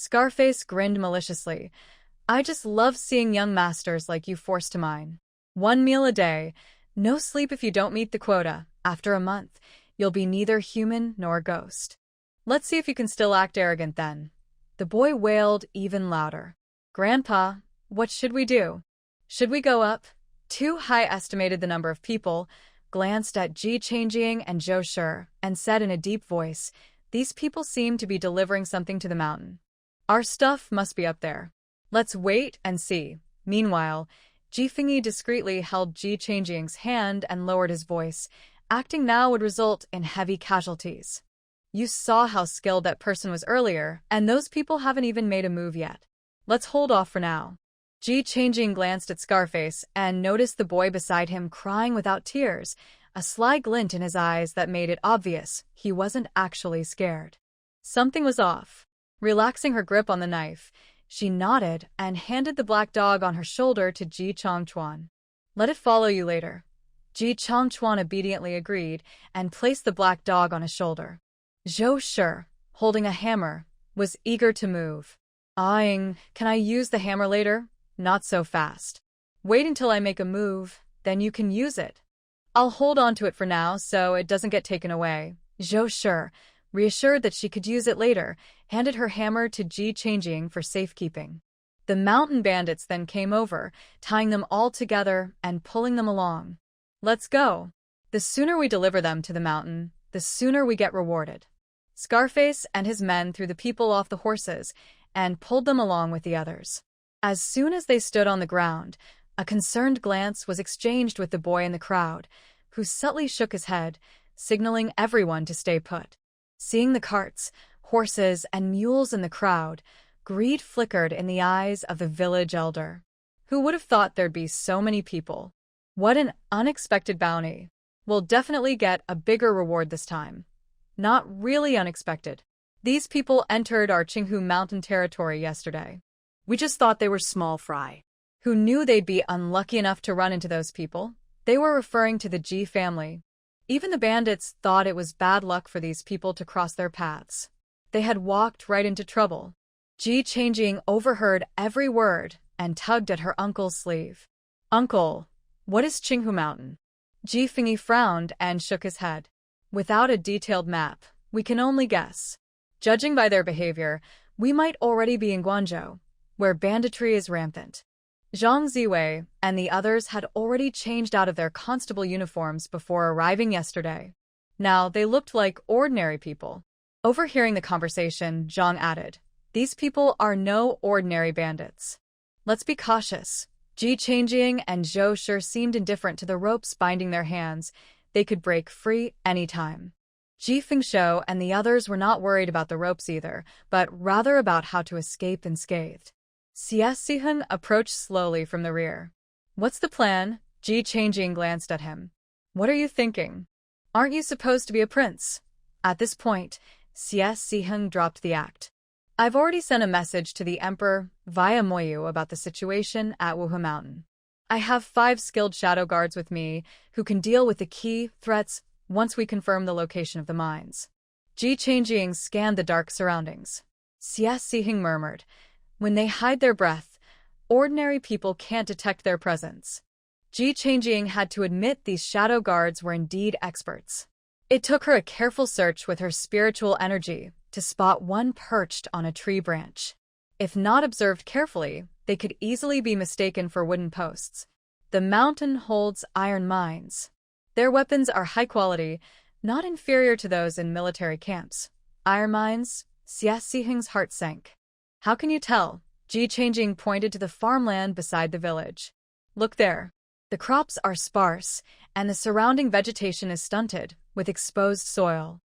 Scarface grinned maliciously. I just love seeing young masters like you forced to mine. 1 meal a day, no sleep if you don't meet the quota. After a month, you'll be neither human nor a ghost. Let's see if you can still act arrogant then. The boy wailed even louder. Grandpa, what should we do? Should we go up? Too High estimated the number of people, glanced at Ji Changjing and Zhou Shi, and said in a deep voice, these people seem to be delivering something to the mountain. Our stuff must be up there. Let's wait and see. Meanwhile, Ji Fengyi discreetly held Ji Changjing's hand and lowered his voice. Acting now would result in heavy casualties. You saw how skilled that person was earlier, and those people haven't even made a move yet. Let's hold off for now. Ji Changjing glanced at Scarface and noticed the boy beside him crying without tears, a sly glint in his eyes that made it obvious he wasn't actually scared. Something was off. Relaxing her grip on the knife, she nodded and handed the black dog on her shoulder to Ji Chongchuan. Let it follow you later. Ji Chongchuan obediently agreed and placed the black dog on his shoulder. Zhou Shi, holding a hammer, was eager to move. Can I use the hammer later? Not so fast. Wait until I make a move, then you can use it. I'll hold on to it for now so it doesn't get taken away. Zhou Shi, reassured that she could use it later, handed her hammer to Ji Changjing for safekeeping. The mountain bandits then came over, tying them all together and pulling them along. Let's go. The sooner we deliver them to the mountain, the sooner we get rewarded. Scarface and his men threw the people off the horses and pulled them along with the others. As soon as they stood on the ground, a concerned glance was exchanged with the boy in the crowd, who subtly shook his head, signaling everyone to stay put. Seeing the carts, horses, and mules in the crowd, greed flickered in the eyes of the village elder. Who would have thought there'd be so many people? What an unexpected bounty. We'll definitely get a bigger reward this time. Not really unexpected. These people entered our Qinghu mountain territory yesterday. We just thought they were small fry. Who knew they'd be unlucky enough to run into those people? They were referring to the Ji family. Even the bandits thought it was bad luck for these people to cross their paths. They had walked right into trouble. Ji Changjing overheard every word and tugged at her uncle's sleeve. Uncle, what is Qinghu Mountain? Ji Fengyi frowned and shook his head. Without a detailed map, we can only guess. Judging by their behavior, we might already be in Guangzhou, where banditry is rampant. Zhang Ziwei and the others had already changed out of their constable uniforms before arriving yesterday. Now they looked like ordinary people. Overhearing the conversation, Zhang added, these people are no ordinary bandits. Let's be cautious. Ji Changjing and Zhou Shi seemed indifferent to the ropes binding their hands. They could break free anytime. Ji Fengshou and the others were not worried about the ropes either, but rather about how to escape unscathed. Xie Siheng approached slowly from the rear. What's the plan? Ji Changjing glanced at him. What are you thinking? Aren't you supposed to be a prince? At this point, Xie Siheng dropped the act. I've already sent a message to the Emperor via Moyu about the situation at Wuhe Mountain. I have 5 skilled shadow guards with me who can deal with the key threats once we confirm the location of the mines. Ji Changjing scanned the dark surroundings. Xie Siheng murmured, when they hide their breath, ordinary people can't detect their presence. Ji Changjing had to admit these shadow guards were indeed experts. It took her a careful search with her spiritual energy to spot one perched on a tree branch. If not observed carefully, they could easily be mistaken for wooden posts. The mountain holds iron mines. Their weapons are high quality, not inferior to those in military camps. Iron mines? Xie Siheng's heart sank. How can you tell? Ji Changjing pointed to the farmland beside the village. Look there. The crops are sparse, and the surrounding vegetation is stunted, with exposed soil.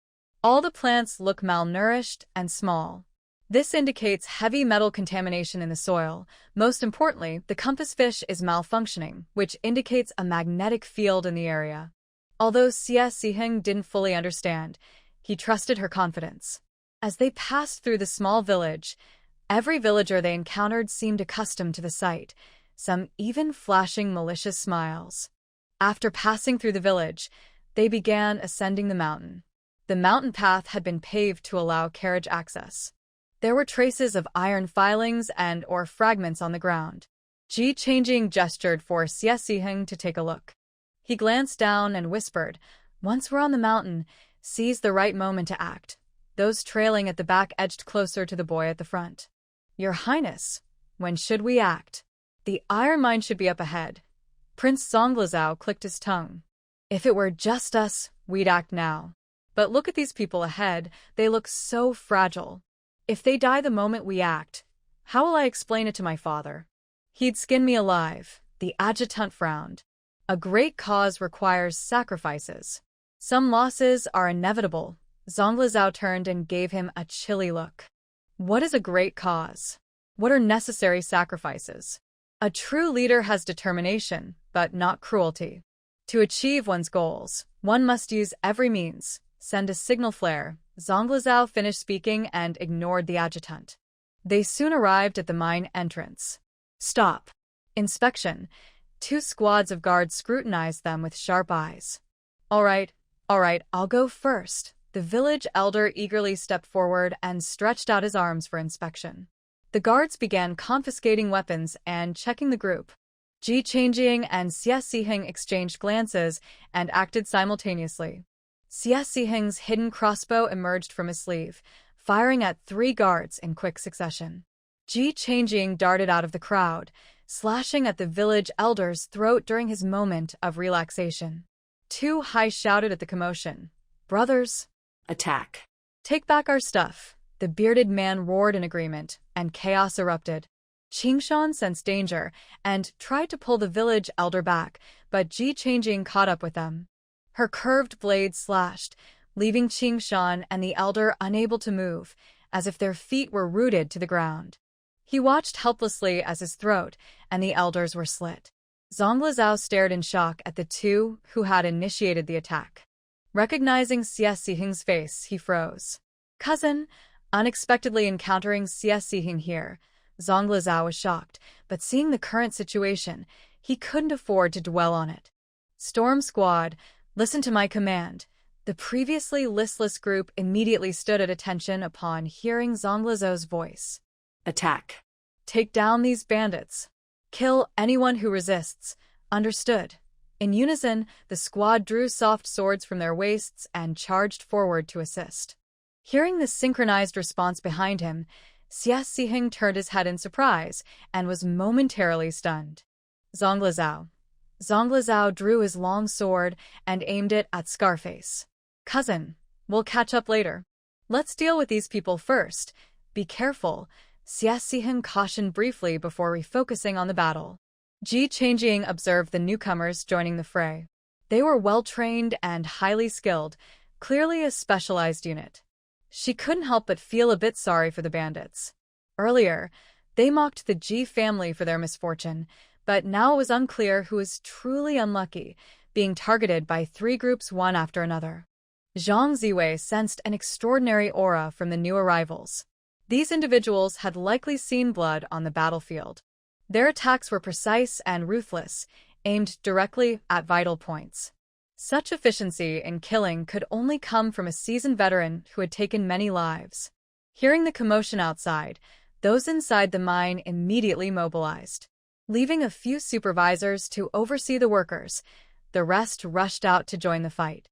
All the plants look malnourished and small. This indicates heavy metal contamination in the soil. Most importantly, the compass fish is malfunctioning, which indicates a magnetic field in the area. Although Xie Siheng didn't fully understand, he trusted her confidence. As they passed through the small village, every villager they encountered seemed accustomed to the sight, some even flashing malicious smiles. After passing through the village, they began ascending the mountain. The mountain path had been paved to allow carriage access. There were traces of iron filings and or fragments on the ground. Ji Changjing gestured for Xie Ziheng to take a look. He glanced down and whispered, "Once we're on the mountain, seize the right moment to act." Those trailing at the back edged closer to the boy at the front. "Your Highness, when should we act?" "The iron mine should be up ahead." Prince Zonglizao clicked his tongue. "If it were just us, we'd act now. But look at these people ahead, they look so fragile. If they die the moment we act, how will I explain it to my father? He'd skin me alive." The adjutant frowned. "A great cause requires sacrifices. Some losses are inevitable." Zonglizao turned and gave him a chilly look. "What is a great cause? What are necessary sacrifices?" "A true leader has determination, but not cruelty. To achieve one's goals, one must use every means. Send a signal flare." Zonglizao finished speaking and ignored the adjutant. They soon arrived at the mine entrance. "Stop." Inspection. 2 squads of guards scrutinized them with sharp eyes. All right, I'll go first." The village elder eagerly stepped forward and stretched out his arms for inspection. The guards began confiscating weapons and checking the group. Ji Changjing and Xie Ziheng exchanged glances and acted simultaneously. Xie Ziheng's hidden crossbow emerged from his sleeve, firing at 3 guards in quick succession. Ji Changjing darted out of the crowd, slashing at the village elder's throat during his moment of relaxation. Tu Hai shouted at the commotion, "Brothers, attack! Take back our stuff." The bearded man roared in agreement, and chaos erupted. Qingshan sensed danger and tried to pull the village elder back, but Ji Changjing caught up with them. Her curved blade slashed, leaving Qingshan and the elder unable to move, as if their feet were rooted to the ground. He watched helplessly as his throat and the elder's were slit. Zonglizao stared in shock at the 2 who had initiated the attack. Recognizing Xie Ziheng's face, he froze. "Cousin," unexpectedly encountering Xie Ziheng here, Zonglizao was shocked, but seeing the current situation, he couldn't afford to dwell on it. "Storm Squad, listen to my command." The previously listless group immediately stood at attention upon hearing Zonglizao's voice. "Attack! Take down these bandits. Kill anyone who resists." "Understood." In unison, the squad drew soft swords from their waists and charged forward to assist. Hearing the synchronized response behind him, Xie Ziheng turned his head in surprise and was momentarily stunned. Zonglizao. Zonglizao drew his long sword and aimed it at Scarface. "Cousin, we'll catch up later. Let's deal with these people first. Be careful." Xie Ziheng cautioned briefly before refocusing on the battle. Ji Changjing observed the newcomers joining the fray. They were well-trained and highly skilled, clearly a specialized unit. She couldn't help but feel a bit sorry for the bandits. Earlier, they mocked the Ji family for their misfortune, but now it was unclear who was truly unlucky, being targeted by 3 groups one after another. Zhang Ziwei sensed an extraordinary aura from the new arrivals. These individuals had likely seen blood on the battlefield. Their attacks were precise and ruthless, aimed directly at vital points. Such efficiency in killing could only come from a seasoned veteran who had taken many lives. Hearing the commotion outside, those inside the mine immediately mobilized. Leaving a few supervisors to oversee the workers, the rest rushed out to join the fight.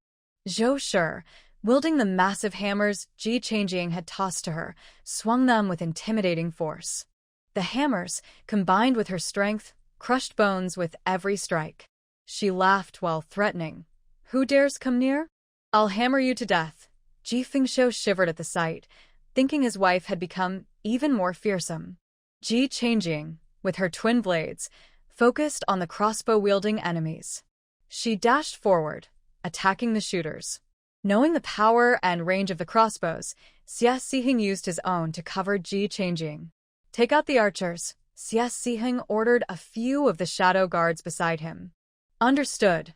Zhou Shi, wielding the massive hammers Ji Changjing had tossed to her, swung them with intimidating force. The hammers, combined with her strength, crushed bones with every strike. She laughed while threatening. "Who dares come near? I'll hammer you to death." Ji Fengshou shivered at the sight, thinking his wife had become even more fearsome. Ji Changjing, with her twin blades, focused on the crossbow-wielding enemies. She dashed forward, attacking the shooters. Knowing the power and range of the crossbows, Xie Ziheng used his own to cover Ji Changjing. "Take out the archers." Xie Ziheng ordered a few of the shadow guards beside him. "Understood."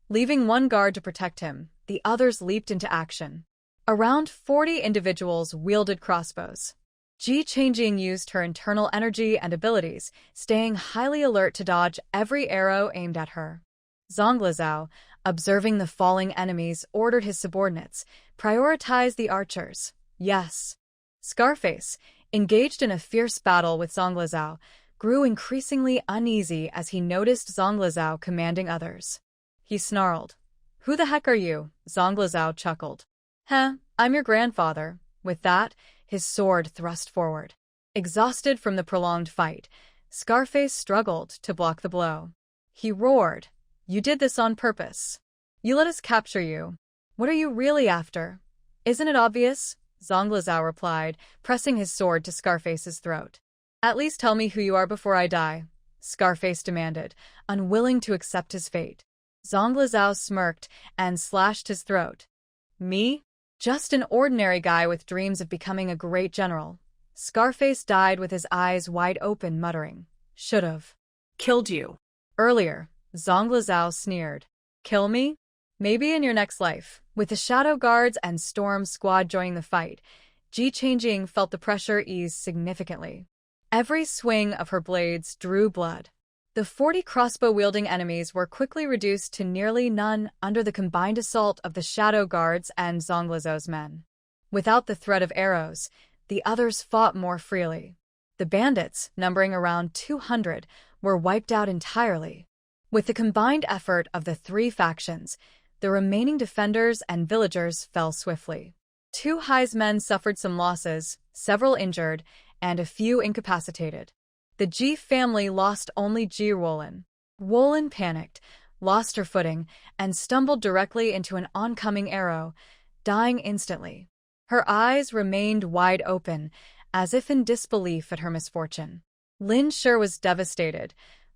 Leaving one guard to protect him, the others leaped into action. Around 40 individuals wielded crossbows. Ji Changjing used her internal energy and abilities, staying highly alert to dodge every arrow aimed at her. Zonglizao, observing the falling enemies, ordered his subordinates, "Prioritize the archers." "Yes." Scarface, engaged in a fierce battle with Zonglizao, grew increasingly uneasy as he noticed Zonglizao commanding others. He snarled. "Who the heck are you?" Zonglizao chuckled. I'm your grandfather." With that, his sword thrust forward. Exhausted from the prolonged fight, Scarface struggled to block the blow. He roared, "You did this on purpose. You let us capture you. What are you really after?" "Isn't it obvious?" Zonglizao replied, pressing his sword to Scarface's throat. "At least tell me who you are before I die," Scarface demanded, unwilling to accept his fate. Zonglizao smirked and slashed his throat. "Me? Just an ordinary guy with dreams of becoming a great general." Scarface died with his eyes wide open, muttering, "Should've Killed you. earlier." Zonglizao sneered. "Kill me? Maybe in your next life." With the Shadow Guards and Storm Squad joining the fight, Ji Changjing felt the pressure ease significantly. Every swing of her blades drew blood. The 40 crossbow-wielding enemies were quickly reduced to nearly none under the combined assault of the Shadow Guards and Zonglizao's men. Without the threat of arrows, the others fought more freely. The bandits, numbering around 200, were wiped out entirely. With the combined effort of the three factions, the remaining defenders and villagers fell swiftly. Tu Hai's men suffered some losses, several injured, and a few incapacitated. The Ji family lost only Ji Wolin. Wolin panicked, lost her footing, and stumbled directly into an oncoming arrow, dying instantly. Her eyes remained wide open, as if in disbelief at her misfortune. Lin Shi was devastated,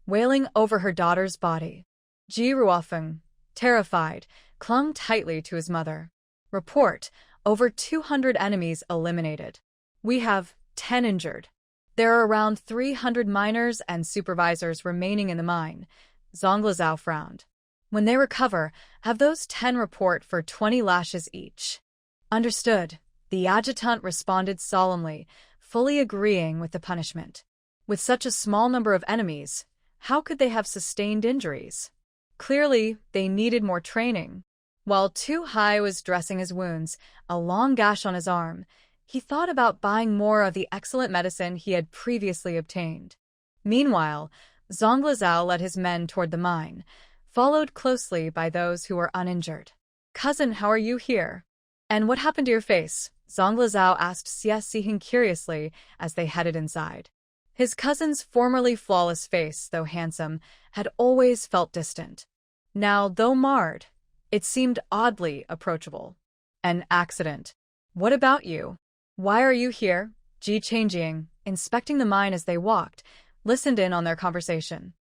wailing over her daughter's body. Ji Ruofeng, terrified, clung tightly to his mother. Report: over 200 enemies eliminated. We have 10 injured. There are around 300 miners and supervisors remaining in the mine. Zonglizao frowned. When they recover, have those 10 report for 20 lashes each. Understood. The adjutant responded solemnly, fully agreeing with the punishment. With such a small number of enemies, how could they have sustained injuries? Clearly, they needed more training. While Tu Hai was dressing his wounds, a long gash on his arm, he thought about buying more of the excellent medicine he had previously obtained. Meanwhile, Zonglizao led his men toward the mine, followed closely by those who were uninjured. "Cousin, how are you here? And what happened to your face?" Zonglizao asked Xie Ziheng curiously as they headed inside. His cousin's formerly flawless face, though handsome, had always felt distant. Now, though marred, it seemed oddly approachable. "An accident. What about you? Why are you here?" Ji Changjing, inspecting the mine as they walked, listened in on their conversation.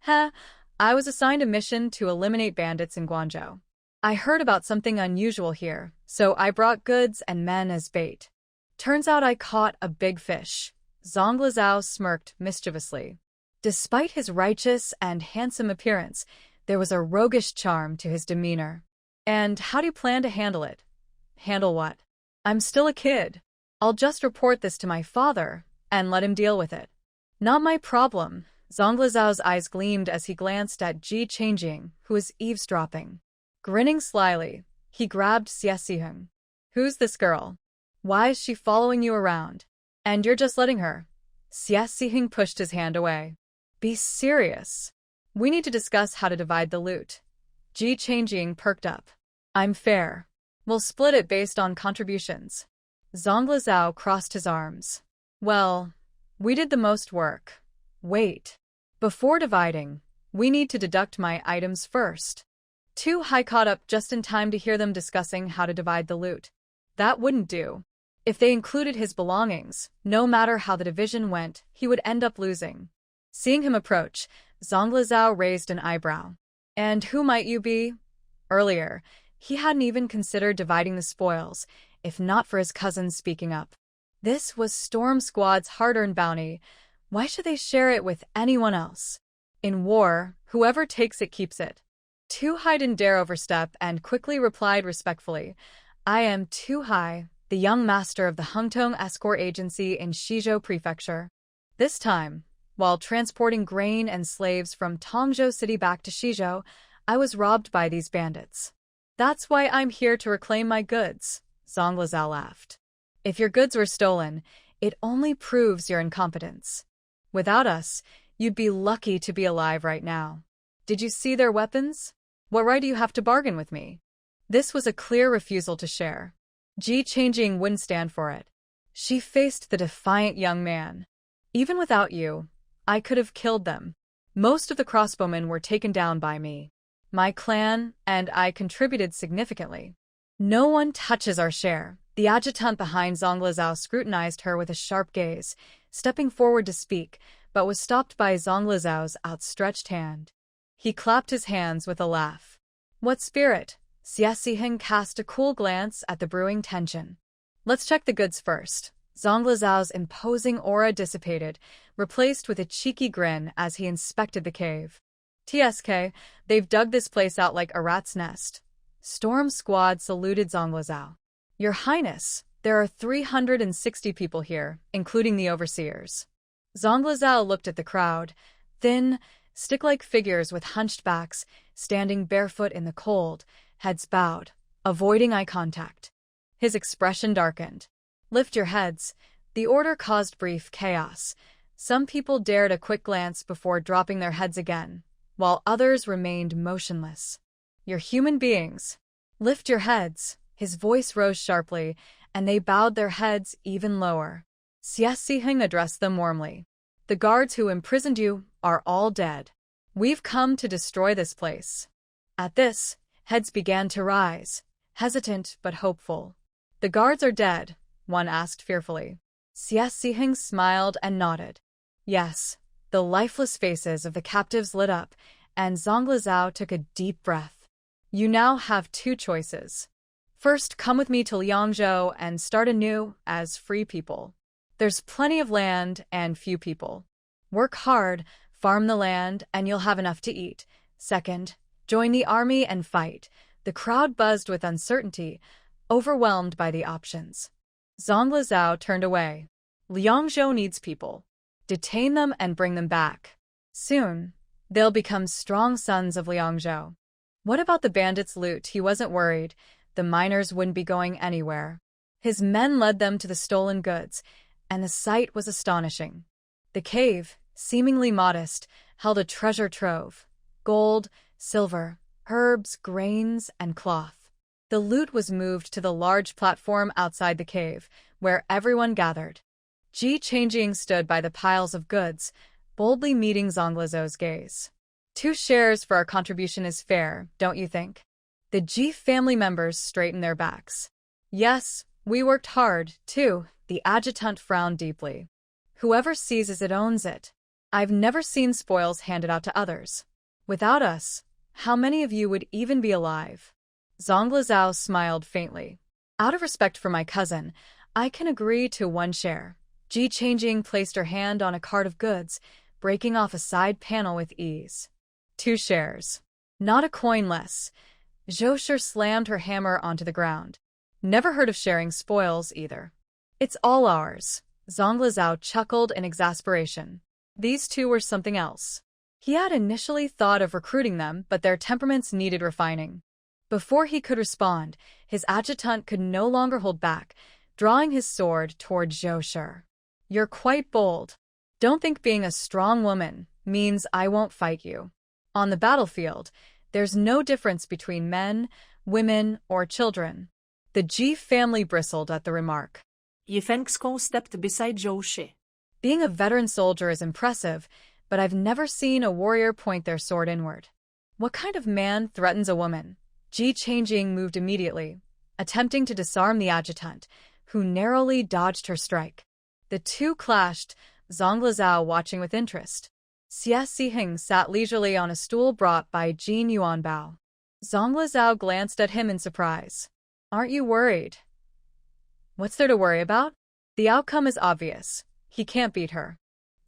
I was assigned a mission to eliminate bandits in Guangzhou. I heard about something unusual here, so I brought goods and men as bait. Turns out I caught a big fish." Zonglizao smirked mischievously. Despite his righteous and handsome appearance, there was a roguish charm to his demeanor. "And how do you plan to handle it?" "Handle what? I'm still a kid. I'll just report this to my father and let him deal with it." "Not my problem." Zonglizao's eyes gleamed as he glanced at Ji Changjing, who was eavesdropping. Grinning slyly, he grabbed Xie Ziheng. "Who's this girl? Why is she following you around? And you're just letting her?" Xie Ziheng pushed his hand away. "Be serious. We need to discuss how to divide the loot." Ji Changjing perked up. "I'm fair. We'll split it based on contributions." Zonglizao crossed his arms. "Well, we did the most work. Wait. Before dividing, we need to deduct my items first." Tu Hai caught up just in time to hear them discussing how to divide the loot. That wouldn't do. If they included his belongings, no matter how the division went, he would end up losing. Seeing him approach, Zonglizao raised an eyebrow. "And who might you be?" Earlier, he hadn't even considered dividing the spoils, if not for his cousin speaking up. This was Storm Squad's hard-earned bounty. Why should they share it with anyone else? In war, whoever takes it keeps it. Tu Hai didn't dare overstep and quickly replied respectfully, "I am Tu Hai, the young master of the Hengtong Escort Agency in Shizhou Prefecture. This time, while transporting grain and slaves from Tongzhou City back to Shizhou, I was robbed by these bandits. That's why I'm here to reclaim my goods." Zonglizao laughed. "If your goods were stolen, It only proves your incompetence. Without us, you'd be lucky to be alive right now. Did you see their weapons? What right do you have to bargain with me? This was a clear refusal to share. Ji Changjing wouldn't stand for it. She faced the defiant young man. Even without you, I could have killed them. Most of the crossbowmen were taken down by me. My clan and I contributed significantly. No one touches our share. The adjutant behind Zhongli Zhao scrutinized her with a sharp gaze, stepping forward to speak, but was stopped by Zhongli Zhao's outstretched hand. He clapped his hands with a laugh. What spirit? Xie Ziheng cast a cool glance at the brewing tension. Let's check the goods first. Zhongli Zhao's imposing aura dissipated, replaced with a cheeky grin as he inspected the cave. TSK, they've dug this place out like a rat's nest. Storm Squad saluted Zhongli Zhao. Your Highness, there are 360 people here, including the overseers. Zhongli Zhao looked at the crowd, thin, stick-like figures with hunched backs, standing barefoot in the cold, heads bowed, avoiding eye contact. His expression darkened. Lift your heads. The order caused brief chaos. Some people dared a quick glance before dropping their heads again, while others remained motionless. You're human beings. Lift your heads. His voice rose sharply, and they bowed their heads even lower. Xie Ziheng addressed them warmly. The guards who imprisoned you are all dead. We've come to destroy this place. At this, heads began to rise, hesitant but hopeful. The guards are dead, one asked fearfully. Xie Ziheng smiled and nodded. Yes, the lifeless faces of the captives lit up, and Zhongli Zhao took a deep breath. You now have two choices. First, come with me to Liangzhou and start anew as free people. There's plenty of land and few people. Work hard, farm the land, and you'll have enough to eat. Second, join the army and fight. The crowd buzzed with uncertainty, overwhelmed by the options. Zhongli Zhao turned away. Liangzhou needs people. Detain them and bring them back. Soon, they'll become strong sons of Liangzhou. What about the bandits' loot? He wasn't worried. The miners wouldn't be going anywhere. His men led them to the stolen goods, and the sight was astonishing. The cave, seemingly modest, held a treasure trove: gold, silver, herbs, grains, and cloth. The loot was moved to the large platform outside the cave, where everyone gathered. Ji Changjing stood by the piles of goods, boldly meeting Zhongli Zhao's gaze. 2 shares for our contribution is fair, don't you think? The Ji family members straightened their backs. Yes, we worked hard, too. The adjutant frowned deeply. Whoever seizes it owns it. I've never seen spoils handed out to others. Without us, how many of you would even be alive? Zhongli Zhao smiled faintly. Out of respect for my cousin, I can agree to 1 share. Ji Changjing placed her hand on a cart of goods, breaking off a side panel with ease. 2 shares. Not a coin less. Zhou slammed her hammer onto the ground. Never heard of sharing spoils, either. It's all ours. Zhongli Zhao chuckled in exasperation. These 2 were something else. He had initially thought of recruiting them, but their temperaments needed refining. Before he could respond, his adjutant could no longer hold back, drawing his sword toward Zhou. You're quite bold. Don't think being a strong woman means I won't fight you. On the battlefield, there's no difference between men, women, or children. The Ji family bristled at the remark. Yifengskong stepped beside Zhou. Being a veteran soldier is impressive, but I've never seen a warrior point their sword inward. What kind of man threatens a woman? Ji Changjing moved immediately, attempting to disarm the adjutant, who narrowly dodged her strike. The 2 clashed, Zhongli Zhao watching with interest. Xie Ziheng sat leisurely on a stool brought by Jin Yuanbao. Zhongli Zhao glanced at him in surprise. Aren't you worried? What's there to worry about? The outcome is obvious. He can't beat her.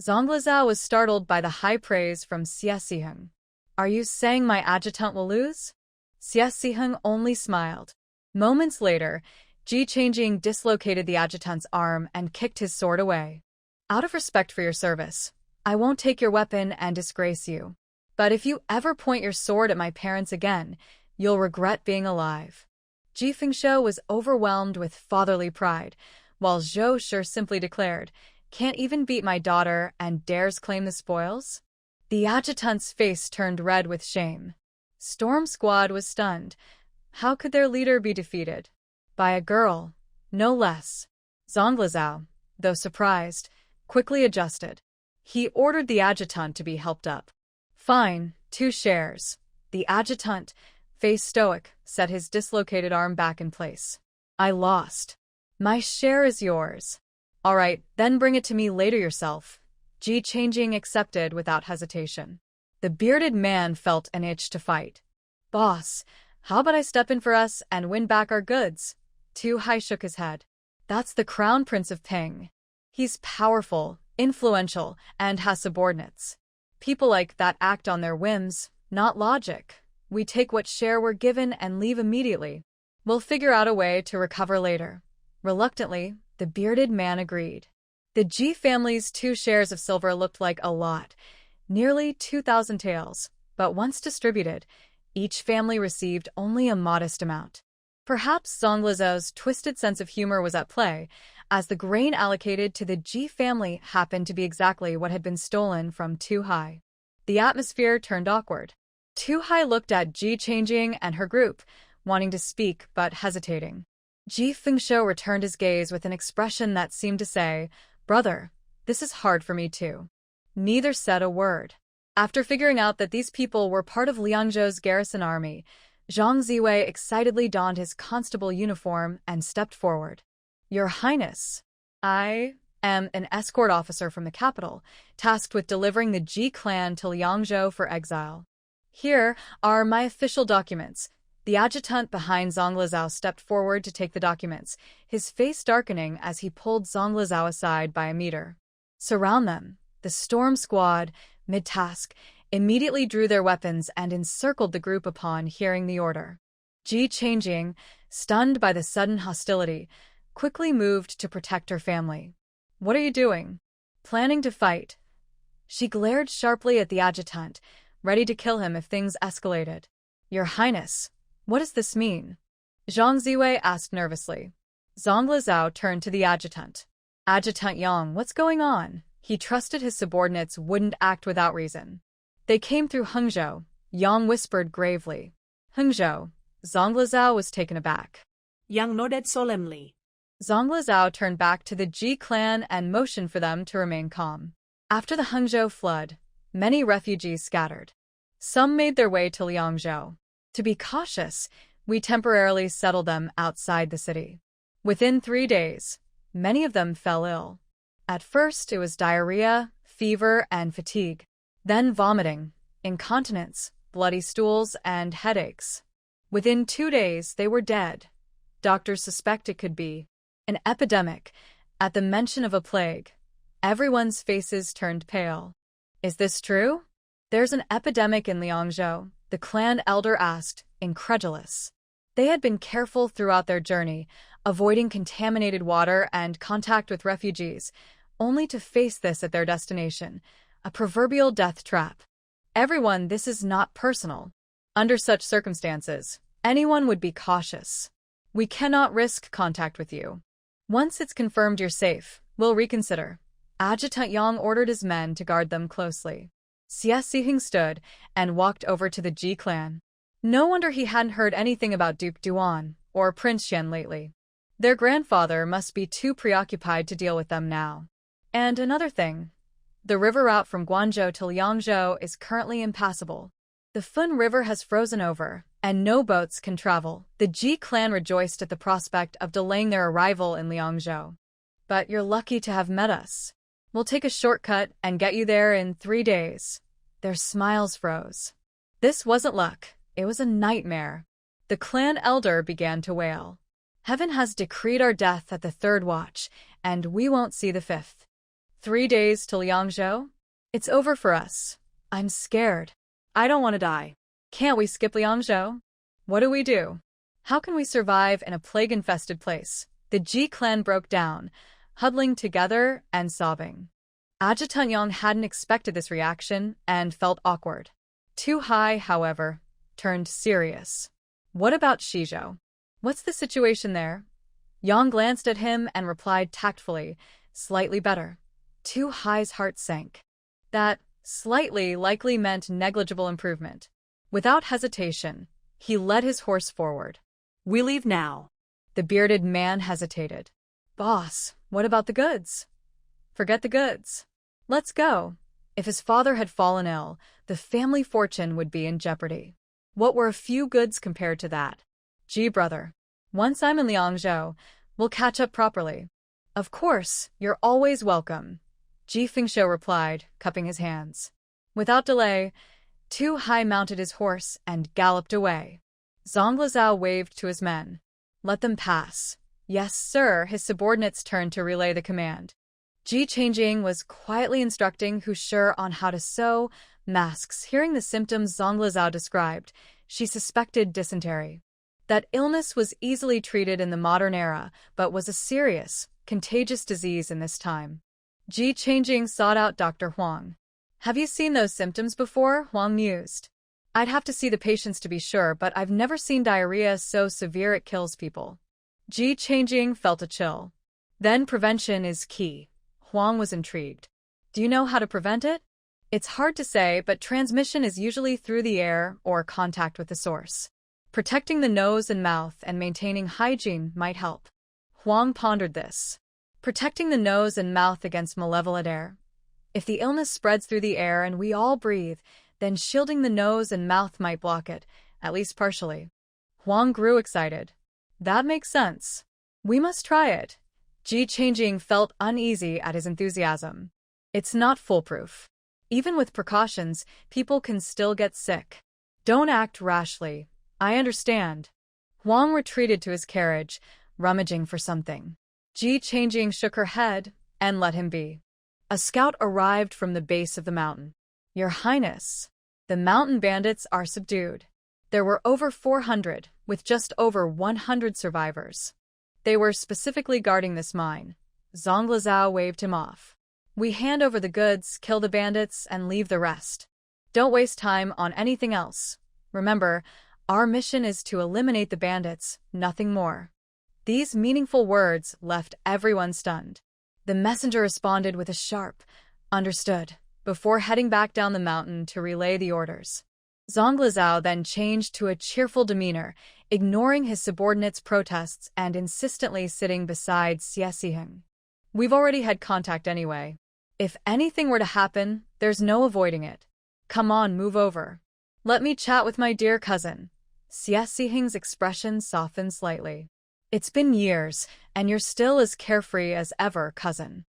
Zhongli Zhao was startled by the high praise from Xie Ziheng. Are you saying my adjutant will lose? Xie Ziheng only smiled. Moments later, Ji Changjing dislocated the adjutant's arm and kicked his sword away. Out of respect for your service, I won't take your weapon and disgrace you. But if you ever point your sword at my parents again, you'll regret being alive. Ji Fengshuo was overwhelmed with fatherly pride, while Zhou Shi simply declared, "Can't even beat my daughter and dares claim the spoils?" The adjutant's face turned red with shame. Storm Squad was stunned. How could their leader be defeated? By a girl, no less. Zonglizao, though surprised, quickly adjusted. He ordered the adjutant to be helped up. "Fine, 2 shares." The adjutant, face stoic, set his dislocated arm back in place. "I lost. My share is yours." "All right, then bring it to me later yourself." Ji Changing accepted without hesitation. The bearded man felt an itch to fight. "Boss, how about I step in for us and win back our goods?" Tu Hai shook his head. "That's the Crown Prince of Ping. He's powerful, influential, and has subordinates. People like that act on their whims, not logic. We take what share we're given and leave immediately. We'll figure out a way to recover later." Reluctantly, the bearded man agreed. The Ji family's 2 shares of silver looked like a lot, nearly 2,000 taels, but once distributed, each family received only a modest amount. Perhaps Zonglizao's twisted sense of humor was at play, as the grain allocated to the Ji family happened to be exactly what had been stolen from Tu Hai. The atmosphere turned awkward. Tu Hai looked at Ji Changing and her group, wanting to speak but hesitating. Ji Fengshuo returned his gaze with an expression that seemed to say, "Brother, this is hard for me too." Neither said a word. After figuring out that these people were part of Liangzhou's garrison army, Zhang Ziwei excitedly donned his constable uniform and stepped forward. "Your Highness, I am an escort officer from the capital, tasked with delivering the Ji clan to Liangzhou for exile. Here are my official documents." The adjutant behind Zonglizao stepped forward to take the documents, his face darkening as he pulled Zonglizao aside by a meter. "Surround them." The Storm Squad, mid-task, immediately drew their weapons and encircled the group upon hearing the order. Ji Changing, stunned by the sudden hostility, quickly moved to protect her family. "What are you doing?" "Planning to fight." She glared sharply at the adjutant, ready to kill him if things escalated. "Your Highness, what does this mean?" Zhang Ziwei asked nervously. Zonglizao turned to the adjutant. "Adjutant Yang, what's going on?" He trusted his subordinates wouldn't act without reason. "They came through Hangzhou," Yang whispered gravely. "Hangzhou." Zonglizao was taken aback. Yang nodded solemnly. Zonglizao turned back to the Ji clan and motioned for them to remain calm. After the Hangzhou flood, many refugees scattered. Some made their way to Liangzhou. To be cautious, we temporarily settled them outside the city. Within 3 days, many of them fell ill. At first it was diarrhea, fever, and fatigue. Then vomiting, incontinence, bloody stools, and headaches. Within 2 days they were dead. Doctors suspect it could be an epidemic. At the mention of a plague, everyone's faces turned pale. "Is this true?" "There's an epidemic in Liangzhou," the clan elder asked, incredulous. They had been careful throughout their journey, avoiding contaminated water and contact with refugees, only to face this at their destination, a proverbial death trap. "Everyone, this is not personal. Under such circumstances, anyone would be cautious. We cannot risk contact with you. Once it's confirmed you're safe, we'll reconsider." Adjutant Yang ordered his men to guard them closely. Xie Sihing stood and walked over to the Ji clan. No wonder he hadn't heard anything about Duke Duan or Prince Xian lately. Their grandfather must be too preoccupied to deal with them now. And another thing, the river route from Guangzhou to Liangzhou is currently impassable. The Fun River has frozen over, and no boats can travel. The Ji clan rejoiced at the prospect of delaying their arrival in Liangzhou. "But you're lucky to have met us. We'll take a shortcut and get you there in 3 days." Their smiles froze. This wasn't luck, it was a nightmare. The clan elder began to wail. "Heaven has decreed our death at the 3rd watch, and we won't see the 5th. 3 days to Liangzhou? It's over for us. I'm scared. I don't want to die. Can't we skip Liangzhou? What do we do? How can we survive in a plague-infested place?" The Ji clan broke down, huddling together and sobbing. Adjutant Yang hadn't expected this reaction and felt awkward. Tu Hai, however, turned serious. "What about Shizhou? What's the situation there?" Yang glanced at him and replied tactfully, "Slightly better." Tu Hai's heart sank. That slightly likely meant negligible improvement. Without hesitation, he led his horse forward. We leave now. The bearded man hesitated. "Boss, what about the goods?" "Forget the goods. Let's go." If his father had fallen ill, the family fortune would be in jeopardy. What were a few goods compared to that? "Gee, brother. Once I'm in Liangzhou, we'll catch up properly." "Of course, you're always welcome," Ji Fengshou replied, cupping his hands. Without delay, Tu Hai mounted his horse and galloped away. Zonglizao waved to his men. "Let them pass." "Yes, sir," his subordinates turned to relay the command. Ji Changjing was quietly instructing Hu Shi on how to sew masks. Hearing the symptoms Zonglizao described, she suspected dysentery. That illness was easily treated in the modern era, but was a serious, contagious disease in this time. Ji Changjing sought out Dr. Huang. "Have you seen those symptoms before?" Huang mused. "I'd have to see the patients to be sure, but I've never seen diarrhea so severe it kills people." Ji Changjing felt a chill. "Then prevention is key." Huang was intrigued. "Do you know how to prevent it?" "It's hard to say, but transmission is usually through the air or contact with the source. Protecting the nose and mouth and maintaining hygiene might help." Huang pondered this. Protecting the nose and mouth against malevolent air. If the illness spreads through the air and we all breathe, then shielding the nose and mouth might block it, at least partially. Huang grew excited. "That makes sense. We must try it." Ji Changjing felt uneasy at his enthusiasm. "It's not foolproof. Even with precautions, people can still get sick. Don't act rashly. I understand." Huang retreated to his carriage, rummaging for something. Ji Changjing shook her head and let him be. A scout arrived from the base of the mountain. "Your Highness, the mountain bandits are subdued." There were over 400, with just over 100 survivors. They were specifically guarding this mine. Zonglizao waved him off. "We hand over the goods, kill the bandits, and leave the rest. Don't waste time on anything else. Remember, our mission is to eliminate the bandits, nothing more." These meaningful words left everyone stunned. The messenger responded with a sharp, "Understood," before heading back down the mountain to relay the orders. Zonglizao then changed to a cheerful demeanor, ignoring his subordinates' protests and insistently sitting beside Xie Siheng. "We've already had contact anyway. If anything were to happen, there's no avoiding it. Come on, move over. Let me chat with my dear cousin." Xie Siheng's expression softened slightly. "It's been years, and you're still as carefree as ever, cousin."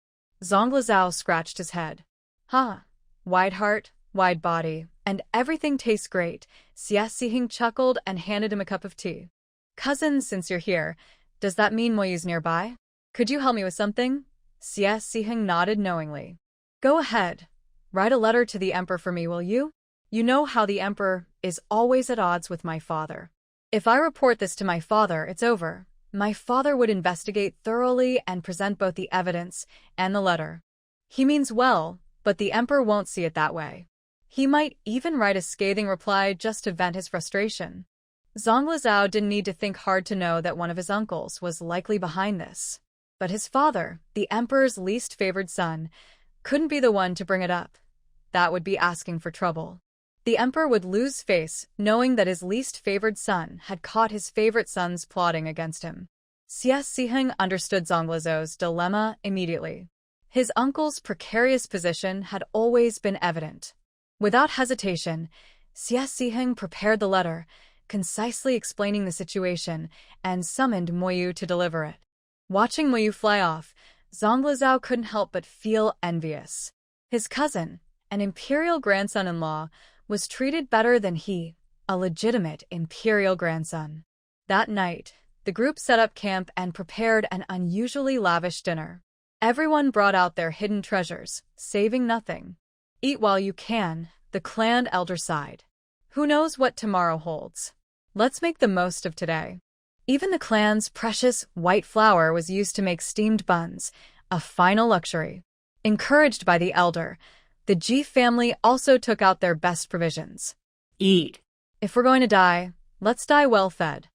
Zonglizao scratched his head. "Huh. Wide heart, wide body, and everything tastes great." Xie Siheng chuckled and handed him a cup of tea. "Cousin, since you're here, does that mean Moyu's nearby? Could you help me with something?" Xie Siheng nodded knowingly. "Go ahead. Write a letter to the emperor for me, will you? You know how the emperor is always at odds with my father. If I report this to my father, it's over. My father would investigate thoroughly and present both the evidence and the letter. He means well, but the emperor won't see it that way. He might even write a scathing reply just to vent his frustration." Zonglizao didn't need to think hard to know that one of his uncles was likely behind this. But his father, the emperor's least favored son, couldn't be the one to bring it up. That would be asking for trouble. The emperor would lose face knowing that his least favored son had caught his favorite sons plotting against him. Xie Siheng understood Zonglazo's dilemma immediately. His uncle's precarious position had always been evident. Without hesitation, Xie Siheng prepared the letter, concisely explaining the situation, and summoned Moyu to deliver it. Watching Moyu fly off, Zonglizao couldn't help but feel envious. His cousin, an imperial grandson-in-law, was treated better than he, a legitimate imperial grandson. That night, the group set up camp and prepared an unusually lavish dinner. Everyone brought out their hidden treasures, saving nothing. "Eat while you can," the clan elder sighed. "Who knows what tomorrow holds? Let's make the most of today." Even the clan's precious white flour was used to make steamed buns, a final luxury. Encouraged by the elder, the Ji family also took out their best provisions. Eat. "If we're going to die, let's die well-fed."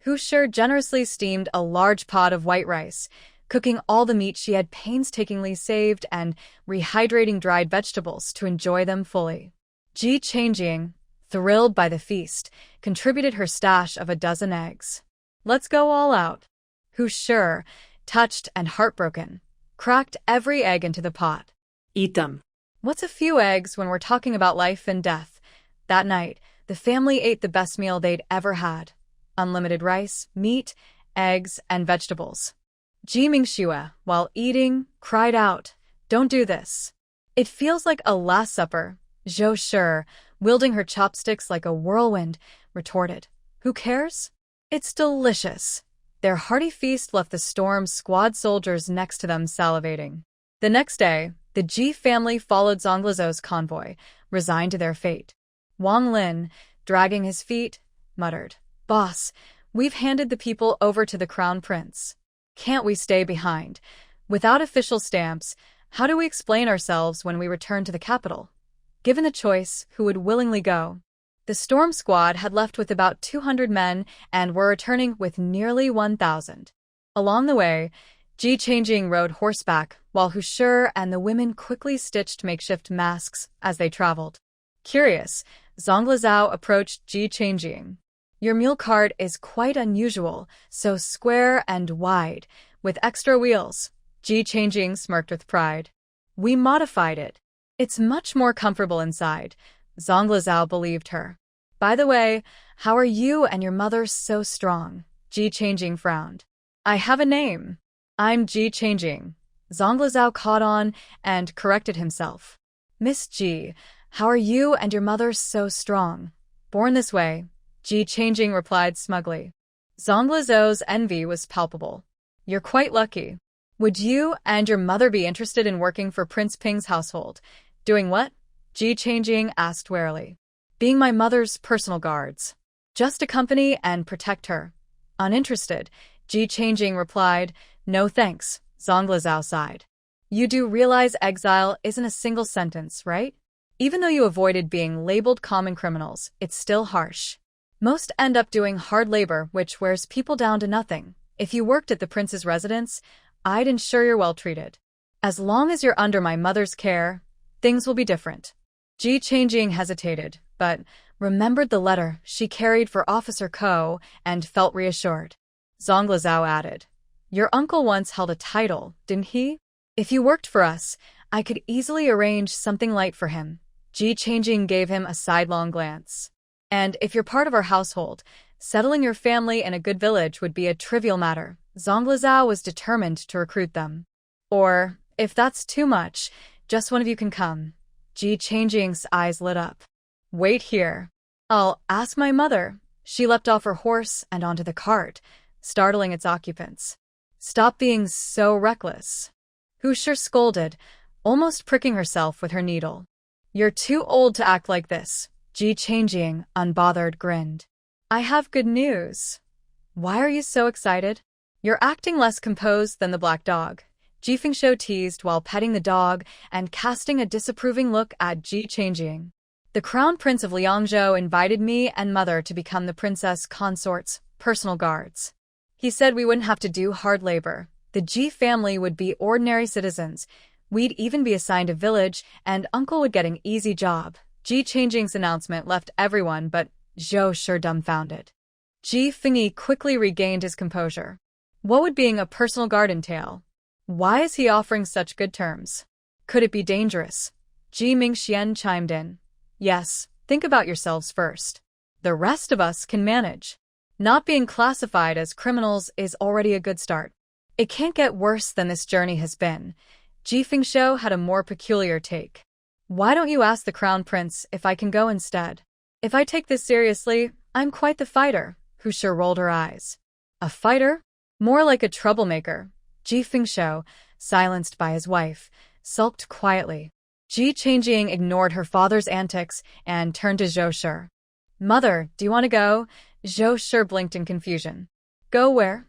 Hu Shi generously steamed a large pot of white rice, cooking all the meat she had painstakingly saved and rehydrating dried vegetables to enjoy them fully. Ji Changjing, thrilled by the feast, contributed her stash of a dozen eggs. "Let's go all out." Hu Shi, touched and heartbroken, cracked every egg into the pot. Eat them. What's a few eggs when we're talking about life and death? That night, the family ate the best meal they'd ever had. Unlimited rice, meat, eggs, and vegetables. Ji Mingxue, while eating, cried out, "Don't do this. It feels like a Last Supper." Zhou Shi, wielding her chopsticks like a whirlwind, retorted, "Who cares? It's delicious." Their hearty feast left the Storm Squad soldiers next to them salivating. The next day, the Ji family followed Zonglizhou's convoy, resigned to their fate. Wang Lin, dragging his feet, muttered, "Boss, we've handed the people over to the Crown Prince. Can't we stay behind? Without official stamps, how do we explain ourselves when we return to the capital?" Given the choice, who would willingly go? The Storm Squad had left with about 200 men and were returning with nearly 1,000. Along the way, Ji Changjing rode horseback, while Hu Shi and the women quickly stitched makeshift masks as they traveled. Curious, Zonglizhou approached Ji Changjing. "Your mule cart is quite unusual, so square and wide, with extra wheels." Ji Changjing smirked with pride. "We modified it. It's much more comfortable inside." Zonglizhou believed her. "By the way, how are you and your mother so strong?" Ji Changjing frowned. "I have a name. I'm Ji Changjing." Zonglizhou caught on and corrected himself. "Miss Ji, how are you and your mother so strong?" "Born this way," Ji Changjing replied smugly. Zonglizhou's envy was palpable. "You're quite lucky. Would you and your mother be interested in working for Prince Ping's household?" "Doing what?" Ji Changjing asked warily. "Being my mother's personal guards. Just accompany and protect her." Uninterested, Ji Changjing replied, "No thanks." Zonglizhou sighed. "You do realize exile isn't a single sentence, right? Even though you avoided being labeled common criminals, it's still harsh. Most end up doing hard labor, which wears people down to nothing. If you worked at the prince's residence, I'd ensure you're well treated. As long as you're under my mother's care, things will be different." Ji Changjing hesitated, but remembered the letter she carried for Officer Ko and felt reassured. Zonglizhou added, "Your uncle once held a title, didn't he? If you worked for us, I could easily arrange something light for him." Ji Changjing gave him a sidelong glance. "And if you're part of our household, settling your family in a good village would be a trivial matter." Zonglizhou was determined to recruit them. "Or, if that's too much, just one of you can come." Ji Changjing's eyes lit up. "Wait here. I'll ask my mother." She leapt off her horse and onto the cart, startling its occupants. "Stop being so reckless." Hu Shi scolded, almost pricking herself with her needle. "You're too old to act like this." Ji Changjing, unbothered, grinned. "I have good news." "Why are you so excited?" "You're acting less composed than the black dog." Ji Fengshou teased while petting the dog and casting a disapproving look at Ji Changjing. "The Crown Prince of Liangzhou invited me and mother to become the princess consort's personal guards. He said we wouldn't have to do hard labor. The Ji family would be ordinary citizens. We'd even be assigned a village, and uncle would get an easy job." Ji Changjing's announcement left everyone but Zhou Shi dumbfounded. Ji Fengyi quickly regained his composure. What would being a personal guard entail? Why is he offering such good terms? Could it be dangerous? Ji Mingxian chimed in. "Yes, think about yourselves first. The rest of us can manage. Not being classified as criminals is already a good start. It can't get worse than this journey has been." Ji Fengshou had a more peculiar take. "Why don't you ask the Crown Prince if I can go instead? If I take this seriously, I'm quite the fighter." Hu Shi rolled her eyes. "A fighter? More like a troublemaker." Ji Fengshou, silenced by his wife, sulked quietly. Ji Changjing ignored her father's antics and turned to Zhou Shi. "Mother, do you want to go?" Zhou Shi blinked in confusion. "Go where?"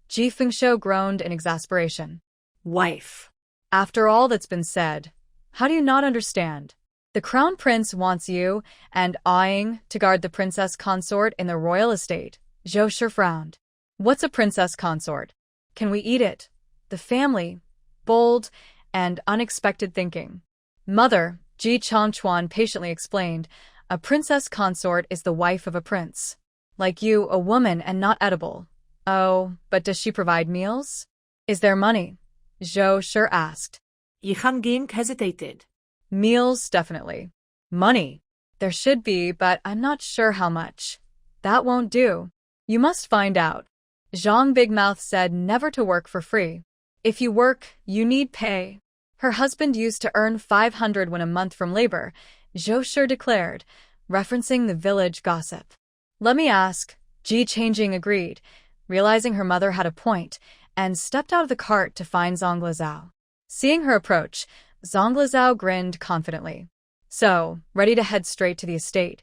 Ji Fengshou groaned in exasperation. "Wife." "After all that's been said, how do you not understand? The Crown Prince wants you and Aing to guard the princess consort in the royal estate." Zhou Shi frowned. What's a princess consort? Can we eat it? The family. Bold and unexpected thinking. Mother, Ji Changchuan patiently explained, a princess consort is the wife of a prince. Like you, a woman and not edible. Oh, but does she provide meals? Is there money? Zhou sure asked. Yi Hanging hesitated. Meals, definitely. Money. There should be, but I'm not sure how much. That won't do. You must find out. Zhang Big Mouth said never to work for free. If you work, you need pay. Her husband used to earn 500 when a month from labor, Zhou sure declared, referencing the village gossip. Let me ask. Ji Changing agreed, realizing her mother had a point, and stepped out of the cart to find Zhang Lizao. Seeing her approach, Zhang Lizao grinned confidently. So, ready to head straight to the estate.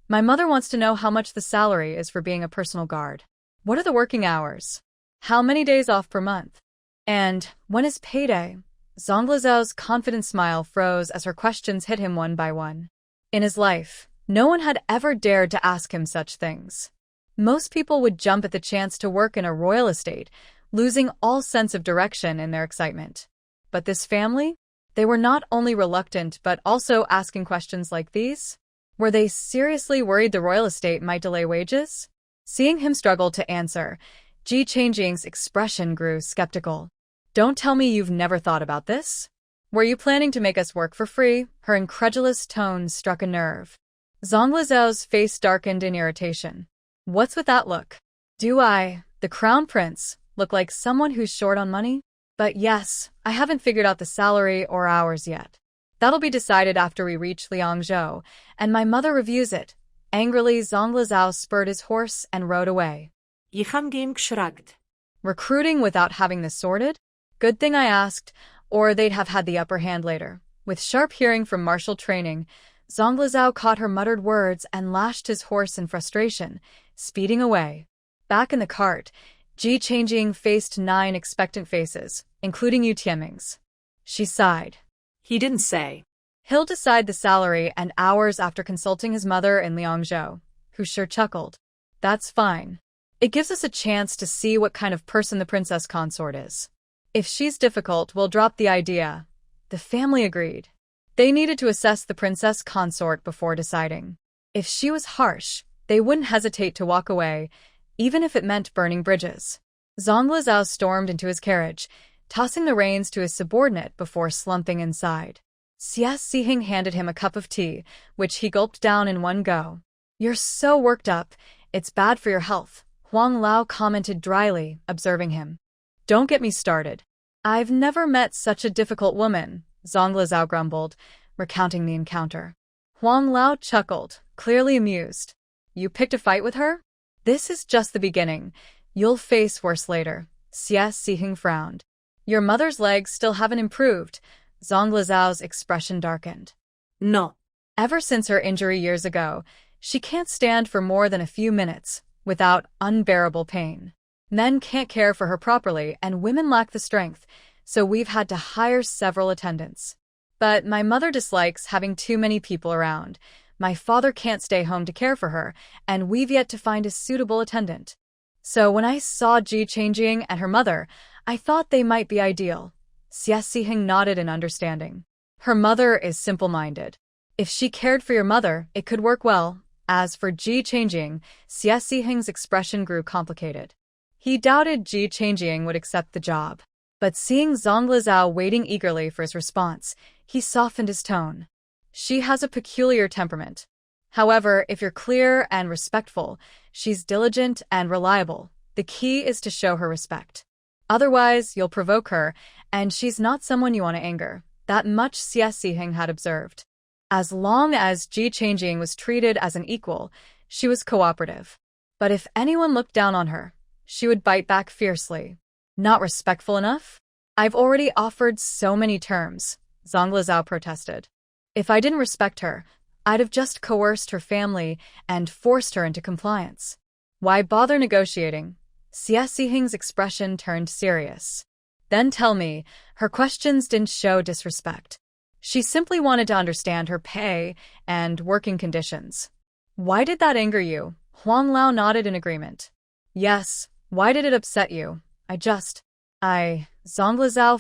My mother wants to know how much the salary is for being a personal guard. What are the working hours? How many days off per month? And when is payday? Zhang Lizao's confident smile froze as her questions hit him one by one. In his life, no one had ever dared to ask him such things. Most people would jump at the chance to work in a royal estate, losing all sense of direction in their excitement. But this family? They were not only reluctant but also asking questions like these. Were they seriously worried the royal estate might delay wages? Seeing him struggle to answer, Ji Changjing's expression grew skeptical. Don't tell me you've never thought about this? Were you planning to make us work for free? Her incredulous tone struck a nerve. Zhang Lizao's face darkened in irritation. What's with that look? Do I, the crown prince, look like someone who's short on money? But yes, I haven't figured out the salary or hours yet. That'll be decided after we reach Liangzhou, and my mother reviews it. Angrily, Zhang Lizao spurred his horse and rode away. Yi Hanging shrugged. Recruiting without having this sorted? Good thing I asked, or they'd have had the upper hand later. With sharp hearing from martial training, Zhang Lizao caught her muttered words and lashed his horse in frustration, speeding away. Back in the cart, Ji Changjing faced 9 expectant faces, including Yu Tianming's. She sighed. He didn't say. He'll decide the salary and hours after consulting his mother in Liangzhou, who sure chuckled. That's fine. It gives us a chance to see what kind of person the princess consort is. If she's difficult, we'll drop the idea. The family agreed. They needed to assess the princess consort before deciding. If she was harsh, they wouldn't hesitate to walk away, even if it meant burning bridges. Zhang Lizao stormed into his carriage, tossing the reins to his subordinate before slumping inside. Xie Sihing handed him a cup of tea, which he gulped down in one go. You're so worked up, it's bad for your health, Huang Lao commented dryly, observing him. Don't get me started. I've never met such a difficult woman, Zhang Lizao grumbled, recounting the encounter. Huang Lao chuckled, clearly amused. You picked a fight with her? This is just the beginning. You'll face worse later. Xie Sihing frowned. Your mother's legs still haven't improved. Zhang Lizao's expression darkened. No. Ever since her injury years ago, she can't stand for more than a few minutes without unbearable pain. Men can't care for her properly and women lack the strength, so we've had to hire several attendants. But my mother dislikes having too many people around. My father can't stay home to care for her, and we've yet to find a suitable attendant. So when I saw Ji Changjing and her mother, I thought they might be ideal. Xie Sihing nodded in understanding. Her mother is simple-minded. If she cared for your mother, it could work well. As for Ji Changjing, Xie Sihing's expression grew complicated. He doubted Ji Changjing would accept the job. But seeing Zhang Lizao waiting eagerly for his response, he softened his tone. She has a peculiar temperament. However, if you're clear and respectful, she's diligent and reliable. The key is to show her respect. Otherwise, you'll provoke her, and she's not someone you want to anger. That much Xie Sihing had observed. As long as Ji Changjing was treated as an equal, she was cooperative. But if anyone looked down on her, she would bite back fiercely. Not respectful enough? I've already offered so many terms, Zhang Lizao protested. If I didn't respect her, I'd have just coerced her family and forced her into compliance. Why bother negotiating? Xie Sihing's expression turned serious. Then tell me, her questions didn't show disrespect. She simply wanted to understand her pay and working conditions. Why did that anger you? Huang Lao nodded in agreement. Yes, Why did it upset you? Zonglizao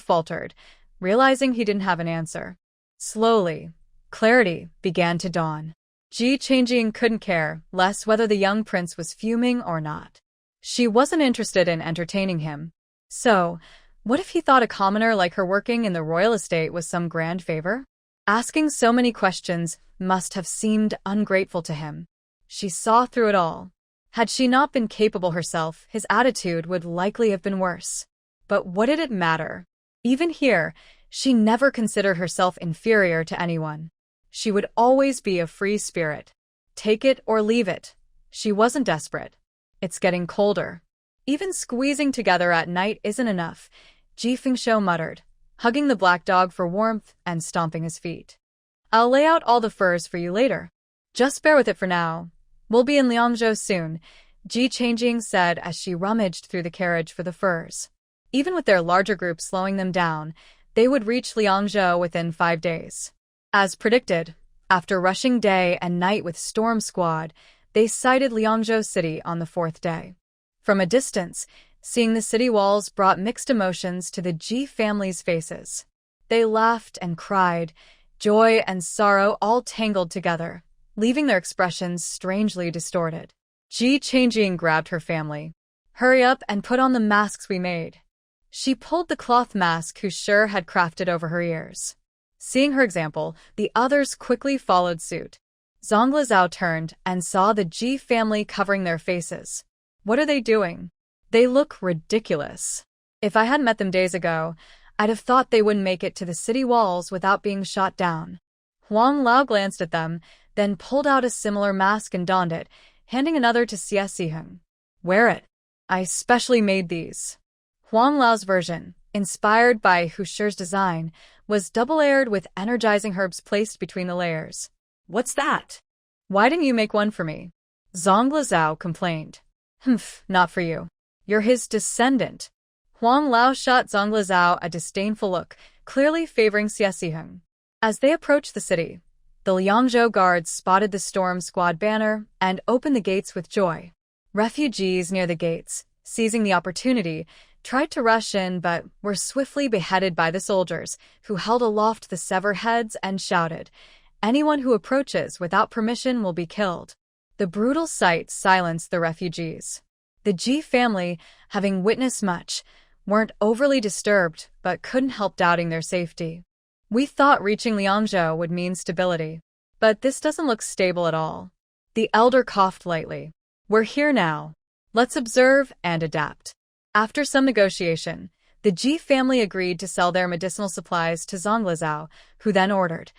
faltered, realizing he didn't have an answer. Slowly, clarity began to dawn. Ji Changjing couldn't care less whether the young prince was fuming or not. She wasn't interested in entertaining him. So, what if he thought a commoner like her working in the royal estate was some grand favor? Asking so many questions must have seemed ungrateful to him. She saw through it all. Had she not been capable herself, his attitude would likely have been worse. But what did it matter? Even here, she never considered herself inferior to anyone. She would always be a free spirit. Take it or leave it. She wasn't desperate. It's getting colder. Even squeezing together at night isn't enough, Ji Fengshou muttered, hugging the black dog for warmth and stomping his feet. I'll lay out all the furs for you later. Just bear with it for now. We'll be in Liangzhou soon, Ji Changjing said as she rummaged through the carriage for the furs. Even with their larger group slowing them down, they would reach Liangzhou within 5 days. As predicted, after rushing day and night with Storm Squad, they sighted Liangzhou City on the 4th day. From a distance, seeing the city walls brought mixed emotions to the Ji family's faces. They laughed and cried, joy and sorrow all tangled together, leaving their expressions strangely distorted. Ji Changjing grabbed her family. Hurry up and put on the masks we made. She pulled the cloth mask Hu Shi had crafted over her ears. Seeing her example, the others quickly followed suit. Zonglizao turned and saw the Ji family covering their faces. What are they doing? They look ridiculous. If I hadn't met them days ago, I'd have thought they wouldn't make it to the city walls without being shot down. Huang Lao glanced at them, then pulled out a similar mask and donned it, handing another to Xie Siheng. Wear it. I specially made these. Huang Lao's version, inspired by Hu Shi's design, was double-layered with energizing herbs placed between the layers. What's that? Why didn't you make one for me? Zonglizao complained. Humph, not for you. You're his descendant. Huang Lao shot Zonglizao a disdainful look, clearly favoring Xie Siheng. As they approached the city, the Liangzhou guards spotted the Storm Squad banner and opened the gates with joy. Refugees near the gates, seizing the opportunity, tried to rush in but were swiftly beheaded by the soldiers, who held aloft the severed heads and shouted, "Anyone who approaches without permission will be killed." The brutal sight silenced the refugees. The Ji family, having witnessed much, weren't overly disturbed but couldn't help doubting their safety. We thought reaching Liangzhou would mean stability, but this doesn't look stable at all. The elder coughed lightly. We're here now. Let's observe and adapt. After some negotiation, the Ji family agreed to sell their medicinal supplies to Zonglizao, who then ordered,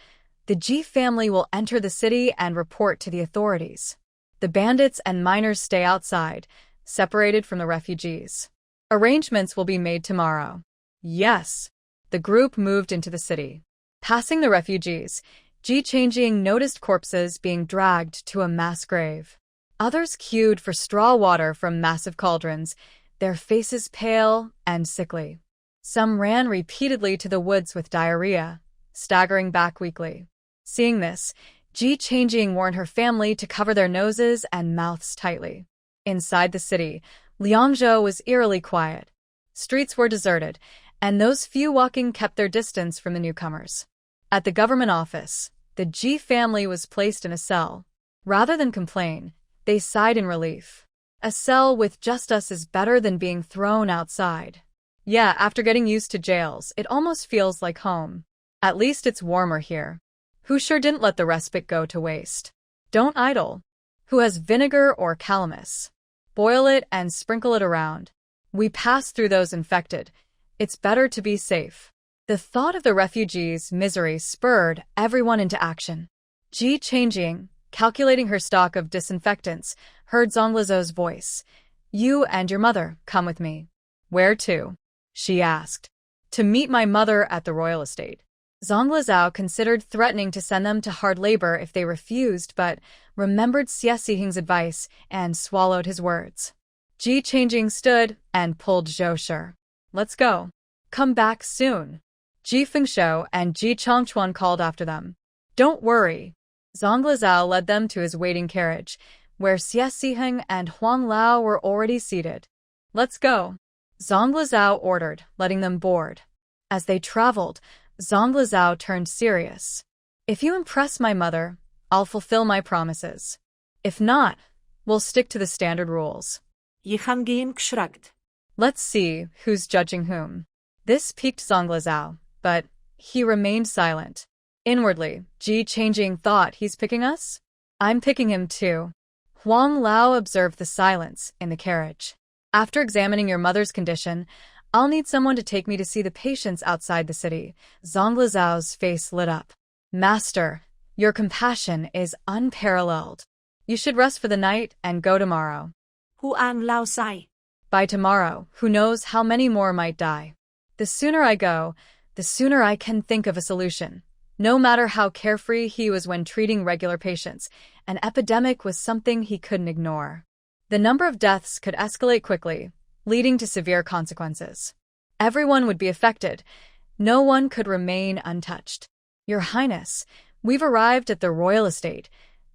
"The Ji family will enter the city and report to the authorities. The bandits and miners stay outside, separated from the refugees. Arrangements will be made tomorrow." Yes. The group moved into the city. Passing the refugees, Ji Changjing noticed corpses being dragged to a mass grave. Others queued for straw water from massive cauldrons, their faces pale and sickly. Some ran repeatedly to the woods with diarrhea, staggering back weakly. Seeing this, Ji Changjing warned her family to cover their noses and mouths tightly. Inside the city, Liangzhou was eerily quiet. Streets were deserted, and those few walking kept their distance from the newcomers. At the government office, the Ji family was placed in a cell. Rather than complain, they sighed in relief. A cell with just us is better than being thrown outside. Yeah, after getting used to jails, it almost feels like home. At least it's warmer here. Who sure didn't let the respite go to waste? Don't idle. Who has vinegar or calamus? Boil it and sprinkle it around. We pass through those infected. It's better to be safe. The thought of the refugees' misery spurred everyone into action. Ji Changjing, calculating her stock of disinfectants, heard Zonglizou's voice. "You and your mother, come with me." "Where to?" she asked. "To meet my mother at the royal estate." Zonglizao considered threatening to send them to hard labor if they refused, but remembered Xie Siheng's advice and swallowed his words. Ji Changjing stood and pulled Zhou Shi. "Let's go. Come back soon." Ji Fengshou and Ji Chongchuan called after them. "Don't worry." Zonglizao led them to his waiting carriage, where Xie Siheng and Huang Lao were already seated. let's go. Zhongli Zhao ordered, letting them board. As they traveled, Zhongli Zhao turned serious. If you impress my mother, I'll fulfill my promises. If not, we'll stick to the standard rules. Yihamgin Kshragd. Let's see who's judging whom. This piqued Zhongli Zhao, but he remained silent. Inwardly, Ji Changjing thought he's picking us? I'm picking him too. Huang Lao observed the silence in the carriage. After examining your mother's condition, I'll need someone to take me to see the patients outside the city. Zhongli Zhao's face lit up. Master, your compassion is unparalleled. You should rest for the night and go tomorrow. Huang Lao Sai. By tomorrow, who knows how many more might die. The sooner I go, the sooner I can think of a solution. No matter how carefree he was when treating regular patients, an epidemic was something he couldn't ignore. The number of deaths could escalate quickly, leading to severe consequences. Everyone would be affected. No one could remain untouched. Your Highness, we've arrived at the royal estate,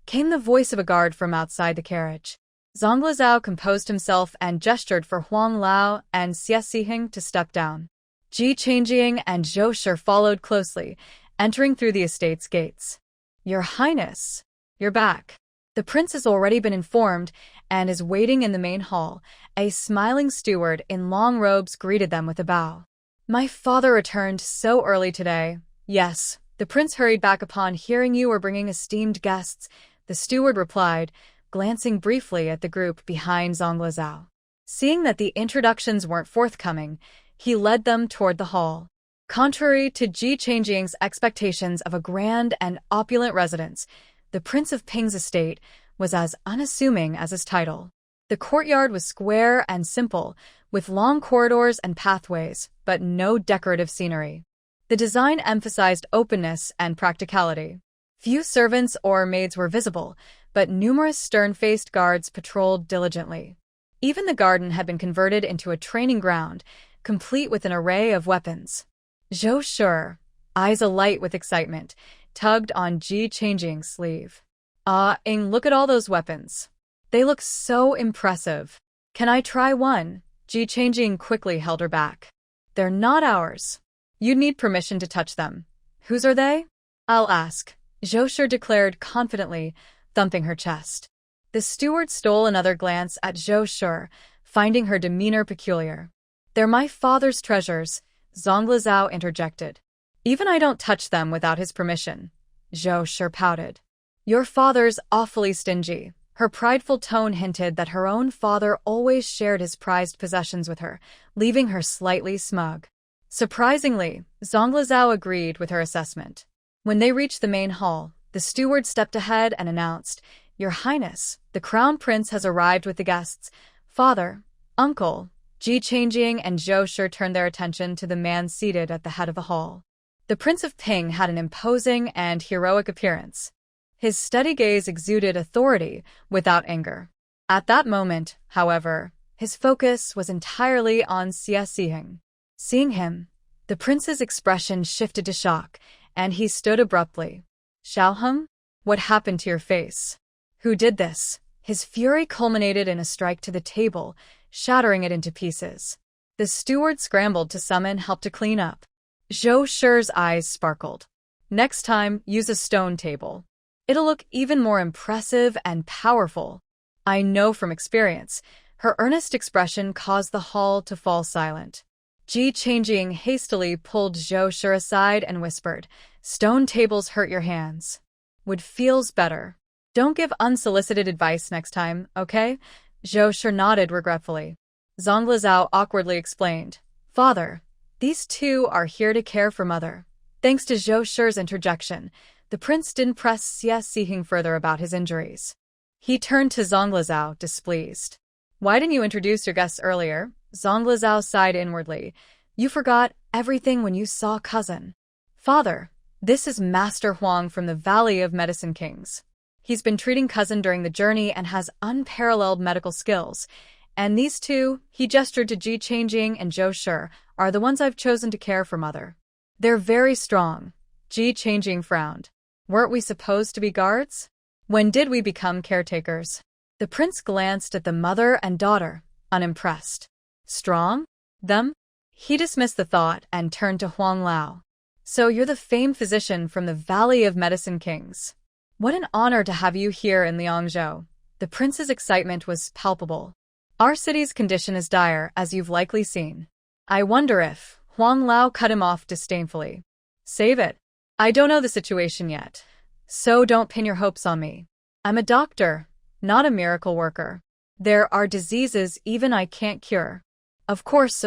came the voice of a guard from outside the carriage. Zhongli Zhao composed himself and gestured for Huang Lao and Xie Xiheng to step down. Ji Changjing and Zhou Shi followed closely, entering through the estate's gates. Your Highness, you're back. The prince has already been informed and is waiting in the main hall. A smiling steward in long robes greeted them with a bow. My father returned so early today. Yes, the prince hurried back upon hearing you were bringing esteemed guests, the steward replied, glancing briefly at the group behind Zhongli Zhao. Seeing that the introductions weren't forthcoming, he led them toward the hall. Contrary to Ji Changjing's expectations of a grand and opulent residence, the Prince of Ping's estate was as unassuming as his title. The courtyard was square and simple, with long corridors and pathways, but no decorative scenery. The design emphasized openness and practicality. Few servants or maids were visible, but numerous stern-faced guards patrolled diligently. Even the garden had been converted into a training ground, complete with an array of weapons. Zhou Shi, eyes alight with excitement, tugged on Ji Changjing's sleeve. Look at all those weapons. They look so impressive. Can I try one? Ji Changjing quickly held her back. They're not ours. You'd need permission to touch them. Whose are they? I'll ask, Zhou Shi declared confidently, thumping her chest. The steward stole another glance at Zhou Shi, finding her demeanor peculiar. They're my father's treasures, Zhongli Zhao interjected. Even I don't touch them without his permission. Zhou Shi pouted. Your father's awfully stingy. Her prideful tone hinted that her own father always shared his prized possessions with her, leaving her slightly smug. Surprisingly, Zhongli Zhao agreed with her assessment. When they reached the main hall, the steward stepped ahead and announced, Your Highness, the Crown Prince has arrived with the guests. Father, Uncle, Ji Changjing and Zhou Shi turned their attention to the man seated at the head of the hall. The Prince of Ping had an imposing and heroic appearance. His steady gaze exuded authority without anger. At that moment, however, his focus was entirely on Xie Xiheng. Seeing him, the prince's expression shifted to shock, and he stood abruptly. Xiaoheng, what happened to your face? Who did this? His fury culminated in a strike to the table, shattering it into pieces. The steward scrambled to summon help to clean up. Zhou Shi's eyes sparkled. Next time, use a stone table. It'll look even more impressive and powerful. I know from experience. Her earnest expression caused the hall to fall silent. Ji Changjing hastily pulled Zhou Shi aside and whispered, Stone tables hurt your hands. Wood feels better. Don't give unsolicited advice next time, okay? Zhou Shi nodded regretfully. Zhongli Zhao awkwardly explained, Father, these two are here to care for Mother. Thanks to Zhou Shi's interjection, the prince didn't press Xie Xiheng further about his injuries. He turned to Zhongli Zhao, displeased. Why didn't you introduce your guests earlier? Zhongli Zhao sighed inwardly. You forgot everything when you saw cousin. Father, this is Master Huang from the Valley of Medicine Kings. He's been treating cousin during the journey and has unparalleled medical skills. And these two, he gestured to Ji Changjing and Zhou Shi, are the ones I've chosen to care for Mother. They're very strong. Ji Changjing frowned. Weren't we supposed to be guards? When did we become caretakers? The prince glanced at the mother and daughter, unimpressed. Strong? Them? He dismissed the thought and turned to Huang Lao. So you're the famed physician from the Valley of Medicine Kings. What an honor to have you here in Liangzhou. The prince's excitement was palpable. Our city's condition is dire, as you've likely seen. I wonder if… Huang Lao cut him off disdainfully. Save it. I don't know the situation yet. So don't pin your hopes on me. I'm a doctor, not a miracle worker. There are diseases even I can't cure. Of course,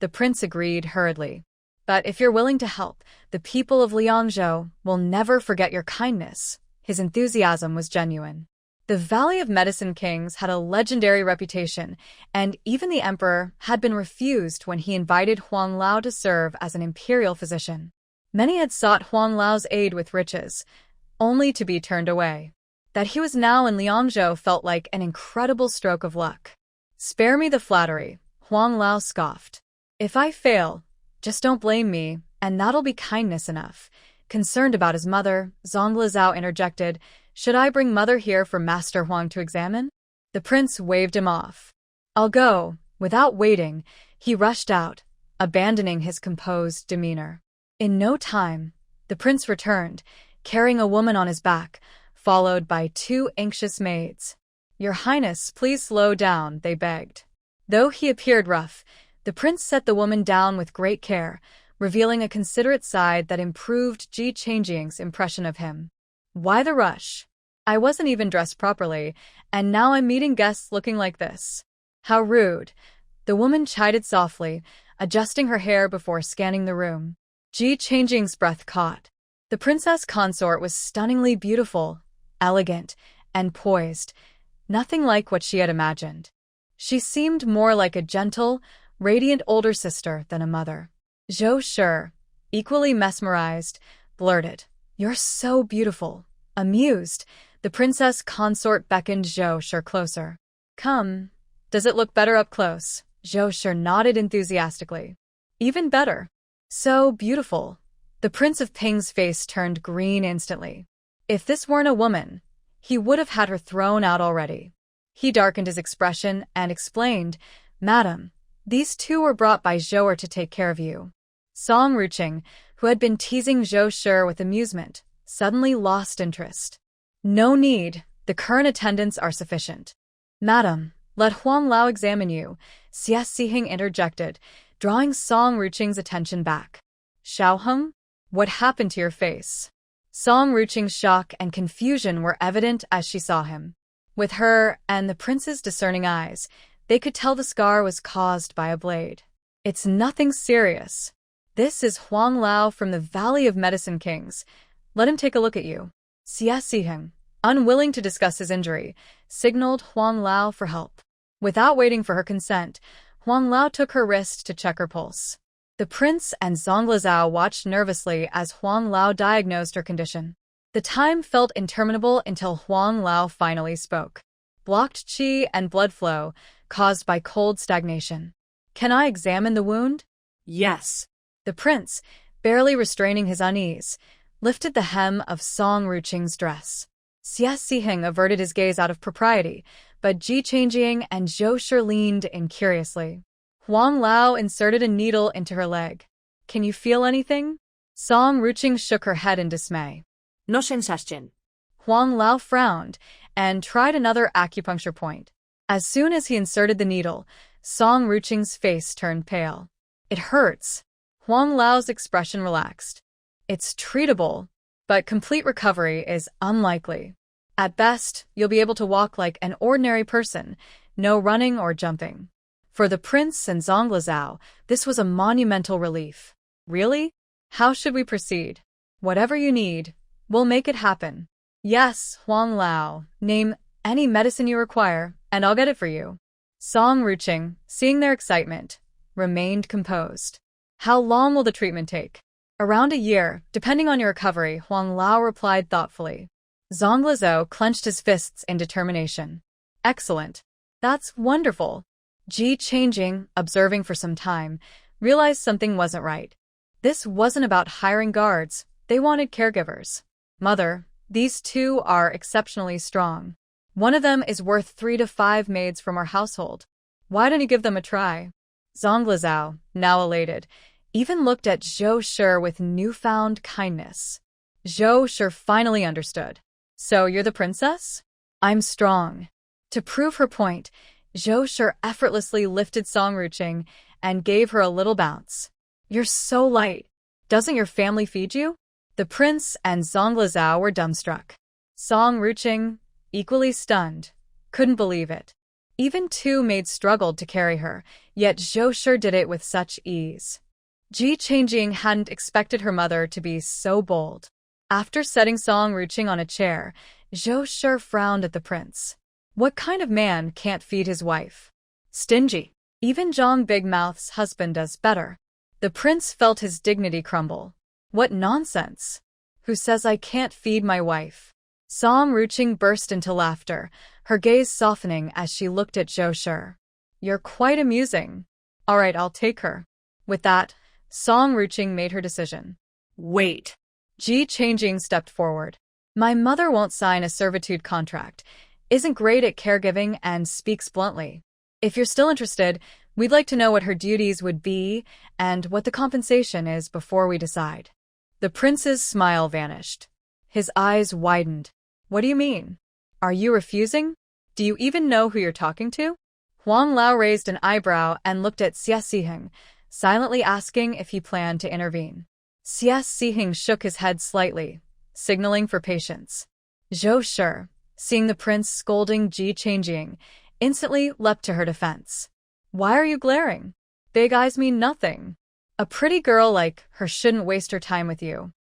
the prince agreed hurriedly. But if you're willing to help, the people of Liangzhou will never forget your kindness. His enthusiasm was genuine. The Valley of Medicine Kings had a legendary reputation, and even the emperor had been refused when he invited Huang Lao to serve as an imperial physician. Many had sought Huang Lao's aid with riches, only to be turned away. That he was now in Liangzhou felt like an incredible stroke of luck. Spare me the flattery, Huang Lao scoffed. If I fail, just don't blame me, and that'll be kindness enough. Concerned about his mother, Zonglizao interjected, Should I bring mother here for Master Huang to examine? The prince waved him off. I'll go. Without waiting, he rushed out, abandoning his composed demeanor. In no time, the prince returned, carrying a woman on his back, followed by 2 anxious maids. Your Highness, please slow down, they begged. Though he appeared rough, the prince set the woman down with great care, revealing a considerate side that improved Ji Changjing's impression of him. Why the rush? I wasn't even dressed properly, and now I'm meeting guests looking like this. How rude. The woman chided softly, adjusting her hair before scanning the room. Ji Changjing's breath caught. The princess consort was stunningly beautiful, elegant, and poised, nothing like what she had imagined. She seemed more like a gentle, radiant older sister than a mother. Zhou Shi, equally mesmerized, blurted, You're so beautiful. Amused, the princess consort beckoned Zhou Shi closer. Come. Does it look better up close? Zhou Shi nodded enthusiastically. Even better. So beautiful. The Prince of Ping's face turned green instantly. If this weren't a woman, he would have had her thrown out already. He darkened his expression and explained, Madam, these 2 were brought by Zhou'er to take care of you. Song Ruqing, who had been teasing Zhou Shi with amusement, suddenly lost interest. No need, the current attendants are sufficient. Madam, let Huang Lao examine you, Xie Sihing interjected, drawing Song Ruqing's attention back. Xiaoheng? What happened to your face? Song Ruqing's shock and confusion were evident as she saw him. With her and the prince's discerning eyes, they could tell the scar was caused by a blade. It's nothing serious. This is Huang Lao from the Valley of Medicine Kings. Let him take a look at you. Xie Siheng, unwilling to discuss his injury, signaled Huang Lao for help. Without waiting for her consent, Huang Lao took her wrist to check her pulse. The prince and Zonglizao watched nervously as Huang Lao diagnosed her condition. The time felt interminable until Huang Lao finally spoke. Blocked qi and blood flow, caused by cold stagnation. Can I examine the wound? Yes. The prince, barely restraining his unease, lifted the hem of Song Ruqing's dress. Xie Siheng averted his gaze out of propriety, but Ji Changjing and Zhou Shi leaned in curiously. Huang Lao inserted a needle into her leg. Can you feel anything? Song Ruqing shook her head in dismay. No sensation. Huang Lao frowned and tried another acupuncture point. As soon as he inserted the needle, Song Ruqing's face turned pale. It hurts. Huang Lao's expression relaxed. It's treatable, but complete recovery is unlikely. At best, you'll be able to walk like an ordinary person, no running or jumping. For the prince and Zonglizao, this was a monumental relief. Really? How should we proceed? Whatever you need, we'll make it happen. Yes, Huang Lao, name any medicine you require, and I'll get it for you. Song Ruqing, seeing their excitement, remained composed. How long will the treatment take? Around a year, depending on your recovery, Huang Lao replied thoughtfully. Zonglizao clenched his fists in determination. Excellent. That's wonderful. Ji Changjing, observing for some time, realized something wasn't right. This wasn't about hiring guards, they wanted caregivers. Mother, these 2 are exceptionally strong. One of them is worth 3 to 5 maids from our household. Why don't you give them a try? Zonglizao, now elated, even looked at Zhou Shi with newfound kindness. Zhou Shi finally understood. So you're the princess? I'm strong. To prove her point, Zhou Shi effortlessly lifted Song Ruching and gave her a little bounce. You're so light. Doesn't your family feed you? The prince and Zonglizao were dumbstruck. Song Ruching, equally stunned, couldn't believe it. Even two maids struggled to carry her, yet Zhou Shi did it with such ease. Ji Changjing hadn't expected her mother to be so bold. After setting Song Ruching on a chair, Zhou Shi frowned at the prince. What kind of man can't feed his wife? Stingy. Even Zhang Big Mouth's husband does better. The prince felt his dignity crumble. What nonsense! Who says I can't feed my wife? Song Ruching burst into laughter, her gaze softening as she looked at Zhou Shi. You're quite amusing. All right, I'll take her. With that, Song Ruching made her decision. Wait. Ji Changjing stepped forward. My mother won't sign a servitude contract, isn't great at caregiving, and speaks bluntly. If you're still interested, we'd like to know what her duties would be and what the compensation is before we decide. The prince's smile vanished. His eyes widened. What do you mean? Are you refusing? Do you even know who you're talking to? Huang Lao raised an eyebrow and looked at Xie Siheng, silently asking if he planned to intervene. Xie Siheng shook his head slightly, signaling for patience. Zhou Shi, seeing the prince scolding Ji Changjing, instantly leapt to her defense. Why are you glaring? Big eyes mean nothing. A pretty girl like her shouldn't waste her time with you.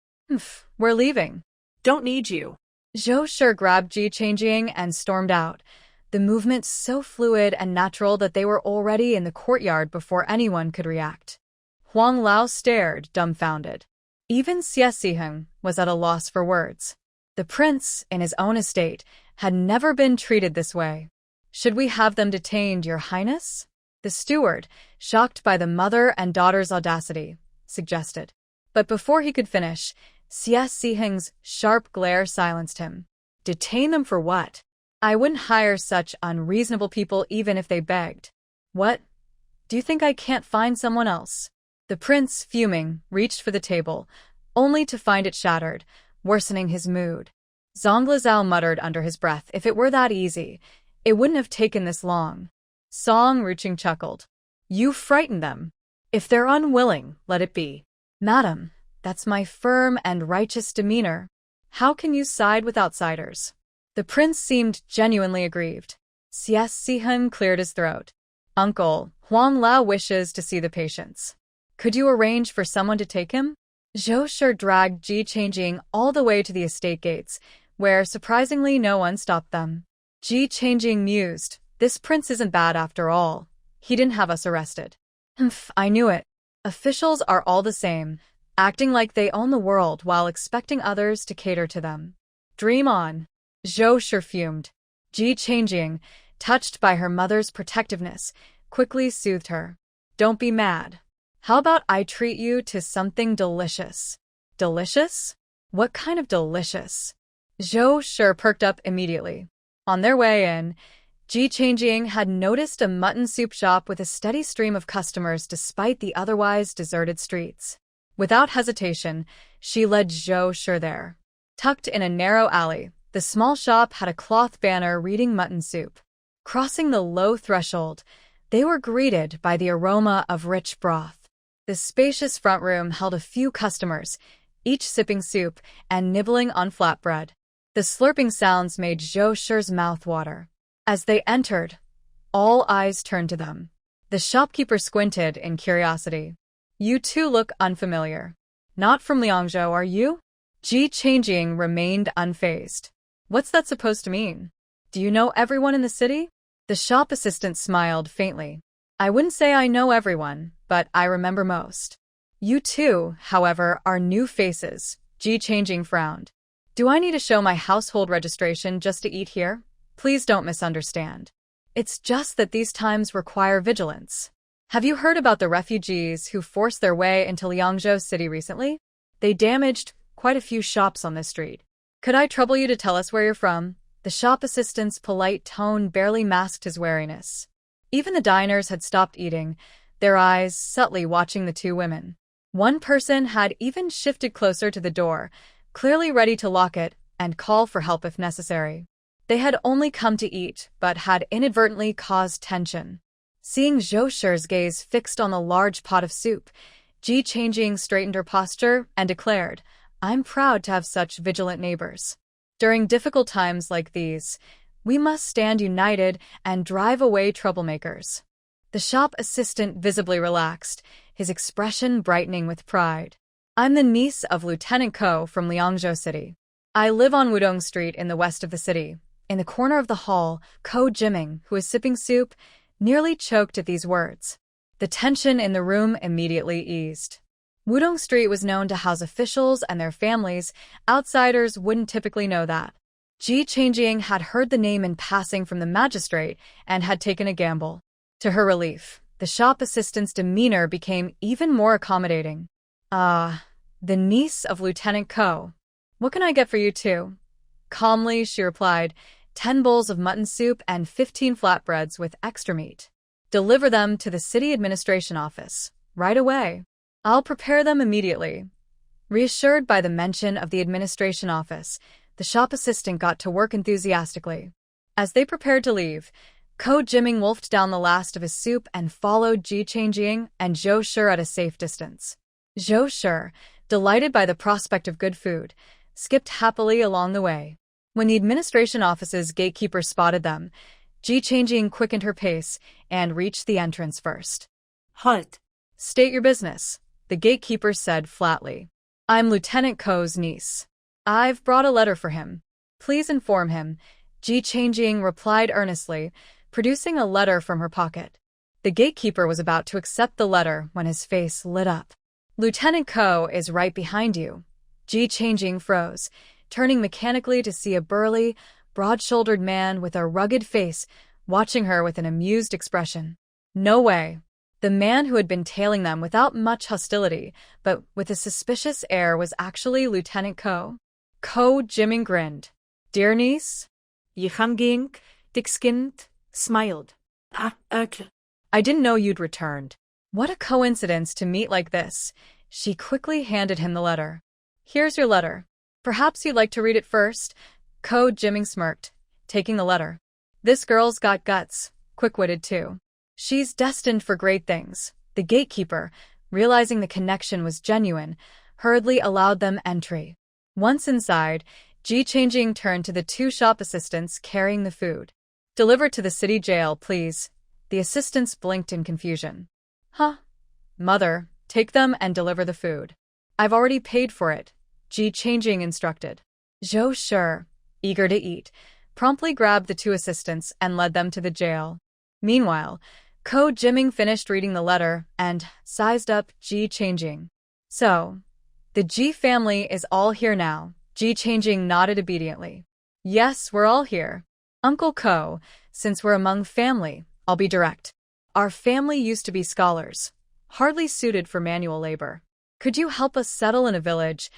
We're leaving. Don't need you. Zhou Shi grabbed Ji Changjing and stormed out, the movement so fluid and natural that they were already in the courtyard before anyone could react. Huang Lao stared, dumbfounded. Even Xie Siheng was at a loss for words. The prince, in his own estate, had never been treated this way. Should we have them detained, Your Highness? The steward, shocked by the mother and daughter's audacity, suggested. But before he could finish, Xie Siheng's sharp glare silenced him. Detain them for what? I wouldn't hire such unreasonable people even if they begged. What? Do you think I can't find someone else? The prince, fuming, reached for the table, only to find it shattered, worsening his mood. Zonglizao muttered under his breath, if it were that easy, it wouldn't have taken this long. Song Ruching chuckled. You frighten them. If they're unwilling, let it be. Madam, that's my firm and righteous demeanor. How can you side with outsiders? The prince seemed genuinely aggrieved. Xie Siheng cleared his throat. Uncle, Huang Lao wishes to see the patients. Could you arrange for someone to take him? Zhou Shi dragged Ji Changjing all the way to the estate gates, where surprisingly no one stopped them. Ji Changjing mused, this prince isn't bad after all. He didn't have us arrested. I knew it. Officials are all the same, acting like they own the world while expecting others to cater to them. Dream on. Zhou Shi fumed. Ji Changjing, touched by her mother's protectiveness, quickly soothed her. Don't be mad. How about I treat you to something delicious? Delicious? What kind of delicious? Zhou Shi perked up immediately. On their way in, Ji Changjing had noticed a mutton soup shop with a steady stream of customers despite the otherwise deserted streets. Without hesitation, she led Zhou Shi there. Tucked in a narrow alley, the small shop had a cloth banner reading mutton soup. Crossing the low threshold, they were greeted by the aroma of rich broth. The spacious front room held a few customers, each sipping soup and nibbling on flatbread. The slurping sounds made Zhou Shi's mouth water. As they entered, all eyes turned to them. The shopkeeper squinted in curiosity. You two look unfamiliar. Not from Liangzhou, are you? Ji Changjing remained unfazed. What's that supposed to mean? Do you know everyone in the city? The shop assistant smiled faintly. I wouldn't say I know everyone, but I remember most. You two, however, are new faces. Ji Changjing frowned. Do I need to show my household registration just to eat here? Please don't misunderstand. It's just that these times require vigilance. Have you heard about the refugees who forced their way into Liangzhou city recently? They damaged quite a few shops on this street. Could I trouble you to tell us where you're from? The shop assistant's polite tone barely masked his wariness. Even the diners had stopped eating, their eyes subtly watching the two women. One person had even shifted closer to the door, clearly ready to lock it and call for help if necessary. They had only come to eat, but had inadvertently caused tension. Seeing Zhou Shi's gaze fixed on the large pot of soup, Ji Changjing straightened her posture and declared, "I'm proud to have such vigilant neighbors. During difficult times like these, we must stand united and drive away troublemakers." The shop assistant visibly relaxed, his expression brightening with pride. "I'm the niece of Lieutenant Ko from Liangzhou City. I live on Wudong Street in the west of the city." In the corner of the hall, Ko Jiming, who was sipping soup, nearly choked at these words. The tension in the room immediately eased. Wudong Street was known to house officials and their families. Outsiders wouldn't typically know that. Ji Changjing had heard the name in passing from the magistrate and had taken a gamble. To her relief, the shop assistant's demeanor became even more accommodating. "Ah, the niece of Lieutenant Ko. What can I get for you two?" Calmly, she replied, 10 bowls of mutton soup and 15 flatbreads with extra meat. "Deliver them to the city administration office, right away." "I'll prepare them immediately." Reassured by the mention of the administration office, the shop assistant got to work enthusiastically. As they prepared to leave, Ko Jiming wolfed down the last of his soup and followed Ji Changjing and Zhou Shi at a safe distance. Zhou Shi, delighted by the prospect of good food, skipped happily along the way. When the administration office's gatekeeper spotted them, Ji Changjing quickened her pace and reached the entrance first. "Halt." "State your business," the gatekeeper said flatly. "I'm Lieutenant Ko's niece. I've brought a letter for him. Please inform him," Ji Changjing replied earnestly, producing a letter from her pocket. The gatekeeper was about to accept the letter when his face lit up. "Lieutenant Ko is right behind you." Ji Changjing froze, turning mechanically to see a burly, broad-shouldered man with a rugged face watching her with an amused expression. No way. The man who had been tailing them without much hostility, but with a suspicious air, was actually Lieutenant Ko. Ko Jiming grinned. "Dear niece?" Yihanging, thick-skinned, smiled. "I didn't know you'd returned." What a coincidence to meet like this. She quickly handed him the letter. "Here's your letter. Perhaps you'd like to read it first?" Ko Jiming smirked, taking the letter. "This girl's got guts, quick-witted too. She's destined for great things." The gatekeeper, realizing the connection was genuine, hurriedly allowed them entry. Once inside, Ji Changjing turned to the two shop assistants carrying the food. "Deliver to the city jail, please." The assistants blinked in confusion. "Huh? Mother, take them and deliver the food." "I've already paid for it," Ji Changjing instructed. Zhou Shi, eager to eat, promptly grabbed the two assistants and led them to the jail. Meanwhile, Ko Jiming finished reading the letter and sized up Ji Changjing. "So, the Ji family is all here now." Ji Changjing nodded obediently. "Yes, we're all here. Uncle Ko, since we're among family, I'll be direct. Our family used to be scholars, hardly suited for manual labor. Could you help us settle in a village?"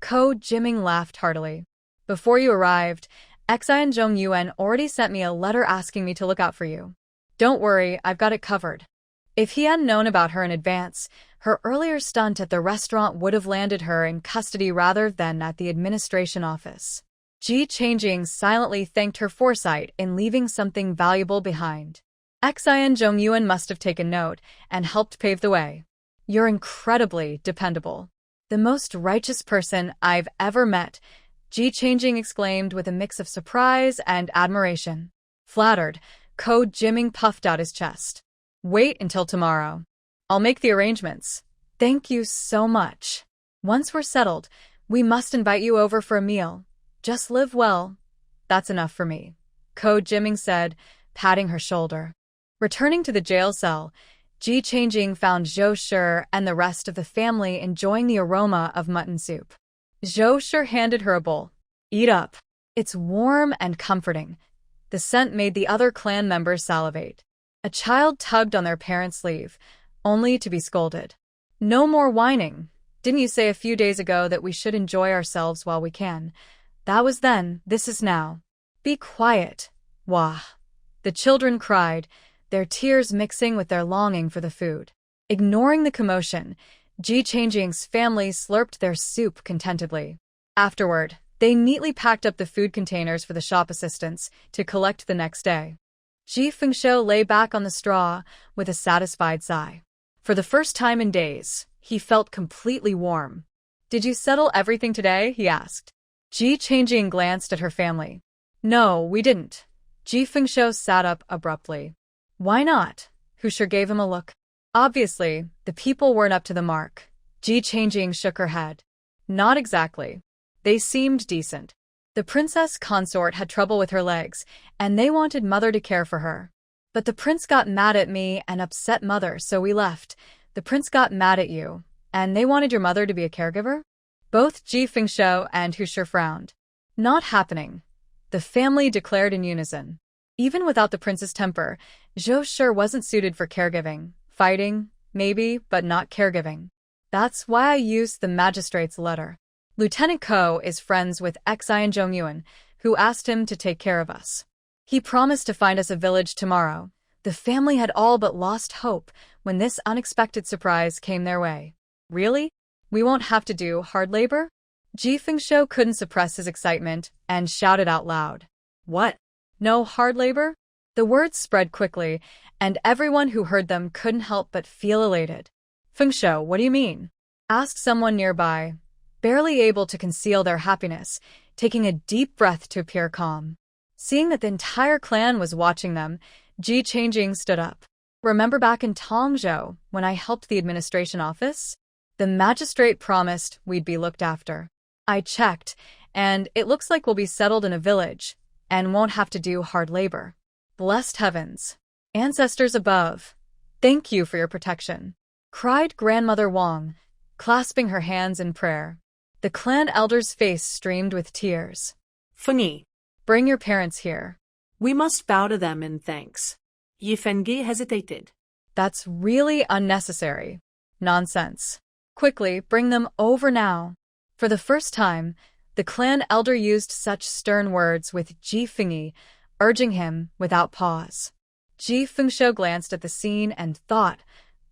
Ko Jiming laughed heartily. "Before you arrived, Exiled Zhongyuan already sent me a letter asking me to look out for you. Don't worry, I've got it covered." If he hadn't known about her in advance, her earlier stunt at the restaurant would have landed her in custody rather than at the administration office. Ji Changjing silently thanked her foresight in leaving something valuable behind. Exiled Zhongyuan must have taken note and helped pave the way. "You're incredibly dependable. The most righteous person I've ever met," Ji Changjing exclaimed with a mix of surprise and admiration. Flattered, Ko Jiming puffed out his chest. "Wait until tomorrow. I'll make the arrangements." "Thank you so much. Once we're settled, we must invite you over for a meal. Just live well." "That's enough for me," Ko Jiming said, patting her shoulder. Returning to the jail cell, Ji Changjing found Zhou Shi and the rest of the family enjoying the aroma of mutton soup. Zhou Shi handed her a bowl. "Eat up. It's warm and comforting." The scent made the other clan members salivate. A child tugged on their parent's sleeve, only to be scolded. "No more whining. Didn't you say a few days ago that we should enjoy ourselves while we can? That was then, this is now. Be quiet." "Wah." The children cried, their tears mixing with their longing for the food. Ignoring the commotion, Ji Changjing's family slurped their soup contentedly. Afterward, they neatly packed up the food containers for the shop assistants to collect the next day. Ji Fengshou lay back on the straw with a satisfied sigh. For the first time in days, he felt completely warm. "Did you settle everything today?" he asked. Ji Changjing glanced at her family. "No, we didn't." Ji Fengshou sat up abruptly. "Why not?" Hushir gave him a look. Obviously, the people weren't up to the mark. Ji Changjing shook her head. "Not exactly. They seemed decent. The princess consort had trouble with her legs, and they wanted Mother to care for her. But the prince got mad at me and upset Mother, so we left. The prince got mad at you, and they wanted your mother to be a caregiver?" Both Ji Fengshou and Hushir frowned. "Not happening," the family declared in unison. Even without the prince's temper, Zhou Shi wasn't suited for caregiving. Fighting, maybe, but not caregiving. That's why I used the magistrate's letter. Lieutenant Ko is friends with Exiled Zhongyuan, who asked him to take care of us. He promised to find us a village tomorrow. The family had all but lost hope when this unexpected surprise came their way. "Really? We won't have to do hard labor?" Ji Fengshou couldn't suppress his excitement and shouted out loud. "What? No hard labor?" The words spread quickly, and everyone who heard them couldn't help but feel elated. "Fengshou, what do you mean?" asked someone nearby, barely able to conceal their happiness, taking a deep breath to appear calm. Seeing that the entire clan was watching them, Ji Changjing stood up. "Remember back in Tongzhou, when I helped the administration office? The magistrate promised we'd be looked after. I checked, and it looks like we'll be settled in a village, and won't have to do hard labor. Blessed heavens. Ancestors above, thank you for your protection," cried Grandmother Wang, clasping her hands in prayer. The clan elder's face streamed with tears. Fengyi, "Bring your parents here." we must bow to them in thanks. Yi Fengyi hesitated. "That's really unnecessary." "Nonsense. Quickly, bring them over now." For the first time, the clan elder used such stern words with Ji Fengyi, urging him without pause. Ji Fengshou glanced at the scene and thought,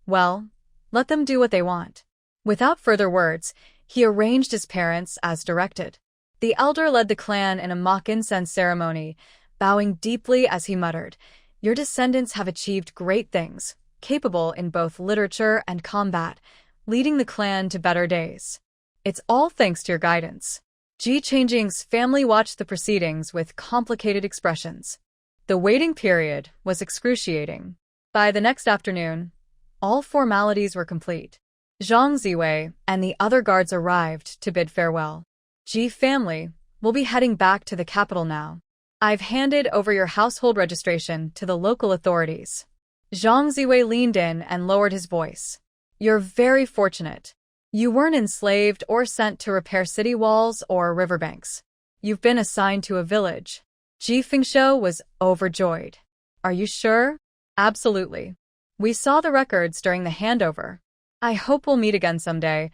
well, let them do what they want. Without further words, he arranged his parents as directed. The elder led the clan in a mock incense ceremony, bowing deeply as he muttered, "Your descendants have achieved great things, capable in both literature and combat, leading the clan to better days. It's all thanks to your guidance." Ji Changjing's family watched the proceedings with complicated expressions. The waiting period was excruciating. By the next afternoon, all formalities were complete. Zhang Ziwei and the other guards arrived to bid farewell. "Ji family, we'll be heading back to the capital now. I've handed over your household registration to the local authorities." Zhang Ziwei leaned in and lowered his voice. "You're very fortunate. You weren't enslaved or sent to repair city walls or riverbanks. You've been assigned to a village." Ji Fengshou was overjoyed. "Are you sure?" "Absolutely. We saw the records during the handover. I hope we'll meet again someday.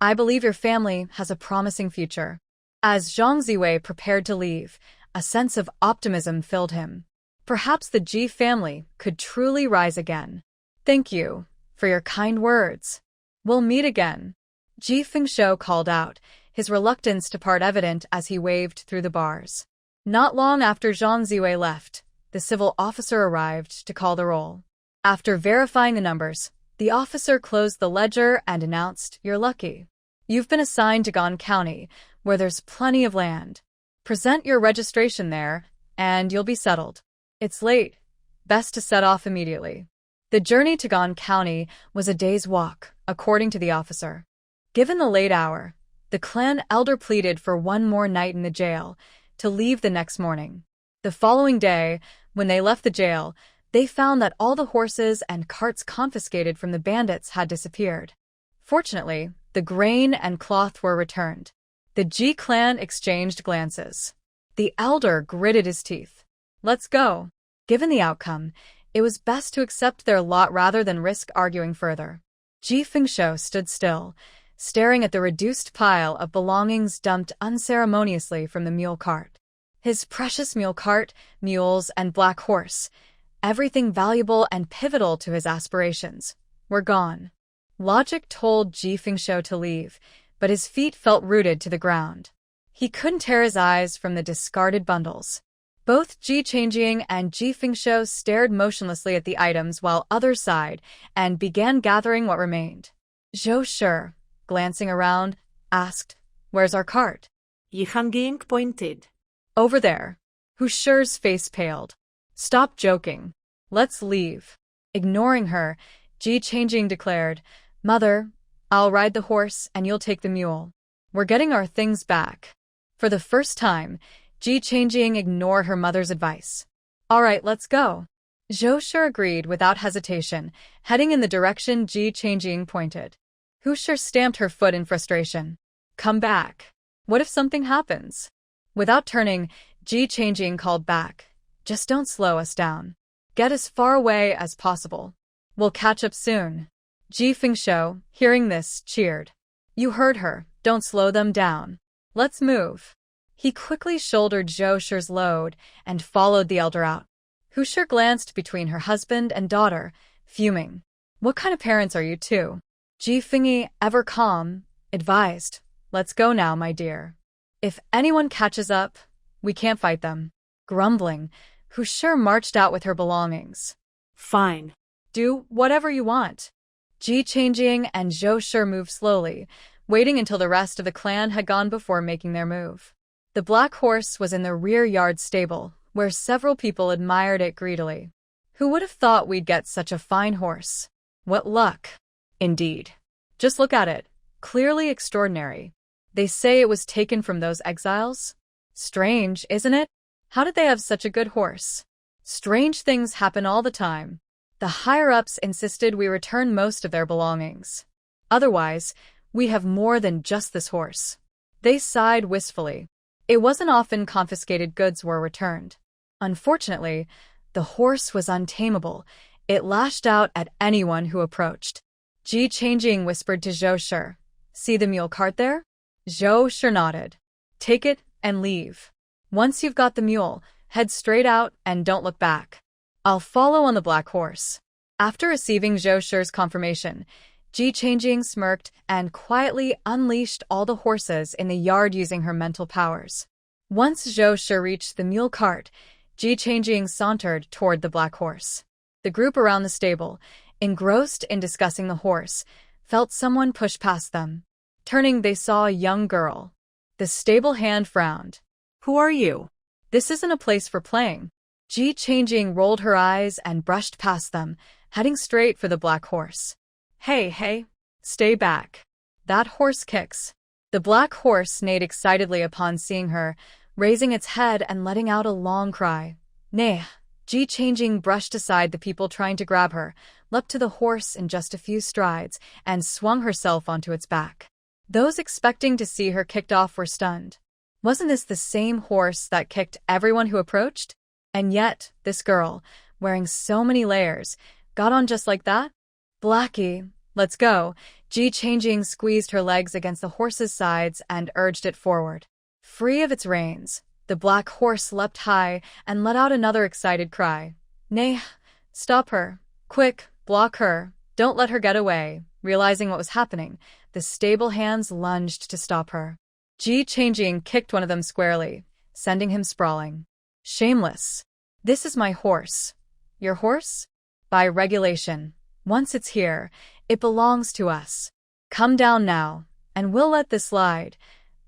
I believe your family has a promising future." As Zhang Ziwei prepared to leave, a sense of optimism filled him. Perhaps the Ji family could truly rise again. "Thank you for your kind words. We'll meet again," Ji Fengshou called out, his reluctance to part evident as he waved through the bars. Not long after Zhang Ziwei left, the civil officer arrived to call the roll. After verifying the numbers, the officer closed the ledger and announced, "You're lucky. You've been assigned to Gan County, where there's plenty of land. Present your registration there, and you'll be settled. It's late. Best to set off immediately." The journey to Gan County was a day's walk, according to the officer. Given the late hour, the clan elder pleaded for one more night in the jail, to leave the next morning. The following day, when they left the jail, they found that all the horses and carts confiscated from the bandits had disappeared. Fortunately, the grain and cloth were returned. The Ji clan exchanged glances. The elder gritted his teeth. "Let's go." Given the outcome, it was best to accept their lot rather than risk arguing further. Ji Fengshou stood still, staring at the reduced pile of belongings dumped unceremoniously from the mule cart. His precious mule cart, mules, and black horse, everything valuable and pivotal to his aspirations were gone. Logic told Ji Fengshou to leave, but his feet felt rooted to the ground. He couldn't tear his eyes from the discarded bundles. Both Ji Changjing and Ji Fengshou stared motionlessly at the items while others sighed and began gathering what remained. Zhou Shi, glancing around, asked, "Where's our cart?" Yi Hanging pointed. "Over there." Hu Shi's face paled. "Stop joking. Let's leave." Ignoring her, Ji Changjing declared, "Mother, I'll ride the horse and you'll take the mule. We're getting our things back." For the first time, Ji Changjing ignored her mother's advice. "All right, let's go." Zhou Shi agreed without hesitation, heading in the direction Ji Changjing pointed. Hu Shi stamped her foot in frustration. "Come back. What if something happens?" Without turning, Ji Changjing called back. "Just don't slow us down. Get as far away as possible. We'll catch up soon." Ji Fengshou, hearing this, cheered. "You heard her. Don't slow them down. Let's move." He quickly shouldered Zhou Shi's load and followed the elder out. Hu Shi glanced between her husband and daughter, fuming. "What kind of parents are you two?" Ji Fengyi, ever calm, advised, "Let's go now, my dear. If anyone catches up, we can't fight them." Grumbling, Hu Shi marched out with her belongings. "Fine. "Do whatever you want." Ji Changjing and Zhou Shi moved slowly, waiting until the rest of the clan had gone before making their move. The black horse was in the rear yard stable, where several people admired it greedily. Who would have thought we'd get such a fine horse? What luck! Indeed. Just look at it. Clearly extraordinary. They say it was taken from those exiles? Strange, isn't it? How did they have such a good horse? Strange things happen all the time. The higher-ups insisted we return most of their belongings. Otherwise, we have more than just this horse. They sighed wistfully. It wasn't often confiscated goods were returned. Unfortunately, the horse was untamable. It lashed out at anyone who approached. Ji Changjing whispered to Zhou Shi, "See the mule cart there?" Zhou Shi nodded. "Take it and leave. Once you've got the mule, head straight out and don't look back. I'll follow on the black horse." After receiving Zhou Shi's confirmation, Ji Changjing smirked and quietly unleashed all the horses in the yard using her mental powers. Once Zhou Shi reached the mule cart, Ji Changjing sauntered toward the black horse. The group around the stable, engrossed in discussing the horse, felt someone push past them. Turning, they saw a young girl. The stable hand frowned. "Who are you?" "This isn't a place for playing." Ji Changjing rolled her eyes and brushed past them, heading straight for the black horse. Hey, stay back. That horse kicks." The black horse neighed excitedly upon seeing her, raising its head and letting out a long cry. "Neigh." Ji Changjing brushed aside the people trying to grab her, leapt to the horse in just a few strides, and swung herself onto its back. Those expecting to see her kicked off were stunned. Wasn't this the same horse that kicked everyone who approached? And yet, this girl, wearing so many layers, got on just like that? "Blackie, let's go." Ji Changjing squeezed her legs against the horse's sides and urged it forward. Free of its reins, the black horse leapt high and let out another excited cry. "Nay, stop her. Quick, block her. Don't let her get away." Realizing what was happening, the stable hands lunged to stop her. Ji Changjing kicked one of them squarely, sending him sprawling. "Shameless. This is my horse." "Your horse?" "By regulation. Once it's here, it belongs to us. Come down now, and we'll let this slide."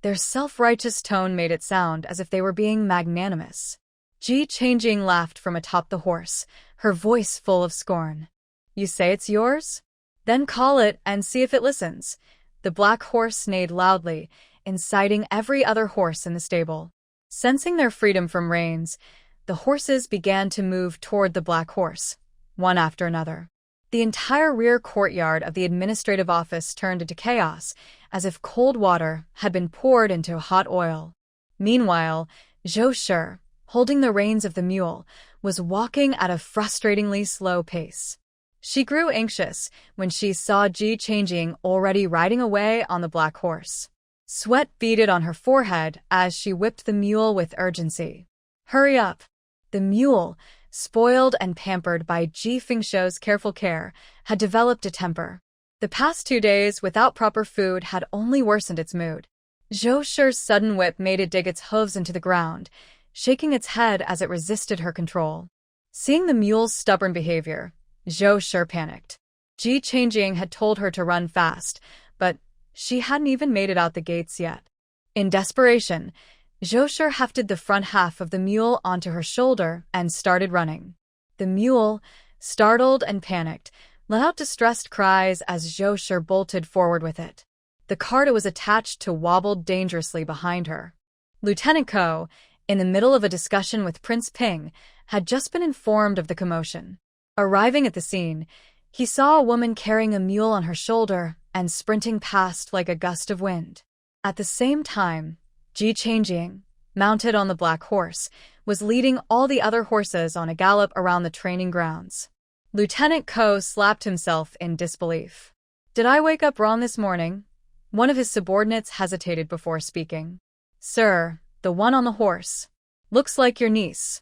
Their self-righteous tone made it sound as if they were being magnanimous. Ji Changjing laughed from atop the horse, her voice full of scorn. "You say it's yours? Then call it and see if it listens." The black horse neighed loudly, inciting every other horse in the stable. Sensing their freedom from reins, the horses began to move toward the black horse, one after another. The entire rear courtyard of the administrative office turned into chaos, as if cold water had been poured into hot oil. Meanwhile, Zhou Shi, holding the reins of the mule, was walking at a frustratingly slow pace. She grew anxious when she saw Ji Changjing already riding away on the black horse. Sweat beaded on her forehead as she whipped the mule with urgency. "Hurry up!" The mule, spoiled and pampered by Ji Fengshuo's careful care, had developed a temper. The past 2 days without proper food had only worsened its mood. Zhou Shi's sudden whip made it dig its hooves into the ground, shaking its head as it resisted her control. Seeing the mule's stubborn behavior, Zhou Shi panicked. Ji Changjing had told her to run fast, but she hadn't even made it out the gates yet. In desperation, Zhou Shi hefted the front half of the mule onto her shoulder and started running. The mule, startled and panicked, let out distressed cries as Zhou Shi bolted forward with it. The cart it was attached to wobbled dangerously behind her. Lieutenant Ko, in the middle of a discussion with Prince Ping, had just been informed of the commotion. Arriving at the scene, he saw a woman carrying a mule on her shoulder and sprinting past like a gust of wind. At the same time, Ji Changjing, mounted on the black horse, was leading all the other horses on a gallop around the training grounds. Lieutenant Ko slapped himself in disbelief. "Did I wake up wrong this morning?" One of his subordinates hesitated before speaking. "Sir, the one on the horse. Looks like your niece."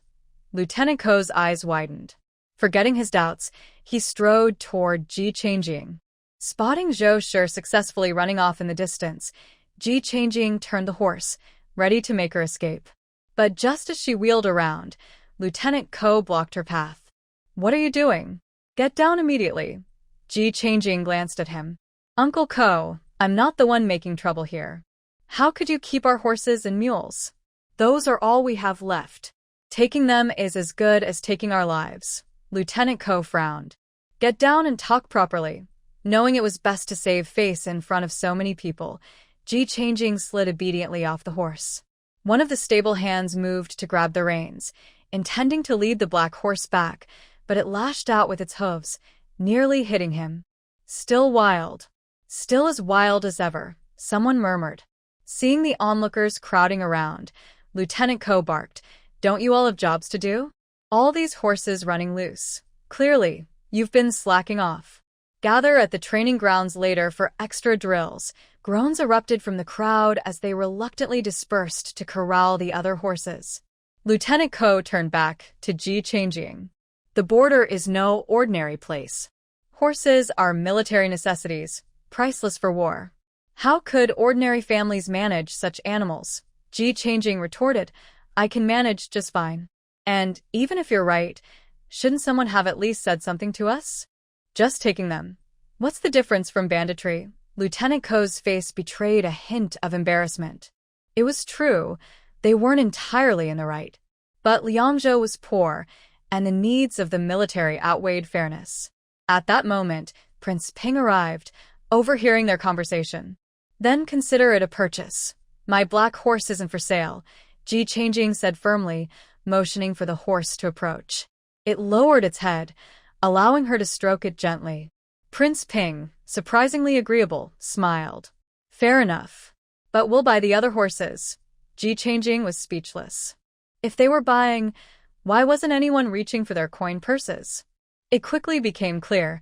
Lieutenant Ko's eyes widened. Forgetting his doubts, he strode toward Ji Changjing. Spotting Zhou Shi successfully running off in the distance, Ji Changjing turned the horse, ready to make her escape. But just as she wheeled around, Lieutenant Ko blocked her path. "What are you doing? Get down immediately." Ji Changjing glanced at him. "Uncle Ko, I'm not the one making trouble here. How could you keep our horses and mules? Those are all we have left. Taking them is as good as taking our lives." Lieutenant Ko frowned. "Get down and talk properly." Knowing it was best to save face in front of so many people, Ji Changjing slid obediently off the horse. One of the stable hands moved to grab the reins, intending to lead the black horse back, but it lashed out with its hooves, nearly hitting him. "Still wild. Still as wild as ever," someone murmured. Seeing the onlookers crowding around, Lieutenant Ko barked, "Don't you all have jobs to do? All these horses running loose. Clearly, you've been slacking off. Gather at the training grounds later for extra drills." Groans erupted from the crowd as they reluctantly dispersed to corral the other horses. Lieutenant Ko turned back to Ji Changjing. "The border is no ordinary place. Horses are military necessities, priceless for war. How could ordinary families manage such animals?" Ji Changjing retorted, "I can manage just fine. And even if you're right, shouldn't someone have at least said something to us? Just taking them. What's the difference from banditry?" Lieutenant Ko's face betrayed a hint of embarrassment. It was true, they weren't entirely in the right. But Liangzhou was poor, and the needs of the military outweighed fairness. At that moment, Prince Ping arrived, overhearing their conversation. "Then consider it a purchase. My black horse isn't for sale," Ji Changjing said firmly, motioning for the horse to approach. It lowered its head, allowing her to stroke it gently. Prince Ping, surprisingly agreeable, smiled. "Fair enough. But we'll buy the other horses." Ji Changjing was speechless. If they were buying, why wasn't anyone reaching for their coin purses? It quickly became clear,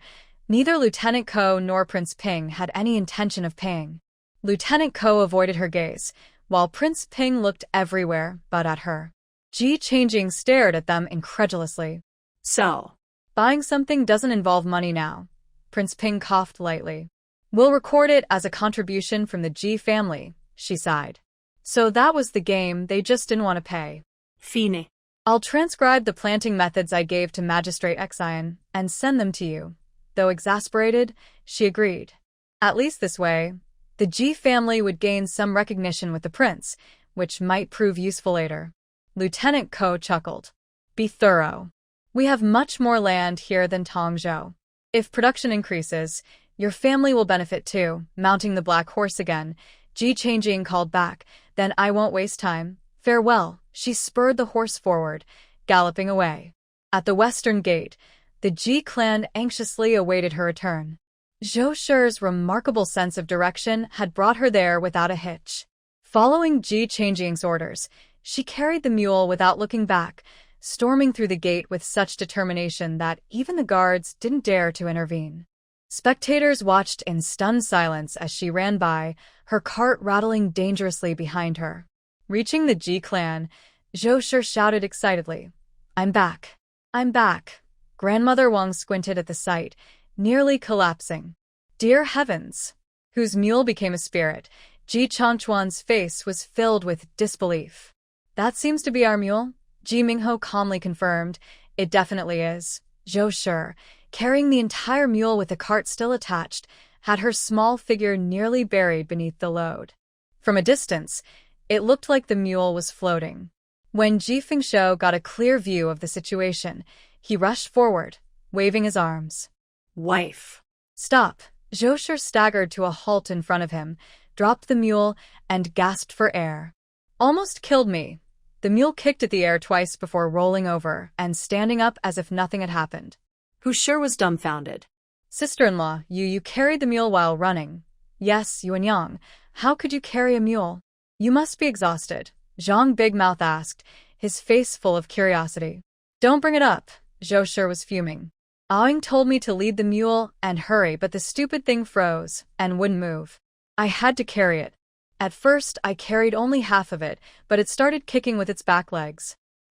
neither Lieutenant Ko nor Prince Ping had any intention of paying. Lieutenant Ko avoided her gaze, while Prince Ping looked everywhere but at her. Ji Changjing stared at them incredulously. "So, buying something doesn't involve money now." Prince Ping coughed lightly. "We'll record it as a contribution from the Ji family," she sighed. So that was the game, they just didn't want to pay. Fine. "I'll transcribe the planting methods I gave to Magistrate Exiled and send them to you." Though exasperated, she agreed. At least this way, the Ji family would gain some recognition with the prince, which might prove useful later. Lieutenant Ko chuckled. "Be thorough. We have much more land here than Tongzhou. If production increases, your family will benefit too." Mounting the black horse again, Ji Changjing called back, "Then I won't waste time. Farewell." She spurred the horse forward, galloping away. At the western gate, the Ji clan anxiously awaited her return. Zhou Shi's remarkable sense of direction had brought her there without a hitch. Following Ji Changjing's orders, she carried the mule without looking back, storming through the gate with such determination that even the guards didn't dare to intervene. Spectators watched in stunned silence as she ran by, her cart rattling dangerously behind her. Reaching the Ji clan, Zhou Shi shouted excitedly, "I'm back." I'm back. Grandmother Wang squinted at the sight, nearly collapsing. Dear heavens! Whose mule became a spirit? Ji Changchuan's face was filled with disbelief. That seems to be our mule, Ji Mingho calmly confirmed. It definitely is. Zhou Shi, carrying the entire mule with the cart still attached, had her small figure nearly buried beneath the load. From a distance, it looked like the mule was floating. When Ji Fengshou got a clear view of the situation, he rushed forward, waving his arms. Wife. Stop! Zhou Shi staggered to a halt in front of him, dropped the mule, and gasped for air. Almost killed me. The mule kicked at the air twice before rolling over and standing up as if nothing had happened. Who sure was dumbfounded. Sister-in-law, you carried the mule while running. Yes, Yuanyang. How could you carry a mule? You must be exhausted, Zhang Big Mouth asked, his face full of curiosity. Don't bring it up, Zhou Shi was fuming. Aoying told me to lead the mule and hurry, but the stupid thing froze and wouldn't move. I had to carry it. At first, I carried only half of it, but it started kicking with its back legs.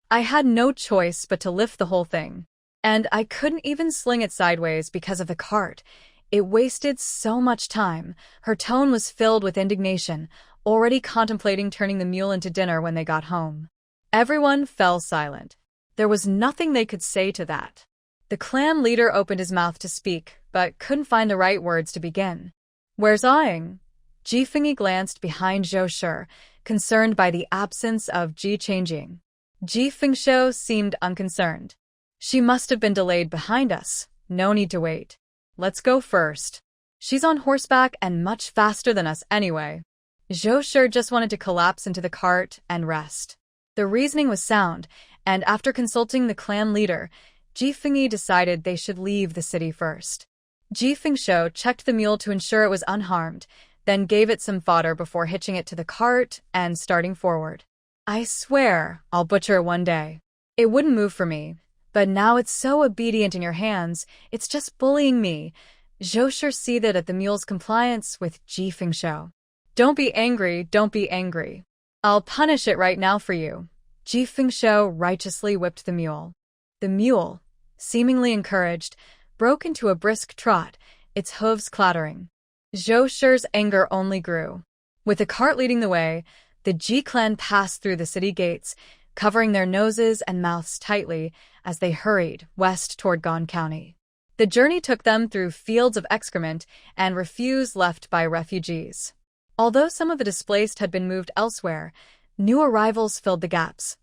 I had no choice but to lift the whole thing. And I couldn't even sling it sideways because of the cart. It wasted so much time. Her tone was filled with indignation, already contemplating turning the mule into dinner when they got home. Everyone fell silent. There was nothing they could say to that. The clan leader opened his mouth to speak, but couldn't find the right words to begin. Where's Aoying? Ji Fengyi glanced behind Zhou Shi, concerned by the absence of Ji Changjing. Ji Fengshou seemed unconcerned. She must have been delayed behind us. No need to wait. Let's go first. She's on horseback and much faster than us anyway. Zhou Shi just wanted to collapse into the cart and rest. The reasoning was sound, and after consulting the clan leader, Ji Fengyi decided they should leave the city first. Ji Fengshou checked the mule to ensure it was unharmed, then gave it some fodder before hitching it to the cart and starting forward. I swear I'll butcher it one day. It wouldn't move for me, but now it's so obedient in your hands, it's just bullying me. Zhou Shi seethed at the mule's compliance with Ji Fengshou. Don't be angry, don't be angry. I'll punish it right now for you. Ji Fengshou righteously whipped the mule. The mule, seemingly encouraged, broke into a brisk trot, its hooves clattering. Zhou Shi's anger only grew. With the cart leading the way, the Ji clan passed through the city gates, covering their noses and mouths tightly as they hurried west toward Gan County. The journey took them through fields of excrement and refuse left by refugees. Although some of the displaced had been moved elsewhere, new arrivals filled the gaps,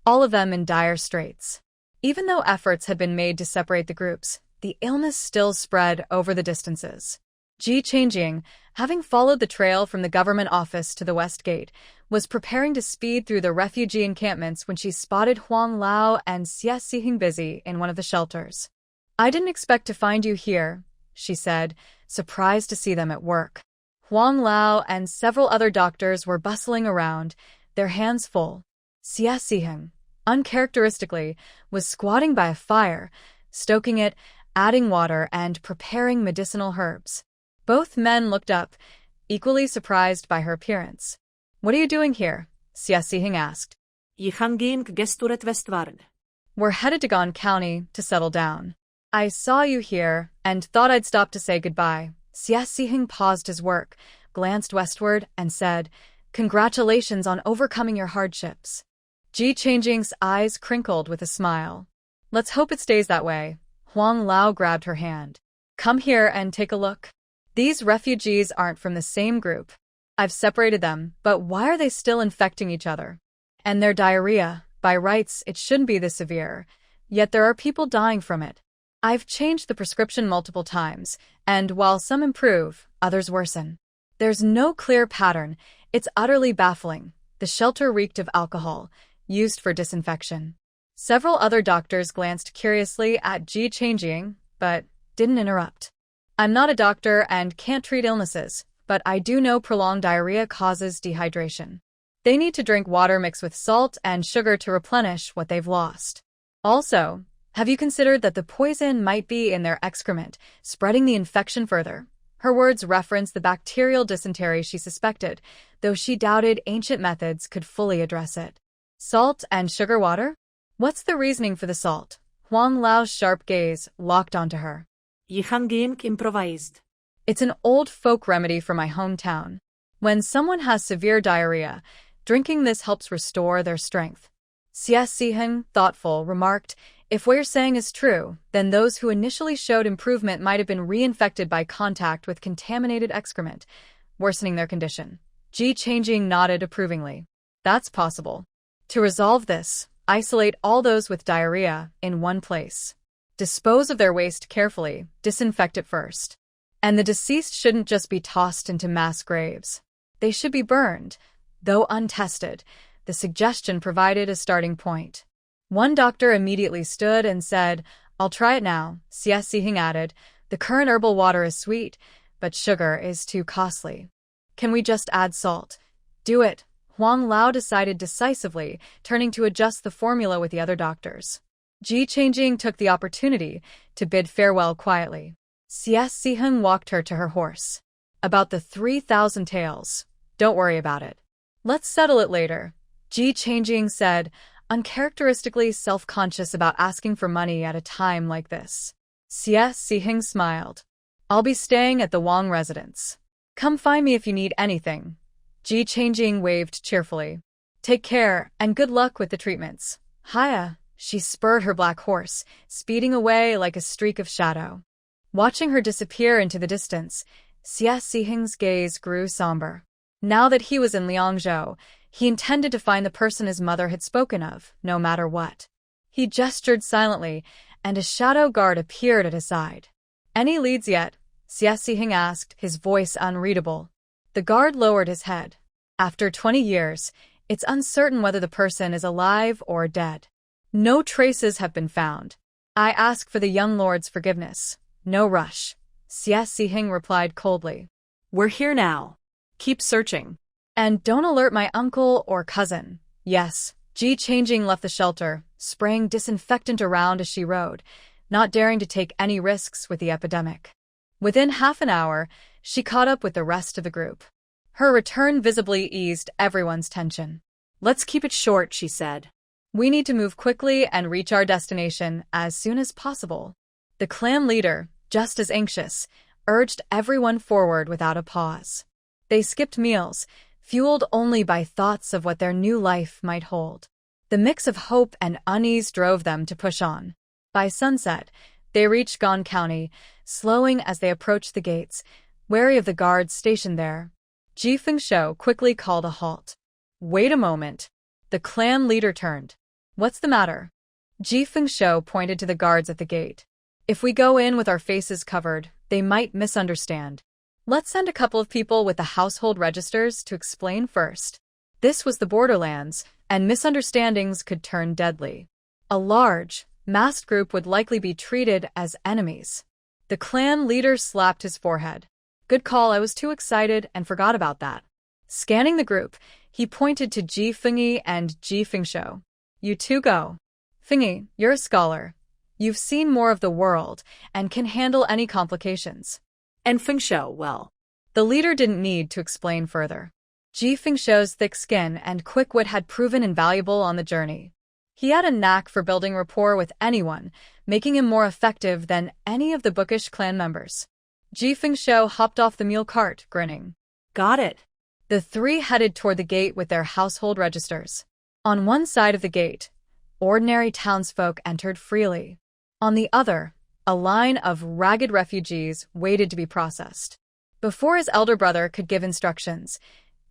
all of them in dire straits. Even though efforts had been made to separate the groups, the illness still spread over the distances. Ji Changjing, having followed the trail from the government office to the west gate, was preparing to speed through the refugee encampments when she spotted Huang Lao and Xie Xihing busy in one of the shelters. I didn't expect to find you here, she said, surprised to see them at work. Huang Lao and several other doctors were bustling around, their hands full. Xie Xihing, uncharacteristically, was squatting by a fire, stoking it, adding water, and preparing medicinal herbs. Both men looked up, equally surprised by her appearance. What are you doing here? Xie Xihing asked. We're headed to Gan County to settle down. I saw you here and thought I'd stop to say goodbye. Xie Xihing paused his work, glanced westward, and said, Congratulations on overcoming your hardships. Ji Changjing's eyes crinkled with a smile. Let's hope it stays that way. Huang Lao grabbed her hand. Come here and take a look. These refugees aren't from the same group. I've separated them, but why are they still infecting each other? And their diarrhea, by rights, it shouldn't be this severe, yet there are people dying from it. I've changed the prescription multiple times, and while some improve, others worsen. There's no clear pattern. It's utterly baffling. The shelter reeked of alcohol, used for disinfection. Several other doctors glanced curiously at Ji Changjing, but didn't interrupt. I'm not a doctor and can't treat illnesses, but I do know prolonged diarrhea causes dehydration. They need to drink water mixed with salt and sugar to replenish what they've lost. Also, have you considered that the poison might be in their excrement, spreading the infection further? Her words referenced the bacterial dysentery she suspected, though she doubted ancient methods could fully address it. Salt and sugar water? What's the reasoning for the salt? Huang Lao's sharp gaze locked onto her. Yihanging improvised. It's an old folk remedy from my hometown. When someone has severe diarrhea, drinking this helps restore their strength. Xie Siheng, thoughtful, remarked, if what you're saying is true, then those who initially showed improvement might have been reinfected by contact with contaminated excrement, worsening their condition. Ji Changjing nodded approvingly. That's possible. To resolve this, isolate all those with diarrhea in one place. Dispose of their waste carefully, disinfect it first. And the deceased shouldn't just be tossed into mass graves. They should be burned, though untested. The suggestion provided a starting point. One doctor immediately stood and said, I'll try it now. Xie Siheng added, the current herbal water is sweet, but sugar is too costly. Can we just add salt? Do it. Huang Lao decided decisively, turning to adjust the formula with the other doctors. Ji Changjing took the opportunity to bid farewell quietly. Xie Siheng walked her to her horse. About the 3,000 taels. Don't worry about it. Let's settle it later. Ji Changjing said, uncharacteristically self-conscious about asking for money at a time like this. Xie Siheng smiled. I'll be staying at the Wang residence. Come find me if you need anything. Ji Changjing waved cheerfully. Take care, and good luck with the treatments. Hiya. She spurred her black horse, speeding away like a streak of shadow. Watching her disappear into the distance, Xie Siheng's gaze grew somber. Now that he was in Liangzhou, he intended to find the person his mother had spoken of, no matter what. He gestured silently, and a shadow guard appeared at his side. Any leads yet? Xie Siheng asked, his voice unreadable. The guard lowered his head. After 20 years, it's uncertain whether the person is alive or dead. No traces have been found. I ask for the young lord's forgiveness. No rush. Xie Siheng replied coldly. We're here now. Keep searching. And don't alert my uncle or cousin. Yes. Ji Changjing left the shelter, spraying disinfectant around as she rode, not daring to take any risks with the epidemic. Within half an hour, she caught up with the rest of the group. Her return visibly eased everyone's tension. Let's keep it short, she said. We need to move quickly and reach our destination as soon as possible. The clan leader, just as anxious, urged everyone forward without a pause. They skipped meals, fueled only by thoughts of what their new life might hold. The mix of hope and unease drove them to push on. By sunset, they reached Gan County, slowing as they approached the gates, wary of the guards stationed there. Ji Fengshou quickly called a halt. Wait a moment. The clan leader turned. What's the matter? Ji Fengshou pointed to the guards at the gate. If we go in with our faces covered, they might misunderstand. Let's send a couple of people with the household registers to explain first. This was the borderlands, and misunderstandings could turn deadly. A large, masked group would likely be treated as enemies. The clan leader slapped his forehead. Good call, I was too excited and forgot about that. Scanning the group, he pointed to Ji Fengyi and Ji Fengshou. You two go. Fengyi, you're a scholar. You've seen more of the world and can handle any complications. And Fengshou, well. The leader didn't need to explain further. Ji Fengshou's thick skin and quick wit had proven invaluable on the journey. He had a knack for building rapport with anyone, making him more effective than any of the bookish clan members. Ji Fengshou hopped off the mule cart, grinning. Got it. The three headed toward the gate with their household registers. On one side of the gate, ordinary townsfolk entered freely. On the other, a line of ragged refugees waited to be processed. Before his elder brother could give instructions,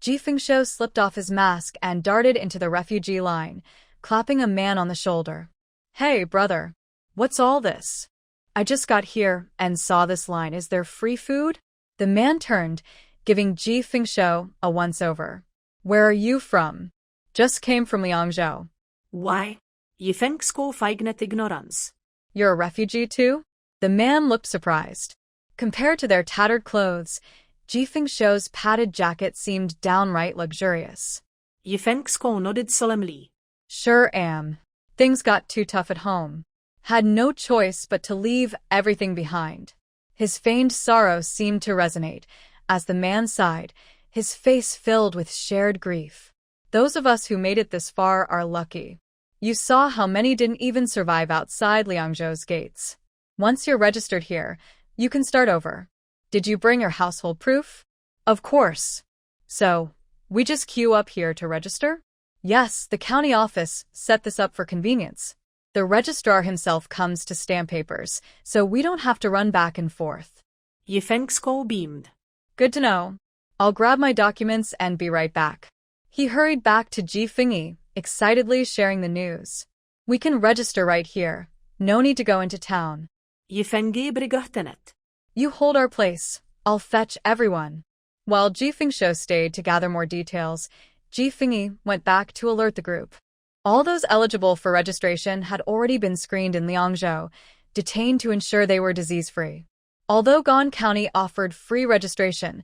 Ji Fengshou slipped off his mask and darted into the refugee line, clapping a man on the shoulder. Hey, brother. What's all this? I just got here and saw this line. Is there free food? The man turned, giving Ji Fengshou a once-over. Where are you from? Just came from Liangzhou. Why? Yifengsko feignet ignorance. You're a refugee too? The man looked surprised. Compared to their tattered clothes, Ji Fengshou's padded jacket seemed downright luxurious. Yifengsko nodded solemnly. Sure am. Things got too tough at home. Had no choice but to leave everything behind. His feigned sorrow seemed to resonate, as the man sighed, his face filled with shared grief. Those of us who made it this far are lucky. You saw how many didn't even survive outside Liangzhou's gates. Once you're registered here, you can start over. Did you bring your household proof? Of course. So, we just queue up here to register? Yes, the county office set this up for convenience. The registrar himself comes to stamp papers, so we don't have to run back and forth. Yifeng's skull beamed. Good to know. I'll grab my documents and be right back. He hurried back to Ji Fengyi, excitedly sharing the news. We can register right here. No need to go into town. Yifengyi brigöhtenet. You hold our place. I'll fetch everyone. While Ji Fengshuo stayed to gather more details, Ji Fengyi went back to alert the group. All those eligible for registration had already been screened in Liangzhou, detained to ensure they were disease-free. Although Gan County offered free registration,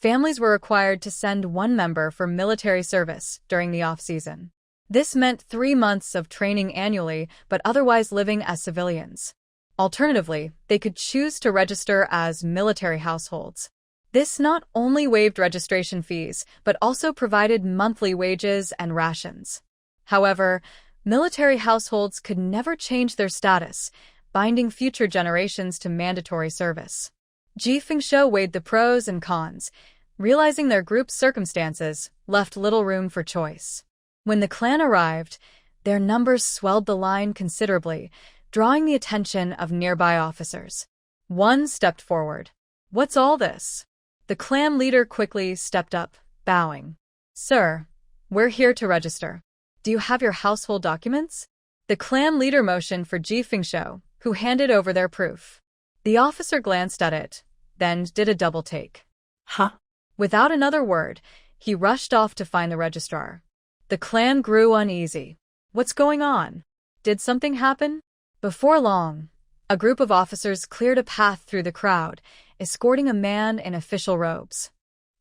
families were required to send one member for military service during the off-season. This meant 3 months of training annually, but otherwise living as civilians. Alternatively, they could choose to register as military households. This not only waived registration fees, but also provided monthly wages and rations. However, military households could never change their status, binding future generations to mandatory service. Ji Fengshuo weighed the pros and cons, realizing their group's circumstances left little room for choice. When the clan arrived, their numbers swelled the line considerably, drawing the attention of nearby officers. One stepped forward. What's all this? The clan leader quickly stepped up, bowing. Sir, we're here to register. Do you have your household documents? The clan leader motioned for Ji Fengshuo, who handed over their proof. The officer glanced at it, then did a double take. Huh? Without another word, he rushed off to find the registrar. The clan grew uneasy. What's going on? Did something happen? Before long, a group of officers cleared a path through the crowd, escorting a man in official robes.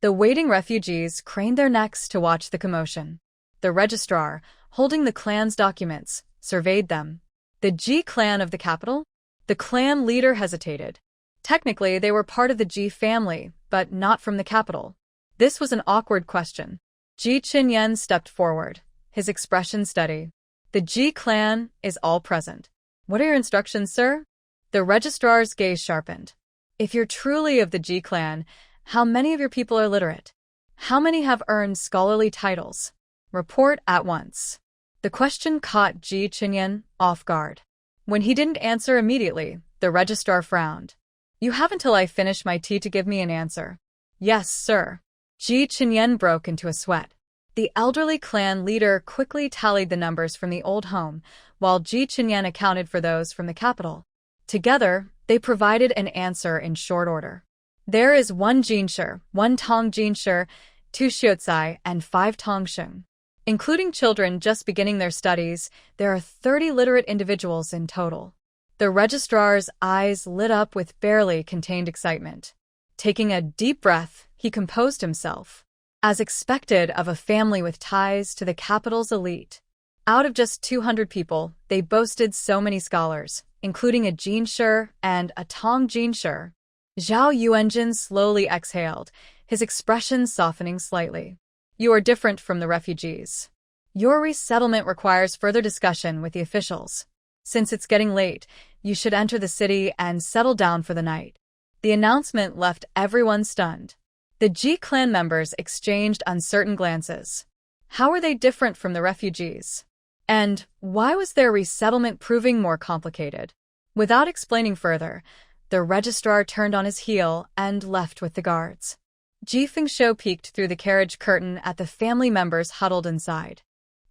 The waiting refugees craned their necks to watch the commotion. The registrar, holding the clan's documents, surveyed them. The Ji clan of the capital? The clan leader hesitated. Technically, they were part of the Ji family, but not from the capital. This was an awkward question. Ji Qinyan stepped forward, his expression steady. The Ji clan is all present. What are your instructions, sir? The registrar's gaze sharpened. If you're truly of the Ji clan, how many of your people are literate? How many have earned scholarly titles? Report at once. The question caught Ji Qinyan off guard. When he didn't answer immediately, the registrar frowned. You have until I finish my tea to give me an answer. Yes, sir. Ji Qinyan broke into a sweat. The elderly clan leader quickly tallied the numbers from the old home, while Ji Qinyan accounted for those from the capital. Together, they provided an answer in short order. There is 1 Jinshi, 1 Tong Jinshi, 2 Xiuzai, and 5 Tongsheng. Including children just beginning their studies, there are 30 literate individuals in total. The registrar's eyes lit up with barely contained excitement. Taking a deep breath, he composed himself. As expected of a family with ties to the capital's elite. Out of just 200 people, they boasted so many scholars, including a Jinshi and a Tong Jinshi. Zhao Yuanjin slowly exhaled, his expression softening slightly. You are different from the refugees. Your resettlement requires further discussion with the officials. Since it's getting late, you should enter the city and settle down for the night. The announcement left everyone stunned. The Ji clan members exchanged uncertain glances. How were they different from the refugees? And why was their resettlement proving more complicated? Without explaining further, the registrar turned on his heel and left with the guards. Ji Fengshuo peeked through the carriage curtain at the family members huddled inside.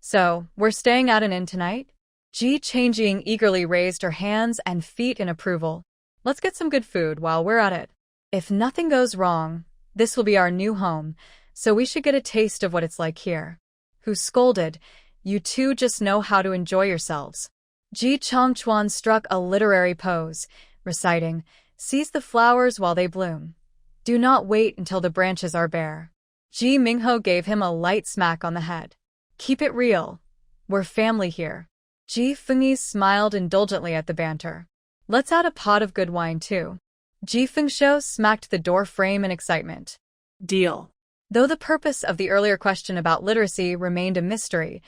So, we're staying at an inn tonight? Ji Changjing eagerly raised her hands and feet in approval. Let's get some good food while we're at it. If nothing goes wrong, this will be our new home, so we should get a taste of what it's like here. Who scolded, you two just know how to enjoy yourselves. Ji Chongchuan struck a literary pose, reciting, seize the flowers while they bloom. Do not wait until the branches are bare. Ji Mingho gave him a light smack on the head. Keep it real. We're family here. Ji Fengyi smiled indulgently at the banter. Let's add a pot of good wine too. Ji Fengshuo smacked the door frame in excitement. Deal. Though the purpose of the earlier question about literacy remained a mystery,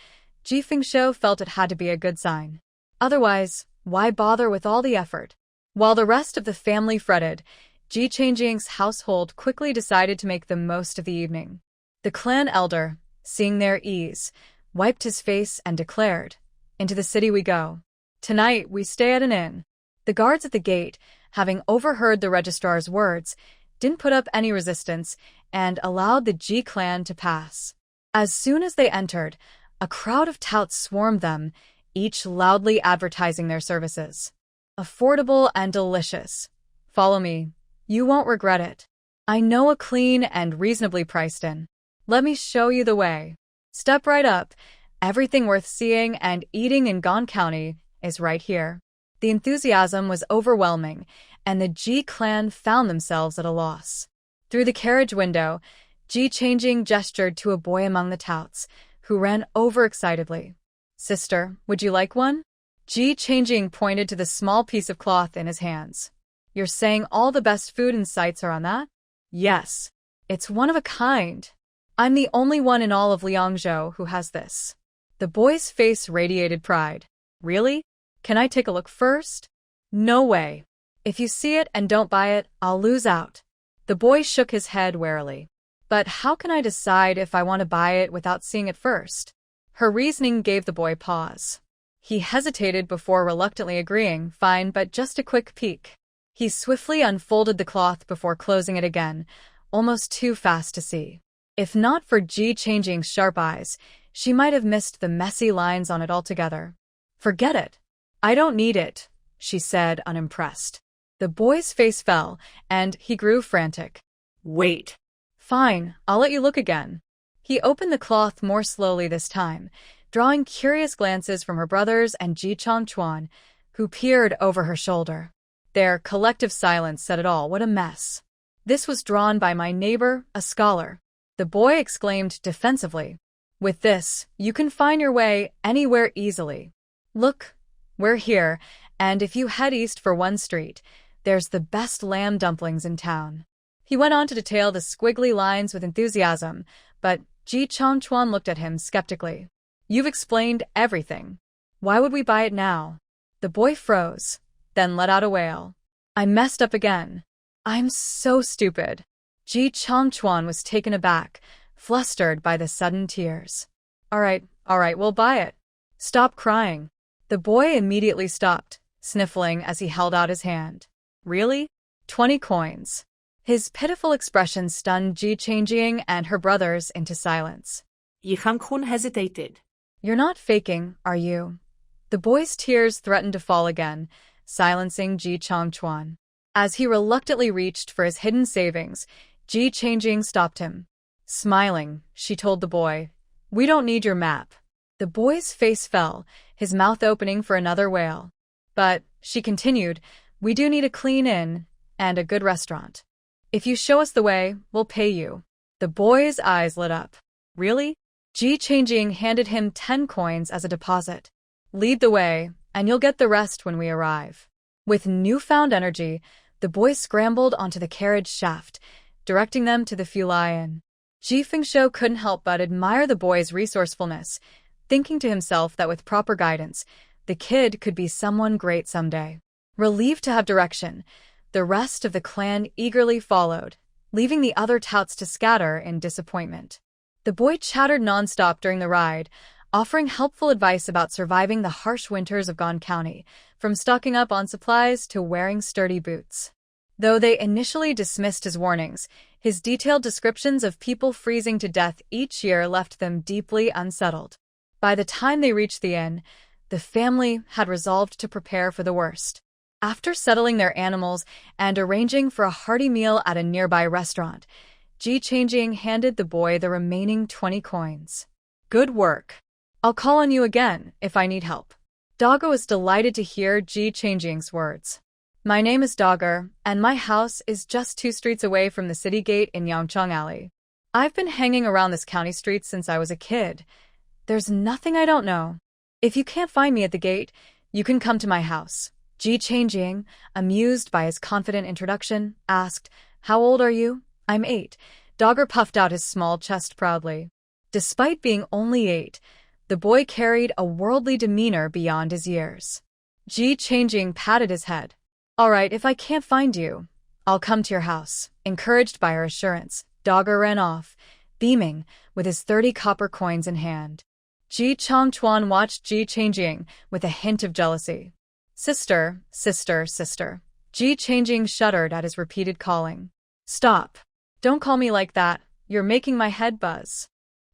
Ji Fengxiu felt it had to be a good sign. Otherwise, why bother with all the effort? While the rest of the family fretted, Ji Changjing's household quickly decided to make the most of the evening. The clan elder, seeing their ease, wiped his face and declared, "Into the city we go. Tonight we stay at an inn." The guards at the gate, having overheard the registrar's words, didn't put up any resistance and allowed the Ji clan to pass. As soon as they entered, a crowd of touts swarmed them, each loudly advertising their services. Affordable and delicious. Follow me. You won't regret it. I know a clean and reasonably priced inn. Let me show you the way. Step right up. Everything worth seeing and eating in Gon County is right here. The enthusiasm was overwhelming, and the Ji clan found themselves at a loss. Through the carriage window, Ji Changjing gestured to a boy among the touts, who ran over excitedly. "Sister, would you like one?" Ji Changjing pointed to the small piece of cloth in his hands. "You're saying all the best food and sights are on that?" "Yes. It's one of a kind. I'm the only one in all of Liangzhou who has this." The boy's face radiated pride. "Really? Can I take a look first?" "No way. If you see it and don't buy it, I'll lose out." The boy shook his head warily. "But how can I decide if I want to buy it without seeing it first?" Her reasoning gave the boy pause. He hesitated before reluctantly agreeing, "Fine, but just a quick peek." He swiftly unfolded the cloth before closing it again, almost too fast to see. If not for Ji Changjing's sharp eyes, she might have missed the messy lines on it altogether. "Forget it. I don't need it," she said, unimpressed. The boy's face fell, and he grew frantic. "Wait." "Fine, I'll let you look again." He opened the cloth more slowly this time, drawing curious glances from her brothers and Ji Chongchuan, who peered over her shoulder. Their collective silence said it all. "What a mess. This was drawn by my neighbor, a scholar," the boy exclaimed defensively. "With this, you can find your way anywhere easily. Look, we're here, and if you head east for one street, there's the best lamb dumplings in town." He went on to detail the squiggly lines with enthusiasm, but Ji Chongchuan looked at him skeptically. "You've explained everything. Why would we buy it now?" The boy froze, then let out a wail. "I messed up again. I'm so stupid." Ji Chongchuan was taken aback, flustered by the sudden tears. All right, we'll buy it. Stop crying." The boy immediately stopped, sniffling as he held out his hand. "Really? 20 coins." His pitiful expression stunned Ji Changjing and her brothers into silence. Yi Fengxiu hesitated. "You're not faking, are you?" The boy's tears threatened to fall again, silencing Ji Chongchuan. As he reluctantly reached for his hidden savings, Ji Changjing stopped him. Smiling, she told the boy, "We don't need your map." The boy's face fell, his mouth opening for another wail. "But," she continued, "we do need a clean inn and a good restaurant. If you show us the way, we'll pay you." The boy's eyes lit up. "Really?" Ji Changjing handed him 10 coins as a deposit. "Lead the way, and you'll get the rest when we arrive." With newfound energy, the boy scrambled onto the carriage shaft, directing them to the Fulai Inn. Ji Fengxiu couldn't help but admire the boy's resourcefulness, thinking to himself that with proper guidance, the kid could be someone great someday. Relieved to have direction, the rest of the clan eagerly followed, leaving the other touts to scatter in disappointment. The boy chattered nonstop during the ride, offering helpful advice about surviving the harsh winters of Gon County, from stocking up on supplies to wearing sturdy boots. Though they initially dismissed his warnings, his detailed descriptions of people freezing to death each year left them deeply unsettled. By the time they reached the inn, the family had resolved to prepare for the worst. After settling their animals and arranging for a hearty meal at a nearby restaurant, Ji Changjing handed the boy the remaining 20 coins. "Good work. I'll call on you again if I need help." Dogger was delighted to hear Ji Changjing's words. "My name is Dogger, and my house is just 2 streets away from the city gate in Yangchang Alley. I've been hanging around this county street since I was a kid. There's nothing I don't know. If you can't find me at the gate, you can come to my house." Ji Changjing, amused by his confident introduction, asked, "How old are you?" "I'm 8. Dogger puffed out his small chest proudly. Despite being only 8, The boy carried a worldly demeanor beyond his years. Ji Changjing patted his head. "All right, if I can't find you, I'll come to your house." Encouraged by her assurance, Dogger ran off, beaming, with his 30 copper coins in hand. Ji Changchuan watched Ji Changjing with a hint of jealousy. "Sister, sister, sister." Ji Changjing shuddered at his repeated calling. "Stop. Don't call me like that. You're making my head buzz."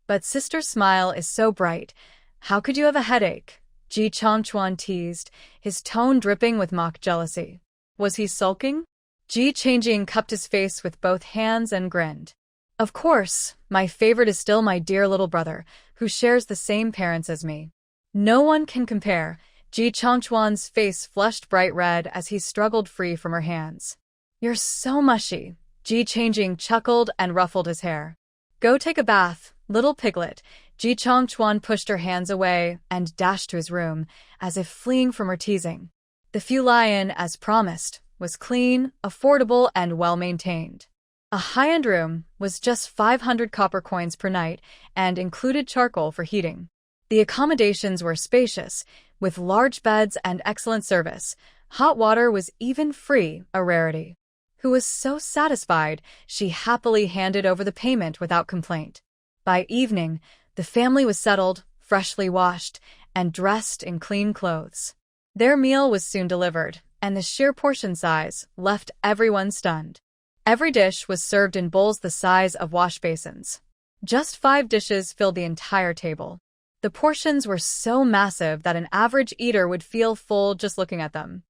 "But sister's smile is so bright. How could you have a headache?" Ji Changchuan teased, his tone dripping with mock jealousy. Was he sulking? Ji Changjing cupped his face with both hands and grinned. "Of course, my favorite is still my dear little brother, who shares the same parents as me. No one can compare." Ji Changchuan's face flushed bright red as he struggled free from her hands. "You're so mushy." Ji Changjing chuckled and ruffled his hair. "Go take a bath, little piglet." Ji Changchuan pushed her hands away and dashed to his room, as if fleeing from her teasing. The Fulai Inn, as promised, was clean, affordable, and well-maintained. A high-end room was just 500 copper coins per night and included charcoal for heating. The accommodations were spacious, with large beds and excellent service. Hot water was even free, a rarity. Who was so satisfied, she happily handed over the payment without complaint. By evening, the family was settled, freshly washed, and dressed in clean clothes. Their meal was soon delivered, and the sheer portion size left everyone stunned. Every dish was served in bowls the size of wash basins. Just 5 dishes filled the entire table. The portions were so massive that an average eater would feel full just looking at them.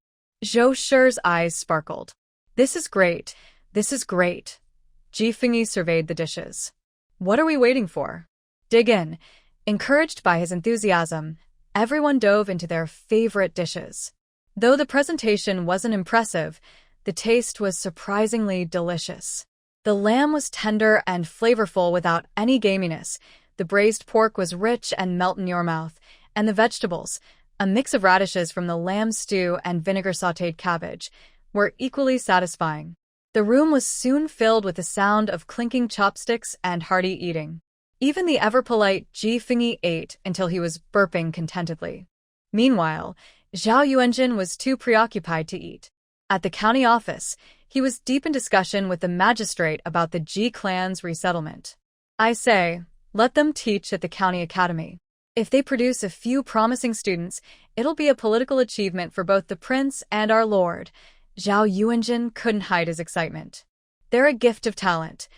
Zhou Shi's eyes sparkled. "This is great. This is great." Ji Fengyi surveyed the dishes. "What are we waiting for? Dig in." Encouraged by his enthusiasm, everyone dove into their favorite dishes. Though the presentation wasn't impressive, the taste was surprisingly delicious. The lamb was tender and flavorful without any gaminess. The braised pork was rich and melt in your mouth, and the vegetables, a mix of radishes from the lamb stew and vinegar-sautéed cabbage, were equally satisfying. The room was soon filled with the sound of clinking chopsticks and hearty eating. Even the ever-polite Ji Fengyi ate until he was burping contentedly. Meanwhile, Zhao Yuanjin was too preoccupied to eat. At the county office, he was deep in discussion with the magistrate about the Ji clan's resettlement. "I say, let them teach at the county academy. If they produce a few promising students, it'll be a political achievement for both the prince and our lord." Zhao Yuanjin couldn't hide his excitement. "They're a gift of talent.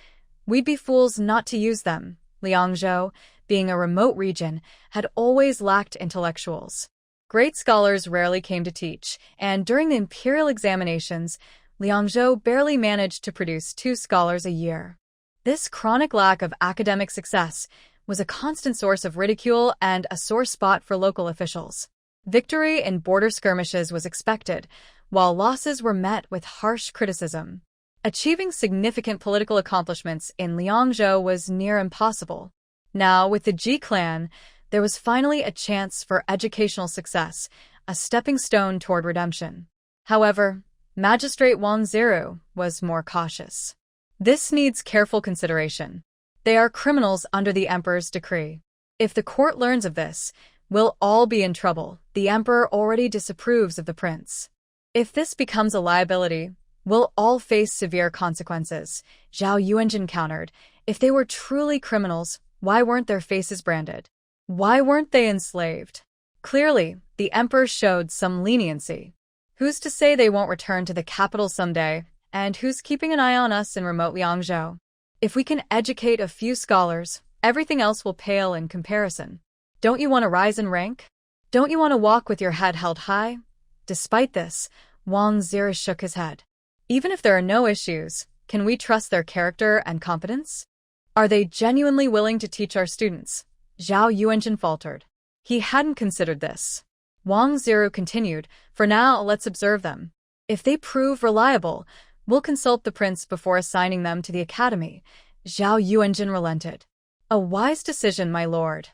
We'd be fools not to use them." Liangzhou, being a remote region, had always lacked intellectuals. Great scholars rarely came to teach, and during the imperial examinations, Liangzhou barely managed to produce 2 scholars a year. This chronic lack of academic success was a constant source of ridicule and a sore spot for local officials. Victory in border skirmishes was expected, while losses were met with harsh criticism. Achieving significant political accomplishments in Liangzhou was near impossible. Now, with the Ji clan, there was finally a chance for educational success, a stepping stone toward redemption. However, Magistrate Wang Ziru was more cautious. "This needs careful consideration. They are criminals under the emperor's decree. If the court learns of this, we'll all be in trouble. The emperor already disapproves of the prince. If this becomes a liability, we'll all face severe consequences." Zhao Yuanjin countered. If they were truly criminals, why weren't their faces branded? Why weren't they enslaved? Clearly, the emperor showed some leniency. Who's to say they won't return to the capital someday, and who's keeping an eye on us in remote Liangzhou? If we can educate a few scholars, everything else will pale in comparison. Don't you want to rise in rank? Don't you want to walk with your head held high? Despite this, Wang Ziru shook his head. Even if there are no issues, can we trust their character and competence? Are they genuinely willing to teach our students? Zhao Yuanjin faltered. He hadn't considered this. Wang Ziru continued, "For now, let's observe them. If they prove reliable, we'll consult the prince before assigning them to the academy." Zhao Yuanjin relented. "A wise decision, my lord."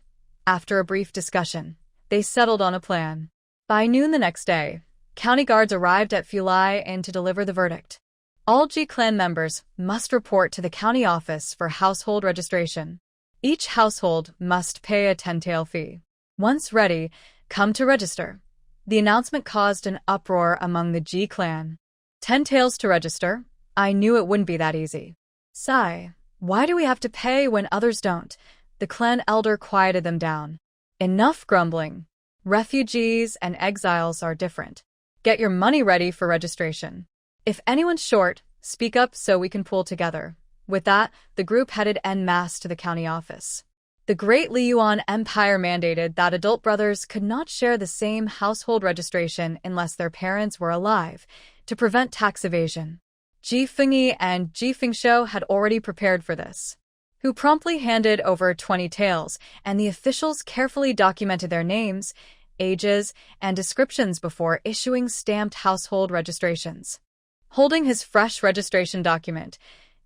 After a brief discussion, they settled on a plan. By noon the next day, county guards arrived at Fulai Inn to deliver the verdict. All Ji clan members must report to the county office for household registration. Each household must pay a 10-tael fee. Once ready, come to register. The announcement caused an uproar among the G clan. 10 taels to register? I knew it wouldn't be that easy. Sigh. Why do we have to pay when others don't? The clan elder quieted them down. Enough grumbling. Refugees and exiles are different. Get your money ready for registration. If anyone's short, speak up so we can pool together. With that, the group headed en masse to the county office. The Great Liyuan Empire mandated that adult brothers could not share the same household registration unless their parents were alive, to prevent tax evasion. Ji Fengyi and Ji Fengshou had already prepared for this, who promptly handed over 20 taels, and the officials carefully documented their names, ages, and descriptions before issuing stamped household registrations. Holding his fresh registration document,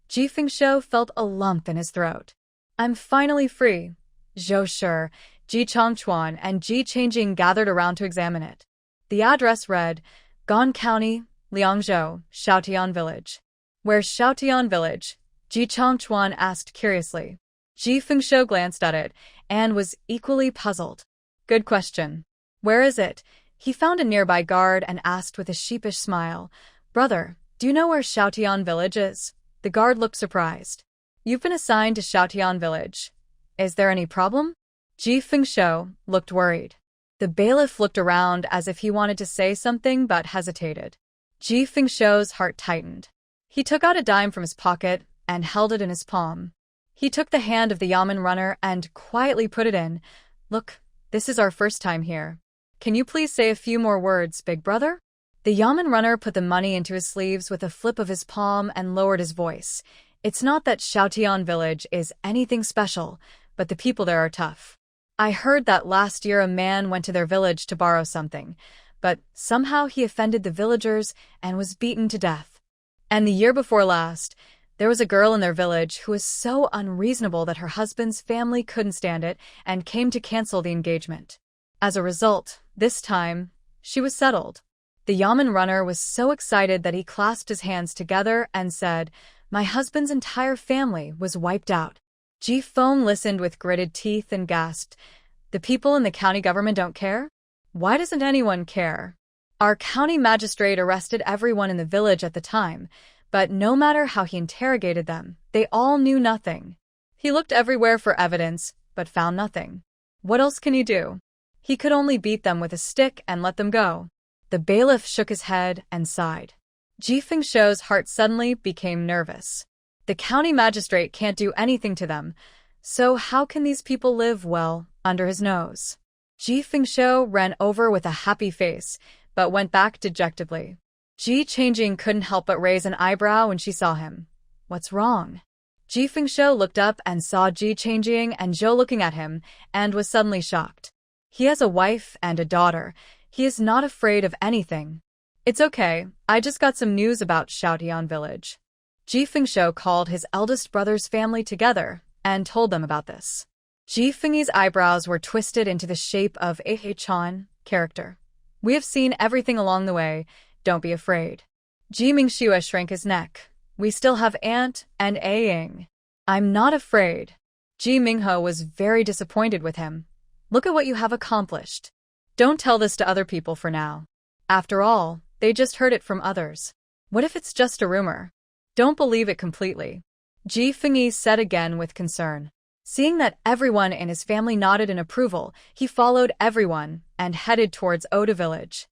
Ji Fengshou felt a lump in his throat. I'm finally free. Zhou Shi, Ji Chongchuan, and Ji Changjing gathered around to examine it. The address read, Gan County, Liangzhou, Shaotian Village. Where's Shaotian Village? Ji Chongchuan asked curiously. Ji Fengshou glanced at it and was equally puzzled. Good question. Where is it? He found a nearby guard and asked with a sheepish smile, Brother, do you know where Shaotian Village is? The guard looked surprised. You've been assigned to Shaotian Village. Is there any problem? Ji Fengshou looked worried. The bailiff looked around as if he wanted to say something but hesitated. Ji Fengshou's heart tightened. He took out a dime from his pocket and held it in his palm. He took the hand of the yamen runner and quietly put it in. Look, this is our first time here. Can you please say a few more words, big brother? The yamen runner put the money into his sleeves with a flip of his palm and lowered his voice. It's not that Shaotian Village is anything special, but the people there are tough. I heard that last year a man went to their village to borrow something, but somehow he offended the villagers and was beaten to death. And the year before last, there was a girl in their village who was so unreasonable that her husband's family couldn't stand it and came to cancel the engagement. As a result, this time, she was settled. The yamen runner was so excited that he clasped his hands together and said, My husband's entire family was wiped out. Ji Feng listened with gritted teeth and gasped, The people in the county government don't care? Why doesn't anyone care? Our county magistrate arrested everyone in the village at the time, but no matter how he interrogated them, they all knew nothing. He looked everywhere for evidence, but found nothing. What else can you do? He could only beat them with a stick and let them go. The bailiff shook his head and sighed. Ji Fengshou's heart suddenly became nervous. The county magistrate can't do anything to them, so how can these people live well under his nose? Ji Fengshou ran over with a happy face, but went back dejectedly. Ji Changjing couldn't help but raise an eyebrow when she saw him. What's wrong? Ji Fengshou looked up and saw Ji Changjing and Zhou looking at him, and was suddenly shocked. He has a wife and a daughter. He is not afraid of anything. It's okay, I just got some news about Shaotian Village. Ji Fengshou called his eldest brother's family together and told them about this. Ji Fengyi's eyebrows were twisted into the shape of a Chan character. We have seen everything along the way, don't be afraid. Ji Mingxue shrank his neck. We still have Aunt and A Ying. I'm not afraid. Ji Minghe was very disappointed with him. Look at what you have accomplished. Don't tell this to other people for now. After all, they just heard it from others. What if it's just a rumor? Don't believe it completely. Ji Fengyi said again with concern. Seeing that everyone in his family nodded in approval, he followed everyone and headed towards Oda village.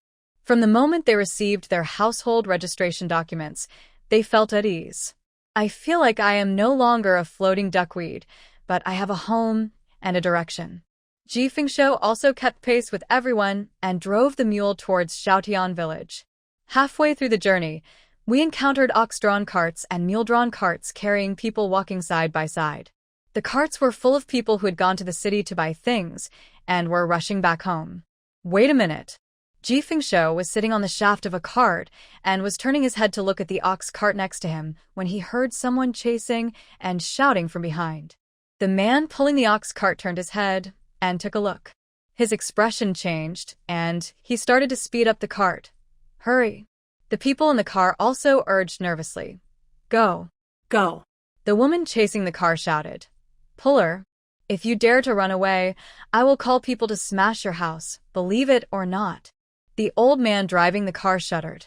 From the moment they received their household registration documents, they felt at ease. I feel like I am no longer a floating duckweed, but I have a home and a direction. Ji Fengshou also kept pace with everyone and drove the mule towards Shaotian village. Halfway through the journey, we encountered ox-drawn carts and mule-drawn carts carrying people walking side by side. The carts were full of people who had gone to the city to buy things and were rushing back home. Wait a minute. Ji Fengshou was sitting on the shaft of a cart and was turning his head to look at the ox cart next to him when he heard someone chasing and shouting from behind. The man pulling the ox cart turned his head and took a look. His expression changed, and he started to speed up the cart. Hurry. The people in the car also urged nervously. Go. Go. The woman chasing the car shouted. Pull her. If you dare to run away, I will call people to smash your house, believe it or not. The old man driving the car shuddered.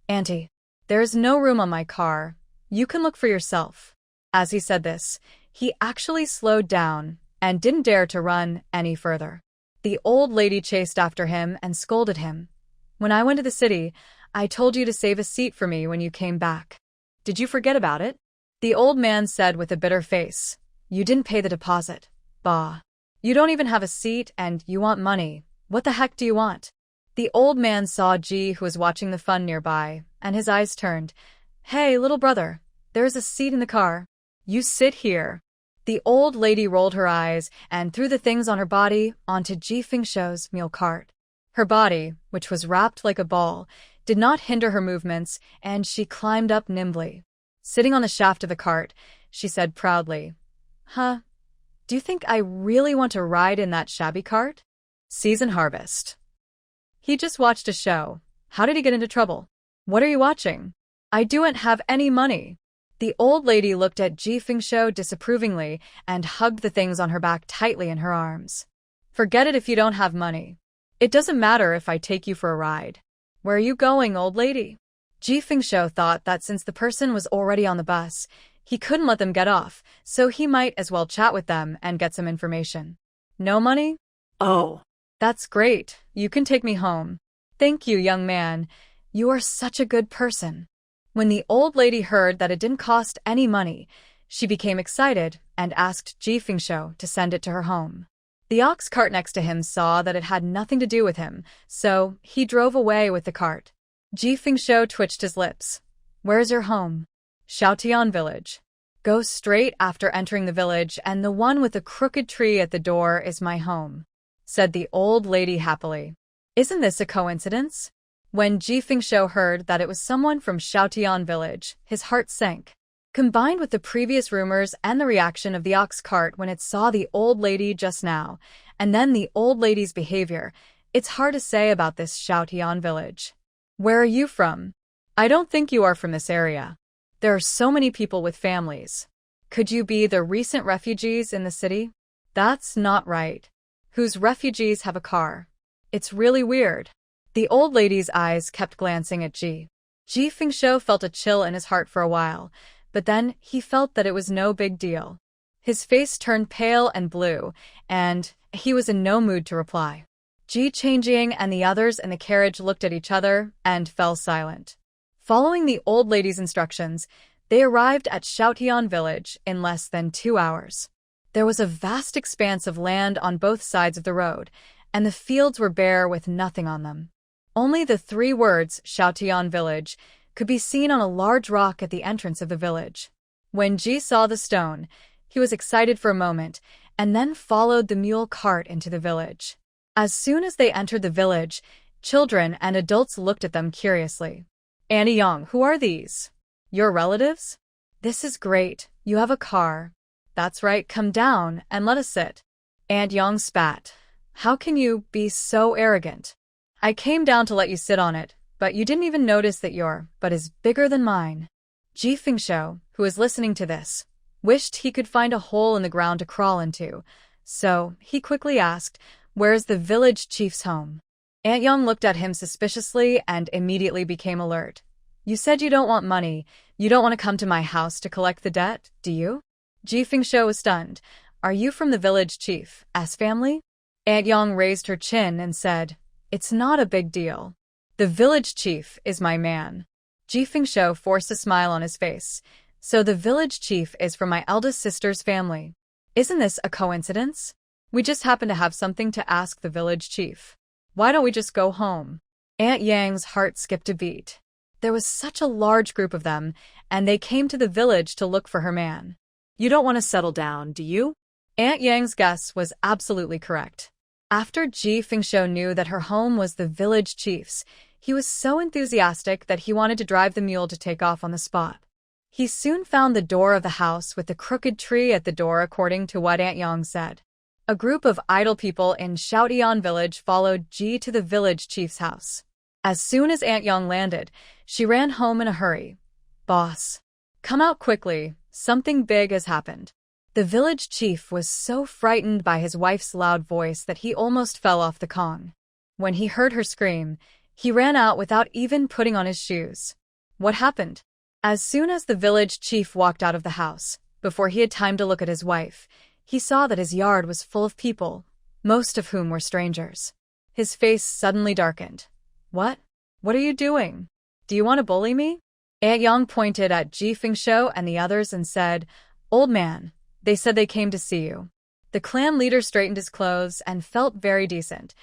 Auntie, there is no room on my car. You can look for yourself. As he said this, he actually slowed down and didn't dare to run any further. The old lady chased after him and scolded him. When I went to the city, I told you to save a seat for me when you came back. Did you forget about it? The old man said with a bitter face. You didn't pay the deposit. Bah. You don't even have a seat and you want money. What the heck do you want? The old man saw Ji, who was watching the fun nearby, and his eyes turned. Hey, little brother, there's a seat in the car. You sit here. The old lady rolled her eyes and threw the things on her body onto Ji Fingshou's mule cart. Her body, which was wrapped like a ball, did not hinder her movements, and she climbed up nimbly. Sitting on the shaft of the cart, she said proudly, Huh? Do you think I really want to ride in that shabby cart? Season harvest. He just watched a show. How did he get into trouble? What are you watching? I don't have any money. The old lady looked at Ji Fingshou disapprovingly and hugged the things on her back tightly in her arms. Forget it if you don't have money. It doesn't matter if I take you for a ride. Where are you going, old lady? Ji Fingshou thought that since the person was already on the bus, he couldn't let them get off, so he might as well chat with them and get some information. No money? Oh. That's great. You can take me home. Thank you, young man. You are such a good person. When the old lady heard that it didn't cost any money, she became excited and asked Ji Fingshou to send it to her home. The ox cart next to him saw that it had nothing to do with him, so he drove away with the cart. Ji Fingshou twitched his lips. Where's your home? Xiaotian village. Go straight after entering the village, and the one with the crooked tree at the door is my home, said the old lady happily. Isn't this a coincidence? When Ji Fingshou heard that it was someone from Xiaotian village, his heart sank. Combined with the previous rumors and the reaction of the ox cart when it saw the old lady just now, and then the old lady's behavior, it's hard to say about this Xiaotian village. Where are you from? I don't think you are from this area. There are so many people with families. Could you be the recent refugees in the city? That's not right. Whose refugees have a car? It's really weird. The old lady's eyes kept glancing at Ji. Ji Fingshou felt a chill in his heart for a while, but then he felt that it was no big deal. His face turned pale and blue, and he was in no mood to reply. Ji Changjing and the others in the carriage looked at each other and fell silent. Following the old lady's instructions, they arrived at Xiaotian village in less than 2 hours. There was a vast expanse of land on both sides of the road, and the fields were bare with nothing on them. Only the 3 words Xiaotian village could be seen on a large rock at the entrance of the village. When Ji saw the stone, he was excited for a moment, and then followed the mule cart into the village. As soon as they entered the village, children and adults looked at them curiously. Annie Yang, who are these? Your relatives? This is great. You have a car. That's right, come down and let us sit. Aunt Yang spat. How can you be so arrogant? I came down to let you sit on it, but you didn't even notice that your butt is bigger than mine. Ji Fingshou, who was listening to this, wished he could find a hole in the ground to crawl into, so he quickly asked, Where's the village chief's home? Aunt Yang looked at him suspiciously and immediately became alert. You said you don't want money. You don't want to come to my house to collect the debt, do you? Ji Fingshou was stunned. Are you from the village chief's family? Aunt Yang raised her chin and said, It's not a big deal. The village chief is my man. Ji Fingshou forced a smile on his face. So the village chief is from my eldest sister's family. Isn't this a coincidence? We just happen to have something to ask the village chief. Why don't we just go home? Aunt Yang's heart skipped a beat. There was such a large group of them, and they came to the village to look for her man. You don't want to settle down, do you? Aunt Yang's guess was absolutely correct. After Ji Fingshou knew that her home was the village chief's, he was so enthusiastic that he wanted to drive the mule to take off on the spot. He soon found the door of the house with the crooked tree at the door according to what Aunt Yang said. A group of idle people in Xiaotian village followed Ji to the village chief's house. As soon as Aunt Yang landed, she ran home in a hurry. Boss, come out quickly, something big has happened. The village chief was so frightened by his wife's loud voice that he almost fell off the Kong. When he heard her scream, he ran out without even putting on his shoes. What happened? As soon as the village chief walked out of the house, before he had time to look at his wife, he saw that his yard was full of people, most of whom were strangers. His face suddenly darkened. What? What are you doing? Do you want to bully me? Yang pointed at Ji Fengshou and the others and said, Old man, they said they came to see you. The clan leader straightened his clothes and felt very decent.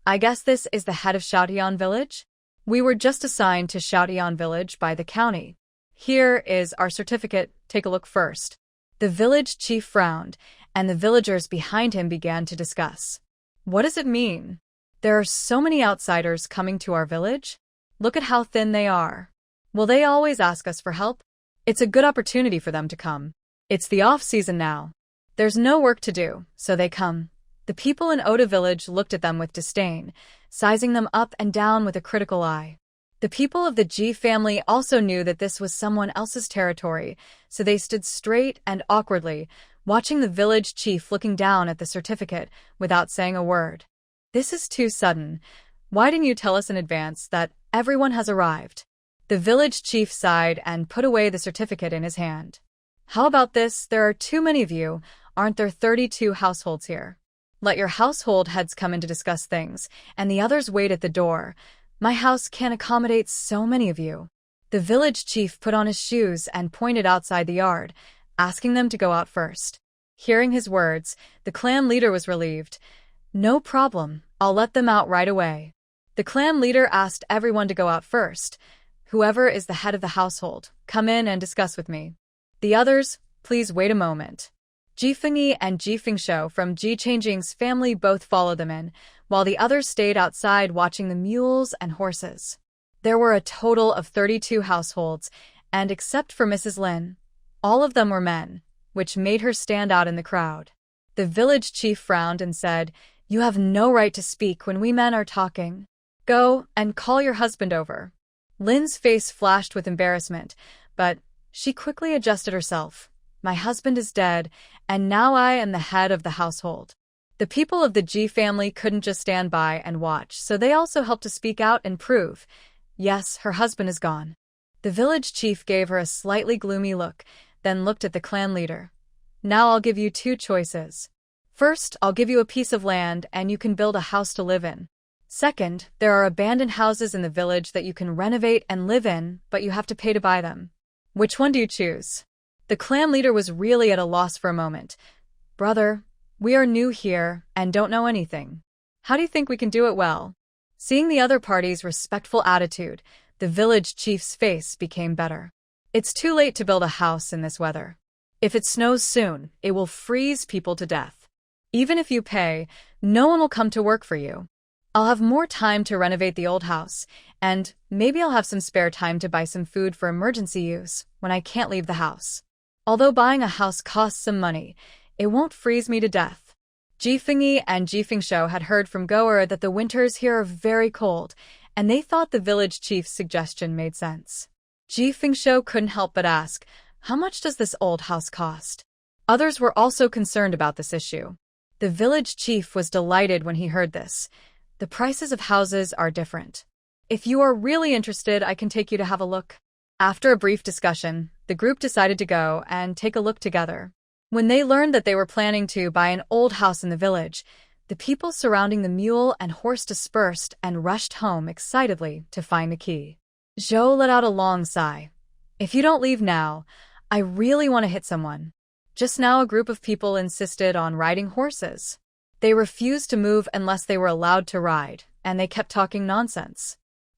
I guess this is the head of Xiaotian village? We were just assigned to Xiaotian village by the county. Here is our certificate. Take a look first. The village chief frowned, and the villagers behind him began to discuss. What does it mean? There are so many outsiders coming to our village. Look at how thin they are. Will they always ask us for help? It's a good opportunity for them to come. It's the off-season now. There's no work to do, so they come. The people in Oda village looked at them with disdain, sizing them up and down with a critical eye. The people of the Ji family also knew that this was someone else's territory, so they stood straight and awkwardly, watching the village chief looking down at the certificate without saying a word. This is too sudden. Why didn't you tell us in advance that everyone has arrived? The village chief sighed and put away the certificate in his hand. How about this? There are too many of you. Aren't there 32 households here? Let your household heads come in to discuss things, and the others wait at the door. My house can't accommodate so many of you. The village chief put on his shoes and pointed outside the yard, asking them to go out first. Hearing his words, the clan leader was relieved. No problem, I'll let them out right away. The clan leader asked everyone to go out first. Whoever is the head of the household, come in and discuss with me. The others, please wait a moment. Ji Fengyi and Ji Fengshou from Ji Changjing's family both followed them in, while the others stayed outside watching the mules and horses. There were a total of 32 households, and except for Mrs. Lin, all of them were men, which made her stand out in the crowd. The village chief frowned and said, You have no right to speak when we men are talking. Go and call your husband over. Lin's face flashed with embarrassment, but she quickly adjusted herself. My husband is dead, and now I am the head of the household. The people of the Ji family couldn't just stand by and watch, so they also helped to speak out and prove, yes, her husband is gone. The village chief gave her a slightly gloomy look, then looked at the clan leader. Now I'll give you two choices. First, I'll give you a piece of land and you can build a house to live in. Second, there are abandoned houses in the village that you can renovate and live in, but you have to pay to buy them. Which one do you choose? The clan leader was really at a loss for a moment. Brother, we are new here and don't know anything. How do you think we can do it well? Seeing the other party's respectful attitude, the village chief's face became better. It's too late to build a house in this weather. If it snows soon, it will freeze people to death. Even if you pay, no one will come to work for you. I'll have more time to renovate the old house, and maybe I'll have some spare time to buy some food for emergency use when I can't leave the house. Although buying a house costs some money, it won't freeze me to death. Ji Fengyi and Ji Fengshou had heard from Goer that the winters here are very cold, and they thought the village chief's suggestion made sense. Ji Fengshou couldn't help but ask, how much does this old house cost? Others were also concerned about this issue. The village chief was delighted when he heard this. The prices of houses are different. If you are really interested, I can take you to have a look. After a brief discussion, the group decided to go and take a look together. When they learned that they were planning to buy an old house in the village, the people surrounding the mule and horse dispersed and rushed home excitedly to find the key. Zhou let out a long sigh. If you don't leave now, I really want to hit someone. Just now a group of people insisted on riding horses. They refused to move unless they were allowed to ride, and they kept talking nonsense.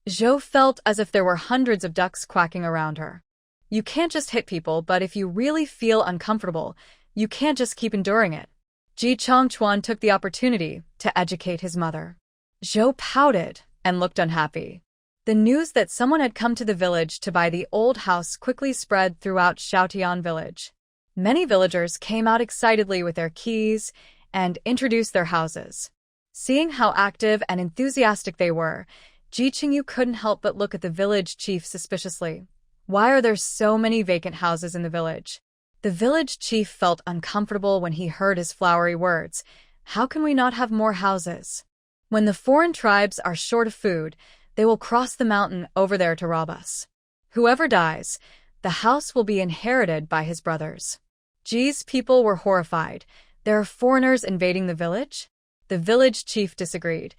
Zhou felt as if there were hundreds of ducks quacking around her. You can't just hit people, but if you really feel uncomfortable, you can't just keep enduring it. Ji Chongchuan took the opportunity to educate his mother. Zhou pouted and looked unhappy. The news that someone had come to the village to buy the old house quickly spread throughout Xiaotian village. Many villagers came out excitedly with their keys and introduced their houses. Seeing how active and enthusiastic they were, Ji Qingyu couldn't help but look at the village chief suspiciously. Why are there so many vacant houses in the village? The village chief felt uncomfortable when he heard his flowery words. How can we not have more houses? When the foreign tribes are short of food, they will cross the mountain over there to rob us. Whoever dies, the house will be inherited by his brothers. Ji's people were horrified. There are foreigners invading the village? The village chief disagreed.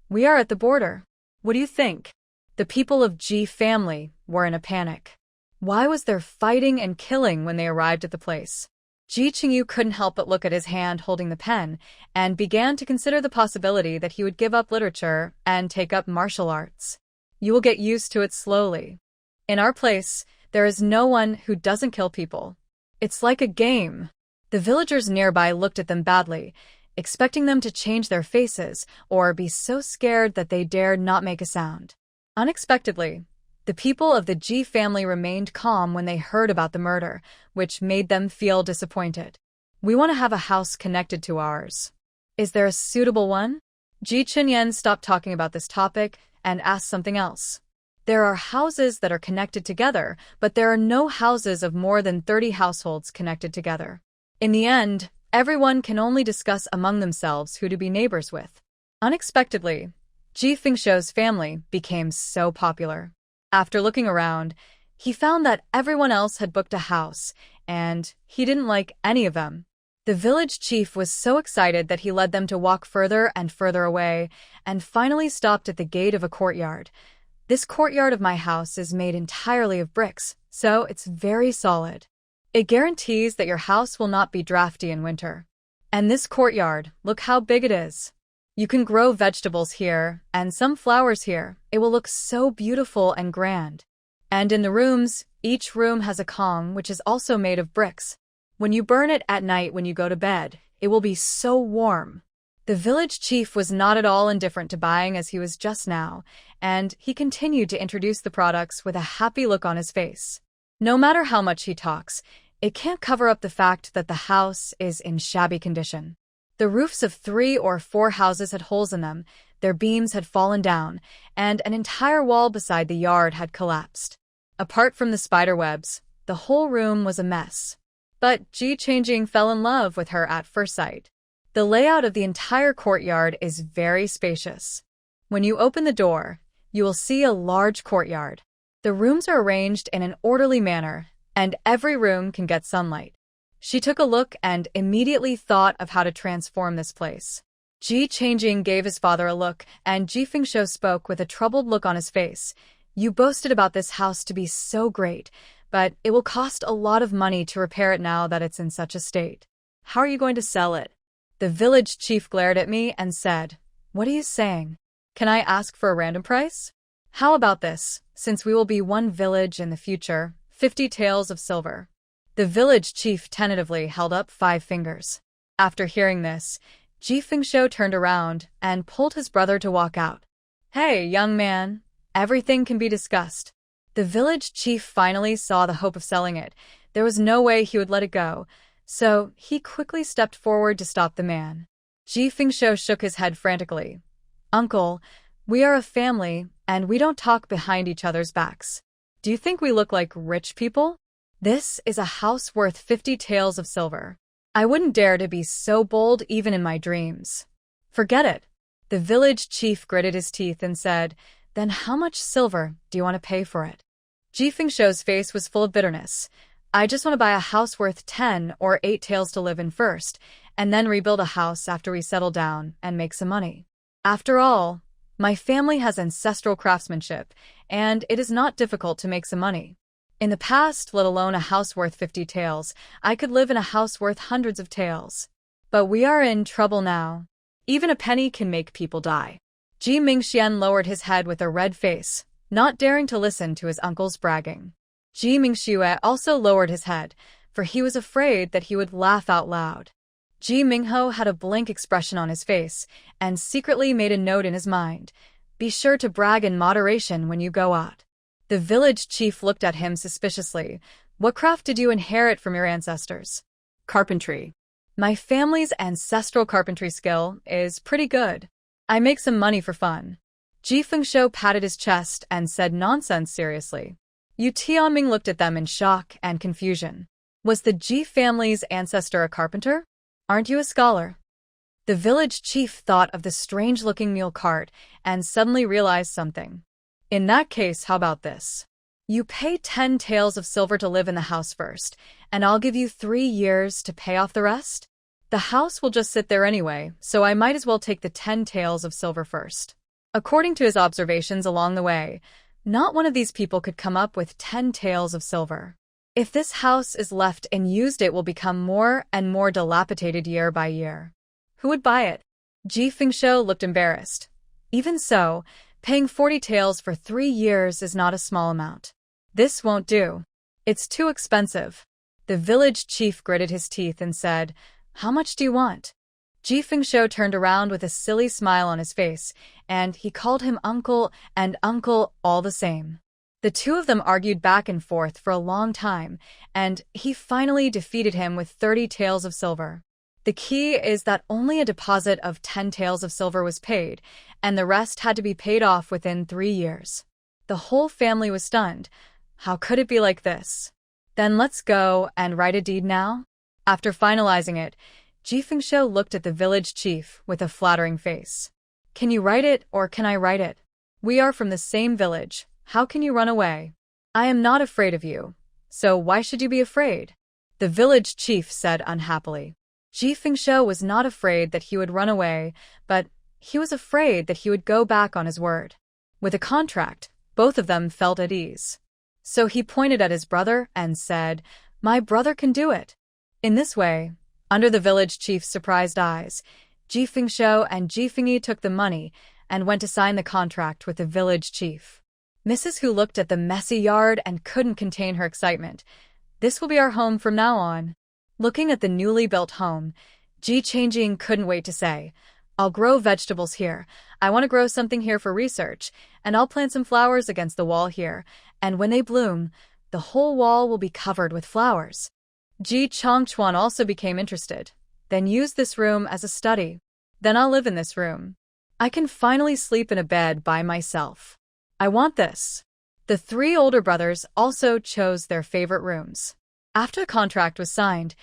We are at the border. What do you think? The people of Ji family were in a panic. Why was there fighting and killing when they arrived at the place? Ji Qingyu couldn't help but look at his hand holding the pen and began to consider the possibility that he would give up literature and take up martial arts. You will get used to it slowly. In our place, there is no one who doesn't kill people. It's like a game. The villagers nearby looked at them badly, expecting them to change their faces or be so scared that they dared not make a sound. Unexpectedly, the people of the Ji family remained calm when they heard about the murder, which made them feel disappointed. We want to have a house connected to ours. Is there a suitable one? Ji Chunyan stopped talking about this topic and asked something else. There are houses that are connected together, but there are no houses of more than 30 households connected together. In the end, everyone can only discuss among themselves who to be neighbors with. Unexpectedly, Ji Fengshou's family became so popular. After looking around, he found that everyone else had booked a house, and he didn't like any of them. The village chief was so excited that he led them to walk further and further away, and finally stopped at the gate of a courtyard. This courtyard of my house is made entirely of bricks, so it's very solid. It guarantees that your house will not be drafty in winter. And this courtyard, look how big it is. You can grow vegetables here and some flowers here. It will look so beautiful and grand. And in the rooms, each room has a kong, which is also made of bricks. When you burn it at night when you go to bed, it will be so warm. The village chief was not at all indifferent to buying as he was just now, and he continued to introduce the products with a happy look on his face. No matter how much he talks, it can't cover up the fact that the house is in shabby condition. The roofs of 3 or 4 houses had holes in them, their beams had fallen down, and an entire wall beside the yard had collapsed. Apart from the spider webs, the whole room was a mess. But Ji Changing fell in love with her at first sight. The layout of the entire courtyard is very spacious. When you open the door, you will see a large courtyard. The rooms are arranged in an orderly manner, and every room can get sunlight. She took a look and immediately thought of how to transform this place. Ji Changing gave his father a look, and Ji Fengshou spoke with a troubled look on his face. You boasted about this house to be so great, but it will cost a lot of money to repair it now that it's in such a state. How are you going to sell it? The village chief glared at me and said, What are you saying? Can I ask for a random price? How about this, since we will be one village in the future, 50 taels of silver. The village chief tentatively held up 5 fingers. After hearing this, Ji Fengshou turned around and pulled his brother to walk out. Hey, young man, everything can be discussed. The village chief finally saw the hope of selling it. There was no way he would let it go, so he quickly stepped forward to stop the man. Ji Fengshou shook his head frantically. Uncle, we are a family, and we don't talk behind each other's backs. Do you think we look like rich people? This is a house worth 50 taels of silver. I wouldn't dare to be so bold even in my dreams. Forget it. The village chief gritted his teeth and said, Then how much silver do you want to pay for it? Ji Fengshou's face was full of bitterness. I just want to buy a house worth 10 or 8 taels to live in first, and then rebuild a house after we settle down and make some money. After all, my family has ancestral craftsmanship, and it is not difficult to make some money. In the past, let alone a house worth 50 taels, I could live in a house worth hundreds of taels. But we are in trouble now. Even a penny can make people die. Ji Mingxian lowered his head with a red face, not daring to listen to his uncle's bragging. Ji Mingxue also lowered his head, for he was afraid that he would laugh out loud. Ji Mingho had a blank expression on his face, and secretly made a note in his mind. Be sure to brag in moderation when you go out. The village chief looked at him suspiciously. What craft did you inherit from your ancestors? Carpentry. My family's ancestral carpentry skill is pretty good. I make some money for fun. Ji Fengshou patted his chest and said nonsense seriously. Yu Tianming looked at them in shock and confusion. Was the Ji family's ancestor a carpenter? Aren't you a scholar? The village chief thought of the strange-looking mule cart and suddenly realized something. In that case, how about this? You pay 10 taels of silver to live in the house first, and I'll give you 3 years to pay off the rest? The house will just sit there anyway, so I might as well take the 10 taels of silver first. According to his observations along the way, not one of these people could come up with 10 taels of silver. If this house is left unused, it will become more and more dilapidated year by year. Who would buy it? Ji Fengshou looked embarrassed. Even so, paying 40 taels for 3 years is not a small amount. This won't do. It's too expensive. The village chief gritted his teeth and said, "How much do you want?" Ji Fengshou turned around with a silly smile on his face, and he called him uncle and uncle all the same. The two of them argued back and forth for a long time, and he finally defeated him with 30 taels of silver. The key is that only a deposit of 10 taels of silver was paid, and the rest had to be paid off within 3 years. The whole family was stunned. How could it be like this? Then let's go and write a deed now? After finalizing it, Ji Fengshou looked at the village chief with a flattering face. Can you write it or can I write it? We are from the same village. How can you run away? I am not afraid of you. So why should you be afraid? The village chief said unhappily. Ji Fengshou was not afraid that he would run away, but he was afraid that he would go back on his word. With a contract, both of them felt at ease. So he pointed at his brother and said, "My brother can do it." In this way, under the village chief's surprised eyes, Ji Fengshou and Ji Fengyi took the money and went to sign the contract with the village chief. Mrs. Hu looked at the messy yard and couldn't contain her excitement. This will be our home from now on. Looking at the newly built home, Ji Changjing couldn't wait to say, "I'll grow vegetables here. I want to grow something here for research, and I'll plant some flowers against the wall here, and when they bloom, the whole wall will be covered with flowers." Ji Chongchuan also became interested. Then use this room as a study. Then I'll live in this room. I can finally sleep in a bed by myself. I want this. The 3 older brothers also chose their favorite rooms. After the contract was signed,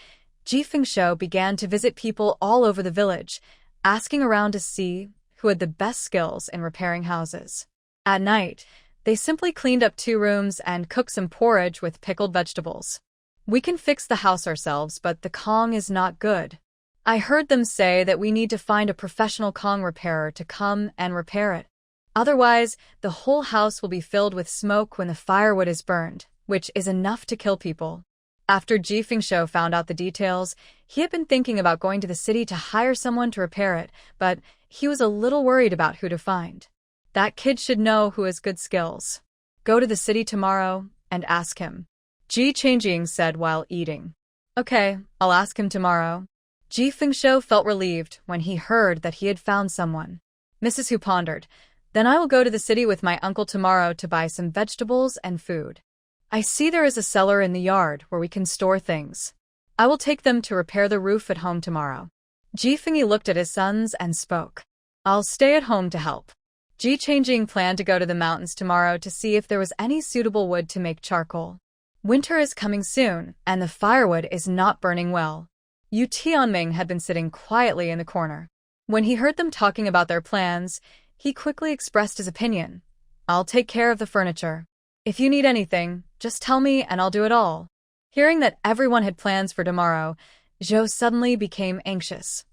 Ji Fengshou began to visit people all over the village, asking around to see who had the best skills in repairing houses. At night, they simply cleaned up 2 rooms and cooked some porridge with pickled vegetables. We can fix the house ourselves, but the Kong is not good. I heard them say that we need to find a professional Kong repairer to come and repair it. Otherwise, the whole house will be filled with smoke when the firewood is burned, which is enough to kill people. After Ji Fengshou found out the details, he had been thinking about going to the city to hire someone to repair it, but he was a little worried about who to find. That kid should know who has good skills. Go to the city tomorrow and ask him. Ji Changjing said while eating. Okay, I'll ask him tomorrow. Ji Fengshou felt relieved when he heard that he had found someone. Mrs. Hu pondered. Then I will go to the city with my uncle tomorrow to buy some vegetables and food. I see there is a cellar in the yard where we can store things. I will take them to repair the roof at home tomorrow. Ji Fengyi looked at his sons and spoke. I'll stay at home to help. Ji Changjing planned to go to the mountains tomorrow to see if there was any suitable wood to make charcoal. Winter is coming soon, and the firewood is not burning well. Yu Tianming had been sitting quietly in the corner. When he heard them talking about their plans, he quickly expressed his opinion. I'll take care of the furniture. If you need anything, just tell me and I'll do it all. Hearing that everyone had plans for tomorrow, Zhou suddenly became anxious.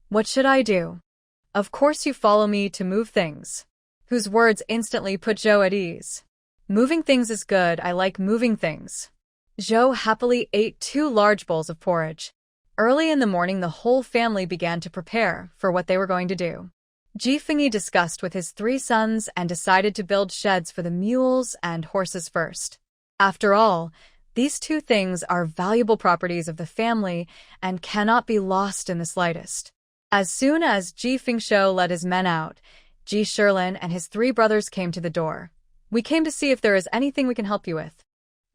What should I do? Of course you follow me to move things. Whose words instantly put Zhou at ease. Moving things is good, I like moving things. Zhou happily ate 2 large bowls of porridge. Early in the morning, the whole family began to prepare for what they were going to do. Ji Fengyi discussed with his 3 sons and decided to build sheds for the mules and horses first. After all, these 2 things are valuable properties of the family and cannot be lost in the slightest. As soon as Ji Fengshou let his men out, Ji Shilin and his 3 brothers came to the door. We came to see if there is anything we can help you with.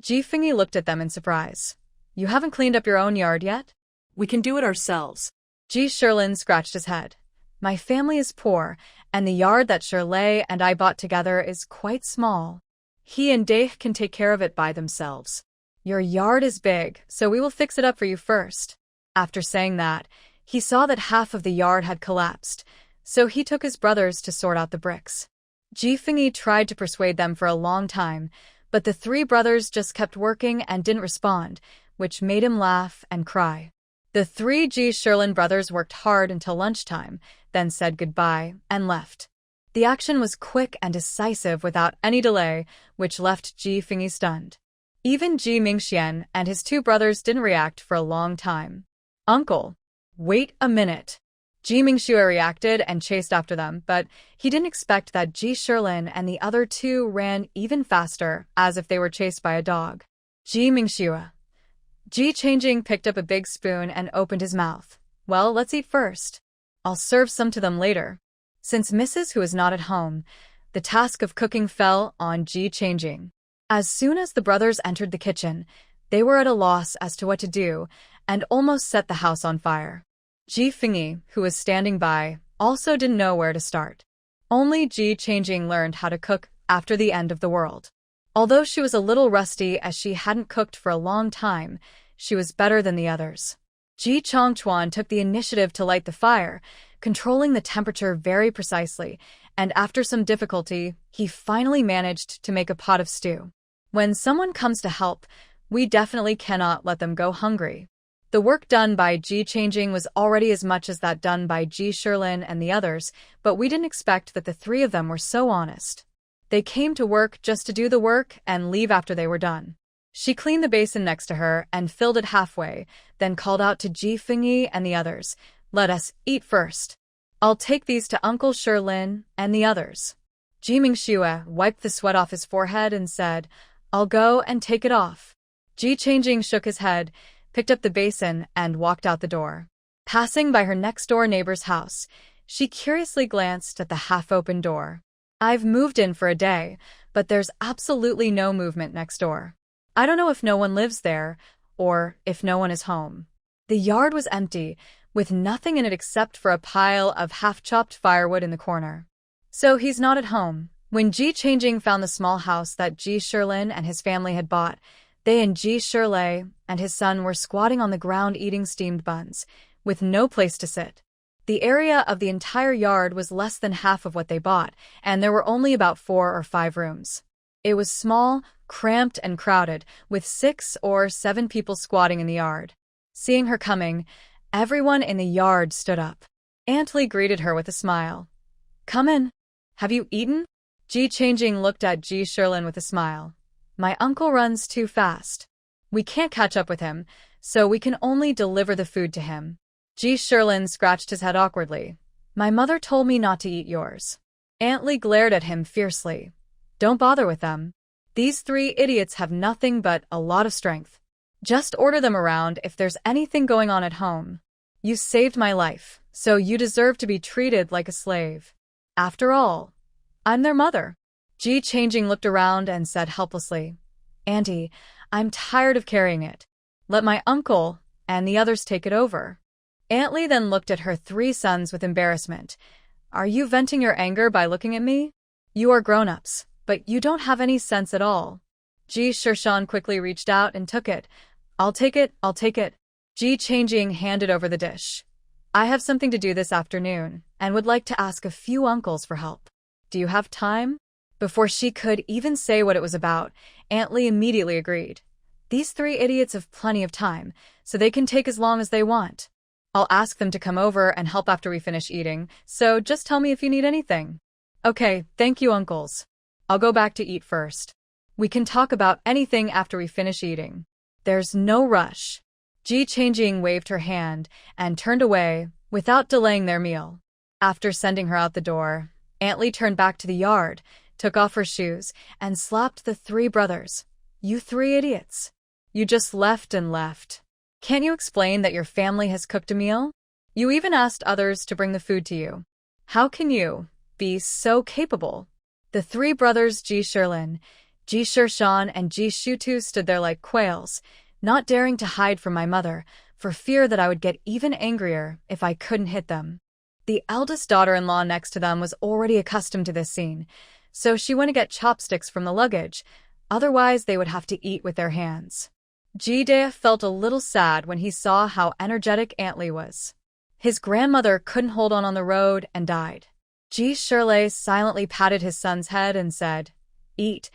Ji Fengyi looked at them in surprise. You haven't cleaned up your own yard yet? We can do it ourselves. Ji Shilin scratched his head. My family is poor, and the yard that Shirley and I bought together is quite small. He and Daih can take care of it by themselves. Your yard is big, so we will fix it up for you first. After saying that, he saw that half of the yard had collapsed, so he took his brothers to sort out the bricks. Ji Fengyi tried to persuade them for a long time, but the three brothers just kept working and didn't respond, which made him laugh and cry. The three Ji Sherlin brothers worked hard until lunchtime, then said goodbye and left. The action was quick and decisive without any delay, which left Ji Fengyi stunned. Even Ji Mingxian and his two brothers didn't react for a long time. Uncle, wait a minute. Ji Mingxue reacted and chased after them, but he didn't expect that Ji Sherlin and the other two ran even faster, as if they were chased by a dog. Ji Mingxue. Ji Changing picked up a big spoon and opened his mouth. Well, let's eat first. I'll serve some to them later. Since Mrs. Hu is not at home, the task of cooking fell on Ji Changing. As soon as the brothers entered the kitchen, they were at a loss as to what to do and almost set the house on fire. Ji Fengyi, who was standing by, also didn't know where to start. Only Ji Changing learned how to cook after the end of the world. Although she was a little rusty as she hadn't cooked for a long time, she was better than the others. Ji Chongchuan took the initiative to light the fire, controlling the temperature very precisely, and after some difficulty, he finally managed to make a pot of stew. When someone comes to help, we definitely cannot let them go hungry. The work done by Ji Changing was already as much as that done by Ji Sherlin and the others, but we didn't expect that the three of them were so honest. They came to work just to do the work and leave after they were done. She cleaned the basin next to her and filled it halfway, then called out to Ji Fengyi and the others, "Let us eat first. I'll take these to Uncle Sherlin and the others." Ji Mingxue wiped the sweat off his forehead and said, "I'll go and take it off." Ji Changing shook his head, picked up the basin, and walked out the door. Passing by her next-door neighbor's house, she curiously glanced at the half-open door. I've moved in for a day, but there's absolutely no movement next door. I don't know if no one lives there, or if no one is home. The yard was empty, with nothing in it except for a pile of half-chopped firewood in the corner. So he's not at home. When Ji Changing found the small house that Ji Sherlin and his family had bought, they and Ji Sherlei and his son were squatting on the ground eating steamed buns, with no place to sit. The area of the entire yard was less than half of what they bought, and there were only about 4 or 5 rooms. It was small, cramped, and crowded, with 6 or 7 people squatting in the yard. Seeing her coming, everyone in the yard stood up. Aunt Li greeted her with a smile. "Come in. Have you eaten?" Ji Changing looked at Ji Sherlin with a smile. "My uncle runs too fast. We can't catch up with him, so we can only deliver the food to him." Ji Sherlin scratched his head awkwardly. "My mother told me not to eat yours." Aunt Li glared at him fiercely. "Don't bother with them. These 3 idiots have nothing but a lot of strength. Just order them around if there's anything going on at home. You saved my life, so you deserve to be treated like a slave. After all, I'm their mother." Ji Changing looked around and said helplessly, "Auntie, I'm tired of carrying it. Let my uncle and the others take it over." Aunt Li then looked at her 3 sons with embarrassment. "Are you venting your anger by looking at me? You are grown-ups, but you don't have any sense at all." Ji Shershan quickly reached out and took it. I'll take it." Ji Changing handed over the dish. "I have something to do this afternoon, and would like to ask a few uncles for help. Do you have time?" Before she could even say what it was about, Aunt Li immediately agreed. "These 3 idiots have plenty of time, so they can take as long as they want. I'll ask them to come over and help after we finish eating, so just tell me if you need anything." "Okay, thank you, uncles. I'll go back to eat first. We can talk about anything after we finish eating. There's no rush." Ji Changing waved her hand and turned away without delaying their meal. After sending her out the door, Aunt Li turned back to the yard, took off her shoes, and slapped the 3 brothers. "You 3 idiots. You just left and left. Can't you explain that your family has cooked a meal? You even asked others to bring the food to you. How can you be so capable?" The 3 brothers Ji Sherlin, Ji Shershan, and Ji Shutu stood there like quails, not daring to hide from my mother, for fear that I would get even angrier if I couldn't hit them. The eldest daughter-in-law next to them was already accustomed to this scene, so she went to get chopsticks from the luggage, otherwise they would have to eat with their hands. Ji-dae felt a little sad when he saw how energetic Aunt Lee was. His grandmother couldn't hold on the road and died. Ji Shirley silently patted his son's head and said, "Eat,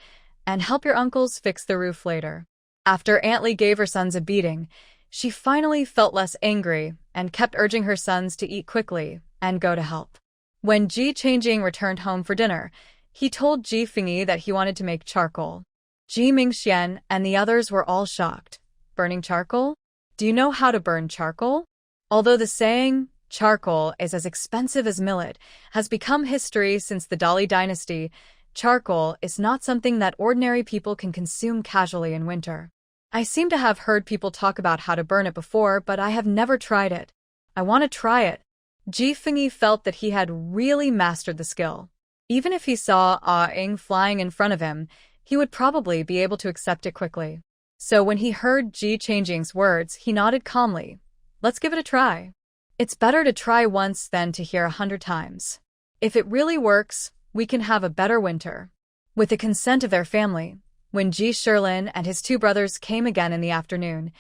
and help your uncles fix the roof later." After Aunt Lee gave her sons a beating, she finally felt less angry and kept urging her sons to eat quickly and go to help. When Ji Changjing returned home for dinner, he told Ji Fingyi that he wanted to make charcoal. Ji Mingxian and the others were all shocked. Burning charcoal? Do you know how to burn charcoal? Although the saying, charcoal is as expensive as millet, has become history since the Dali dynasty, charcoal is not something that ordinary people can consume casually in winter. I seem to have heard people talk about how to burn it before, but I have never tried it. I want to try it. Ji Fingyi felt that he had really mastered the skill. Even if he saw Ing flying in front of him, he would probably be able to accept it quickly. So when he heard Ji Changjing's words, he nodded calmly. Let's give it a try. It's better to try once than to hear 100 times. If it really works, we can have a better winter. With the consent of their family, when Ji Shirlin and his two brothers came again in the afternoon,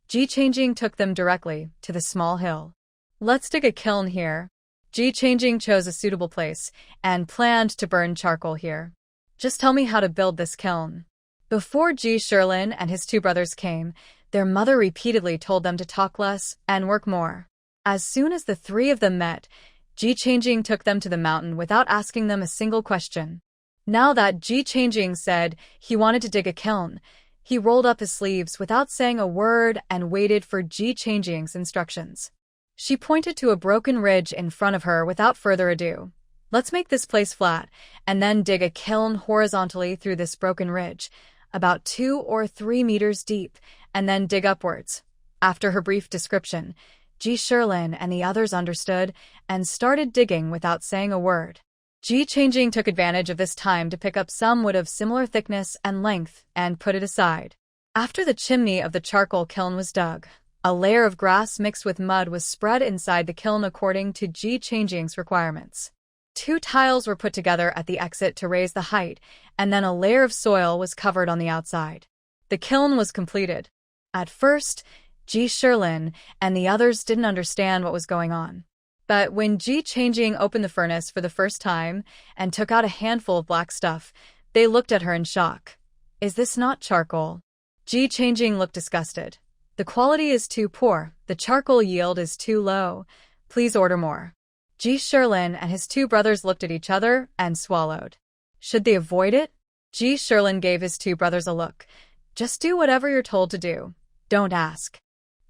Ji Changjing took them directly to the small hill. Let's dig a kiln here. Ji Changjing chose a suitable place and planned to burn charcoal here. Just tell me how to build this kiln. Before Ji Shirlin and his two brothers came, their mother repeatedly told them to talk less and work more. As soon as the three of them met, Ji Changjing took them to the mountain without asking them a single question. Now that Ji Changjing said he wanted to dig a kiln, he rolled up his sleeves without saying a word and waited for Ji Changjing's instructions. She pointed to a broken ridge in front of her without further ado. Let's make this place flat, and then dig a kiln horizontally through this broken ridge, about 2 or 3 meters deep, and then dig upwards. After her brief description, Ji Shirlin and the others understood and started digging without saying a word. Ji Changjing took advantage of this time to pick up some wood of similar thickness and length and put it aside. After the chimney of the charcoal kiln was dug, a layer of grass mixed with mud was spread inside the kiln according to Ji Changjing's requirements. 2 tiles were put together at the exit to raise the height, and then a layer of soil was covered on the outside. The kiln was completed. At first, Ji Shirlin and the others didn't understand what was going on. But when Ji Changjing opened the furnace for the first time and took out a handful of black stuff, they looked at her in shock. Is this not charcoal? Ji Changjing looked disgusted. The quality is too poor, the charcoal yield is too low. Please order more. Ji Shirlin and his 2 brothers looked at each other and swallowed. Should they avoid it? Ji Shirlin gave his 2 brothers a look. Just do whatever you're told to do. Don't ask.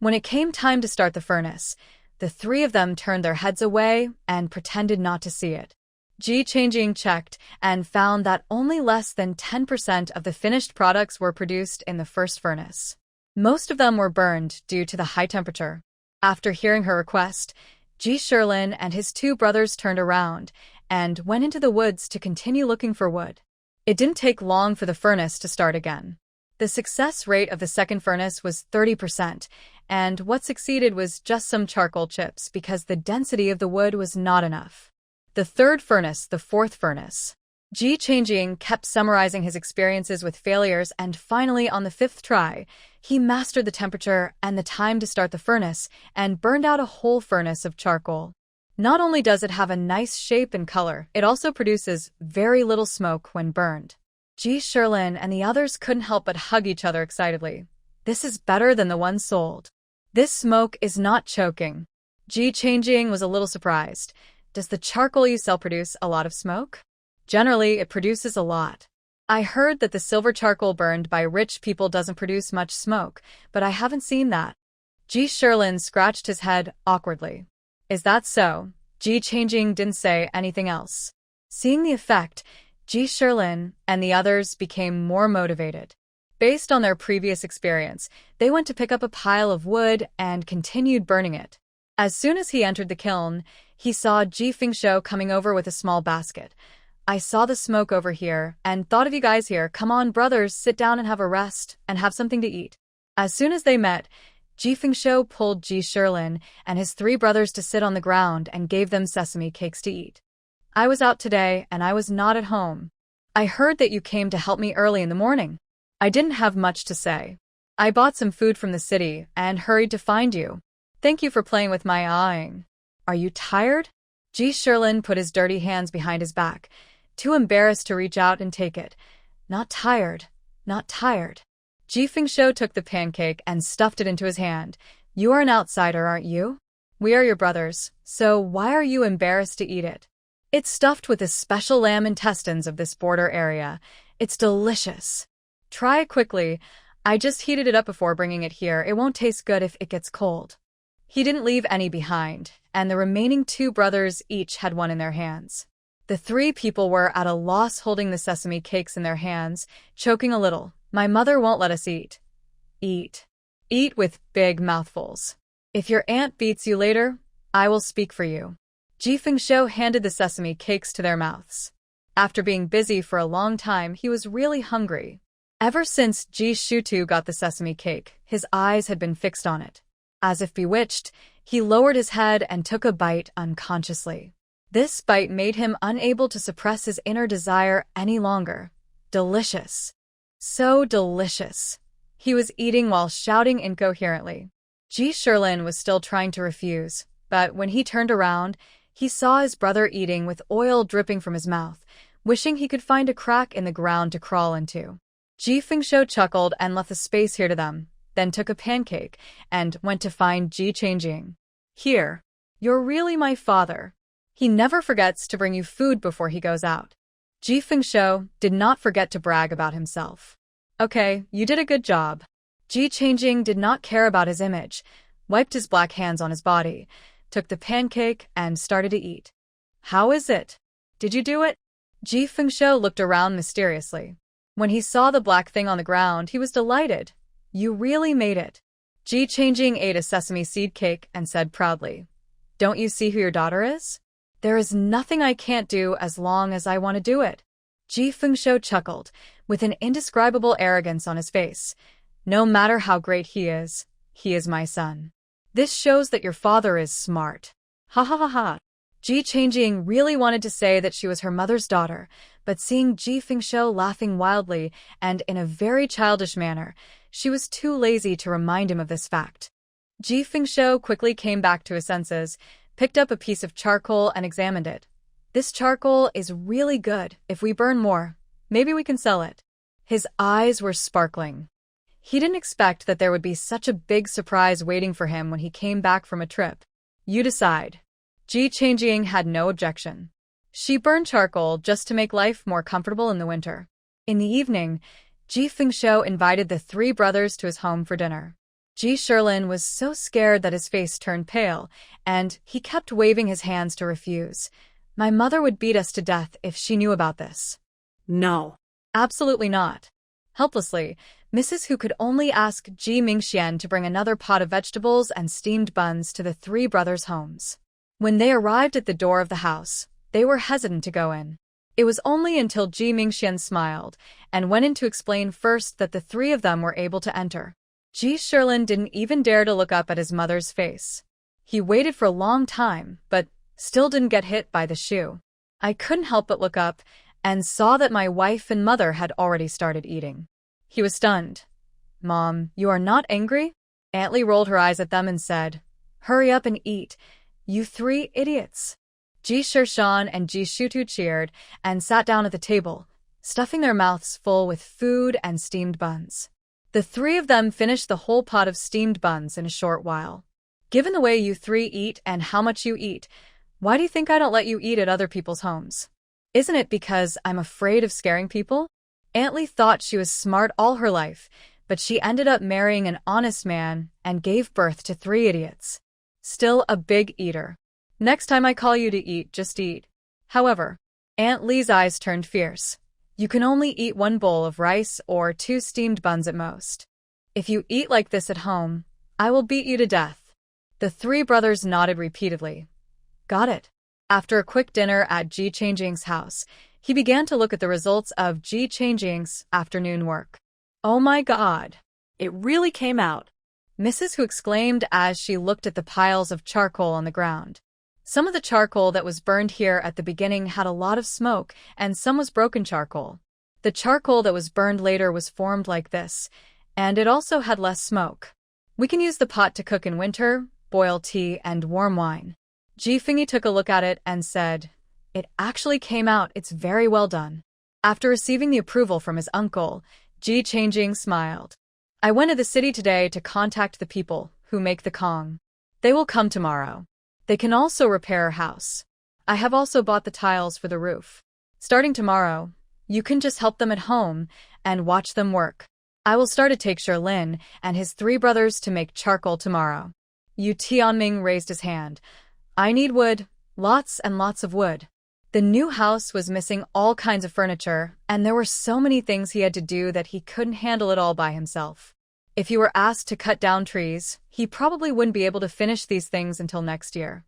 When it came time to start the furnace, the 3 of them turned their heads away and pretended not to see it. Ji Changjing checked and found that only less than 10% of the finished products were produced in the first furnace. Most of them were burned due to the high temperature. After hearing her request, Ji Shirlin and his 2 brothers turned around and went into the woods to continue looking for wood. It didn't take long for the furnace to start again. The success rate of the second furnace was 30%, and what succeeded was just some charcoal chips because the density of the wood was not enough. The third furnace, the fourth furnace. Ji Changjing kept summarizing his experiences with failures, and finally, on the 5th try, he mastered the temperature and the time to start the furnace and burned out a whole furnace of charcoal. Not only does it have a nice shape and color, it also produces very little smoke when burned. Ji Shirlin and the others couldn't help but hug each other excitedly. This is better than the one sold. This smoke is not choking. Ji Changjing was a little surprised. Does the charcoal you sell produce a lot of smoke? Generally, it produces a lot. I heard that the silver charcoal burned by rich people doesn't produce much smoke, but I haven't seen that. Ji Shirlin scratched his head awkwardly. Is that so? Ji Changjing didn't say anything else. Seeing the effect, Ji Shirlin and the others became more motivated. Based on their previous experience, they went to pick up a pile of wood and continued burning it. As soon as he entered the kiln, he saw Ji Fingshou coming over with a small basket. I saw the smoke over here and thought of you guys here. Come on, brothers, sit down and have a rest and have something to eat. As soon as they met, Ji Fingshou pulled Ji Shirlin and his 3 brothers to sit on the ground and gave them sesame cakes to eat. I was out today and I was not at home. I heard that you came to help me early in the morning. I didn't have much to say. I bought some food from the city and hurried to find you. Thank you for playing with my eyeing. Are you tired? Ji Sherlin put his dirty hands behind his back, too embarrassed to reach out and take it. Not tired. Not tired. Ji Fengshou took the pancake and stuffed it into his hand. You are an outsider, aren't you? We are your brothers, so why are you embarrassed to eat it? It's stuffed with the special lamb intestines of this border area. It's delicious. Try it quickly. I just heated it up before bringing it here. It won't taste good if it gets cold. He didn't leave any behind, and the remaining two brothers each had one in their hands. The three people were at a loss holding the sesame cakes in their hands, choking a little. My mother won't let us eat. Eat. Eat with big mouthfuls. If your aunt beats you later, I will speak for you. Ji Fengshou handed the sesame cakes to their mouths. After being busy for a long time, he was really hungry. Ever since Ji Shutu got the sesame cake, his eyes had been fixed on it. As if bewitched, he lowered his head and took a bite unconsciously. This bite made him unable to suppress his inner desire any longer. Delicious. So delicious. He was eating while shouting incoherently. Ji Sherlin was still trying to refuse, but when he turned around, he saw his brother eating with oil dripping from his mouth, wishing he could find a crack in the ground to crawl into. Ji Fengshou chuckled and left the space here to them, then took a pancake and went to find Ji Changjing. Here, you're really my father. He never forgets to bring you food before he goes out. Ji Fengshou did not forget to brag about himself. Okay, you did a good job. Ji Changjing did not care about his image, wiped his black hands on his body, took the pancake, and started to eat. How is it? Did you do it? Ji Fengshou looked around mysteriously. When he saw the black thing on the ground, he was delighted. You really made it. Ji Changjing ate a sesame seed cake and said proudly, Don't you see who your daughter is? There is nothing I can't do as long as I want to do it. Ji Fengshou chuckled, with an indescribable arrogance on his face. No matter how great he is my son. This shows that your father is smart. Ha ha ha ha. Ji Changjing really wanted to say that she was her mother's daughter, but seeing Ji Fengshou laughing wildly and in a very childish manner, she was too lazy to remind him of this fact. Ji Fengshou quickly came back to his senses, picked up a piece of charcoal and examined it. This charcoal is really good. If we burn more, maybe we can sell it. His eyes were sparkling. He didn't expect that there would be such a big surprise waiting for him when he came back from a trip. You decide. Ji Changjing had no objection. She burned charcoal just to make life more comfortable in the winter. In the evening, Ji Fengshou invited the three brothers to his home for dinner. Ji Sherlin was so scared that his face turned pale, and he kept waving his hands to refuse. My mother would beat us to death if she knew about this. No. Absolutely not. Helplessly, Mrs. Hu could only ask Ji Mingxian to bring another pot of vegetables and steamed buns to the three brothers' homes. When they arrived at the door of the house, they were hesitant to go in. It was only until Ji Mingxian smiled and went in to explain first that the three of them were able to enter. Ji Sherlin didn't even dare to look up at his mother's face. He waited for a long time, but still didn't get hit by the shoe. I couldn't help but look up and saw that my wife and mother had already started eating. He was stunned. Mom, you are not angry? Aunt Lee rolled her eyes at them and said, Hurry up and eat, you three idiots. Ji Shershan and Ji Shutu cheered and sat down at the table, stuffing their mouths full with food and steamed buns. The three of them finished the whole pot of steamed buns in a short while. Given the way you three eat and how much you eat, why do you think I don't let you eat at other people's homes? Isn't it because I'm afraid of scaring people? Aunt Lee thought she was smart all her life, but she ended up marrying an honest man and gave birth to three idiots. Still a big eater. Next time I call you to eat, just eat. However, Aunt Lee's eyes turned fierce. You can only eat one bowl of rice or 2 steamed buns at most. If you eat like this at home, I will beat you to death. The three brothers nodded repeatedly. Got it. After a quick dinner at Ji Changjing's house, he began to look at the results of Ji Changjing's afternoon work. Oh my God! It really came out. Mrs. Hu exclaimed as she looked at the piles of charcoal on the ground. Some of the charcoal that was burned here at the beginning had a lot of smoke, and some was broken charcoal. The charcoal that was burned later was formed like this, and it also had less smoke. We can use the pot to cook in winter, boil tea, and warm wine. Ji Fengyi took a look at it and said, "It actually came out, it's very well done." After receiving the approval from his uncle, Ji Changjing smiled. "I went to the city today to contact the people who make the Kong. They will come tomorrow. They can also repair our house. I have also bought the tiles for the roof. Starting tomorrow, you can just help them at home and watch them work. I will start to take Sherlin and his 3 brothers to make charcoal tomorrow." Yu Tianming raised his hand. "I need wood, lots and lots of wood." The new house was missing all kinds of furniture, and there were so many things he had to do that he couldn't handle it all by himself. If he were asked to cut down trees, he probably wouldn't be able to finish these things until next year.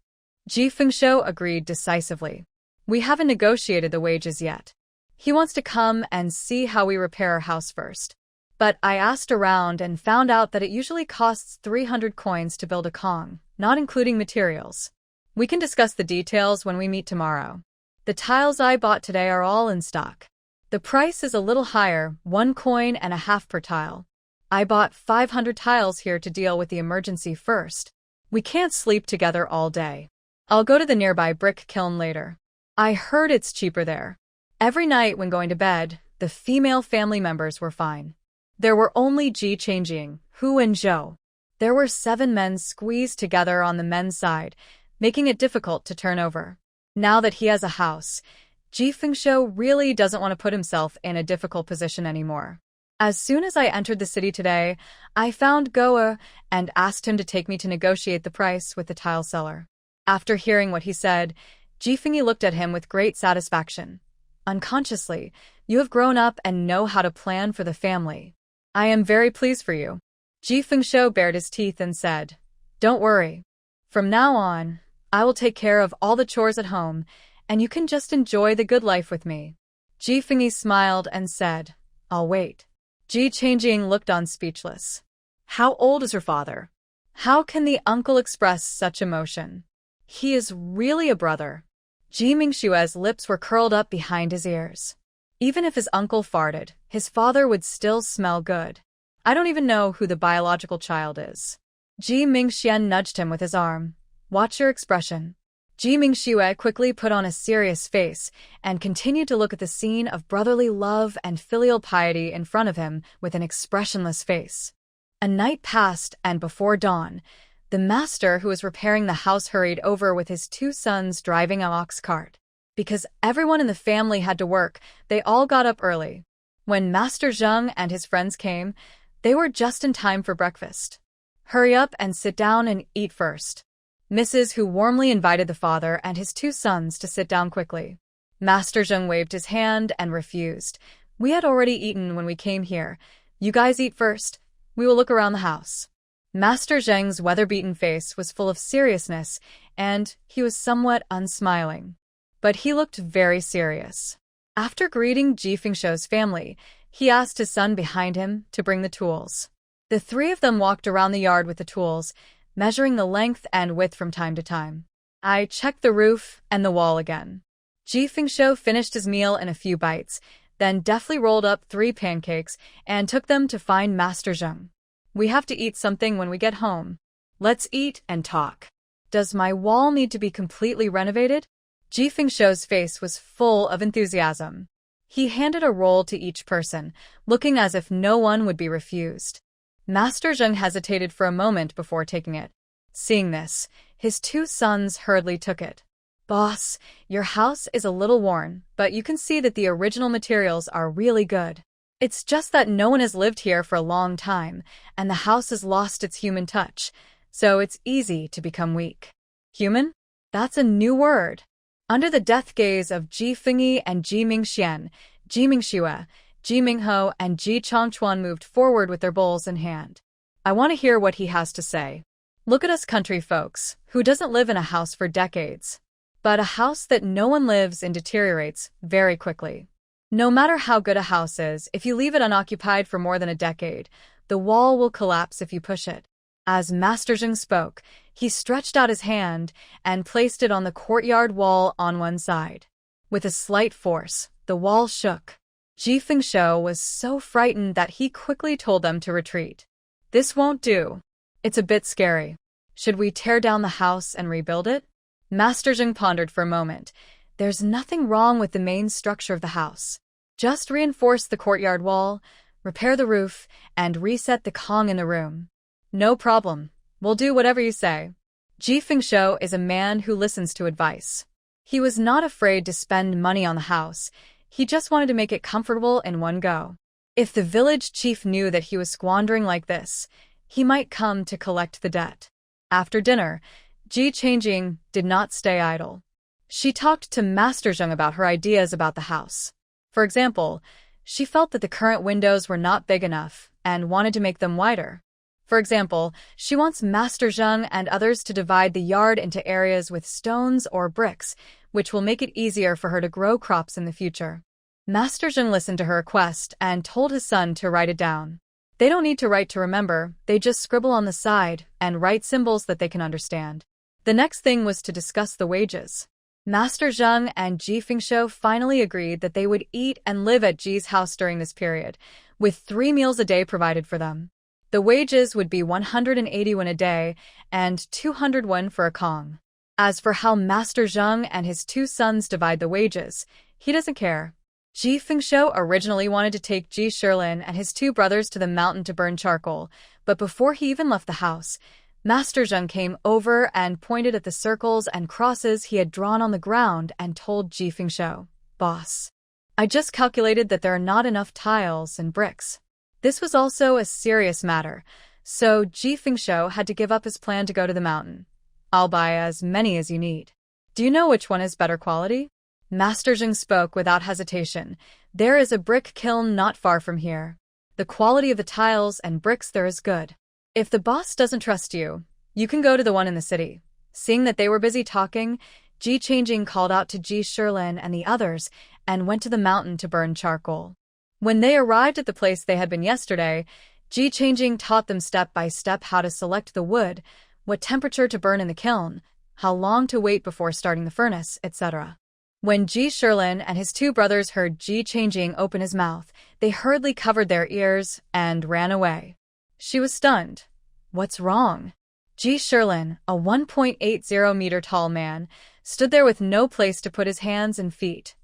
Ji Fengshou agreed decisively. "We haven't negotiated the wages yet. He wants to come and see how we repair our house first. But I asked around and found out that it usually costs 300 coins to build a Kong, not including materials. We can discuss the details when we meet tomorrow. The tiles I bought today are all in stock. The price is a little higher, 1.5 coins per tile. I bought 500 tiles here to deal with the emergency first. We can't sleep together all day. I'll go to the nearby brick kiln later. I heard it's cheaper there." Every night when going to bed, the female family members were fine. There were only Ji Changjing, Hu and Zhou. There were 7 men squeezed together on the men's side, making it difficult to turn over. Now that he has a house, Ji Fengshou really doesn't want to put himself in a difficult position anymore. "As soon as I entered the city today, I found Goa and asked him to take me to negotiate the price with the tile seller." After hearing what he said, Ji Fengyi looked at him with great satisfaction. "Unconsciously, you have grown up and know how to plan for the family. I am very pleased for you." Ji Fengshou bared his teeth and said, "Don't worry. From now on, I will take care of all the chores at home, and you can just enjoy the good life with me." Ji Fengyi smiled and said, "I'll wait." Ji Changjing looked on speechless. How old is her father? How can the uncle express such emotion? He is really a brother. Ji Mingshue's lips were curled up behind his ears. Even if his uncle farted, his father would still smell good. I don't even know who the biological child is. Ji Mingxian nudged him with his arm. "Watch your expression." Ji Mingxue quickly put on a serious face and continued to look at the scene of brotherly love and filial piety in front of him with an expressionless face. A night passed, and before dawn, the master who was repairing the house hurried over with his 2 sons driving an ox cart. Because everyone in the family had to work, they all got up early. When Master Zheng and his friends came, they were just in time for breakfast. "Hurry up and sit down and eat first." Mrs. Hu warmly invited the father and his 2 sons to sit down quickly. Master Zheng waved his hand and refused. "We had already eaten when we came here. You guys eat first. We will look around the house." Master Zheng's weather-beaten face was full of seriousness, and he was somewhat unsmiling. But he looked very serious. After greeting Ji Fengshou's family, he asked his son behind him to bring the tools. The 3 of them walked around the yard with the tools, measuring the length and width from time to time. I checked the roof and the wall again. Ji Fengshou finished his meal in a few bites, then deftly rolled up 3 pancakes and took them to find Master Zheng. "We have to eat something when we get home. Let's eat and talk. Does my wall need to be completely renovated?" Ji Fengshou's face was full of enthusiasm. He handed a roll to each person, looking as if no one would be refused. Master Zheng hesitated for a moment before taking it. Seeing this, his 2 sons hurriedly took it. "Boss, your house is a little worn, but you can see that the original materials are really good. It's just that no one has lived here for a long time, and the house has lost its human touch, so it's easy to become weak." Human? That's a new word. Under the death gaze of Ji Fengyi and Ji Mingxian, Ji Mingxue, Ji Mingho, and Ji Chongchuan moved forward with their bowls in hand. "I want to hear what he has to say. Look at us country folks, who doesn't live in a house for decades. But a house that no one lives in deteriorates very quickly. No matter how good a house is, if you leave it unoccupied for more than a decade, the wall will collapse if you push it." As Master Zheng spoke, he stretched out his hand and placed it on the courtyard wall on one side. With a slight force, the wall shook. Ji Fengshou was so frightened that he quickly told them to retreat. This won't do. It's a bit scary. Should we tear down the house and rebuild it? Master Zheng pondered for a moment. There's nothing wrong with the main structure of the house. Just reinforce the courtyard wall, repair the roof, and reset the Kong in the room. No problem. We'll do whatever you say. Ji Fengshou is a man who listens to advice. He was not afraid to spend money on the house. He just wanted to make it comfortable in one go. If the village chief knew that he was squandering like this, he might come to collect the debt. After dinner, Ji Changjing did not stay idle. She talked to Master Zheng about her ideas about the house. For example, she felt that the current windows were not big enough and wanted to make them wider. For example, she wants Master Zheng and others to divide the yard into areas with stones or bricks, which will make it easier for her to grow crops in the future. Master Zheng listened to her request and told his son to write it down. They don't need to write to remember, they just scribble on the side and write symbols that they can understand. The next thing was to discuss the wages. Master Zheng and Ji Fengshou finally agreed that they would eat and live at Ji's house during this period, with 3 meals a day provided for them. The wages would be 180 won a day and 200 won for a Kong. As for how Master Zheng and his 2 sons divide the wages, he doesn't care. Ji Fengshou originally wanted to take Ji Shilin and his 2 brothers to the mountain to burn charcoal, but before he even left the house, Master Zheng came over and pointed at the circles and crosses he had drawn on the ground and told Ji Fengshou, "Boss, I just calculated that there are not enough tiles and bricks." This was also a serious matter, so Ji Fengshou had to give up his plan to go to the mountain. "I'll buy as many as you need. Do you know which one is better quality?" Master Zheng spoke without hesitation. "There is a brick kiln not far from here. The quality of the tiles and bricks there is good. If the boss doesn't trust you, you can go to the one in the city." Seeing that they were busy talking, Ji Changjing called out to Ji Shilin and the others and went to the mountain to burn charcoal. When they arrived at the place they had been yesterday, Ji Changjing taught them step by step how to select the wood, what temperature to burn in the kiln, how long to wait before starting the furnace, etc. When Ji Shilin and his 2 brothers heard Ji Changjing open his mouth, they hurriedly covered their ears and ran away. She was stunned. "What's wrong?" Ji Shilin, a 1.80-meter tall man, stood there with no place to put his hands and feet.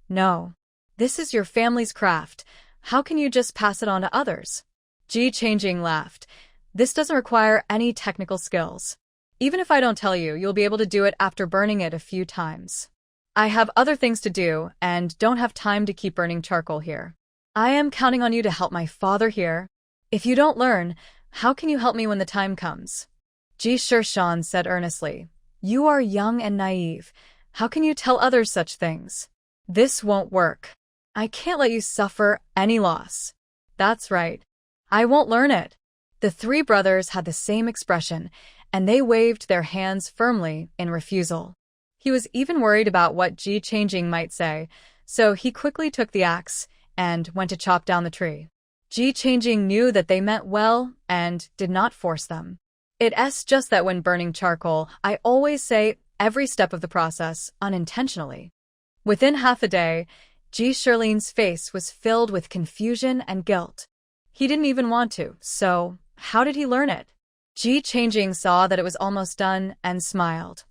"No. This is your family's craft. How can you just pass it on to others?" Ji Changjing laughed. "This doesn't require any technical skills. Even if I don't tell you, you'll be able to do it after burning it a few times. I have other things to do and don't have time to keep burning charcoal here. I am counting on you to help my father here. If you don't learn, how can you help me when the time comes?" Ji Shirshan said earnestly, "You are young and naive. How can you tell others such things? This won't work. I can't let you suffer any loss." "That's right. I won't learn it." The 3 brothers had the same expression, and they waved their hands firmly in refusal. He was even worried about what Ji Changjing might say, so he quickly took the axe and went to chop down the tree. Ji Changjing knew that they meant well and did not force them. It's just that when burning charcoal, I always say every step of the process unintentionally. Within half a day, Ji Shilin's face was filled with confusion and guilt. He didn't even want to, so how did he learn it? Ji Changjing saw that it was almost done and smiled.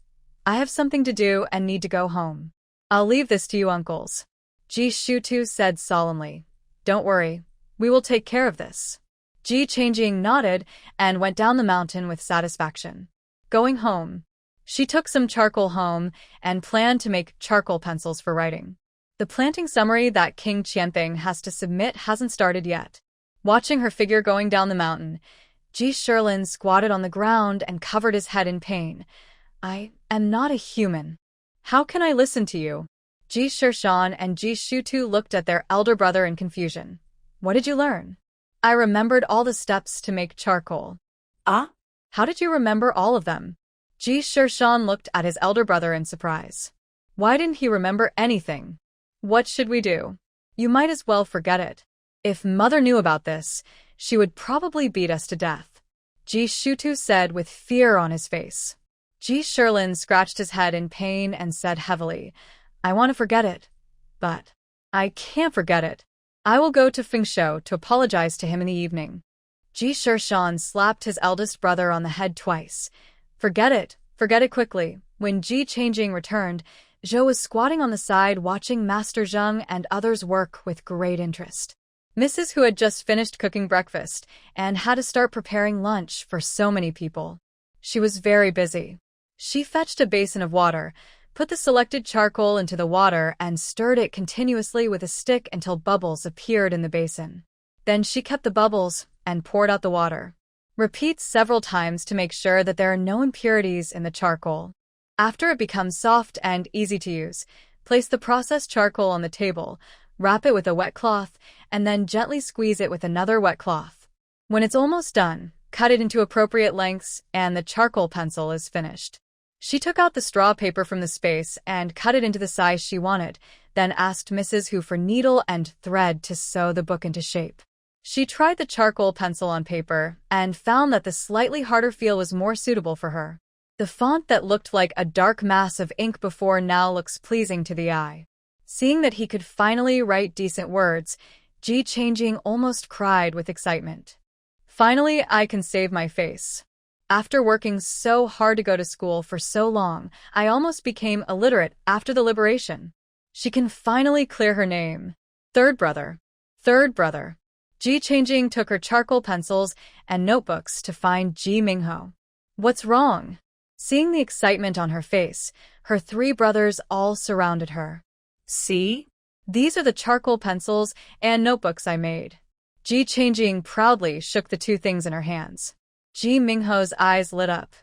"I have something to do and need to go home. I'll leave this to you uncles." Ji Shutu said solemnly, "Don't worry, we will take care of this." Ji Changjing nodded and went down the mountain with satisfaction. Going home, she took some charcoal home and planned to make charcoal pencils for writing. The planting summary that King Qianping has to submit hasn't started yet. Watching her figure going down the mountain, Ji Shilin squatted on the ground and covered his head in pain. "I am not a human. How can I listen to you?" Ji Shirshan and Ji Shutu looked at their elder brother in confusion. "What did you learn?" "I remembered all the steps to make charcoal." "Ah? How did you remember all of them?" Ji Shirshan looked at his elder brother in surprise. Why didn't he remember anything? "What should we do?" "You might as well forget it. If Mother knew about this, she would probably beat us to death," Ji Shutu said with fear on his face. Ji Shilin scratched his head in pain and said heavily, "I want to forget it, but I can't forget it. I will go to Fengsho to apologize to him in the evening. Ji Shishan slapped his eldest brother on the head twice. Forget it quickly. When Ji Changjing returned, Zhou was squatting on the side watching Master Zheng and others work with great interest. Mrs. Hu had just finished cooking breakfast and had to start preparing lunch for so many people. She was very busy. She fetched a basin of water, put the selected charcoal into the water and stirred it continuously with a stick until bubbles appeared in the basin. Then she kept the bubbles and poured out the water. Repeat several times to make sure that there are no impurities in the charcoal. After it becomes soft and easy to use, place the processed charcoal on the table, wrap it with a wet cloth, and then gently squeeze it with another wet cloth. When it's almost done, cut it into appropriate lengths and the charcoal pencil is finished. She took out the straw paper from the space and cut it into the size she wanted, then asked Mrs. Hu for needle and thread to sew the book into shape. She tried the charcoal pencil on paper and found that the slightly harder feel was more suitable for her. The font that looked like a dark mass of ink before now looks pleasing to the eye. Seeing that he could finally write decent words, Ji Changjing almost cried with excitement. Finally, I can save my face. After working so hard to go to school for so long, I almost became illiterate after the liberation. She can finally clear her name. Third brother. Ji Changjing took her charcoal pencils and notebooks to find Ji Mingho. What's wrong? Seeing the excitement on her face, her three brothers all surrounded her. See? These are the charcoal pencils and notebooks I made. Ji Changjing proudly shook the two things in her hands. Ji Mingho's eyes lit up.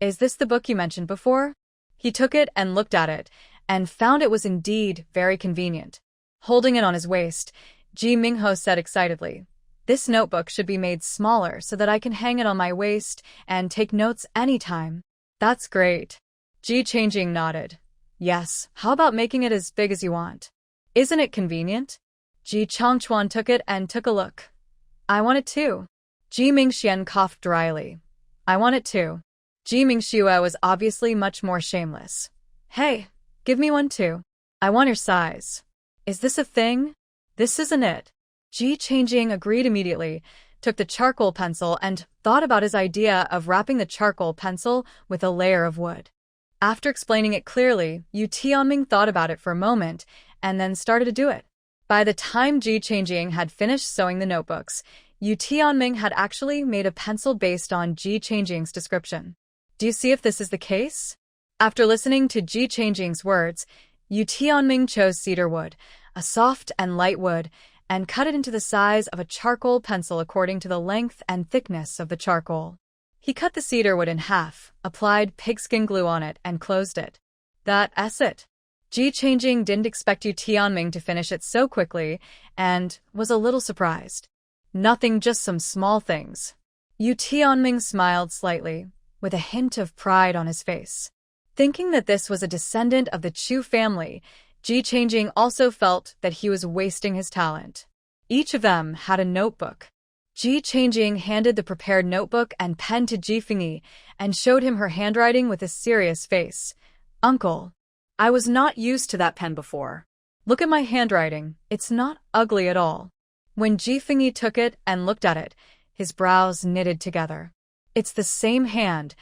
Is this the book you mentioned before? He took it and looked at it, and found it was indeed very convenient. Holding it on his waist, Ji Mingho said excitedly, "This notebook should be made smaller so that I can hang it on my waist and take notes anytime." That's great. Ji Changjing nodded. Yes, how about making it as big as you want? Isn't it convenient? Ji Changchuan took it and took a look. I want it too. Ji Mingxian coughed dryly. I want it too. Ji Mingxue was obviously much more shameless. Hey, give me one too. I want your size. Is this a thing? This isn't it. Ji Changjing agreed immediately, took the charcoal pencil and thought about his idea of wrapping the charcoal pencil with a layer of wood. After explaining it clearly, Yu Tianming thought about it for a moment and then started to do it. By the time Ji Changjing had finished sewing the notebooks, Yu Tianming had actually made a pencil based on Ji Changjing's description. Do you see if this is the case? After listening to Ji Changjing's words, Yu Tianming chose cedar wood, a soft and light wood, and cut it into the size of a charcoal pencil according to the length and thickness of the charcoal. He cut the cedar wood in half, applied pigskin glue on it, and closed it. That's it. Ji Changjing didn't expect Yu Tianming to finish it so quickly, and was a little surprised. Nothing, just some small things. Yu Tianming smiled slightly, with a hint of pride on his face. Thinking that this was a descendant of the Chu family, Ji Changjing also felt that he was wasting his talent. Each of them had a notebook. Ji Changjing handed the prepared notebook and pen to Ji Fengyi and showed him her handwriting with a serious face. Uncle, I was not used to that pen before. Look at my handwriting, it's not ugly at all. When Ji Fengyi took it and looked at it, his brows knitted together. It's the same hand.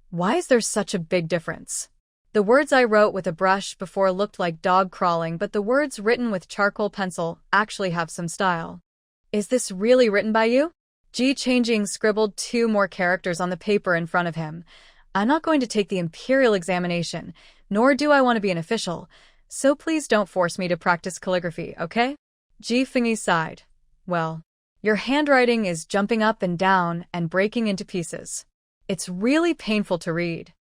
Why is there such a big difference? The words I wrote with a brush before looked like dog crawling, but the words written with charcoal pencil actually have some style. Is this really written by you? Ji Changjing scribbled 2 more characters on the paper in front of him. I'm not going to take the imperial examination, nor do I want to be an official, so please don't force me to practice calligraphy, okay? Ji Fengyi sighed. Well, your handwriting is jumping up and down and breaking into pieces. It's really painful to read.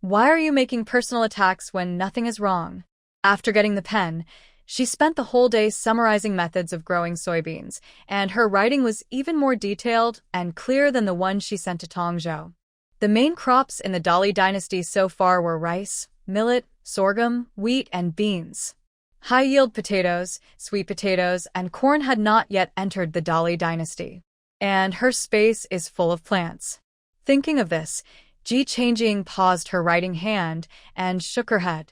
Why are you making personal attacks when nothing is wrong? After getting the pen, she spent the whole day summarizing methods of growing soybeans, and her writing was even more detailed and clear than the one she sent to Tongzhou. The main crops in the Dali dynasty so far were rice, millet, sorghum, wheat, and beans. High-yield potatoes, sweet potatoes, and corn had not yet entered the Dali dynasty. And her space is full of plants. Thinking of this, Ji Changjing paused her writing hand and shook her head.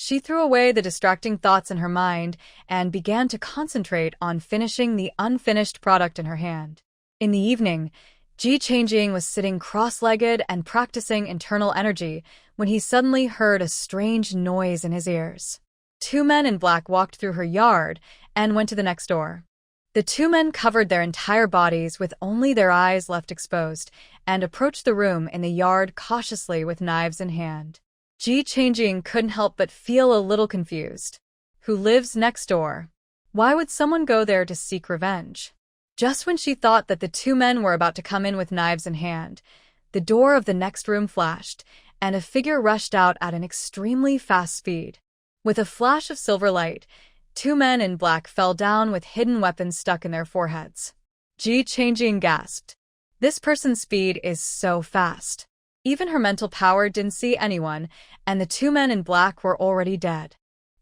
She threw away the distracting thoughts in her mind and began to concentrate on finishing the unfinished product in her hand. In the evening, Ji Changjing was sitting cross-legged and practicing internal energy when he suddenly heard a strange noise in his ears. Two men in black walked through her yard and went to the next door. The two men covered their entire bodies with only their eyes left exposed and approached the room in the yard cautiously with knives in hand. Ji Changjing couldn't help but feel a little confused. Who lives next door? Why would someone go there to seek revenge? Just when she thought that the two men were about to come in with knives in hand, the door of the next room flashed, and a figure rushed out at an extremely fast speed. With a flash of silver light, two men in black fell down with hidden weapons stuck in their foreheads. Ji Changjing gasped. This person's speed is so fast. Even her mental power didn't see anyone, and the two men in black were already dead.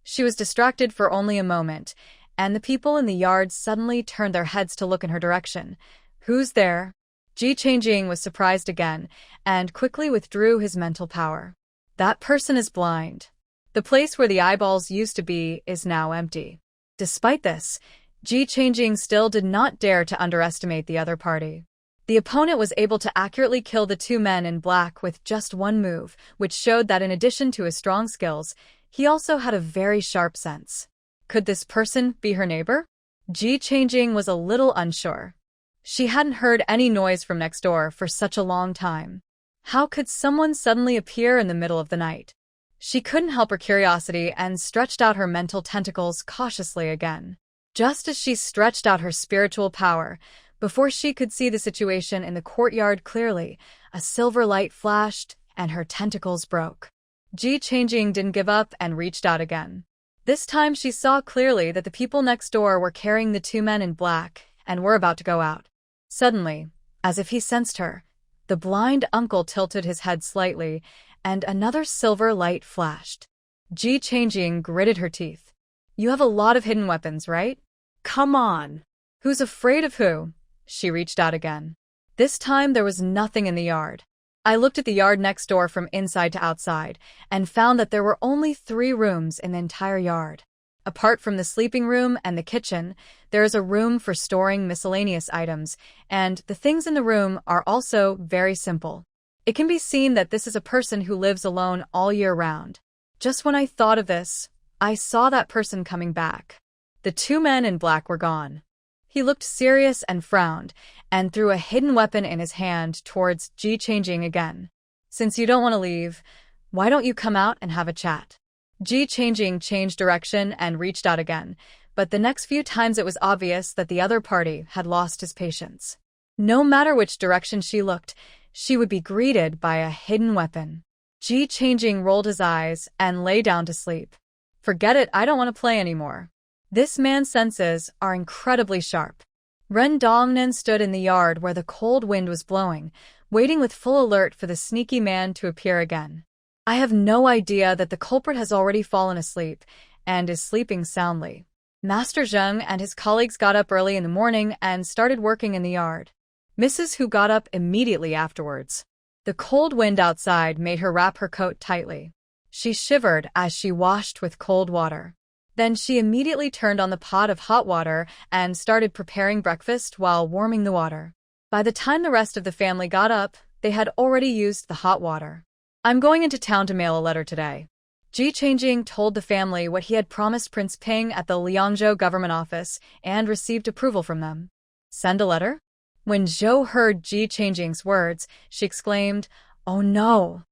She was distracted for only a moment, and the people in the yard suddenly turned their heads to look in her direction. Who's there? Ji Changjing was surprised again, and quickly withdrew his mental power. That person is blind. The place where the eyeballs used to be is now empty. Despite this, Ji Changjing still did not dare to underestimate the other party. The opponent was able to accurately kill the two men in black with just one move, which showed that in addition to his strong skills, he also had a very sharp sense. Could this person be her neighbor? Ji Changjing was a little unsure. She hadn't heard any noise from next door for such a long time. How could someone suddenly appear in the middle of the night? She couldn't help her curiosity and stretched out her mental tentacles cautiously again. Just as she stretched out her spiritual power, before she could see the situation in the courtyard clearly, a silver light flashed and her tentacles broke. Ji Changjing didn't give up and reached out again. This time she saw clearly that the people next door were carrying the two men in black and were about to go out. Suddenly, as if he sensed her, the blind uncle tilted his head slightly and another silver light flashed. Ji Changjing gritted her teeth. You have a lot of hidden weapons, right? Come on. Who's afraid of who? She reached out again. This time there was nothing in the yard. I looked at the yard next door from inside to outside and found that there were only 3 rooms in the entire yard. Apart from the sleeping room and the kitchen, there is a room for storing miscellaneous items, and the things in the room are also very simple. It can be seen that this is a person who lives alone all year round. Just when I thought of this, I saw that person coming back. The two men in black were gone. He looked serious and frowned, and threw a hidden weapon in his hand towards Ji Changjing again. Since you don't want to leave, why don't you come out and have a chat? Ji Changjing changed direction and reached out again, but the next few times it was obvious that the other party had lost his patience. No matter which direction she looked, she would be greeted by a hidden weapon. Ji Changjing rolled his eyes and lay down to sleep. Forget it, I don't want to play anymore. This man's senses are incredibly sharp. Ren Dongnan stood in the yard where the cold wind was blowing, waiting with full alert for the sneaky man to appear again. I have no idea that the culprit has already fallen asleep and is sleeping soundly. Master Zheng and his colleagues got up early in the morning and started working in the yard. Mrs. Hu got up immediately afterwards. The cold wind outside made her wrap her coat tightly. She shivered as she washed with cold water. Then she immediately turned on the pot of hot water and started preparing breakfast while warming the water. By the time the rest of the family got up, they had already used the hot water. I'm going into town to mail a letter today. Ji Changjing told the family what he had promised Prince Ping at the Liangzhou government office and received approval from them. Send a letter? When Zhou heard Ji Changjing's words, she exclaimed, "Oh no!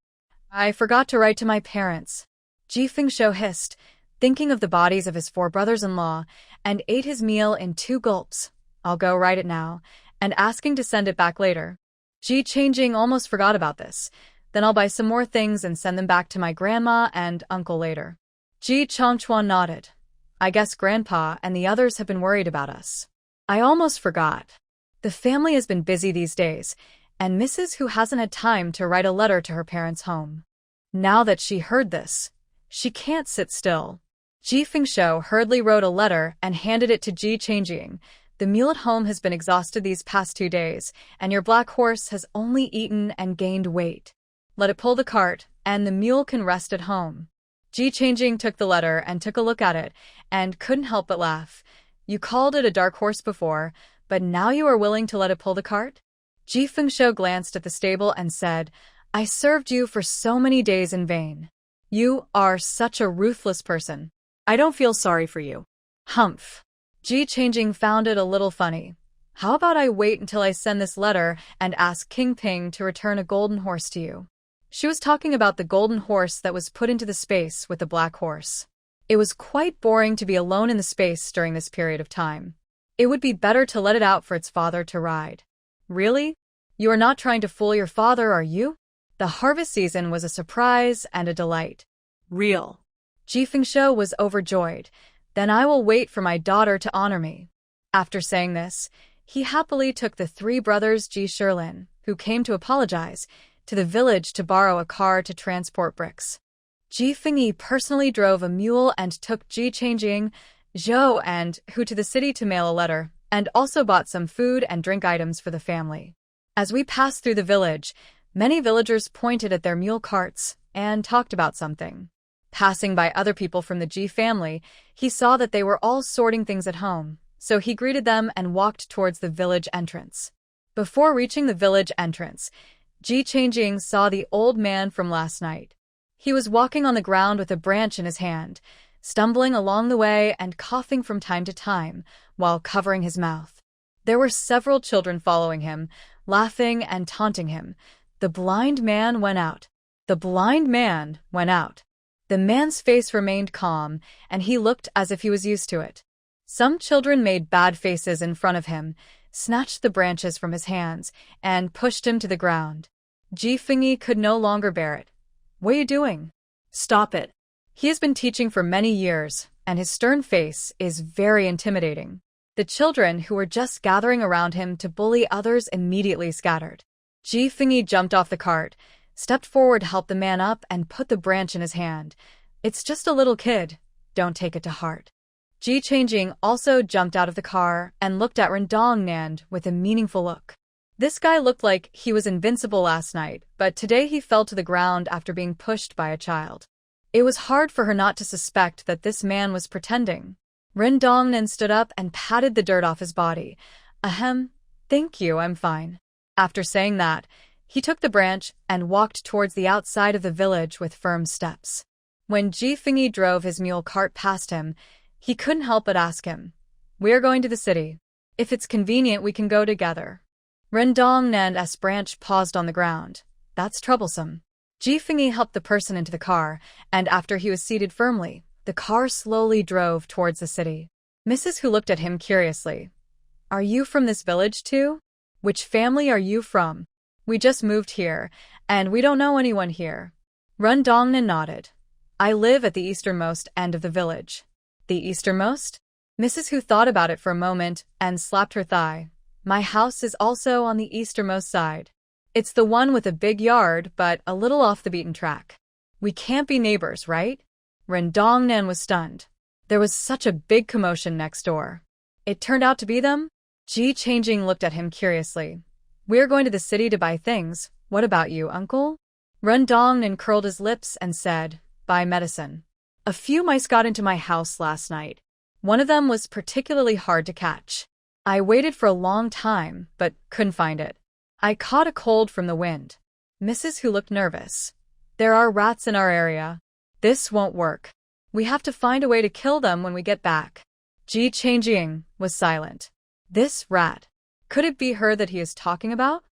I forgot to write to my parents." Ji Fengshou hissed, thinking of the bodies of his 4 brothers-in-law, and ate his meal in 2 gulps. I'll go write it now, and asking to send it back later. Ji Changjing almost forgot about this. Then I'll buy some more things and send them back to my grandma and uncle later. Ji Chongchuan nodded. I guess Grandpa and the others have been worried about us. I almost forgot. The family has been busy these days, and Mrs. Hu hasn't had time to write a letter to her parents' home. Now that she heard this, she can't sit still. Ji Fengshou hurriedly wrote a letter and handed it to Ji Changjing. The mule at home has been exhausted these past 2 days, and your black horse has only eaten and gained weight. Let it pull the cart, and the mule can rest at home. Ji Changjing took the letter and took a look at it, and couldn't help but laugh. You called it a dark horse before, but now you are willing to let it pull the cart? Ji Fengshuo glanced at the stable and said, I served you for so many days in vain. You are such a ruthless person. I don't feel sorry for you. Humph. Ji Changjing found it a little funny. How about I wait until I send this letter and ask King Ping to return a golden horse to you? She was talking about the golden horse that was put into the space with the black horse. It was quite boring to be alone in the space during this period of time. It would be better to let it out for its father to ride. Really? You are not trying to fool your father, are you? The harvest season was a surprise and a delight. Real. Ji Fengshuo was overjoyed. Then I will wait for my daughter to honor me. After saying this, he happily took the three brothers Ji Shilin, who came to apologize, to the village to borrow a car to transport bricks. Ji Fengyi personally drove a mule and took Ji Changjing, Zhou and Hu to the city to mail a letter, and also bought some food and drink items for the family. As we passed through the village, many villagers pointed at their mule carts and talked about something. Passing by other people from the Ji family, he saw that they were all sorting things at home, so he greeted them and walked towards the village entrance. Before reaching the village entrance, Ji Changjing saw the old man from last night. He was walking on the ground with a branch in his hand, stumbling along the way and coughing from time to time while covering his mouth. There were several children following him, laughing and taunting him. The blind man went out. The blind man went out. The man's face remained calm, and he looked as if he was used to it. Some children made bad faces in front of him, snatched the branches from his hands, and pushed him to the ground. Ji Fengyi could no longer bear it. What are you doing? Stop it. He has been teaching for many years, and his stern face is very intimidating. The children who were just gathering around him to bully others immediately scattered. Ji Fengyi jumped off the cart, stepped forward to help the man up, and put the branch in his hand. It's just a little kid. Don't take it to heart. Ji Changjing also jumped out of the car and looked at Rendongnand with a meaningful look. This guy looked like he was invincible last night, but today he fell to the ground after being pushed by a child. It was hard for her not to suspect that this man was pretending. Rendongnand stood up and patted the dirt off his body. Ahem, thank you, I'm fine. After saying that, he took the branch and walked towards the outside of the village with firm steps. When Ji Fengyi drove his mule cart past him, he couldn't help but ask him, "We're going to the city. If it's convenient, we can go together." Rendongnand's branch paused on the ground. That's troublesome. Ji Fengyi helped the person into the car, and after he was seated firmly, the car slowly drove towards the city. Mrs. Hu looked at him curiously. Are you from this village too? Which family are you from? We just moved here, and we don't know anyone here. Rendongnand nodded. I live at the easternmost end of the village. The easternmost? Mrs. Hu thought about it for a moment and slapped her thigh. My house is also on the easternmost side. It's the one with a big yard, but a little off the beaten track. We can't be neighbors, right? Rendongnand was stunned. There was such a big commotion next door. It turned out to be them? Ji Changjing looked at him curiously. We're going to the city to buy things. What about you, uncle? Rendongnand curled his lips and said, buy medicine. A few mice got into my house last night. One of them was particularly hard to catch. I waited for a long time, but couldn't find it. I caught a cold from the wind. Mrs. Hu looked nervous. There are rats in our area. This won't work. We have to find a way to kill them when we get back. Ji Changjing was silent. This rat. Could it be her that he is talking about?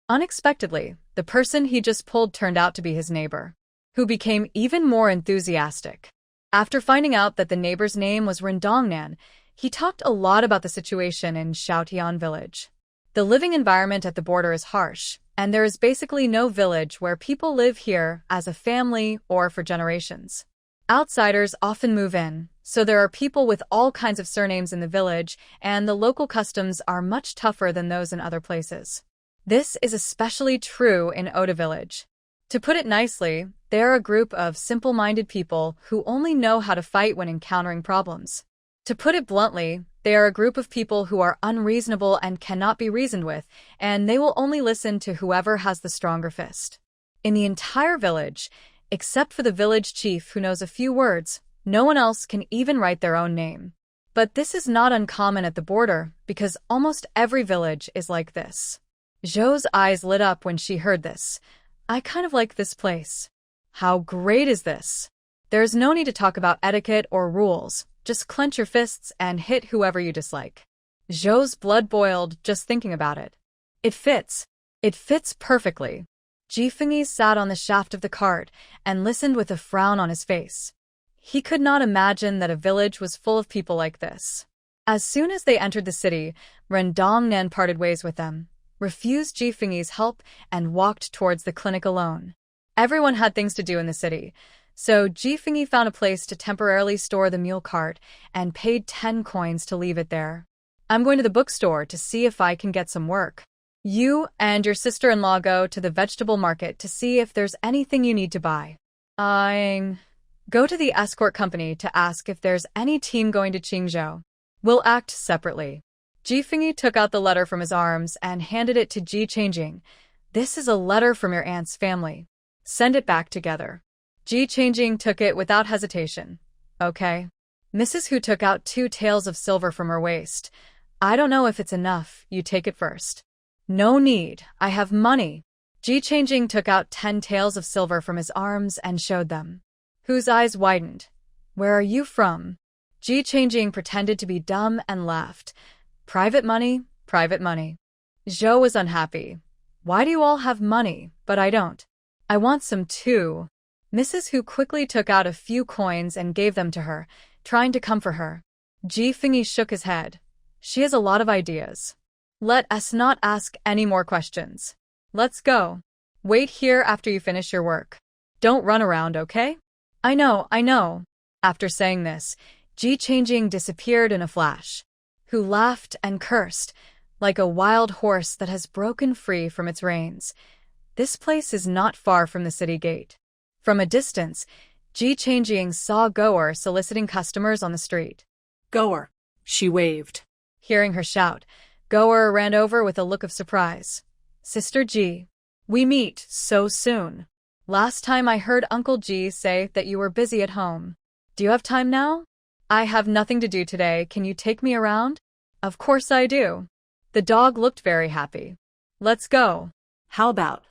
Unexpectedly, the person he just pulled turned out to be his neighbor, who became even more enthusiastic. After finding out that the neighbor's name was Rendongnand, he talked a lot about the situation in Shaotian village. The living environment at the border is harsh, and there is basically no village where people live here as a family or for generations. Outsiders often move in, so there are people with all kinds of surnames in the village, and the local customs are much tougher than those in other places. This is especially true in Oda village. To put it nicely, they are a group of simple-minded people who only know how to fight when encountering problems. To put it bluntly, they are a group of people who are unreasonable and cannot be reasoned with, and they will only listen to whoever has the stronger fist. In the entire village, Except for the village chief who knows a few words, no one else can even write their own name. But this is not uncommon at the border, because almost every village is like this. Zhou's eyes lit up when she heard this. I kind of like this place. How great is this? There's no need to talk about etiquette or rules, just clench your fists and hit whoever you dislike. Zhou's blood boiled just thinking about it. It fits. It fits perfectly. Ji Fengyi sat on the shaft of the cart and listened with a frown on his face. He could not imagine that a village was full of people like this. As soon as they entered the city, Ren Dongnan parted ways with them, refused Ji Fengyi's help, and walked towards the clinic alone. Everyone had things to do in the city, so Ji Fengyi found a place to temporarily store the mule cart and paid 10 coins to leave it there. I'm going to the bookstore to see if I can get some work. You and your sister-in-law go to the vegetable market to see if there's anything you need to buy. Go to the escort company to ask if there's any team going to Qingzhou. We'll act separately. Ji Fengyi took out the letter from his arms and handed it to Ji Changjing. This is a letter from your aunt's family. Send it back together. Ji Changjing took it without hesitation. Okay. Mrs. Hu took out 2 taels of silver from her waist. I don't know if it's enough, you take it first. No need, I have money. Ji Changjing took out 10 taels of silver from his arms and showed them. Hu's eyes widened. Where are you from? Ji Changjing pretended to be dumb and laughed. Private money, private money. Zhou was unhappy. Why do you all have money, but I don't? I want some too. Mrs. Hu quickly took out a few coins and gave them to her, trying to comfort her. Ji Fengyi shook his head. She has a lot of ideas. Let us not ask any more questions. Let's go. Wait here after you finish your work. Don't run around, okay? I know. After saying this, Ji Changjing disappeared in a flash. Hu laughed and cursed, like a wild horse that has broken free from its reins. This place is not far from the city gate. From a distance, Ji Changjing saw Goer soliciting customers on the street. Goer, she waved. Hearing her shout, Goer ran over with a look of surprise. Sister Ji, we meet so soon. Last time I heard Uncle Ji say that you were busy at home. Do you have time now? I have nothing to do today. Can you take me around? Of course I do. The dog looked very happy. Let's go. How about?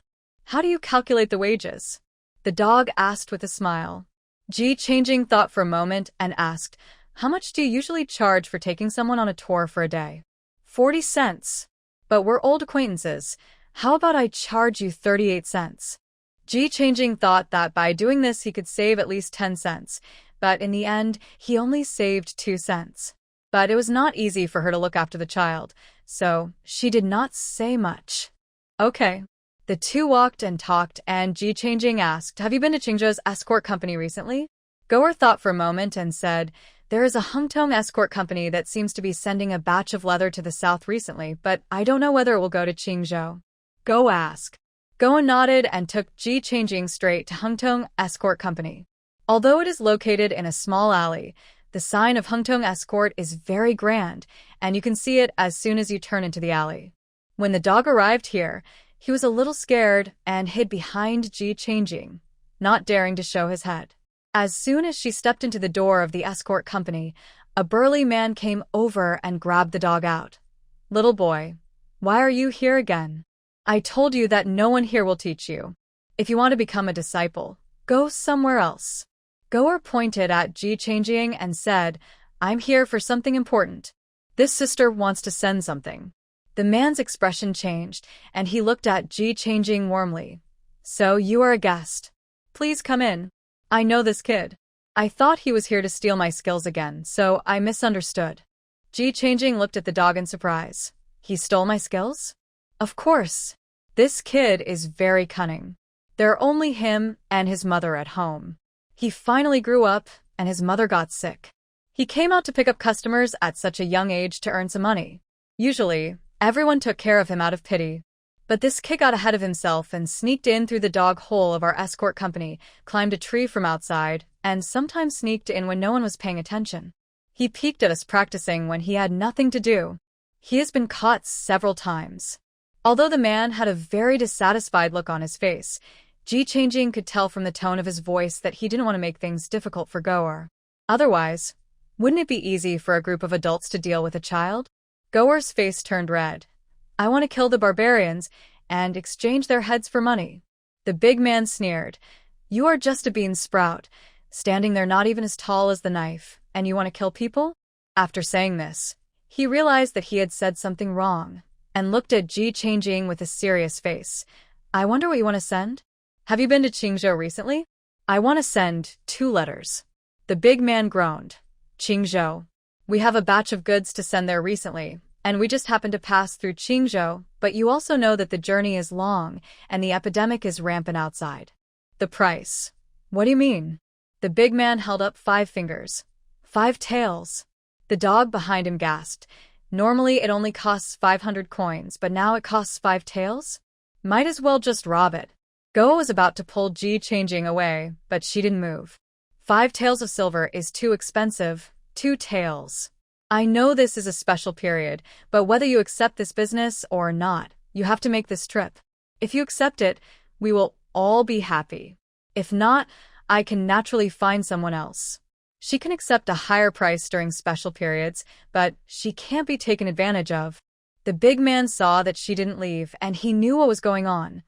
How do you calculate the wages? The dog asked with a smile. Ji Changjing thought for a moment and asked, how much do you usually charge for taking someone on a tour for a day? 40 cents. But we're old acquaintances. How about I charge you 38 cents? Ji Changjing thought that by doing this he could save at least 10 cents, but in the end he only saved 2 cents. But it was not easy for her to look after the child, so she did not say much. Okay. The two walked and talked, and Ji Changjing asked, have you been to Qingzhou's escort company recently? Goer thought for a moment and said, there is a Hengtong escort company that seems to be sending a batch of leather to the south recently, but I don't know whether it will go to Qingzhou. Go ask. Goer nodded and took Ji Changjing straight to Hengtong Escort Company. Although it is located in a small alley, the sign of Hengtong Escort is very grand, and you can see it as soon as you turn into the alley. When the dog arrived here, he was a little scared and hid behind Ji Changjing, not daring to show his head. As soon as she stepped into the door of the escort company, a burly man came over and grabbed the dog out. Little boy, why are you here again? I told you that no one here will teach you. If you want to become a disciple, go somewhere else. Goer pointed at Ji Changjing and said, I'm here for something important. This sister wants to send something. The man's expression changed, and he looked at Ji Changjing warmly. So you are a guest. Please come in. I know this kid. I thought he was here to steal my skills again, so I misunderstood. Ji Changjing looked at the dog in surprise. He stole my skills? Of course. This kid is very cunning. There are only him and his mother at home. He finally grew up, and his mother got sick. He came out to pick up customers at such a young age to earn some money. Usually, everyone took care of him out of pity. But this kid got ahead of himself and sneaked in through the dog hole of our escort company, climbed a tree from outside, and sometimes sneaked in when no one was paying attention. He peeked at us practicing when he had nothing to do. He has been caught several times. Although the man had a very dissatisfied look on his face, Ji Changjing could tell from the tone of his voice that he didn't want to make things difficult for Goer. Otherwise, wouldn't it be easy for a group of adults to deal with a child? Goer's face turned red. I want to kill the barbarians and exchange their heads for money. The big man sneered. You are just a bean sprout, standing there not even as tall as the knife, and you want to kill people? After saying this, he realized that he had said something wrong, and looked at Ji Changjing with a serious face. I wonder what you want to send? Have you been to Qingzhou recently? I want to send 2 letters. The big man groaned. Qingzhou. We have a batch of goods to send there recently, and we just happened to pass through Qingzhou, but you also know that the journey is long, and the epidemic is rampant outside. The price. What do you mean? The big man held up 5 fingers. 5 taels. The dog behind him gasped. Normally it only costs 500 coins, but now it costs 5 taels? Might as well just rob it. Go was about to pull Ji Changjing away, but she didn't move. 5 taels of silver is too expensive. 2 taels. I know this is a special period, but whether you accept this business or not, you have to make this trip. If you accept it, we will all be happy. If not, I can naturally find someone else. She can accept a higher price during special periods, but she can't be taken advantage of. The big man saw that she didn't leave, and he knew what was going on.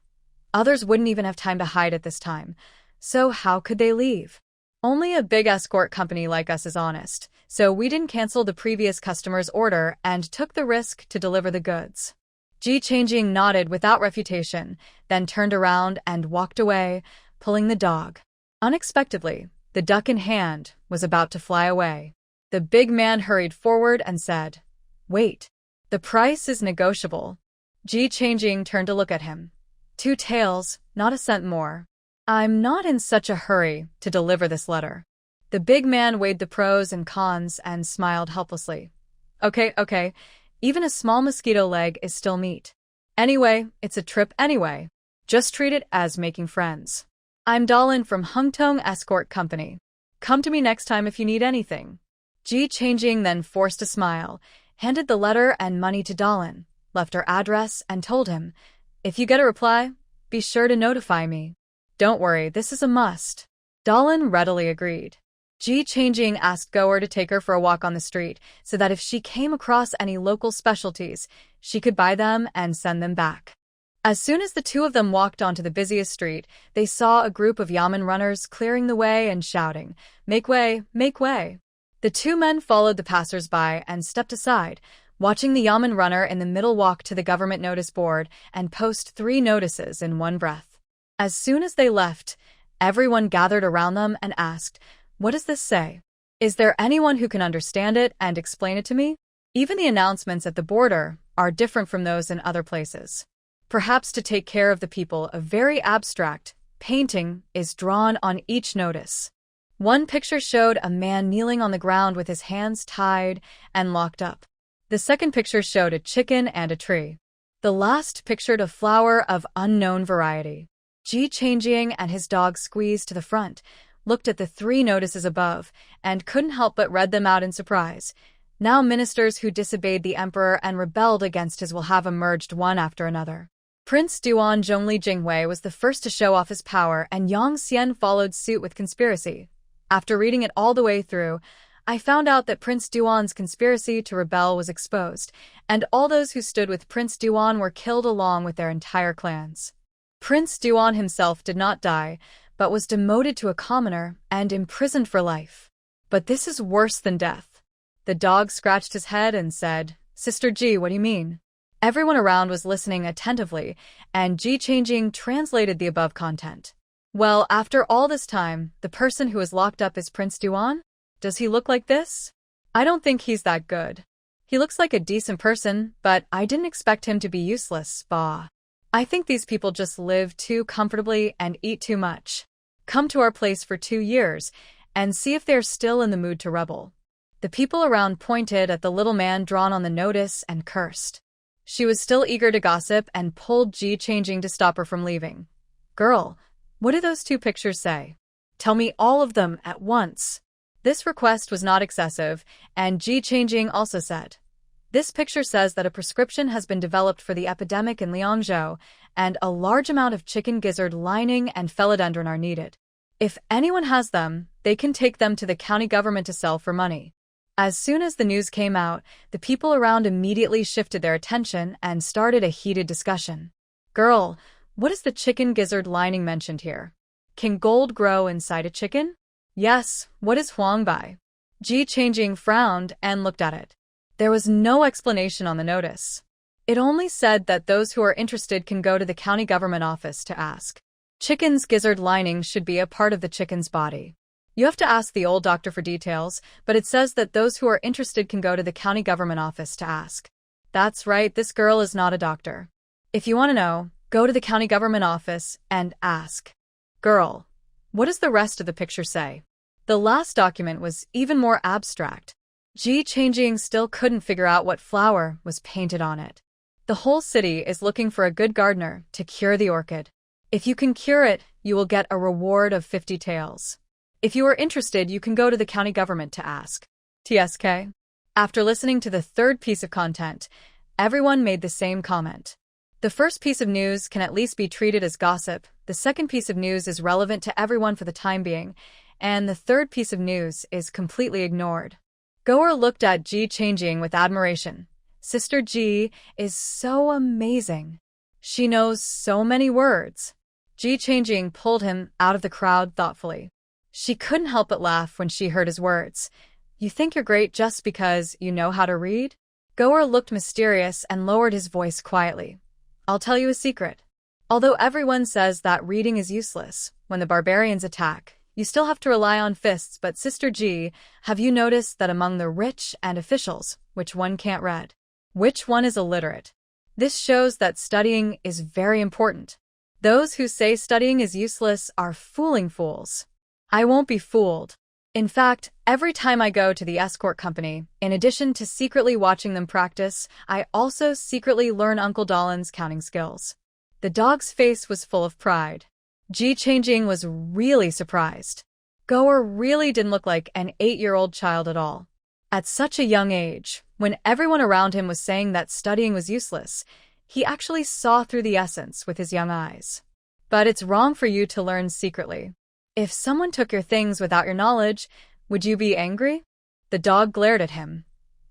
Others wouldn't even have time to hide at this time. So how could they leave? Only a big escort company like us is honest, so we didn't cancel the previous customer's order and took the risk to deliver the goods. Ji Changjing nodded without refutation, then turned around and walked away, pulling the dog. Unexpectedly, the duck in hand was about to fly away. The big man hurried forward and said, Wait, the price is negotiable. Ji Changjing turned to look at him. 2 taels, not a cent more. I'm not in such a hurry to deliver this letter. The big man weighed the pros and cons and smiled helplessly. Okay, even a small mosquito leg is still meat. Anyway, it's a trip anyway. Just treat it as making friends. I'm Dalin from Hungtong Escort Company. Come to me next time if you need anything. Ji Changjing then forced a smile, handed the letter and money to Dalin, left her address, and told him, If you get a reply, be sure to notify me. Don't worry, this is a must. Dalin readily agreed. Ji Changjing asked Goer to take her for a walk on the street so that if she came across any local specialties, she could buy them and send them back. As soon as the 2 of them walked onto the busiest street, they saw a group of yamen runners clearing the way and shouting, Make way, make way. The 2 men followed the passers-by and stepped aside, watching the yamen runner in the middle walk to the government notice board and post 3 notices in one breath. As soon as they left, everyone gathered around them and asked, What does this say? Is there anyone who can understand it and explain it to me? Even the announcements at the border are different from those in other places. Perhaps to take care of the people, a very abstract painting is drawn on each notice. One picture showed a man kneeling on the ground with his hands tied and locked up. The second picture showed a chicken and a tree. The last pictured a flower of unknown variety. Ji Changjing and his dog squeezed to the front, looked at the 3 notices above, and couldn't help but read them out in surprise. Now ministers who disobeyed the emperor and rebelled against his will have emerged one after another. Prince Duan Zhongli Jinghui was the first to show off his power, and Yang Xian followed suit with conspiracy. After reading it all the way through, I found out that Prince Duan's conspiracy to rebel was exposed, and all those who stood with Prince Duan were killed along with their entire clans. Prince Duan himself did not die, but was demoted to a commoner and imprisoned for life. But this is worse than death. The dog scratched his head and said, Sister Ji, what do you mean? Everyone around was listening attentively, and Ji Changjing translated the above content. Well, after all this time, the person who is locked up is Prince Duan? Does he look like this? I don't think he's that good. He looks like a decent person, but I didn't expect him to be useless, bah. I think these people just live too comfortably and eat too much. Come to our place for 2 years, and see if they're still in the mood to rebel. The people around pointed at the little man drawn on the notice and cursed. She was still eager to gossip and pulled Ji Changjing to stop her from leaving. Girl, what do those 2 pictures say? Tell me all of them at once. This request was not excessive, and Ji Changjing also said, This picture says that a prescription has been developed for the epidemic in Liangzhou, and a large amount of chicken gizzard lining and philodendron are needed. If anyone has them, they can take them to the county government to sell for money. As soon as the news came out, the people around immediately shifted their attention and started a heated discussion. Girl, what is the chicken gizzard lining mentioned here? Can gold grow inside a chicken? Yes, what is Huangbai? Ji Changjing frowned and looked at it. There was no explanation on the notice. It only said that those who are interested can go to the county government office to ask. Chicken's gizzard lining should be a part of the chicken's body. You have to ask the old doctor for details, but it says that those who are interested can go to the county government office to ask. That's right, this girl is not a doctor. If you want to know, go to the county government office and ask. Girl, what does the rest of the picture say? The last document was even more abstract. Ji Changjing still couldn't figure out what flower was painted on it. The whole city is looking for a good gardener to cure the orchid. If you can cure it, you will get a reward of 50 taels. If you are interested, you can go to the county government to ask. TSK. After listening to the third piece of content, everyone made the same comment. The first piece of news can at least be treated as gossip, the second piece of news is relevant to everyone for the time being, and the third piece of news is completely ignored. Goer looked at Ji Changjing with admiration. Sister Ji is so amazing. She knows so many words. Ji Changjing pulled him out of the crowd thoughtfully. She couldn't help but laugh when she heard his words. You think you're great just because you know how to read? Goer looked mysterious and lowered his voice quietly. I'll tell you a secret. Although everyone says that reading is useless, when the barbarians attack, you still have to rely on fists, but Sister Ji, have you noticed that among the rich and officials, which one can't read? Which one is illiterate? This shows that studying is very important. Those who say studying is useless are fooling fools. I won't be fooled. In fact, every time I go to the escort company, in addition to secretly watching them practice, I also secretly learn Uncle Dalin's counting skills. The dog's face was full of pride. Ji Changjing was really surprised. Goer really didn't look like an 8-year-old child at all. At such a young age, when everyone around him was saying that studying was useless, he actually saw through the essence with his young eyes. But it's wrong for you to learn secretly. If someone took your things without your knowledge, would you be angry? The dog glared at him.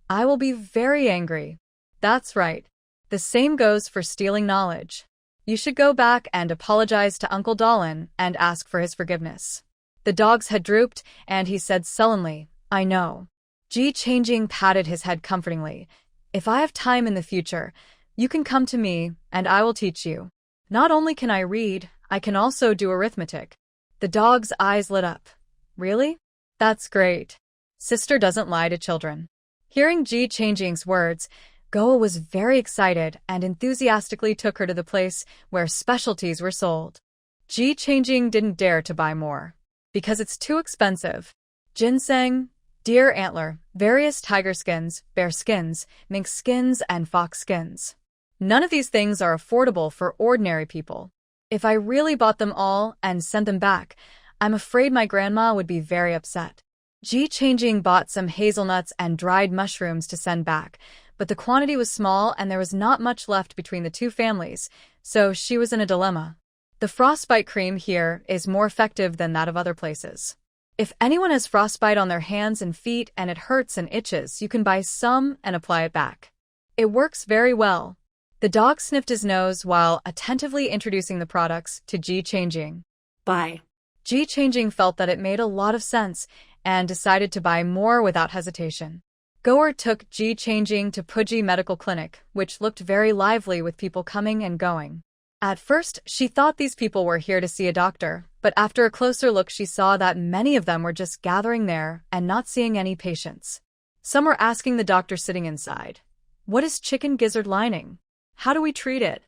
I will be very angry. That's right. The same goes for stealing knowledge. You should go back and apologize to Uncle Dalin and ask for his forgiveness. The dog's head drooped, and he said sullenly, I know. Ji Changjing patted his head comfortingly. If I have time in the future, you can come to me, and I will teach you. Not only can I read, I can also do arithmetic. The dog's eyes lit up. Really? That's great. Sister doesn't lie to children. Hearing Ji Changjing's words, Goa was very excited and enthusiastically took her to the place where specialties were sold. Ji Changjing didn't dare to buy more, because it's too expensive. Ginseng, deer antler, various tiger skins, bear skins, mink skins, and fox skins. None of these things are affordable for ordinary people. If I really bought them all and sent them back, I'm afraid my grandma would be very upset. Ji Changjing bought some hazelnuts and dried mushrooms to send back, but the quantity was small and there was not much left between the two families, so she was in a dilemma. The frostbite cream here is more effective than that of other places. If anyone has frostbite on their hands and feet and it hurts and itches, you can buy some and apply it back. It works very well. The dog sniffed his nose while attentively introducing the products to Ji Changjing. Buy. Ji Changjing felt that it made a lot of sense and decided to buy more without hesitation. Goer took Ji Changjing to Puji Medical Clinic, which looked very lively with people coming and going. At first, she thought these people were here to see a doctor, but after a closer look she saw that many of them were just gathering there and not seeing any patients. Some were asking the doctor sitting inside, "What is chicken gizzard lining? How do we treat it?"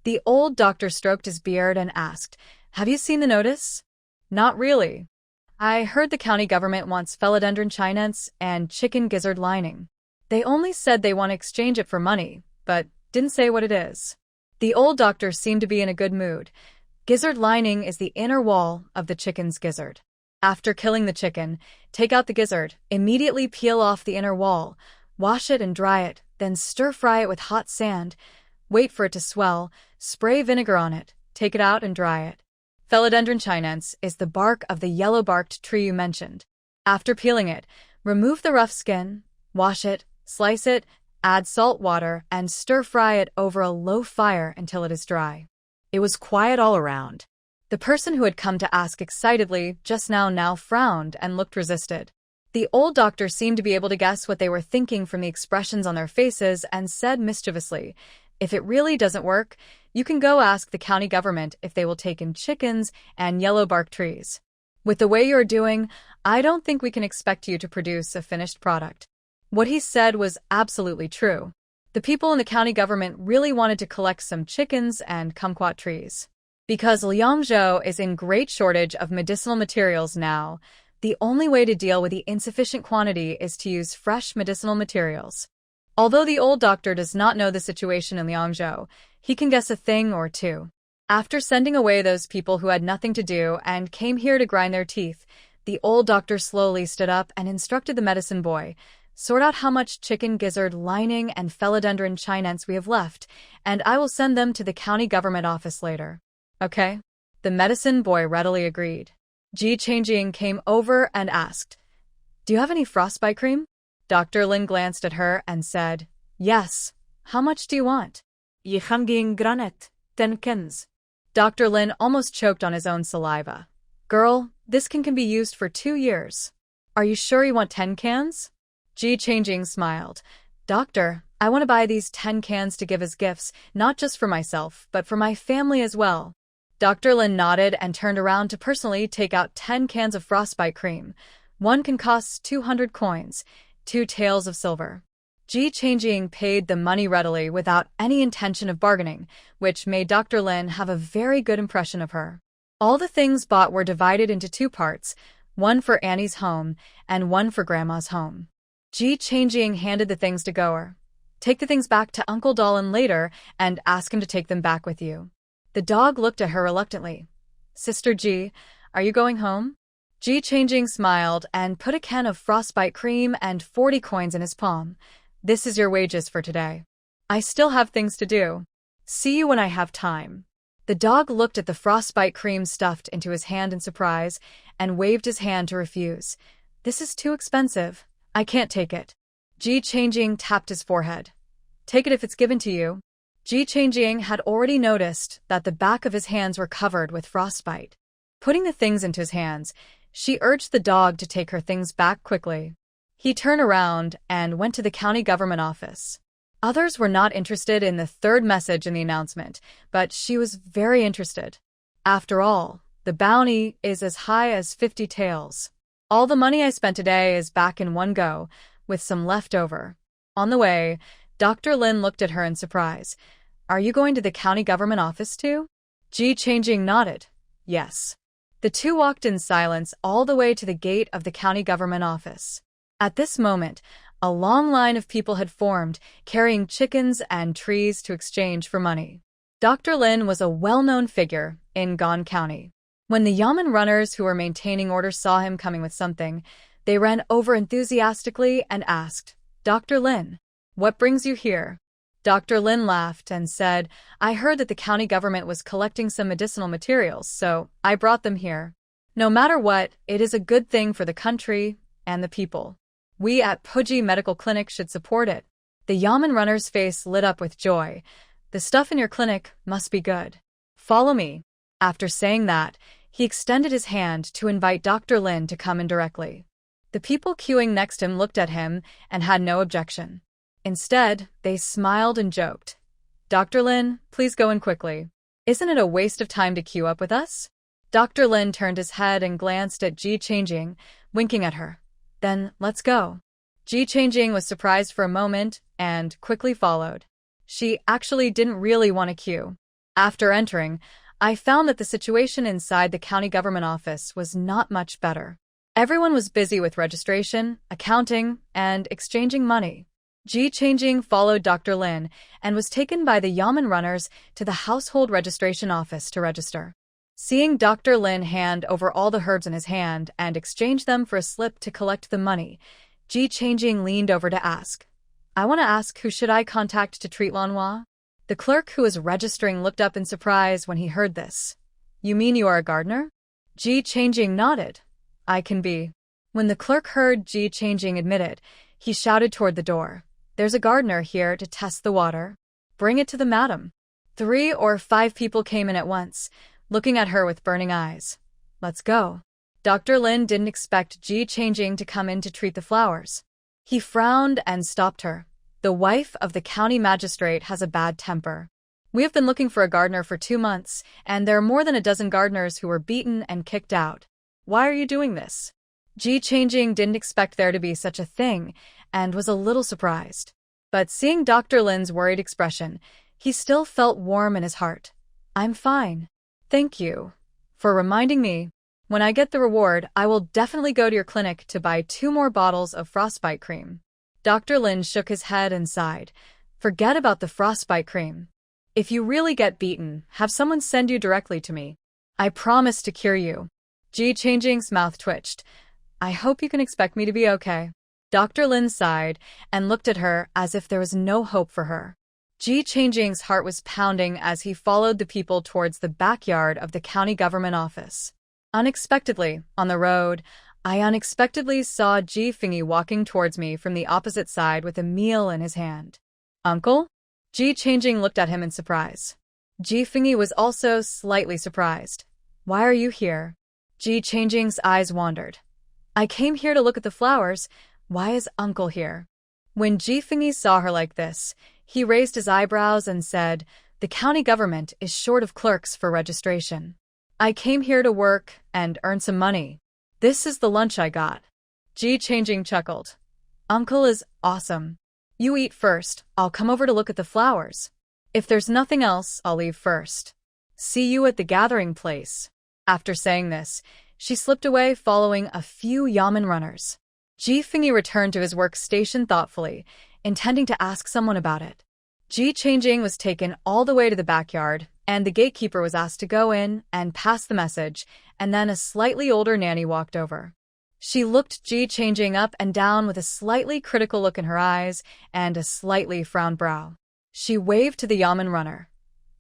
The old doctor stroked his beard and asked, "Have you seen the notice?" "Not really. I heard the county government wants philodendron chinense and chicken gizzard lining. They only said they want to exchange it for money, but didn't say what it is." The old doctor seemed to be in a good mood. Gizzard lining is the inner wall of the chicken's gizzard. After killing the chicken, take out the gizzard, immediately peel off the inner wall, wash it and dry it, then stir-fry it with hot sand. Wait for it to swell, Spray vinegar on it, take it out and dry it. Philodendron chinense is the bark of the yellow-barked tree you mentioned. After peeling it, remove the rough skin, wash it, slice it, add salt water, and stir-fry it over a low fire until it is dry. It was quiet all around. The person who had come to ask excitedly just now frowned and looked resisted. The old doctor seemed to be able to guess what they were thinking from the expressions on their faces and said mischievously, "If it really doesn't work, you can go ask the county government if they will take in chickens and yellow-bark trees. With the way you're doing, I don't think we can expect you to produce a finished product." What he said was absolutely true. The people in the county government really wanted to collect some chickens and kumquat trees. Because Liangzhou is in great shortage of medicinal materials now, the only way to deal with the insufficient quantity is to use fresh medicinal materials. Although the old doctor does not know the situation in Liangzhou, he can guess a thing or two. After sending away those people who had nothing to do and came here to grind their teeth, the old doctor slowly stood up and instructed the medicine boy, "Sort out how much chicken gizzard lining and philodendron chinense we have left, and I will send them to the county government office later." Okay? The medicine boy readily agreed. Ji Changjing came over and asked, "Do you have any frostbite cream?" Dr. Lin glanced at her and said, "Yes. How much do you want?" "Yihanging granet, 10 cans." Dr. Lin almost choked on his own saliva. "Girl, this can be used for 2 years. Are you sure you want 10 cans? Ji Changjing smiled. "Doctor, I want to buy these 10 cans to give as gifts, not just for myself, but for my family as well." Dr. Lin nodded and turned around to personally take out 10 cans of frostbite cream. One can cost 200 coins, 2 taels of silver. Ji Changjing paid the money readily without any intention of bargaining, which made Dr. Lin have a very good impression of her. All the things bought were divided into 2 parts, one for Annie's home and one for Grandma's home. Ji Changjing handed the things to Goer. "Take the things back to Uncle Dolan later and ask him to take them back with you." The dog looked at her reluctantly. "Sister Ji, are you going home?" Ji Changjing smiled and put a can of frostbite cream and 40 coins in his palm. "This is your wages for today. I still have things to do. See you when I have time." The dog looked at the frostbite cream stuffed into his hand in surprise and waved his hand to refuse. "This is too expensive. I can't take it." Ji Changjing tapped his forehead. "Take it if it's given to you." Ji Changjing had already noticed that the back of his hands were covered with frostbite. Putting the things into his hands, she urged the dog to take her things back quickly. He turned around and went to the county government office. Others were not interested in the third message in the announcement, but she was very interested. After all, the bounty is as high as 50 taels. "All the money I spent today is back in one go, with some left over." On the way, Dr. Lin looked at her in surprise. "Are you going to the county government office too?" Ji Changjing nodded. Yes. The two walked in silence all the way to the gate of the county government office. At this moment, a long line of people had formed, carrying chickens and trees to exchange for money. Dr. Lin was a well-known figure in Gan County. When the Yamen runners who were maintaining order saw him coming with something, they ran over enthusiastically and asked, "Dr. Lin, what brings you here?" Dr. Lin laughed and said, "I heard that the county government was collecting some medicinal materials, so I brought them here. No matter what, it is a good thing for the country and the people. We at Puji Medical Clinic should support it." The Yamen runner's face lit up with joy. "The stuff in your clinic must be good. Follow me." After saying that, he extended his hand to invite Dr. Lin to come in directly. The people queuing next to him looked at him and had no objection. Instead, they smiled and joked. "Dr. Lin, please go in quickly. Isn't it a waste of time to queue up with us?" Dr. Lin turned his head and glanced at Ji Changjing, winking at her. "Then, let's go." Ji Changjing was surprised for a moment and quickly followed. She actually didn't really want to queue. After entering, I found that the situation inside the county government office was not much better. Everyone was busy with registration, accounting, and exchanging money. Ji Changjing followed Dr. Lin and was taken by the Yamen runners to the household registration office to register. Seeing Dr. Lin hand over all the herbs in his hand and exchange them for a slip to collect the money, Ji Changjing leaned over to ask, "I want to ask, who should I contact to treat Lanhua?" The clerk who was registering looked up in surprise when he heard this. You mean you are a gardener? Ji Changjing nodded. I can be. When the clerk heard Ji Changjing admit it, he shouted toward the door. There's a gardener here to test the water. Bring it to the madam. 3 or 5 people came in at once, looking at her with burning eyes. Let's go. Dr. Lin didn't expect Ji Changjing to come in to treat the flowers. He frowned and stopped her. The wife of the county magistrate has a bad temper. We have been looking for a gardener for 2 months, and there are more than a dozen gardeners who were beaten and kicked out. Why are you doing this? Ji Changjing didn't expect there to be such a thing, and was a little surprised. But seeing Dr. Lin's worried expression, he still felt warm in his heart. I'm fine. Thank you for reminding me. When I get the reward, I will definitely go to your clinic to buy 2 more bottles of frostbite cream. Dr. Lin shook his head and sighed. Forget about the frostbite cream. If you really get beaten, have someone send you directly to me. I promise to cure you. Ji Changjing's mouth twitched. I hope you can expect me to be okay. Dr. Lin sighed and looked at her as if there was no hope for her. Ji Changjing's heart was pounding as he followed the people towards the backyard of the county government office. Unexpectedly, on the road, I unexpectedly saw Ji Fingyi walking towards me from the opposite side with a meal in his hand. Uncle? Ji Changjing looked at him in surprise. Ji Fingyi was also slightly surprised. Why are you here? Ji Changjing's eyes wandered. I came here to look at the flowers. Why is Uncle here? When Ji Fingyi saw her like this, he raised his eyebrows and said, The county government is short of clerks for registration. I came here to work and earn some money. This is the lunch I got. Ji Changjing chuckled. Uncle is awesome. You eat first, I'll come over to look at the flowers. If there's nothing else, I'll leave first. See you at the gathering place. After saying this, she slipped away following a few Yamen runners. Ji Fingyi returned to his workstation thoughtfully, intending to ask someone about it. Ji Changjing was taken all the way to the backyard, and the gatekeeper was asked to go in and pass the message, and then a slightly older nanny walked over. She looked Ji Changjing up and down with a slightly critical look in her eyes and a slightly frowned brow. She waved to the Yamen runner.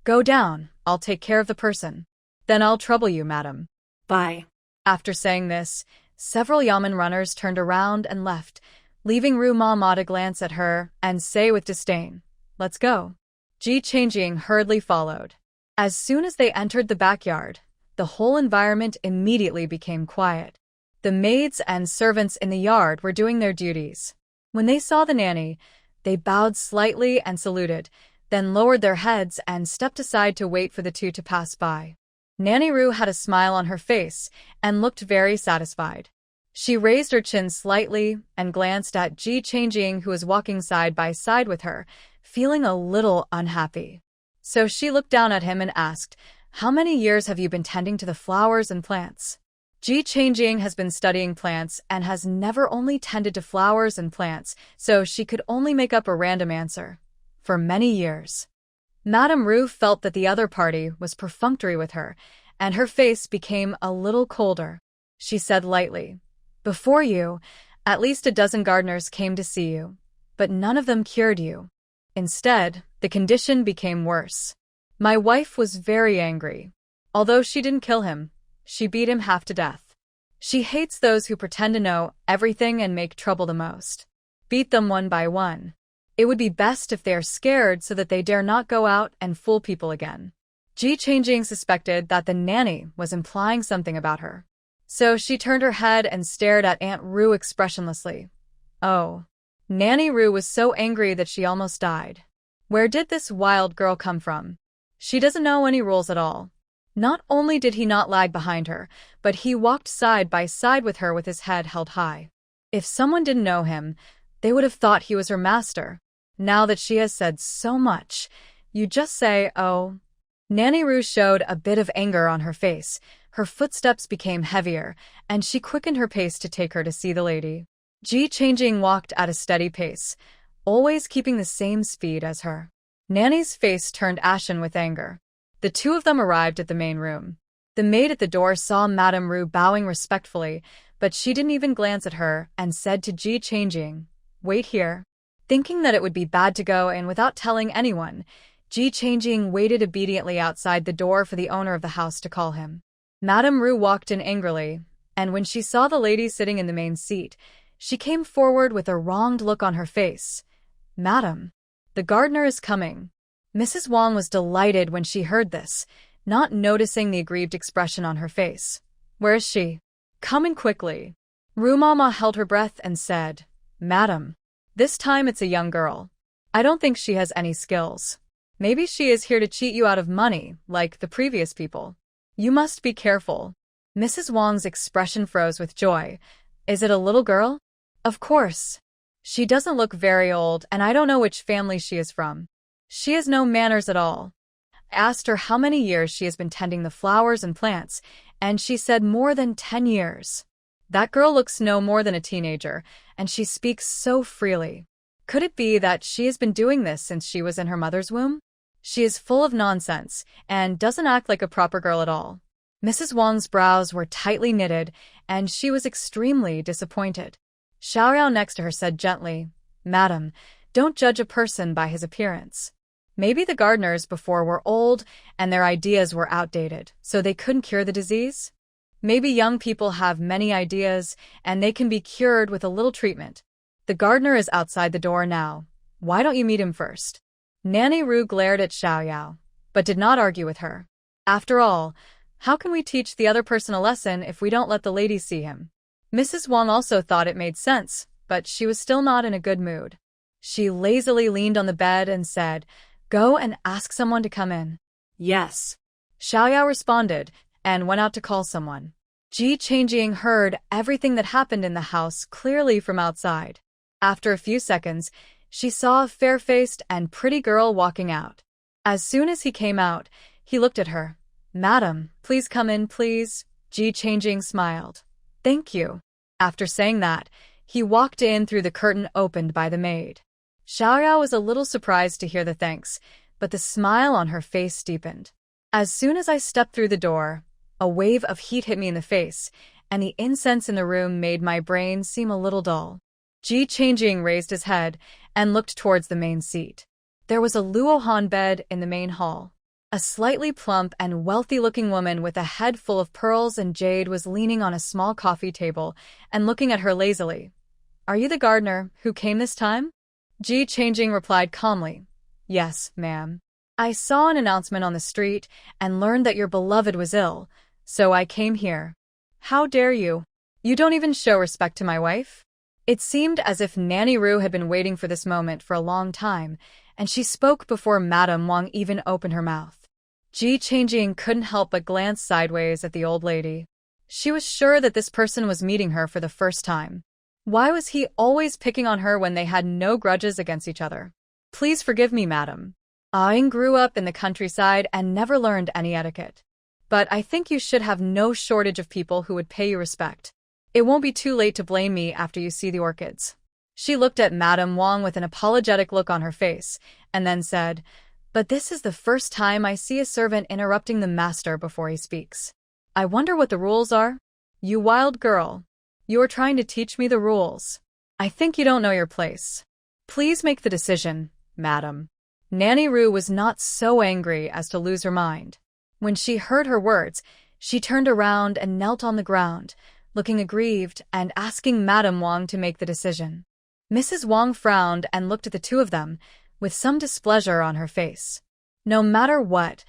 Go down, I'll take care of the person. Then I'll trouble you, madam. Bye. After saying this, several Yamen runners turned around and left, leaving Ru Ma Ma to glance at her and say with disdain, Let's go. Ji Changjing hurriedly followed. As soon as they entered the backyard, the whole environment immediately became quiet. The maids and servants in the yard were doing their duties. When they saw the nanny, they bowed slightly and saluted, then lowered their heads and stepped aside to wait for the two to pass by. Nanny Ru had a smile on her face and looked very satisfied. She raised her chin slightly and glanced at Ji Changjing, who was walking side by side with her, feeling a little unhappy. So she looked down at him and asked, How many years have you been tending to the flowers and plants? Ji Changjing has been studying plants and has never only tended to flowers and plants, so she could only make up a random answer. For many years. Madame Ru felt that the other party was perfunctory with her, and her face became a little colder. She said lightly, Before you, at least a dozen gardeners came to see you, but none of them cured you. Instead, the condition became worse. My wife was very angry. Although she didn't kill him, she beat him half to death. She hates those who pretend to know everything and make trouble the most. Beat them one by one. It would be best if they are scared so that they dare not go out and fool people again. Ji Changjing suspected that the nanny was implying something about her. So she turned her head and stared at Aunt Ru expressionlessly. Oh. Nanny Ru was so angry that she almost died. Where did this wild girl come from? She doesn't know any rules at all. Not only did he not lag behind her, but he walked side by side with her with his head held high. If someone didn't know him, they would have thought he was her master. Now that she has said so much, you just say, oh. Nanny Ru showed a bit of anger on her face. Her footsteps became heavier, and she quickened her pace to take her to see the lady. Ji Changjing walked at a steady pace, always keeping the same speed as her. Nanny's face turned ashen with anger. The two of them arrived at the main room. The maid at the door saw Madame Ru bowing respectfully, but she didn't even glance at her and said to Ji Changjing, Wait here. Thinking that it would be bad to go in without telling anyone, Ji Changjing waited obediently outside the door for the owner of the house to call him. Madame Ru walked in angrily, and when she saw the lady sitting in the main seat, she came forward with a wronged look on her face. "Madam, the gardener is coming." Mrs. Wang was delighted when she heard this, not noticing the aggrieved expression on her face. "Where is she? Come in quickly." Ru Mama held her breath and said, "Madam, this time it's a young girl. I don't think she has any skills. Maybe she is here to cheat you out of money, like the previous people. You must be careful." Mrs. Wang's expression froze with joy. "Is it a little girl?" "Of course. She doesn't look very old, and I don't know which family she is from. She has no manners at all." I asked her how many years she has been tending the flowers and plants, and she said more than 10 years. That girl looks no more than a teenager, and she speaks so freely. Could it be that she has been doing this since she was in her mother's womb? She is full of nonsense, and doesn't act like a proper girl at all. Mrs. Wang's brows were tightly knitted, and she was extremely disappointed. Xiaoyao next to her said gently, "Madam, don't judge a person by his appearance. Maybe the gardeners before were old, and their ideas were outdated, so they couldn't cure the disease. Maybe young people have many ideas, and they can be cured with a little treatment. The gardener is outside the door now. Why don't you meet him first?" Nanny Ru glared at Xiaoyao, but did not argue with her. After all, how can we teach the other person a lesson if we don't let the lady see him? Mrs. Wang also thought it made sense, but she was still not in a good mood. She lazily leaned on the bed and said, "Go and ask someone to come in." Yes. Xiaoyao responded and went out to call someone. Ji Changjing heard everything that happened in the house clearly from outside. After a few seconds, she saw a fair-faced and pretty girl walking out. As soon as he came out, he looked at her. "Madam, please come in, please." Ji Changjing smiled. "Thank you." After saying that, he walked in through the curtain opened by the maid. Xiaoyao was a little surprised to hear the thanks, but the smile on her face deepened. "As soon as I stepped through the door, a wave of heat hit me in the face, and the incense in the room made my brain seem a little dull." Ji Changjing raised his head and looked towards the main seat. There was a luohan bed in the main hall. A slightly plump and wealthy-looking woman with a head full of pearls and jade was leaning on a small coffee table and looking at her lazily. "Are you the gardener who came this time?" Ji Changjing replied calmly, "Yes, ma'am. I saw an announcement on the street and learned that your beloved was ill, so I came here." "How dare you? You don't even show respect to my wife?" It seemed as if Nanny Ru had been waiting for this moment for a long time, and she spoke before Madame Wang even opened her mouth. Ji Changjing couldn't help but glance sideways at the old lady. She was sure that this person was meeting her for the first time. Why was he always picking on her when they had no grudges against each other? "Please forgive me, madam. I grew up in the countryside and never learned any etiquette. But I think you should have no shortage of people who would pay you respect. It won't be too late to blame me after you see the orchids." She looked at Madame Wang with an apologetic look on her face, and then said, "But this is the first time I see a servant interrupting the master before he speaks. I wonder what the rules are? You wild girl. You are trying to teach me the rules. I think you don't know your place. Please make the decision, madam." Nanny Ru was not so angry as to lose her mind. When she heard her words, she turned around and knelt on the ground, looking aggrieved and asking Madame Wang to make the decision. Mrs. Wang frowned and looked at the two of them, with some displeasure on her face. No matter what,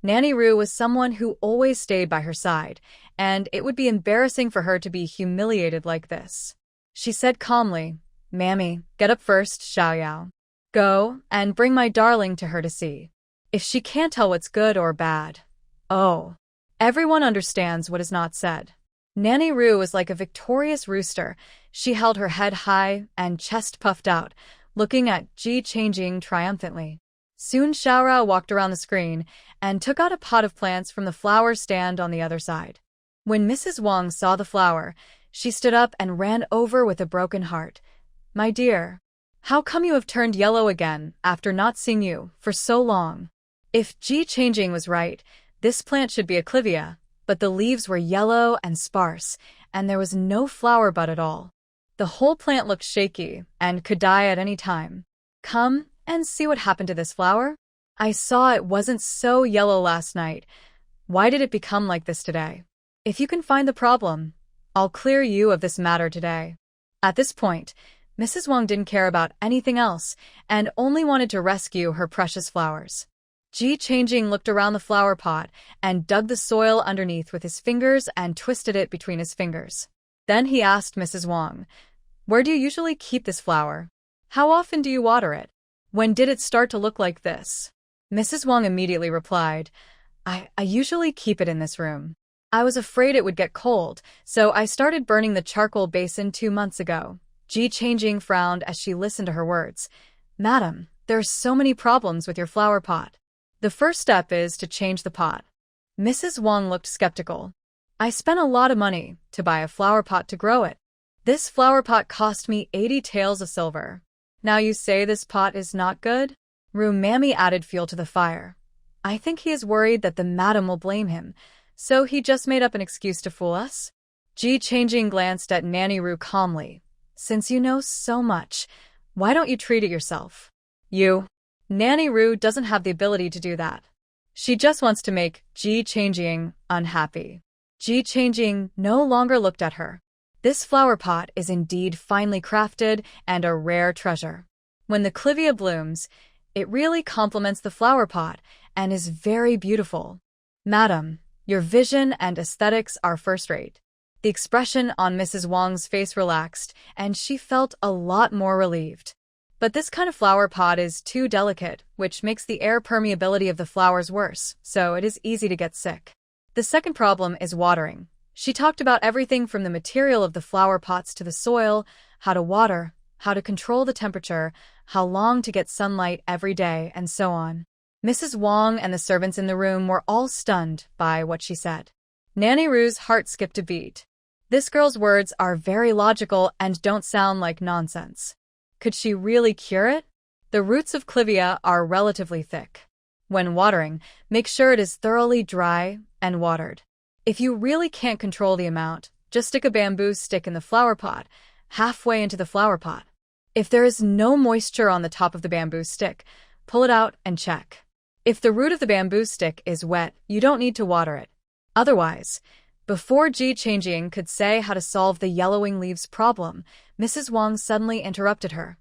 Nanny Ru was someone who always stayed by her side, and it would be embarrassing for her to be humiliated like this. She said calmly, "Mammy, get up first, Xiaoyao. Go and bring my darling to her to see. If she can't tell what's good or bad." Oh, everyone understands what is not said. Nanny Ru was like a victorious rooster. She held her head high and chest puffed out, looking at Ji Changjing triumphantly. Soon Xiaorao walked around the screen and took out a pot of plants from the flower stand on the other side. When Mrs. Wang saw the flower, she stood up and ran over with a broken heart. "My dear, how come you have turned yellow again after not seeing you for so long?" If Ji Changjing was right, this plant should be a clivia, but the leaves were yellow and sparse, and there was no flower bud at all. The whole plant looked shaky and could die at any time. "Come and see what happened to this flower. I saw it wasn't so yellow last night. Why did it become like this today? If you can find the problem, I'll clear you of this matter today." At this point, Mrs. Wang didn't care about anything else and only wanted to rescue her precious flowers. Ji Changjing looked around the flower pot and dug the soil underneath with his fingers and twisted it between his fingers. Then he asked Mrs. Wang, "Where do you usually keep this flower? How often do you water it? When did it start to look like this?" Mrs. Wang immediately replied, I usually keep it in this room. I was afraid it would get cold, so I started burning the charcoal basin 2 months ago." Ji Changjing frowned as she listened to her words. "Madam, there are so many problems with your flower pot. The first step is to change the pot." Mrs. Wang looked skeptical. "I spent a lot of money to buy a flower pot to grow it. This flower pot cost me 80 taels of silver. Now you say this pot is not good?" Mammy added fuel to the fire. "I think he is worried that the madam will blame him, so he just made up an excuse to fool us." Ji Changjing glanced at Nanny Ru calmly. "Since you know so much, why don't you treat it yourself?" Nanny Ru doesn't have the ability to do that. She just wants to make Ji Changjing unhappy. Ji Changjing no longer looked at her. This flower pot is indeed finely crafted and a rare treasure. When the clivia blooms, it really complements the flower pot and is very beautiful. "Madam, your vision and aesthetics are first-rate." The expression on Mrs. Wang's face relaxed, and she felt a lot more relieved. But this kind of flower pot is too delicate, which makes the air permeability of the flowers worse, so it is easy to get sick. The second problem is watering. She talked about everything from the material of the flower pots to the soil, how to water, how to control the temperature, how long to get sunlight every day, and so on. Mrs. Wang and the servants in the room were all stunned by what she said. Nanny Ru's heart skipped a beat. This girl's words are very logical and don't sound like nonsense. Could she really cure it? The roots of clivia are relatively thick. When watering, make sure it is thoroughly dry and watered. If you really can't control the amount, just stick a bamboo stick in the flower pot, halfway into the flower pot. If there is no moisture on the top of the bamboo stick, pull it out and check. If the root of the bamboo stick is wet, you don't need to water it. Otherwise, before Ji Changjing could say how to solve the yellowing leaves problem, Mrs. Wang suddenly interrupted her.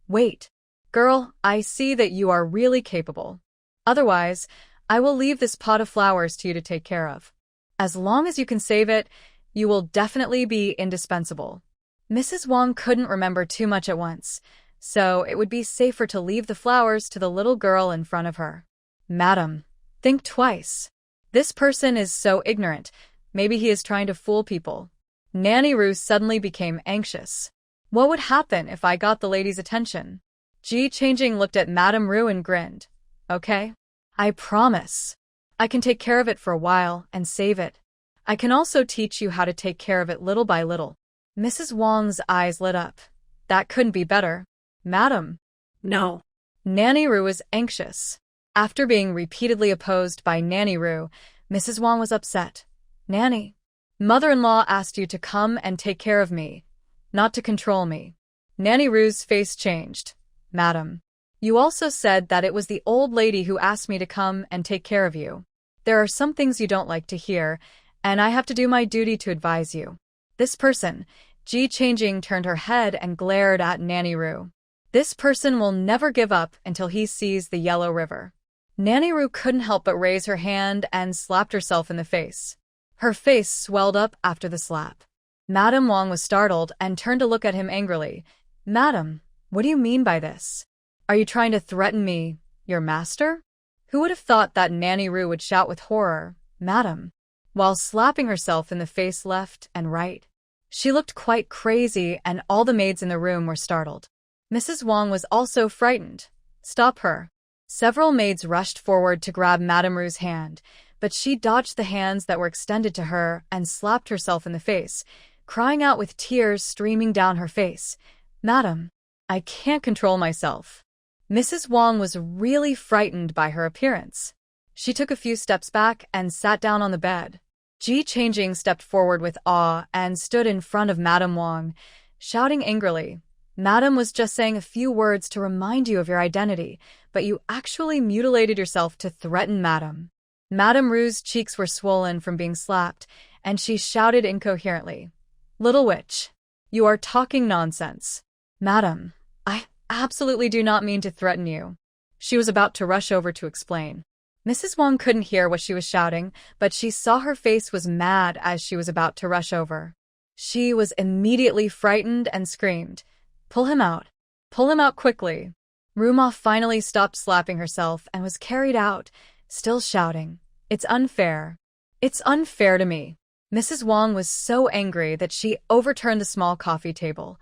"Wait. Girl, I see that you are really capable. Otherwise, I will leave this pot of flowers to you to take care of. As long as you can save it, you will definitely be indispensable." Mrs. Wang couldn't remember too much at once, so it would be safer to leave the flowers to the little girl in front of her. "Madam, think twice. This person is so ignorant. Maybe he is trying to fool people." Nanny Ru suddenly became anxious. "What would happen if I got the lady's attention?" Ji Changjing looked at Madame Ru and grinned. "Okay. I promise. I can take care of it for a while and save it. I can also teach you how to take care of it little by little." Mrs. Wang's eyes lit up. That couldn't be better. "Madam." "No." Nanny Ru was anxious. After being repeatedly opposed by Nanny Ru, Mrs. Wang was upset. "Nanny, mother-in-law asked you to come and take care of me, not to control me." Nanny Ru's face changed. "Madam, you also said that it was the old lady who asked me to come and take care of you. There are some things you don't like to hear, and I have to do my duty to advise you." This person, Ji Changjing turned her head and glared at Nanny Ru. This person will never give up until he sees the yellow river. Nanny Ru couldn't help but raise her hand and slapped herself in the face. Her face swelled up after the slap. Madame Wang was startled and turned to look at him angrily. "Madam, what do you mean by this? Are you trying to threaten me, your master?" Who would have thought that Nanny Ru would shout with horror, "Madam," while slapping herself in the face left and right. She looked quite crazy, and all the maids in the room were startled. Mrs. Wang was also frightened. "Stop her." Several maids rushed forward to grab Madame Ru's hand, but she dodged the hands that were extended to her and slapped herself in the face, crying out with tears streaming down her face, "Madam, I can't control myself." Mrs. Wang was really frightened by her appearance. She took a few steps back and sat down on the bed. Ji Changjing stepped forward with awe and stood in front of Madame Wang, shouting angrily, Madam was just saying a few words to remind you of your identity, but you actually mutilated yourself to threaten Madam. Madame Rue's cheeks were swollen from being slapped, and she shouted incoherently, "Little witch, you are talking nonsense." "Madam, I absolutely do not mean to threaten you." She was about to rush over to explain. Mrs. Wang couldn't hear what she was shouting, but she saw her face was mad as she was about to rush over. She was immediately frightened and screamed, "Pull him out. Pull him out quickly." Rumah finally stopped slapping herself and was carried out, still shouting, "It's unfair. It's unfair to me." Mrs. Wang was so angry that she overturned the small coffee table.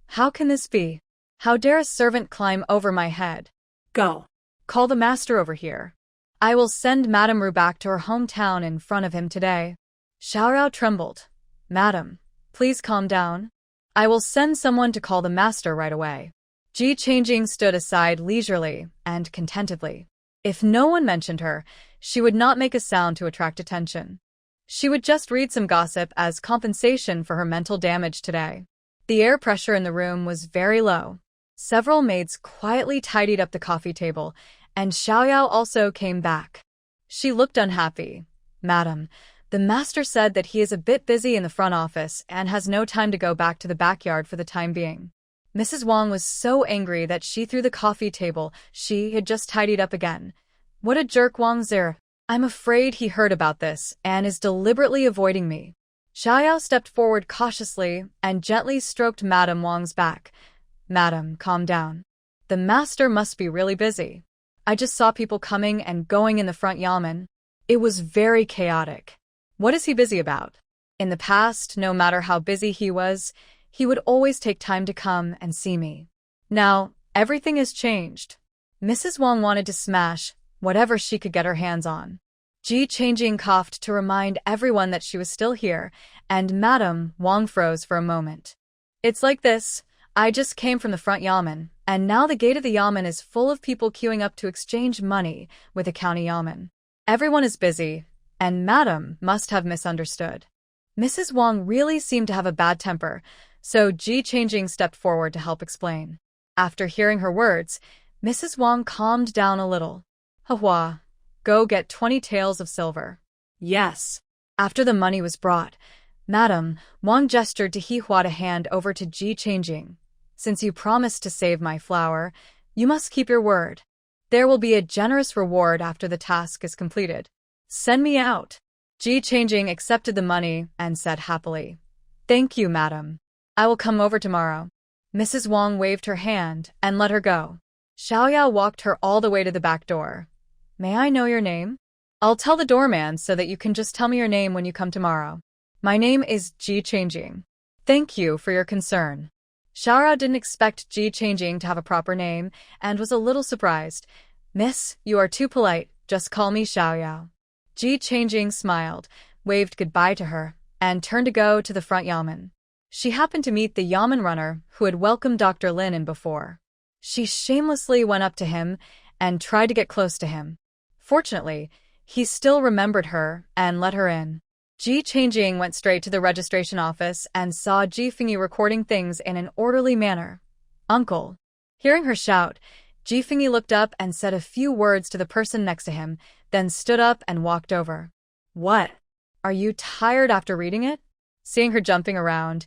"How can this be? How dare a servant climb over my head? Go. Call the master over here. I will send Madame Rue back to her hometown in front of him today." Xiaorao trembled. "Madam, please calm down. I will send someone to call the master right away." Ji Changjing stood aside leisurely and contentedly. If no one mentioned her, she would not make a sound to attract attention. She would just read some gossip as compensation for her mental damage today. The air pressure in the room was very low. Several maids quietly tidied up the coffee table, and Xiaoyao also came back. She looked unhappy. "Madam, the master said that he is a bit busy in the front office and has no time to go back to the backyard for the time being." Mrs. Wang was so angry that she threw the coffee table she had just tidied up again. "What a jerk, Wang Zir. I'm afraid he heard about this and is deliberately avoiding me." Xiaoyao stepped forward cautiously and gently stroked Madame Wang's back. "Madam, calm down. The master must be really busy. I just saw people coming and going in the front yamen. It was very chaotic. What is he busy about? In the past, no matter how busy he was, he would always take time to come and see me. Now, everything has changed." Mrs. Wang wanted to smash whatever she could get her hands on. Ji Changjing coughed to remind everyone that she was still here, and Madame Wang froze for a moment. "It's like this. I just came from the front yamen, and now the gate of the yamen is full of people queuing up to exchange money with the county yamen. Everyone is busy, and Madame must have misunderstood." Mrs. Wang really seemed to have a bad temper, so Ji Changjing stepped forward to help explain. After hearing her words, Mrs. Wang calmed down a little. "Hua, go get 20 taels of silver." Yes. After the money was brought, Madame Wang gestured to Hua to hand over to Ji Changjing. "Since you promised to save my flower, you must keep your word. There will be a generous reward after the task is completed. Send me out." Ji Changjing accepted the money and said happily, "Thank you, madam. I will come over tomorrow." Mrs. Wang waved her hand and let her go. Xiaoyao walked her all the way to the back door. "May I know your name?" "I'll tell the doorman so that you can just tell me your name when you come tomorrow." "My name is Ji Changjing." "Thank you for your concern." Xiaorao didn't expect Ji Changjing to have a proper name and was a little surprised. "Miss, you are too polite. Just call me Xiaoyao." Ji Changjing smiled, waved goodbye to her, and turned to go to the front yamen. She happened to meet the yamen runner who had welcomed Dr. Lin in before. She shamelessly went up to him and tried to get close to him. Fortunately, he still remembered her and let her in. Ji Changjing went straight to the registration office and saw Ji Fengyi recording things in an orderly manner. "Uncle." Hearing her shout, Ji Fengyi looked up and said a few words to the person next to him, then stood up and walked over. "What? Are you tired after reading it?" Seeing her jumping around,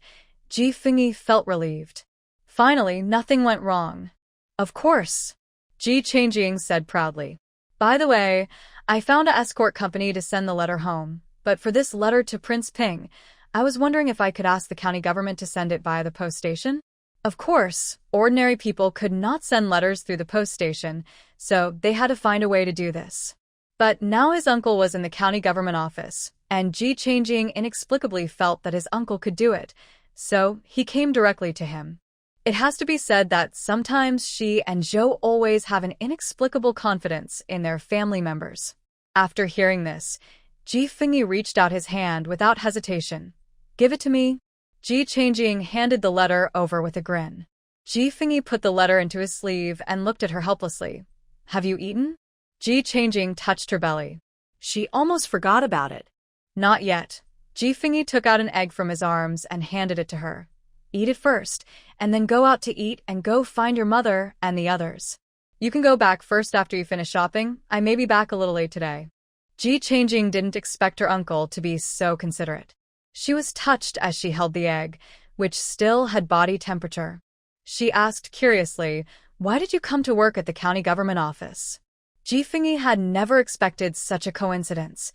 Ji Fengyi felt relieved. Finally, nothing went wrong. "Of course," Ji Changjing said proudly. "By the way, I found an escort company to send the letter home, but for this letter to Prince Ping, I was wondering if I could ask the county government to send it via the post station." Of course, ordinary people could not send letters through the post station, so they had to find a way to do this. But now his uncle was in the county government office, and Ji Changjing inexplicably felt that his uncle could do it, so he came directly to him. It has to be said that sometimes she and Zhou always have an inexplicable confidence in their family members. After hearing this, Ji Fengyi reached out his hand without hesitation. "Give it to me." Ji Changjing handed the letter over with a grin. Ji Fengyi put the letter into his sleeve and looked at her helplessly. "Have you eaten?" Ji Changjing touched her belly. She almost forgot about it. "Not yet." Ji Fengyi took out an egg from his arms and handed it to her. eat it first, and then go out to eat and go find your mother and the others. You can go back first after you finish shopping. I may be back a little late today. Ji Changjing didn't expect her uncle to be so considerate. She was touched as she held the egg, which still had body temperature. She asked curiously, "Why did you come to work at the county government office?" Ji Fingyi had never expected such a coincidence.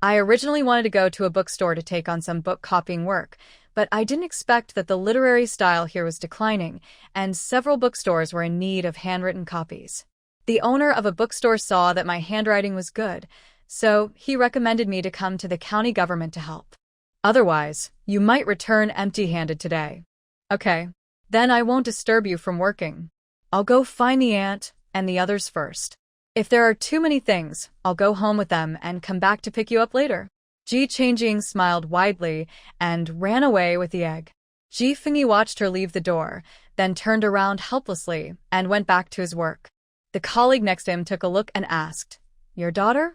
"I originally wanted to go to a bookstore to take on some book copying work, but I didn't expect that the literary style here was declining, and several bookstores were in need of handwritten copies. The owner of a bookstore saw that my handwriting was good, so he recommended me to come to the county government to help. Otherwise, you might return empty-handed today." "Okay. Then I won't disturb you from working. I'll go find the aunt and the others first. If there are too many things, I'll go home with them and come back to pick you up later." Ji Changjing smiled widely and ran away with the egg. Ji Fingyi watched her leave the door, then turned around helplessly and went back to his work. The colleague next to him took a look and asked, "Your daughter?"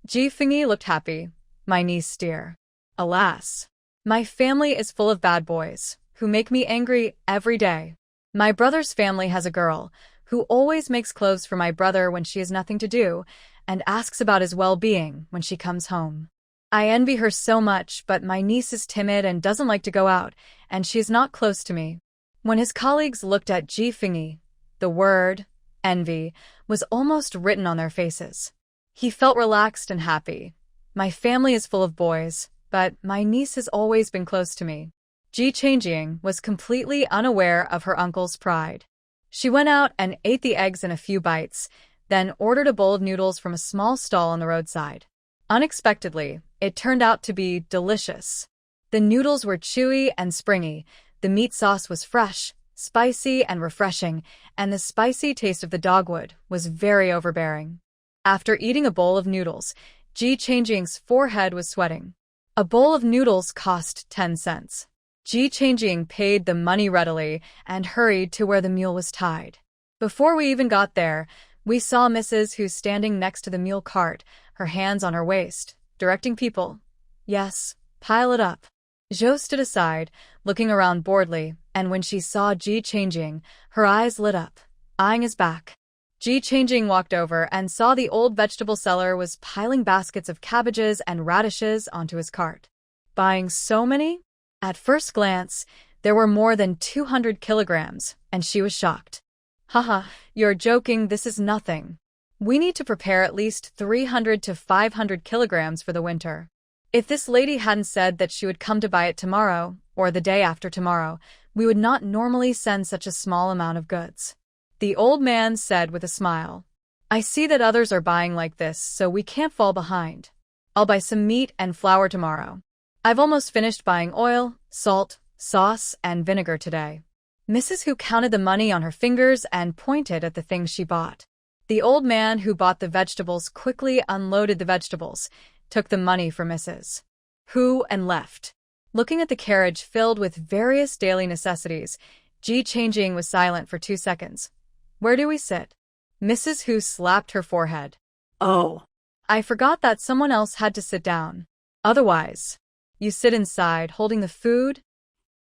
Ji Fingyi looked happy. "My niece, dear. Alas, my family is full of bad boys who make me angry every day. My brother's family has a girl who always makes clothes for my brother when she has nothing to do and asks about his well-being when she comes home. I envy her so much, but my niece is timid and doesn't like to go out, and she is not close to me." When his colleagues looked at Ji Fingyi, the word envy was almost written on their faces. He felt relaxed and happy. "My family is full of boys, but my niece has always been close to me." Ji Changjing was completely unaware of her uncle's pride. She went out and ate the eggs in a few bites, then ordered a bowl of noodles from a small stall on the roadside. Unexpectedly, it turned out to be delicious. The noodles were chewy and springy, the meat sauce was fresh, spicy and refreshing, and the spicy taste of the dogwood was very overbearing. After eating a bowl of noodles, Ji Changjing's forehead was sweating. A bowl of noodles cost 10 cents. Ji Changjing paid the money readily and hurried to where the mule was tied. Before we even got there, we saw Mrs. Hu standing next to the mule cart, her hands on her waist, directing people. "Yes, pile it up." Zhou stood aside, looking around boredly, and when she saw Ji Changjing, her eyes lit up, eyeing his back. Ji Changjing walked over and saw the old vegetable seller was piling baskets of cabbages and radishes onto his cart. Buying so many? At first glance, there were more than 200 kilograms, and she was shocked. "Haha, you're joking, this is nothing. We need to prepare at least 300 to 500 kilograms for the winter. If this lady hadn't said that she would come to buy it tomorrow, or the day after tomorrow, we would not normally send such a small amount of goods." The old man said with a smile. "I see that others are buying like this, so we can't fall behind. I'll buy some meat and flour tomorrow. I've almost finished buying oil, salt, sauce, and vinegar today." Mrs. Hu counted the money on her fingers and pointed at the things she bought. The old man who bought the vegetables quickly unloaded the vegetables, took the money for Mrs. Hu, and left. Looking at the carriage filled with various daily necessities, Ji Changjing was silent for 2 seconds. "Where do we sit?" Mrs. Hu slapped her forehead. "Oh, "I forgot that someone else had to sit down. Otherwise, you sit inside holding the food?"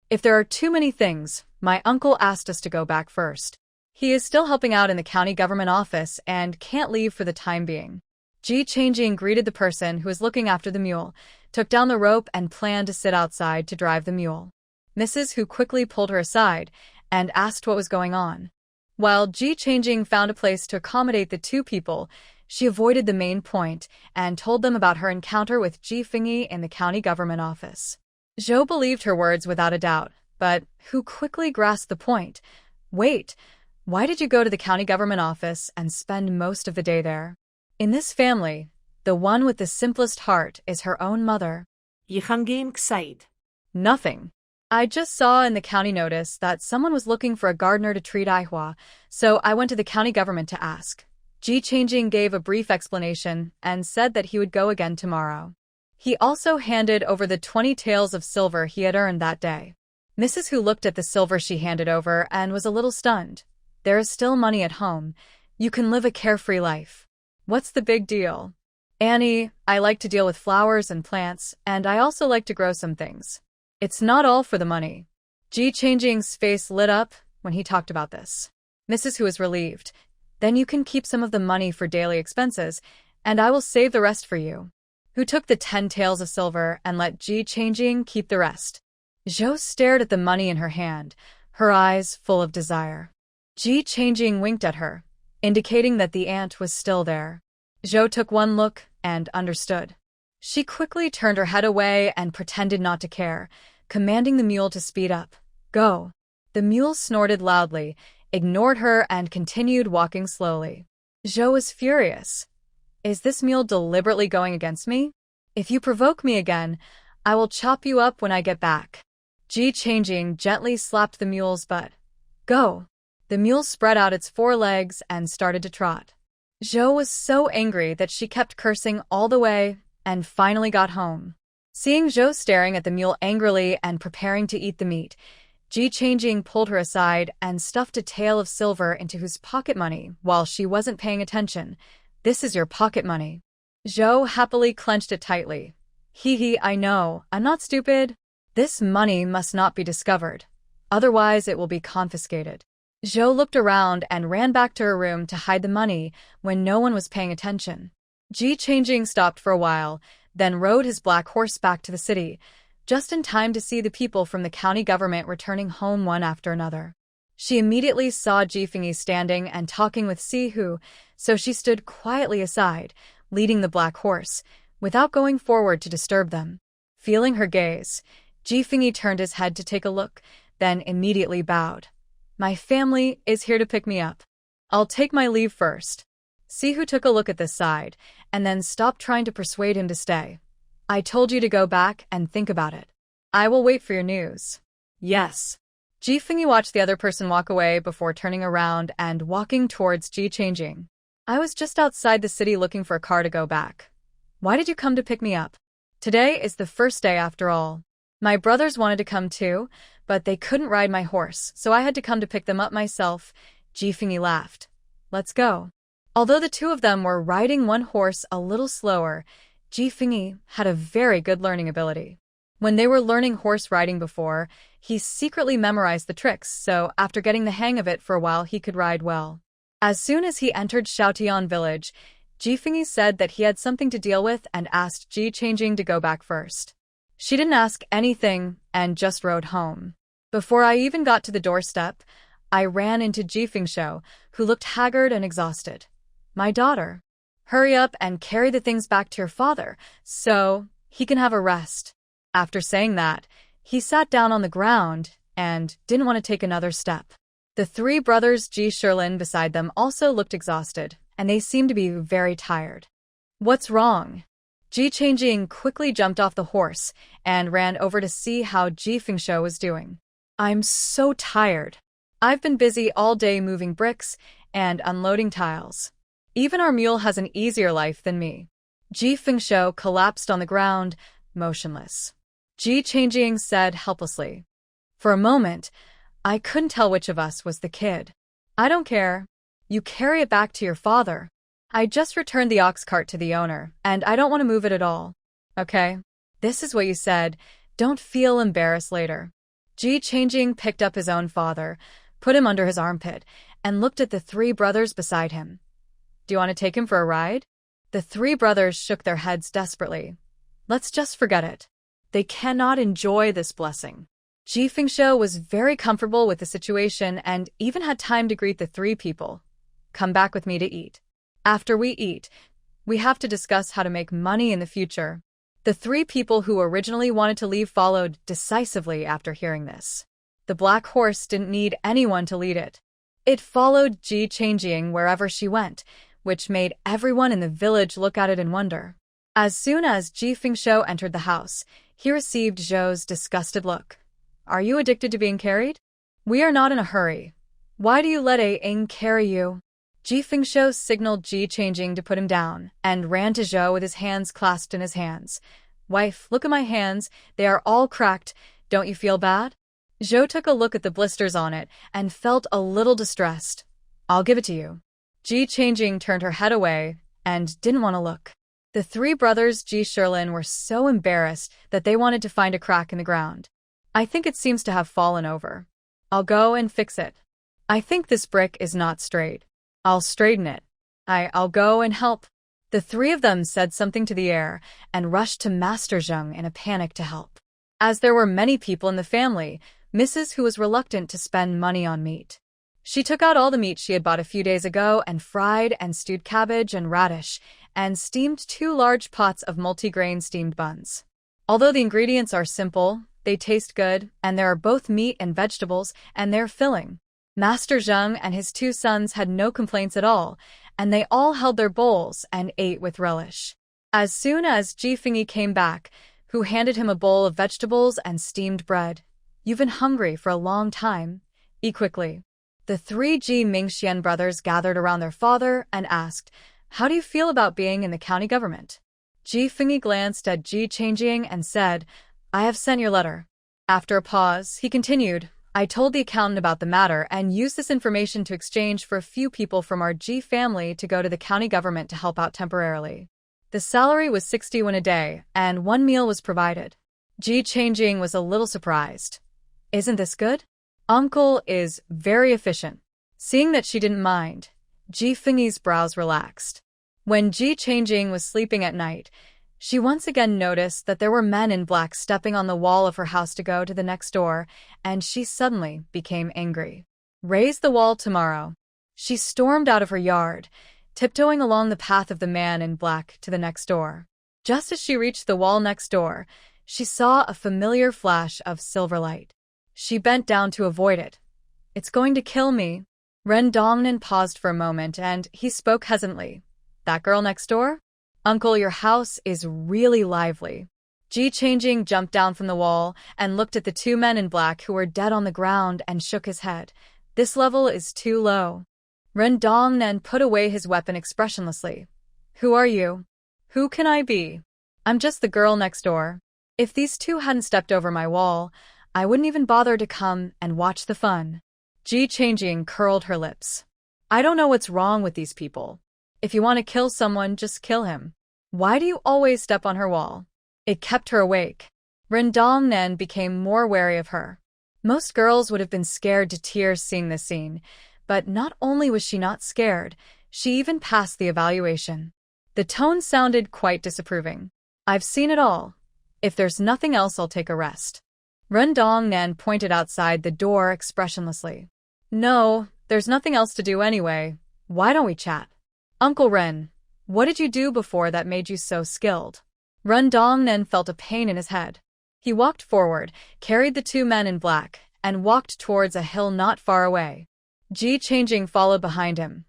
"If there are too many things, my uncle asked us to go back first. He is still helping out in the county government office and can't leave for the time being." Ji Changjing greeted the person who was looking after the mule, took down the rope and planned to sit outside to drive the mule. Mrs. Hu quickly pulled her aside and asked what was going on. While Ji Changjing found a place to accommodate the two people, she avoided the main point and told them about her encounter with Ji Fingyi in the county government office. Zhou believed her words without a doubt, but Hu quickly grasped the point. "Wait, why did you go to the county government office and spend most of the day there? In this family, the one with the simplest heart is her own mother." Yihangim Exiled. "Nothing. I just saw in the county notice that someone was looking for a gardener to treat Aihua, so I went to the county government to ask." Ji Changjing gave a brief explanation and said that he would go again tomorrow. He also handed over the 20 taels of silver he had earned that day. Mrs. Hu looked at the silver she handed over and was a little stunned. "There is still money at home. You can live a carefree life. What's the big deal?" "Annie, I like to deal with flowers and plants, and I also like to grow some things. It's not all for the money." Ji Changjing's face lit up when he talked about this. Mrs. Hu was relieved. Then you can keep some of the money for daily expenses, and I will save the rest for you. Who took the 10 taels of silver and let Ji Changjing keep the rest. Zhou stared at the money in her hand, her eyes full of desire. Ji Changjing winked at her, indicating that the ant was still there. Zhou took one look and understood. She quickly turned her head away and pretended not to care, commanding the mule to speed up. Go. The mule snorted loudly, ignored her, and continued walking slowly. Zhou was furious. Is this mule deliberately going against me? If you provoke me again, I will chop you up when I get back. Ji Changjing gently slapped the mule's butt. Go. The mule spread out its 4 legs and started to trot. Zhou was so angry that she kept cursing all the way and finally got home. Seeing Zhou staring at the mule angrily and preparing to eat the meat, Ji Changjing pulled her aside and stuffed a tael of silver into his pocket money while she wasn't paying attention. This is your pocket money. Zhou happily clenched it tightly. Hee, I know, I'm not stupid. This money must not be discovered. Otherwise it will be confiscated. Zhou looked around and ran back to her room to hide the money when no one was paying attention. Ji Changjing stopped for a while, then rode his black horse back to the city, just in time to see the people from the county government returning home one after another. She immediately saw Ji Fengyi standing and talking with Si Hu, so she stood quietly aside, leading the black horse, without going forward to disturb them. Feeling her gaze, Ji Fengyi turned his head to take a look, then immediately bowed. My family is here to pick me up. I'll take my leave first. Si Hu took a look at this side, and then stopped trying to persuade him to stay. I told you to go back and think about it. I will wait for your news. Yes. Ji Fengyi watched the other person walk away before turning around and walking towards Ji Changjing. I was just outside the city looking for a car to go back. Why did you come to pick me up? Today is the first day after all. My brothers wanted to come too, but they couldn't ride my horse, so I had to come to pick them up myself. Ji Fengyi laughed. Let's go. Although the two of them were riding one horse a little slower, Ji Fengyi had a very good learning ability. When they were learning horse riding before, he secretly memorized the tricks, so after getting the hang of it for a while he could ride well. As soon as he entered Xiaotian village, Ji Fengyi said that he had something to deal with and asked Ji Changjing to go back first. She didn't ask anything and just rode home. Before I even got to the doorstep, I ran into Ji Fengshu, who looked haggard and exhausted. My daughter, hurry up and carry the things back to your father, so he can have a rest. After saying that, he sat down on the ground and didn't want to take another step. The 3 brothers Ji Shilin beside them also looked exhausted, and they seemed to be very tired. What's wrong? Ji Changjing quickly jumped off the horse and ran over to see how Ji Fengshu was doing. I'm so tired. I've been busy all day moving bricks and unloading tiles. Even our mule has an easier life than me. Ji Fengshu collapsed on the ground, motionless. Ji Changjing said helplessly. For a moment, I couldn't tell which of us was the kid. I don't care. You carry it back to your father. I just returned the ox cart to the owner, and I don't want to move it at all. Okay? This is what you said. Don't feel embarrassed later. Ji Changjing picked up his own father, put him under his armpit, and looked at the 3 brothers beside him. Do you want to take him for a ride? The 3 brothers shook their heads desperately. Let's just forget it. They cannot enjoy this blessing. Ji Fengshu was very comfortable with the situation and even had time to greet the 3 people. Come back with me to eat. After we eat, we have to discuss how to make money in the future. The 3 people who originally wanted to leave followed decisively after hearing this. The black horse didn't need anyone to lead it. It followed Ji Changjing wherever she went, which made everyone in the village look at it in wonder. As soon as Ji Fengshu entered the house, he received Zhou's disgusted look. Are you addicted to being carried? We are not in a hurry. Why do you let Ing carry you? Ji Fengshu signaled Ji Changjing to put him down and ran to Zhou with his hands clasped in his hands. Wife, look at my hands. They are all cracked. Don't you feel bad? Zhou took a look at the blisters on it and felt a little distressed. I'll give it to you. Ji Changjing turned her head away and didn't want to look. The 3 brothers Ji Shilin were so embarrassed that they wanted to find a crack in the ground. I think it seems to have fallen over. I'll go and fix it. I think this brick is not straight. I'll straighten it. I'll go and help. The three of them said something to the air and rushed to Master Zheng in a panic to help. As there were many people in the family, Mrs. Hu was reluctant to spend money on meat. She took out all the meat she had bought a few days ago and fried and stewed cabbage and radish and steamed 2 large pots of multigrain steamed buns. Although the ingredients are simple, they taste good, and there are both meat and vegetables, and they're filling. Master Zheng and his 2 sons had no complaints at all, and they all held their bowls and ate with relish. As soon as Ji Fengyi came back, who handed him a bowl of vegetables and steamed bread. You've been hungry for a long time. Eat quickly. The 3 Ji Mingxian brothers gathered around their father and asked, how do you feel about being in the county government? Ji Fengyi glanced at Ji Changjing and said, I have sent your letter. After a pause, he continued, I told the accountant about the matter and used this information to exchange for a few people from our Ji family to go to the county government to help out temporarily. The salary was 60 won a day, and 1 meal was provided. Ji Changjing was a little surprised. Isn't this good? Uncle is very efficient. Seeing that she didn't mind, Ji Fengyi's brows relaxed. When Ji Changjing was sleeping at night, she once again noticed that there were men in black stepping on the wall of her house to go to the next door, and she suddenly became angry. Raise the wall tomorrow. She stormed out of her yard, tiptoeing along the path of the man in black to the next door. Just as she reached the wall next door, she saw a familiar flash of silver light. She bent down to avoid it. It's going to kill me. Ren Dongnan paused for a moment and he spoke hesitantly. That girl next door? Uncle, your house is really lively. Ji Changjing jumped down from the wall and looked at the 2 men in black who were dead on the ground and shook his head. This level is too low. Ren Dongnan put away his weapon expressionlessly. Who are you? Who can I be? I'm just the girl next door. If these 2 hadn't stepped over my wall, I wouldn't even bother to come and watch the fun. Ji Changjing curled her lips. I don't know what's wrong with these people. If you want to kill someone, just kill him. Why do you always step on her wall? It kept her awake. Ren Dongnan became more wary of her. Most girls would have been scared to tears seeing this scene, but not only was she not scared, she even passed the evaluation. The tone sounded quite disapproving. I've seen it all. If there's nothing else, I'll take a rest. Ren Dongnan pointed outside the door expressionlessly. No, there's nothing else to do anyway. Why don't we chat? Uncle Ren, what did you do before that made you so skilled? Ren Dongnan felt a pain in his head. He walked forward, carried the 2 men in black, and walked towards a hill not far away. Ji Changjing followed behind him.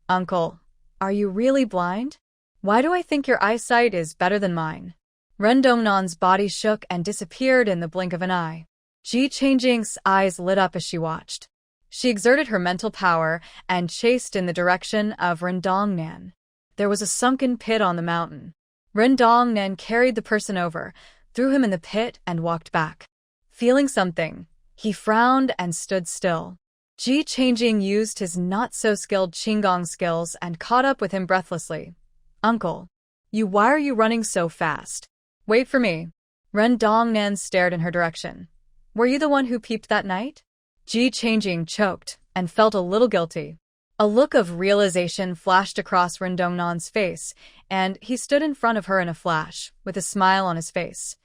Uncle, are you really blind? Why do I think your eyesight is better than mine? Ren Dongnan's body shook and disappeared in the blink of an eye. Ji Changjing's eyes lit up as she watched. She exerted her mental power and chased in the direction of Ren Dongnan. There was a sunken pit on the mountain. Ren Dongnan carried the person over, threw him in the pit, and walked back. Feeling something, he frowned and stood still. Ji Changjing used his not-so-skilled Qinggong skills and caught up with him breathlessly. Uncle, why are you running so fast? Wait for me. Ren Dongnan stared in her direction. Were you the one who peeped that night? Ji Changjing choked and felt a little guilty. A look of realization flashed across Ren Dongnan's face, and he stood in front of her in a flash, with a smile on his face.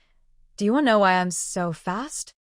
Do you want to know why I'm so fast?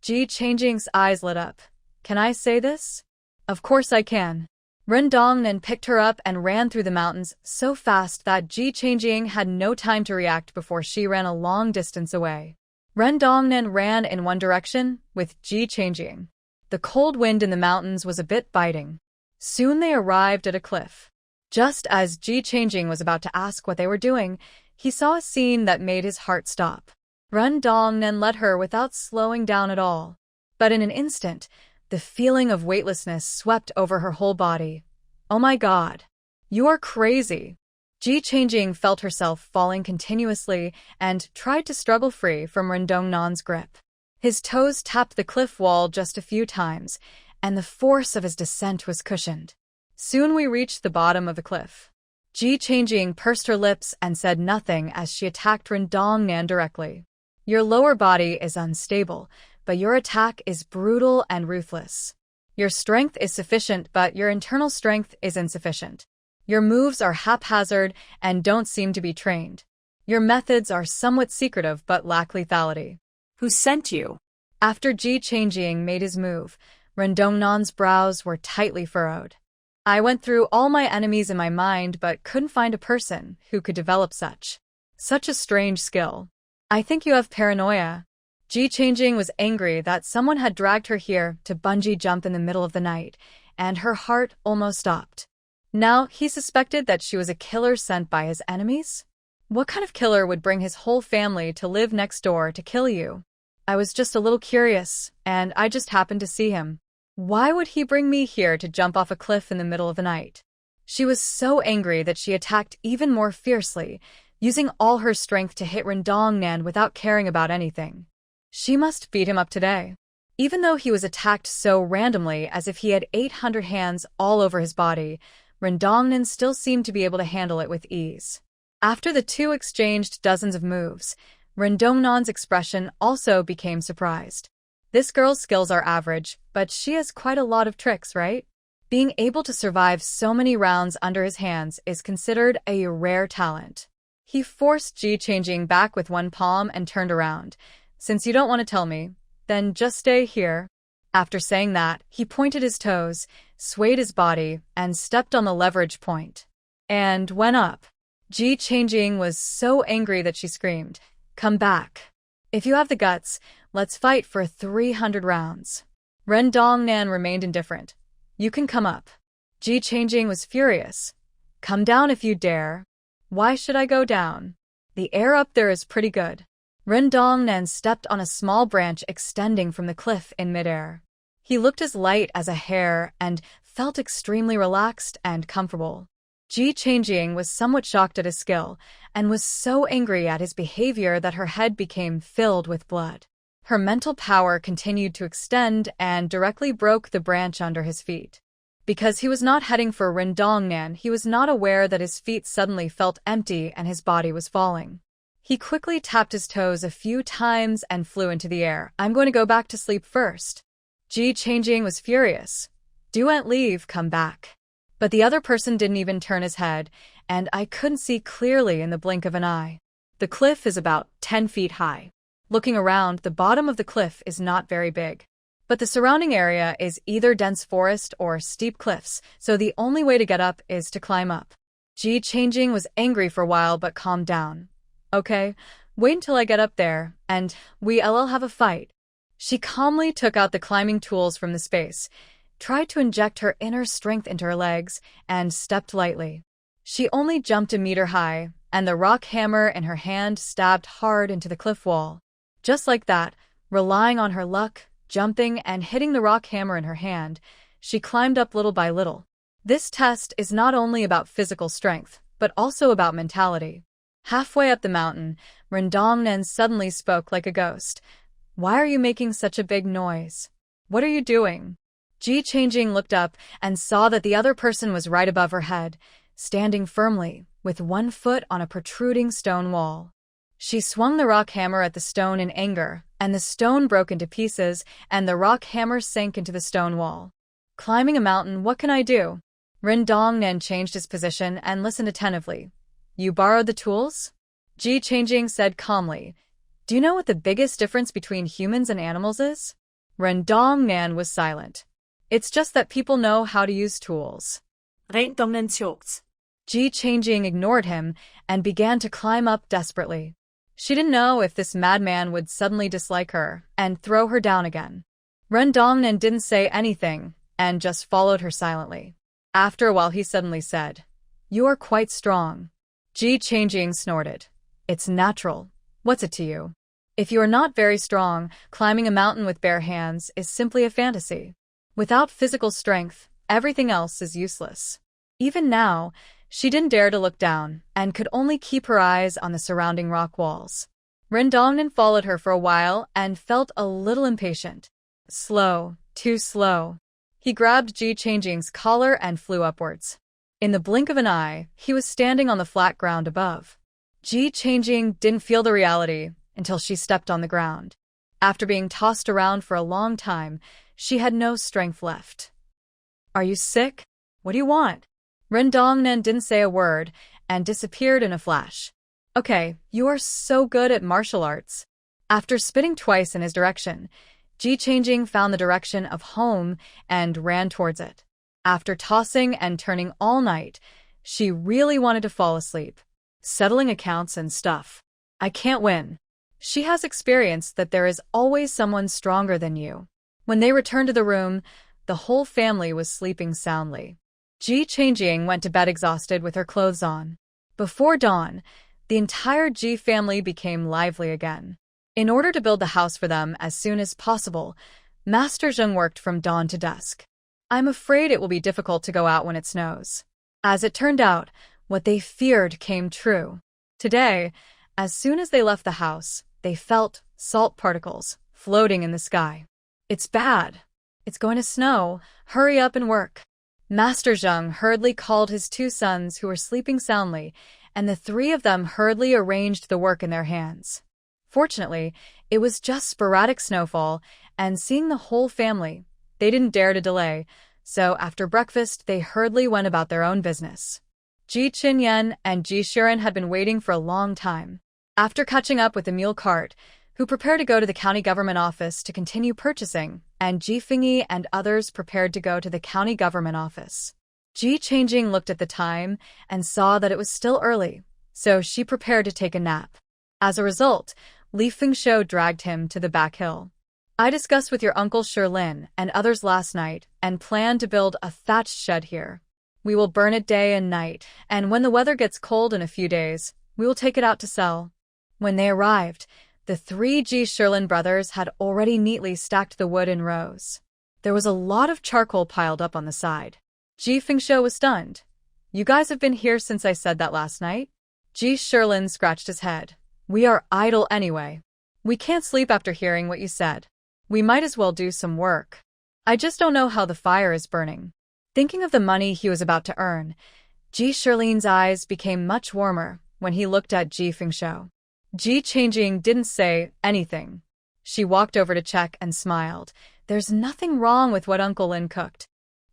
Ji Changjing's eyes lit up. Can I say this? Of course I can. Ren Dongnan picked her up and ran through the mountains so fast that Ji Changjing had no time to react before she ran a long distance away. Ren Dongnan ran in one direction, with Ji Changjing. The cold wind in the mountains was a bit biting. Soon they arrived at a cliff. Just as Ji Changjing was about to ask what they were doing, he saw a scene that made his heart stop. Ren Dongnan led her without slowing down at all. But in an instant, the feeling of weightlessness swept over her whole body. Oh my God! You are crazy! Ji Changjing felt herself falling continuously and tried to struggle free from Ren Dongnan's grip. His toes tapped the cliff wall just a few times, and the force of his descent was cushioned. Soon we reached the bottom of the cliff. Ji Changjing pursed her lips and said nothing as she attacked Ren Dongnan directly. Your lower body is unstable, but your attack is brutal and ruthless. Your strength is sufficient, but your internal strength is insufficient. Your moves are haphazard and don't seem to be trained. Your methods are somewhat secretive but lack lethality. Who sent you? After Ji Changjing made his move, Rendongnan's brows were tightly furrowed. I went through all my enemies in my mind but couldn't find a person who could develop such a strange skill. I think you have paranoia. Ji Changjing was angry that someone had dragged her here to bungee jump in the middle of the night, and her heart almost stopped. Now he suspected that she was a killer sent by his enemies? What kind of killer would bring his whole family to live next door to kill you? I was just a little curious, and I just happened to see him. Why would he bring me here to jump off a cliff in the middle of the night? She was so angry that she attacked even more fiercely, using all her strength to hit Rendongnan without caring about anything. She must beat him up today. Even though he was attacked so randomly as if he had 800 hands all over his body, Rendongnan still seemed to be able to handle it with ease. After the two exchanged dozens of moves, Rendongnan's expression also became surprised. This girl's skills are average, but she has quite a lot of tricks, right? Being able to survive so many rounds under his hands is considered a rare talent. He forced Ji Changjing back with one palm and turned around. Since you don't want to tell me, then just stay here. After saying that, he pointed his toes, swayed his body, and stepped on the leverage point. And went up. Ji Changjing was so angry that she screamed, "Come back. If you have the guts, let's fight for 300 rounds." Rendongnan remained indifferent. "You can come up." Ji Changjing was furious. "Come down if you dare." "Why should I go down? The air up there is pretty good." Rendongnan stepped on a small branch extending from the cliff in midair. He looked as light as a hair and felt extremely relaxed and comfortable. Ji Changjing was somewhat shocked at his skill and was so angry at his behavior that her head became filled with blood. Her mental power continued to extend and directly broke the branch under his feet. Because he was not heading for Rendongnan, he was not aware that his feet suddenly felt empty and his body was falling. He quickly tapped his toes a few times and flew into the air. "I'm going to go back to sleep first." Ji Changjing was furious. "Don't leave, come back." But the other person didn't even turn his head, and I couldn't see clearly in the blink of an eye. The cliff is about 10 feet high. Looking around, the bottom of the cliff is not very big. But the surrounding area is either dense forest or steep cliffs, so the only way to get up is to climb up. Ji Changjing was angry for a while but calmed down. "Okay, wait until I get up there, and we'll have a fight." She calmly took out the climbing tools from the space, tried to inject her inner strength into her legs, and stepped lightly. She only jumped a meter high, and the rock hammer in her hand stabbed hard into the cliff wall. Just like that, relying on her luck, jumping and hitting the rock hammer in her hand, she climbed up little by little. This test is not only about physical strength, but also about mentality. Halfway up the mountain, Rendongnan suddenly spoke like a ghost. "Why are you making such a big noise? What are you doing?" Ji Changjing looked up and saw that the other person was right above her head, standing firmly, with one foot on a protruding stone wall. She swung the rock hammer at the stone in anger, and the stone broke into pieces, and the rock hammer sank into the stone wall. "Climbing a mountain, what can I do?" Rendongnan changed his position and listened attentively. "You borrowed the tools?" Ji Changjing said calmly. "Do you know what the biggest difference between humans and animals is?" Rendongnan was silent. "It's just that people know how to use tools." Rendongnan choked. Ji Changjing ignored him and began to climb up desperately. She didn't know if this madman would suddenly dislike her and throw her down again. Rendongnan didn't say anything and just followed her silently. After a while he suddenly said, "You are quite strong." Ji Changjing snorted. "It's natural. What's it to you? If you are not very strong, climbing a mountain with bare hands is simply a fantasy. Without physical strength, everything else is useless." Even now, she didn't dare to look down and could only keep her eyes on the surrounding rock walls. Rendongnan followed her for a while and felt a little impatient. Slow, too slow. He grabbed Ji Changjing's collar and flew upwards. In the blink of an eye, he was standing on the flat ground above. Ji Changjing didn't feel the reality until she stepped on the ground. After being tossed around for a long time, she had no strength left. Are you sick? What do you want? Ren Dongnan didn't say a word and disappeared in a flash. Okay, you are so good at martial arts. After spitting twice in his direction, Ji Changjing found the direction of home and ran towards it. After tossing and turning all night, she really wanted to fall asleep. Settling accounts and stuff. I can't win. She has experienced that there is always someone stronger than you. When they returned to the room, the whole family was sleeping soundly. Ji Changjing went to bed exhausted with her clothes on. Before dawn, the entire Ji family became lively again. In order to build the house for them as soon as possible, Master Zheng worked from dawn to dusk. I'm afraid it will be difficult to go out when it snows. As it turned out, what they feared came true. Today, as soon as they left the house, they felt salt particles floating in the sky. It's bad. It's going to snow. Hurry up and work. Master Zheng hurriedly called his two sons who were sleeping soundly, and the three of them hurriedly arranged the work in their hands. Fortunately, it was just sporadic snowfall, and seeing the whole family, they didn't dare to delay, so after breakfast they hurriedly went about their own business. Ji Qinyan and Ji Shiren had been waiting for a long time. After catching up with the mule cart, who prepared to go to the county government office to continue purchasing, and Ji Fingyi and others prepared to go to the county government office. Ji Changjing looked at the time and saw that it was still early, so she prepared to take a nap. As a result, Li Fengshou dragged him to the back hill. I discussed with your uncle Sherlin and others last night and plan to build a thatched shed here. We will burn it day and night, and when the weather gets cold in a few days, we will take it out to sell. When they arrived, the three Ji Sherlin brothers had already neatly stacked the wood in rows. There was a lot of charcoal piled up on the side. Ji Fengshou was stunned. You guys have been here since I said that last night? Ji Sherlin scratched his head. We are idle anyway. We can't sleep after hearing what you said. We might as well do some work. I just don't know how the fire is burning. Thinking of the money he was about to earn, Ji Sherlin's eyes became much warmer when he looked at Ji Fengshou. Ji Changjing didn't say anything. She walked over to check and smiled. There's nothing wrong with what Uncle Lin cooked.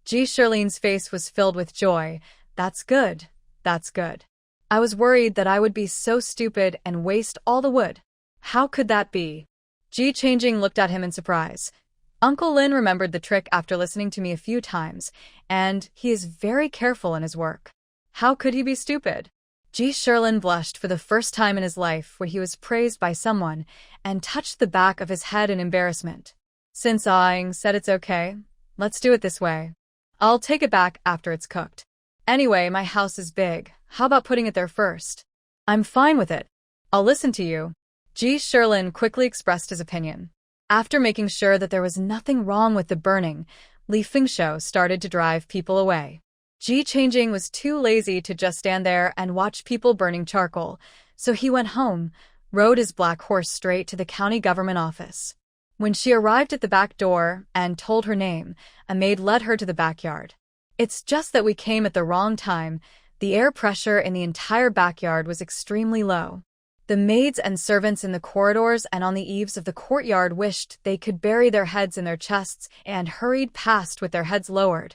Ji Sherlin's face was filled with joy. That's good. That's good. I was worried that I would be so stupid and waste all the wood. How could that be? Ji Changjing looked at him in surprise. Uncle Lin remembered the trick after listening to me a few times, and he is very careful in his work. How could he be stupid? Ji Sherlin blushed for the first time in his life when he was praised by someone and touched the back of his head in embarrassment. Since Aang said it's okay, let's do it this way. I'll take it back after it's cooked. Anyway, my house is big. How about putting it there first? I'm fine with it. I'll listen to you. Ji Sherlin quickly expressed his opinion. After making sure that there was nothing wrong with the burning, Li Fengshou started to drive people away. Ji Changjing was too lazy to just stand there and watch people burning charcoal, so he went home, rode his black horse straight to the county government office. When she arrived at the back door and told her name, a maid led her to the backyard. It's just that we came at the wrong time. The air pressure in the entire backyard was extremely low. The maids and servants in the corridors and on the eaves of the courtyard wished they could bury their heads in their chests and hurried past with their heads lowered,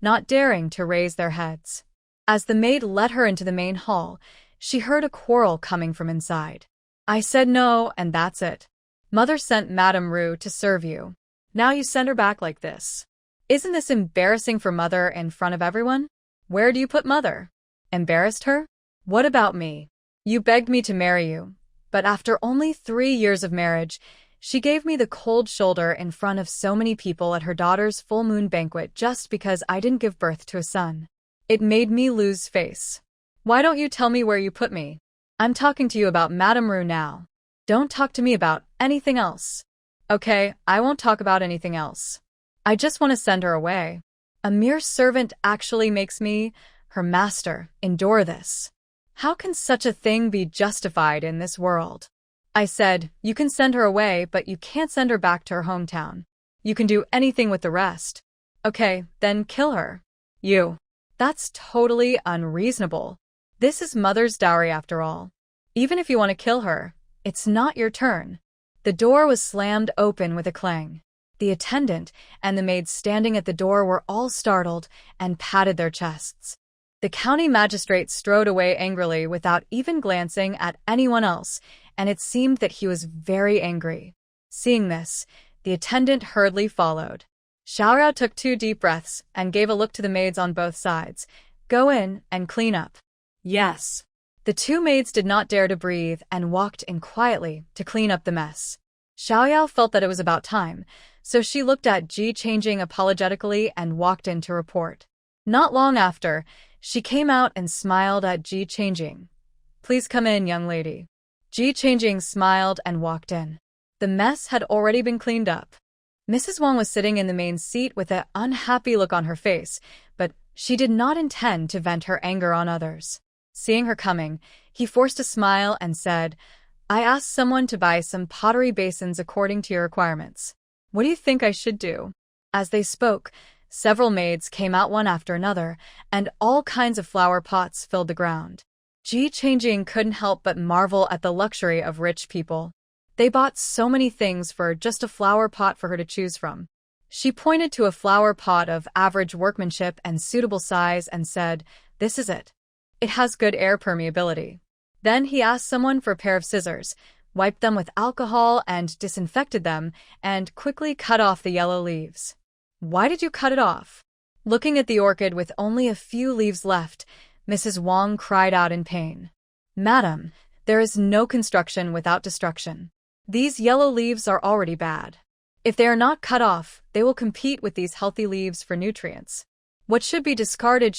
not daring to raise their heads. As the maid led her into the main hall, she heard a quarrel coming from inside. I said no, and that's it. Mother sent Madame Rue to serve you. Now you send her back like this. Isn't this embarrassing for Mother in front of everyone? Where do you put Mother? Embarrassed her? What about me? You begged me to marry you, but after only 3 years of marriage, she gave me the cold shoulder in front of so many people at her daughter's full moon banquet just because I didn't give birth to a son. It made me lose face. Why don't you tell me where you put me? I'm talking to you about Madame Rue now. Don't talk to me about anything else. Okay, I won't talk about anything else. I just want to send her away. A mere servant actually makes me, her master, endure this. How can such a thing be justified in this world? I said, you can send her away, but you can't send her back to her hometown. You can do anything with the rest. Okay, then kill her. You. That's totally unreasonable. This is Mother's dowry after all. Even if you want to kill her, it's not your turn. The door was slammed open with a clang. The attendant and the maids standing at the door were all startled and patted their chests. The county magistrate strode away angrily without even glancing at anyone else, and it seemed that he was very angry. Seeing this, the attendant hurriedly followed. Xiaorao took 2 deep breaths and gave a look to the maids on both sides. Go in and clean up. Yes. The 2 maids did not dare to breathe and walked in quietly to clean up the mess. Xiaoyao felt that it was about time, so she looked at Ji Changjing apologetically and walked in to report. Not long after, she came out and smiled at Ji Changjing. Please come in, young lady. Ji Changjing smiled and walked in. The mess had already been cleaned up. Mrs. Wang was sitting in the main seat with an unhappy look on her face, but she did not intend to vent her anger on others. Seeing her coming, he forced a smile and said, I asked someone to buy some pottery basins according to your requirements. What do you think I should do? As they spoke, several maids came out one after another, and all kinds of flower pots filled the ground. Ji Changjing couldn't help but marvel at the luxury of rich people. They bought so many things for just a flower pot for her to choose from. She pointed to a flower pot of average workmanship and suitable size and said, This is it. It has good air permeability. Then he asked someone for a pair of scissors, wiped them with alcohol and disinfected them, and quickly cut off the yellow leaves. Why did you cut it off? Looking at the orchid with only a few leaves left, Mrs. Wang cried out in pain. Madam, there is no construction without destruction. These yellow leaves are already bad. If they are not cut off, they will compete with these healthy leaves for nutrients. What should be discarded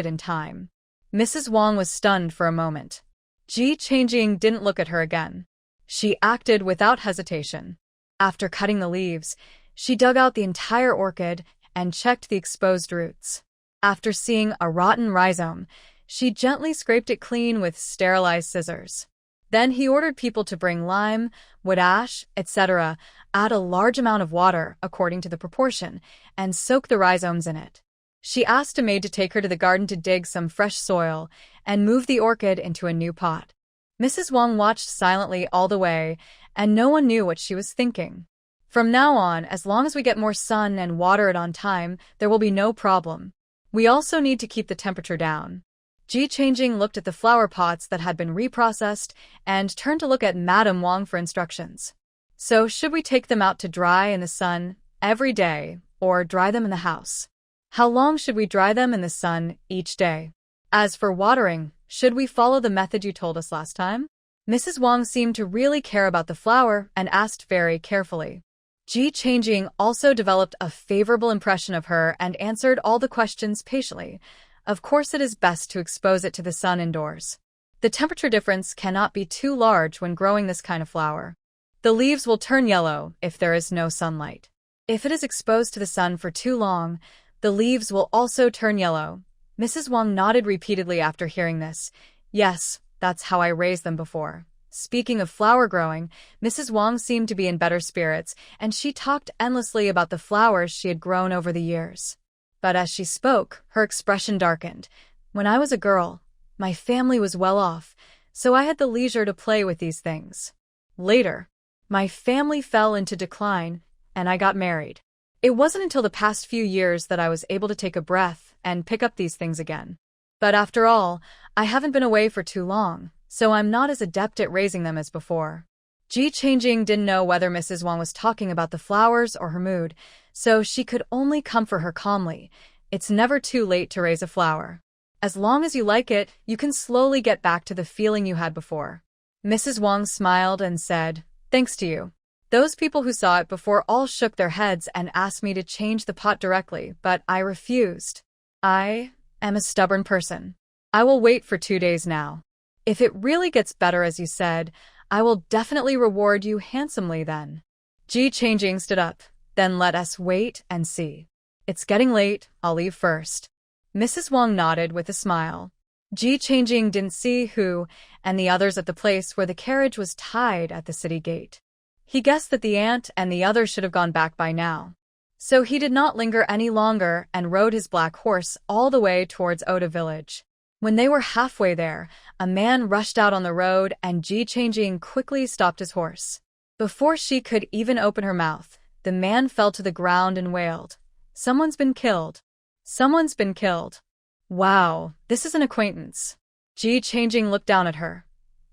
in time. Mrs. Wang was stunned for a moment. Ji Changjing didn't look at her again. She acted without hesitation. After cutting the leaves, she dug out the entire orchid and checked the exposed roots. After seeing a rotten rhizome, she gently scraped it clean with sterilized scissors. Then he ordered people to bring lime, wood ash, etc., add a large amount of water according to the proportion, and soak the rhizomes in it. She asked a maid to take her to the garden to dig some fresh soil and move the orchid into a new pot. Mrs. Wang watched silently all the way, and no one knew what she was thinking. From now on, as long as we get more sun and water it on time, there will be no problem. We also need to keep the temperature down. Ji Changjing looked at the flower pots that had been reprocessed and turned to look at Madame Wang for instructions. So should we take them out to dry in the sun every day or dry them in the house? How long should we dry them in the sun each day? As for watering, should we follow the method you told us last time? Mrs. Wang seemed to really care about the flower and asked very carefully. Ji Changjing also developed a favorable impression of her and answered all the questions patiently. Of course, it is best to expose it to the sun indoors. The temperature difference cannot be too large when growing this kind of flower. The leaves will turn yellow if there is no sunlight. If it is exposed to the sun for too long, the leaves will also turn yellow. Mrs. Wang nodded repeatedly after hearing this. Yes, that's how I raised them before. Speaking of flower growing, Mrs. Wang seemed to be in better spirits, and she talked endlessly about the flowers she had grown over the years. But as she spoke, her expression darkened. When I was a girl, my family was well off, so I had the leisure to play with these things. Later, my family fell into decline, and I got married. It wasn't until the past few years that I was able to take a breath and pick up these things again. But after all, I haven't been away for too long, so I'm not as adept at raising them as before. Ji Changjing didn't know whether Mrs. Wang was talking about the flowers or her mood, so she could only comfort her calmly. It's never too late to raise a flower. As long as you like it, you can slowly get back to the feeling you had before. Mrs. Wang smiled and said, Thanks to you. Those people who saw it before all shook their heads and asked me to change the pot directly, but I refused. I am a stubborn person. I will wait for 2 days now. If it really gets better as you said, I will definitely reward you handsomely then. Ji Changjing stood up. Then let us wait and see. It's getting late, I'll leave first. Mrs. Wang nodded with a smile. Ji Changjing didn't see Hu and the others at the place where the carriage was tied at the city gate. He guessed that the aunt and the others should have gone back by now. So he did not linger any longer and rode his black horse all the way towards Oda village. When they were halfway there, a man rushed out on the road and Ji Changjing quickly stopped his horse. Before she could even open her mouth, the man fell to the ground and wailed, "Someone's been killed. Someone's been killed." Wow, this is an acquaintance. Ji Changing looked down at her.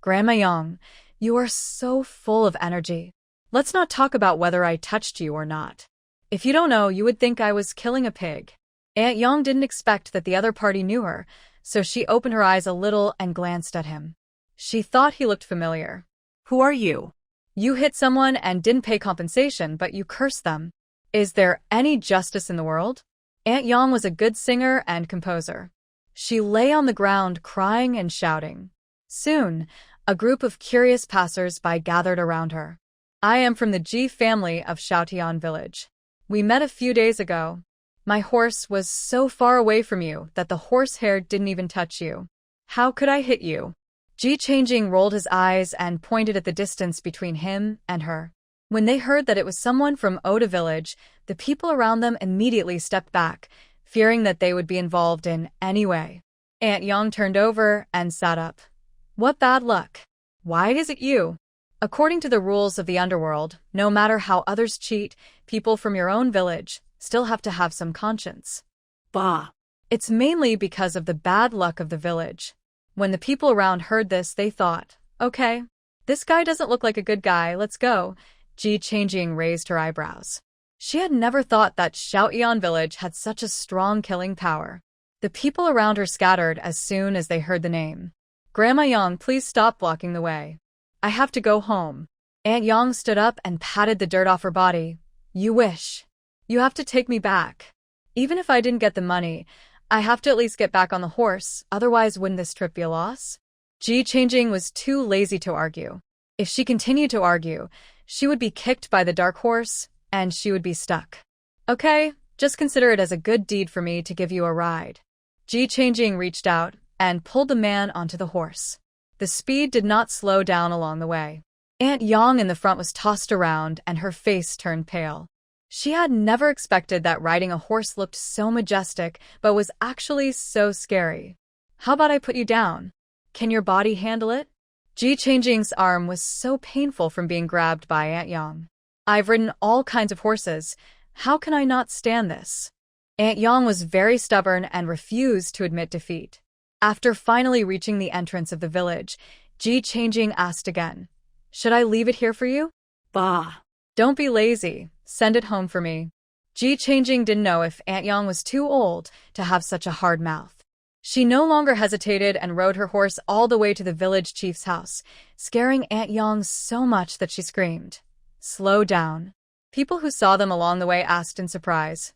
"Grandma Yang, you are so full of energy. Let's not talk about whether I touched you or not. If you don't know, you would think I was killing a pig." Aunt Yang didn't expect that the other party knew her, so she opened her eyes a little and glanced at him. She thought he looked familiar. Who are you? You hit someone and didn't pay compensation, but you cursed them. Is there any justice in the world? Aunt Yang was a good singer and composer. She lay on the ground crying and shouting. Soon, a group of curious passers-by gathered around her. "I am from the Ji family of Shaotian village. We met a few days ago. My horse was so far away from you that the horsehair didn't even touch you. How could I hit you?" Ji Changing rolled his eyes and pointed at the distance between him and her. When they heard that it was someone from Oda village, the people around them immediately stepped back, fearing that they would be involved in any way. Aunt Yang turned over and sat up. "What bad luck. Why is it you?" According to the rules of the underworld, no matter how others cheat, people from your own village still have to have some conscience. Bah. It's mainly because of the bad luck of the village. When the people around heard this, they thought, "Okay, this guy doesn't look like a good guy, let's go." Ji Changing raised her eyebrows. She had never thought that Shaotian village had such a strong killing power. The people around her scattered as soon as they heard the name. "Grandma Yang, please stop blocking the way. I have to go home." Aunt Yang stood up and patted the dirt off her body. "You wish. You have to take me back. Even if I didn't get the money, I have to at least get back on the horse, otherwise wouldn't this trip be a loss?" Ji Changing was too lazy to argue. If she continued to argue, she would be kicked by the dark horse, and she would be stuck. "Okay, just consider it as a good deed for me to give you a ride." Ji Changing reached out and pulled the man onto the horse. The speed did not slow down along the way. Aunt Yang in the front was tossed around and her face turned pale. She had never expected that riding a horse looked so majestic, but was actually so scary. "How about I put you down? Can your body handle it?" Ji Changing's arm was so painful from being grabbed by Aunt Yang. "I've ridden all kinds of horses. How can I not stand this?" Aunt Yang was very stubborn and refused to admit defeat. After finally reaching the entrance of the village, Ji Changing asked again, "Should I leave it here for you?" Bah. "Don't be lazy. Send it home for me." Ji Changing didn't know if Aunt Yang was too old to have such a hard mouth. She no longer hesitated and rode her horse all the way to the village chief's house, scaring Aunt Yang so much that she screamed, "Slow down." People who saw them along the way asked in surprise,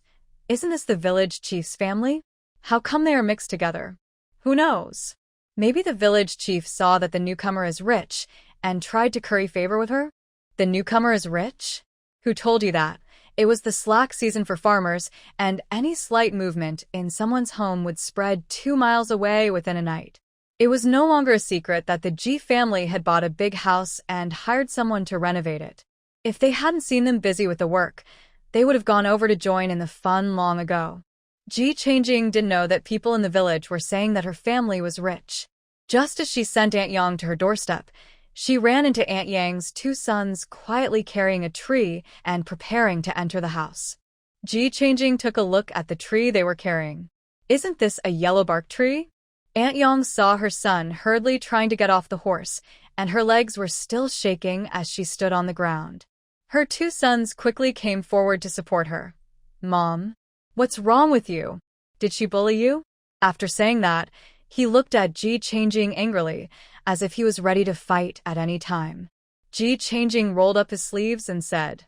"Isn't this the village chief's family? How come they are mixed together?" Who knows? Maybe the village chief saw that the newcomer is rich and tried to curry favor with her? The newcomer is rich? Who told you that? It was the slack season for farmers, and any slight movement in someone's home would spread 2 miles away within a night. It was no longer a secret that the Ji family had bought a big house and hired someone to renovate it. If they hadn't seen them busy with the work, they would have gone over to join in the fun long ago. Ji Changing didn't know that people in the village were saying that her family was rich. Just as she sent Aunt Yang to her doorstep, she ran into Aunt Yang's 2 sons quietly carrying a tree and preparing to enter the house. Ji Changing took a look at the tree they were carrying. "Isn't this a yellow bark tree?" Aunt Yang saw her son hurriedly trying to get off the horse, and her legs were still shaking as she stood on the ground. Her 2 sons quickly came forward to support her. "Mom, what's wrong with you? Did she bully you?" After saying that, he looked at Ji Changing angrily, as if he was ready to fight at any time. Ji Changing rolled up his sleeves and said,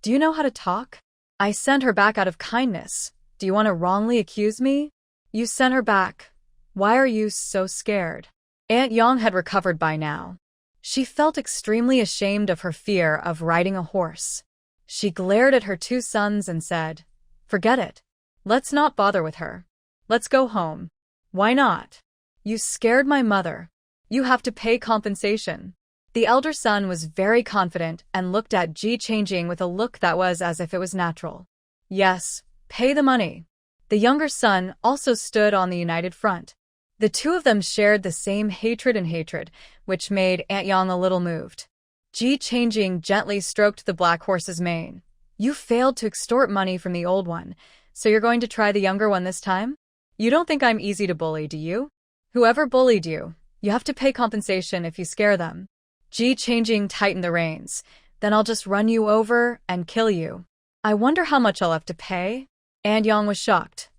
"Do you know how to talk? I sent her back out of kindness. Do you want to wrongly accuse me? You sent her back. Why are you so scared?" Aunt Yang had recovered by now. She felt extremely ashamed of her fear of riding a horse. She glared at her 2 sons and said, "Forget it. Let's not bother with her. Let's go home." "Why not? You scared my mother. You have to pay compensation." The elder son was very confident and looked at Ji Changing with a look that was as if it was natural. "Yes, pay the money." The younger son also stood on the united front. The 2 of them shared the same hatred, which made Aunt Yang a little moved. Ji Changjing gently stroked the black horse's mane. You failed to extort money from the old one, so you're going to try the younger one this time? You don't think I'm easy to bully, do you? Whoever bullied you, you have to pay compensation if you scare them. Ji Changjing tightened the reins. Then I'll just run you over and kill you. I wonder how much I'll have to pay? And Yang was shocked.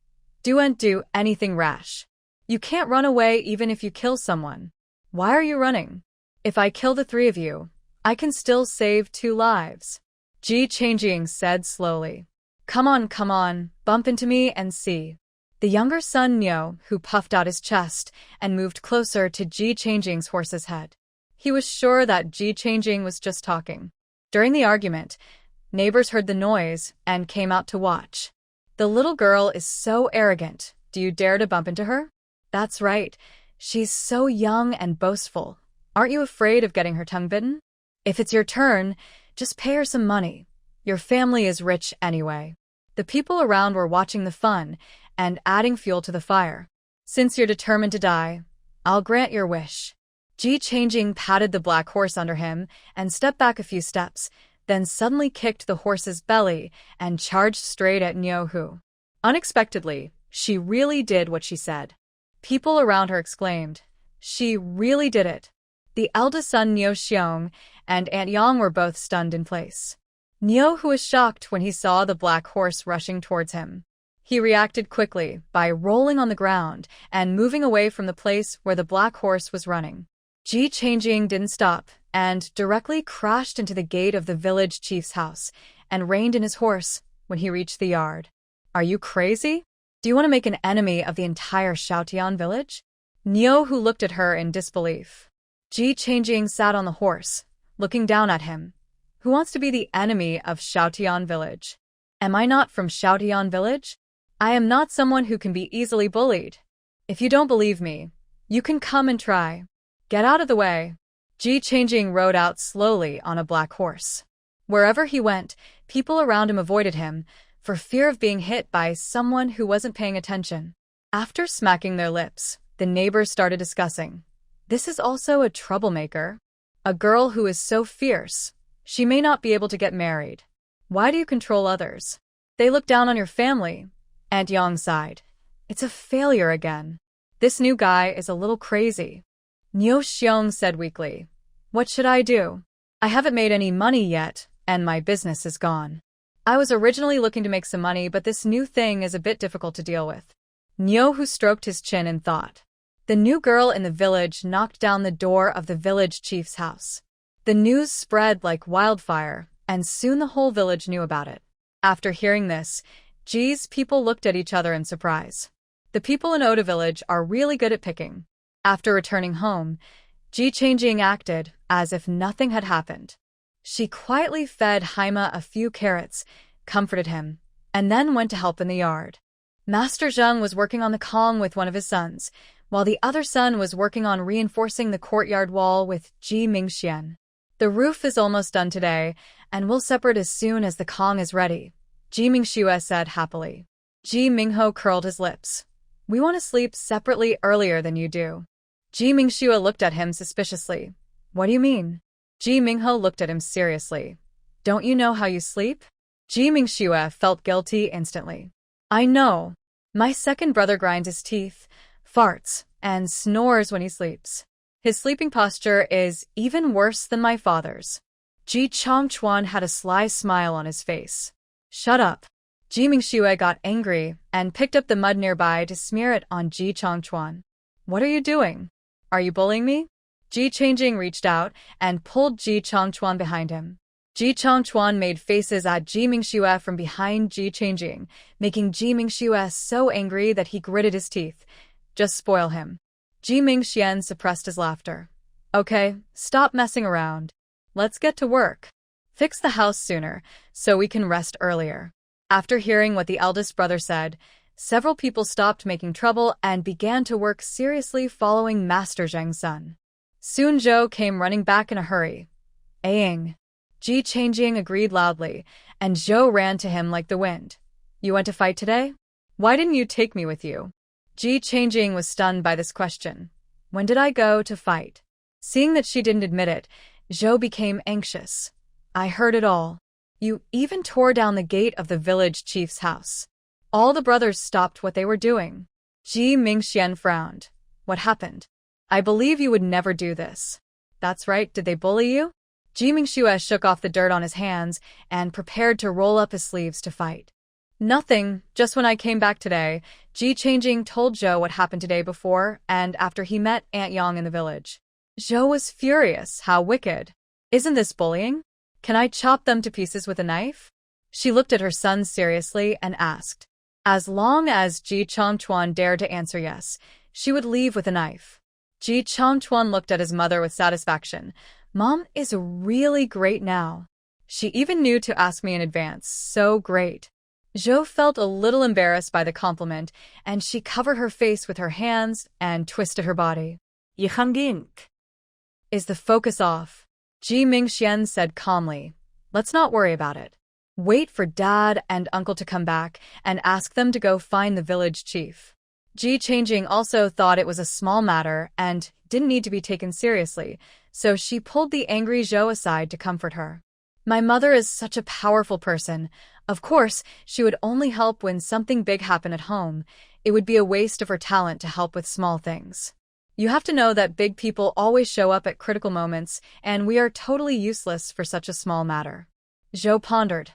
Don't do anything rash. You can't run away even if you kill someone. Why are you running? If I kill the three of you, I can still save 2 lives. Ji Changjing said slowly. Come on, bump into me and see. The younger son Nyo, who puffed out his chest and moved closer to Ji Changjing's horse's head. He was sure that Ji Changjing was just talking. During the argument, neighbors heard the noise and came out to watch. The little girl is so arrogant. Do you dare to bump into her? That's right. She's so young and boastful. Aren't you afraid of getting her tongue bitten? If it's your turn, just pay her some money. Your family is rich anyway. The people around were watching the fun and adding fuel to the fire. Since you're determined to die, I'll grant your wish. Ji Changjing patted the black horse under him and stepped back a few steps, then suddenly kicked the horse's belly and charged straight at Nyo Hu. Unexpectedly, she really did what she said. People around her exclaimed, she really did it. The eldest son Nyo Xiong and Aunt Yang were both stunned in place. Nyo Hu was shocked when he saw the black horse rushing towards him. He reacted quickly by rolling on the ground and moving away from the place where the black horse was running. Ji Changjing didn't stop and directly crashed into the gate of the village chief's house and reined in his horse when he reached the yard. Are you crazy? Do you want to make an enemy of the entire Xiaotian village? Nyo Hu looked at her in disbelief. Ji Changjing sat on the horse, looking down at him. Who wants to be the enemy of Xiaotian village? Am I not from Xiaotian village? I am not someone who can be easily bullied. If you don't believe me, you can come and try. Get out of the way. Ji Changjing rode out slowly on a black horse. Wherever he went, people around him avoided him for fear of being hit by someone who wasn't paying attention. After smacking their lips, the neighbors started discussing. This is also a troublemaker. A girl who is so fierce. She may not be able to get married. Why do you control others? They look down on your family. Aunt Yang sighed. It's a failure again. This new guy is a little crazy. Nyo Xiong said weakly. What should I do? I haven't made any money yet, and my business is gone. I was originally looking to make some money, but this new thing is a bit difficult to deal with. Nyo Hu stroked his chin in thought. The new girl in the village knocked down the door of the village chief's house. The news spread like wildfire, and soon the whole village knew about it. After hearing this, Ji's people looked at each other in surprise. The people in Oda village are really good at picking. After returning home, Ji Changjing acted as if nothing had happened. She quietly fed Haima a few carrots, comforted him, and then went to help in the yard. Master Zheng was working on the Kong with one of his sons, while the other son was working on reinforcing the courtyard wall with Ji Mingxian. The roof is almost done today, and we'll separate as soon as the Kong is ready, Ji Mingxue said happily. Ji Mingho curled his lips. We want to sleep separately earlier than you do. Ji Mingxue looked at him suspiciously. What do you mean? Ji Mingho looked at him seriously. Don't you know how you sleep? Ji Mingxue felt guilty instantly. I know. My second brother grinds his teeth, farts, and snores when he sleeps. His sleeping posture is even worse than my father's. Ji Chongchuan had a sly smile on his face. Shut up. Ji Mingxue got angry and picked up the mud nearby to smear it on Ji Chongchuan. What are you doing? Are you bullying me? Ji Changjing reached out and pulled Ji Chongchuan behind him. Ji Chongchuan made faces at Ji Mingxue from behind Ji Changjing, making Ji Mingxue so angry that he gritted his teeth. Just spoil him. Ji Mingxian suppressed his laughter. Okay, stop messing around. Let's get to work. Fix the house sooner, so we can rest earlier. After hearing what the eldest brother said, several people stopped making trouble and began to work seriously following Master Zheng's son. Soon Zhou came running back in a hurry. Aang. Ji Changjing agreed loudly, and Zhou ran to him like the wind. You went to fight today? Why didn't you take me with you? Ji Changjing was stunned by this question. When did I go to fight? Seeing that she didn't admit it, Zhou became anxious. I heard it all. You even tore down the gate of the village chief's house. All the brothers stopped what they were doing. Ji Mingxian frowned. What happened? I believe you would never do this. That's right, did they bully you? Ji Mingxue shook off the dirt on his hands and prepared to roll up his sleeves to fight. Nothing, just when I came back today, Ji Changing told Zhou what happened today before and after he met Aunt Yang in the village. Zhou was furious. How wicked. Isn't this bullying? Can I chop them to pieces with a knife? She looked at her son seriously and asked. As long as Ji Changchuan dared to answer yes, she would leave with a knife. Ji Changchuan looked at his mother with satisfaction. Mom is really great now. She even knew to ask me in advance. So great. Zhou felt a little embarrassed by the compliment, and she covered her face with her hands and twisted her body. Yihangink. Is the focus off? Ji Mingxian said calmly. Let's not worry about it. Wait for Dad and Uncle to come back and ask them to go find the village chief. Ji Changing also thought it was a small matter and didn't need to be taken seriously, so she pulled the angry Zhou aside to comfort her. My mother is such a powerful person. Of course, she would only help when something big happened at home. It would be a waste of her talent to help with small things. You have to know that big people always show up at critical moments, and we are totally useless for such a small matter. Zhou pondered.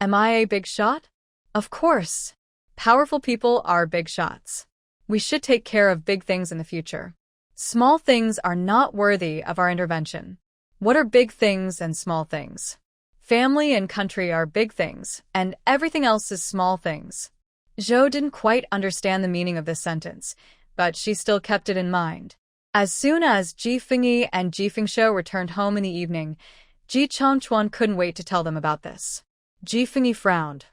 Am I a big shot? Of course. Powerful people are big shots. We should take care of big things in the future. Small things are not worthy of our intervention. What are big things and small things? Family and country are big things, and everything else is small things. Zhou didn't quite understand the meaning of this sentence, but she still kept it in mind. As soon as Ji Fengyi and Ji Fengshou returned home in the evening, Ji Changchuan couldn't wait to tell them about this. Ji Fengyi frowned.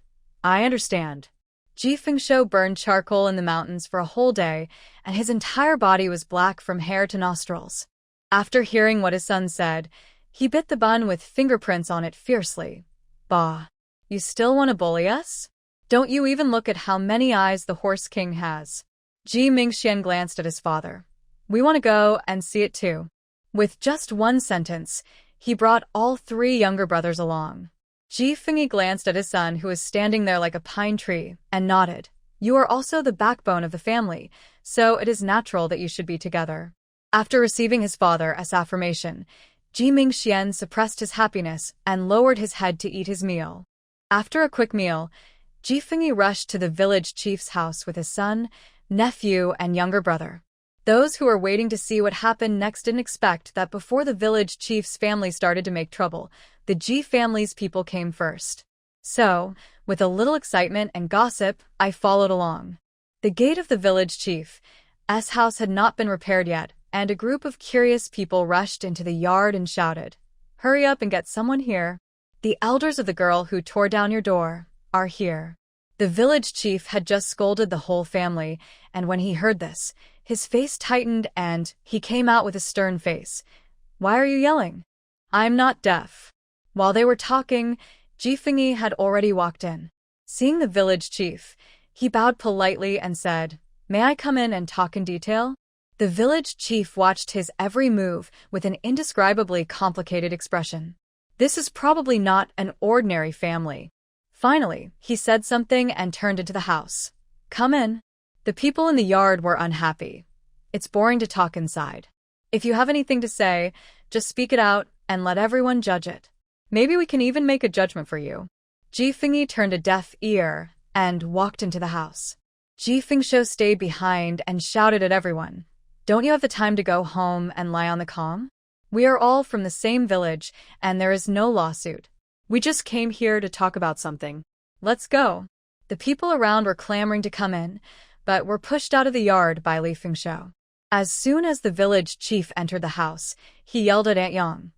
I understand. Ji Fengshou burned charcoal in the mountains for a whole day, and his entire body was black from hair to nostrils. After hearing what his son said, he bit the bun with fingerprints on it fiercely. Bah! You still want to bully us? Don't you even look at how many eyes the Horse King has? Ji Mingxian glanced at his father. We want to go and see it too. With just one sentence, he brought all three younger brothers along. Ji Fengyi glanced at his son who was standing there like a pine tree and nodded. You are also the backbone of the family, so it is natural that you should be together. After receiving his father as affirmation, Ji Mingxian suppressed his happiness and lowered his head to eat his meal. After a quick meal, Ji Fengyi rushed to the village chief's house with his son, nephew, and younger brother. Those who were waiting to see what happened next didn't expect that before the village chief's family started to make trouble, the Ji family's people came first. So, with a little excitement and gossip, I followed along. The gate of the village chief's house had not been repaired yet, and a group of curious people rushed into the yard and shouted, Hurry up and get someone here. The elders of the girl who tore down your door are here. The village chief had just scolded the whole family, and when he heard this, his face tightened and he came out with a stern face. Why are you yelling? I'm not deaf. While they were talking, Ji Fengyi had already walked in. Seeing the village chief, he bowed politely and said, May I come in and talk in detail? The village chief watched his every move with an indescribably complicated expression. This is probably not an ordinary family. Finally, he said something and turned into the house. Come in. The people in the yard were unhappy. It's boring to talk inside. If you have anything to say, just speak it out and let everyone judge it. Maybe we can even make a judgment for you. Ji Fengyi turned a deaf ear and walked into the house. Ji Fengshou stayed behind and shouted at everyone. Don't you have the time to go home and lie on the calm? We are all from the same village, and there is no lawsuit. We just came here to talk about something. Let's go. The people around were clamoring to come in, but were pushed out of the yard by Li Fengshou. As soon as the village chief entered the house, he yelled at Aunt Yang.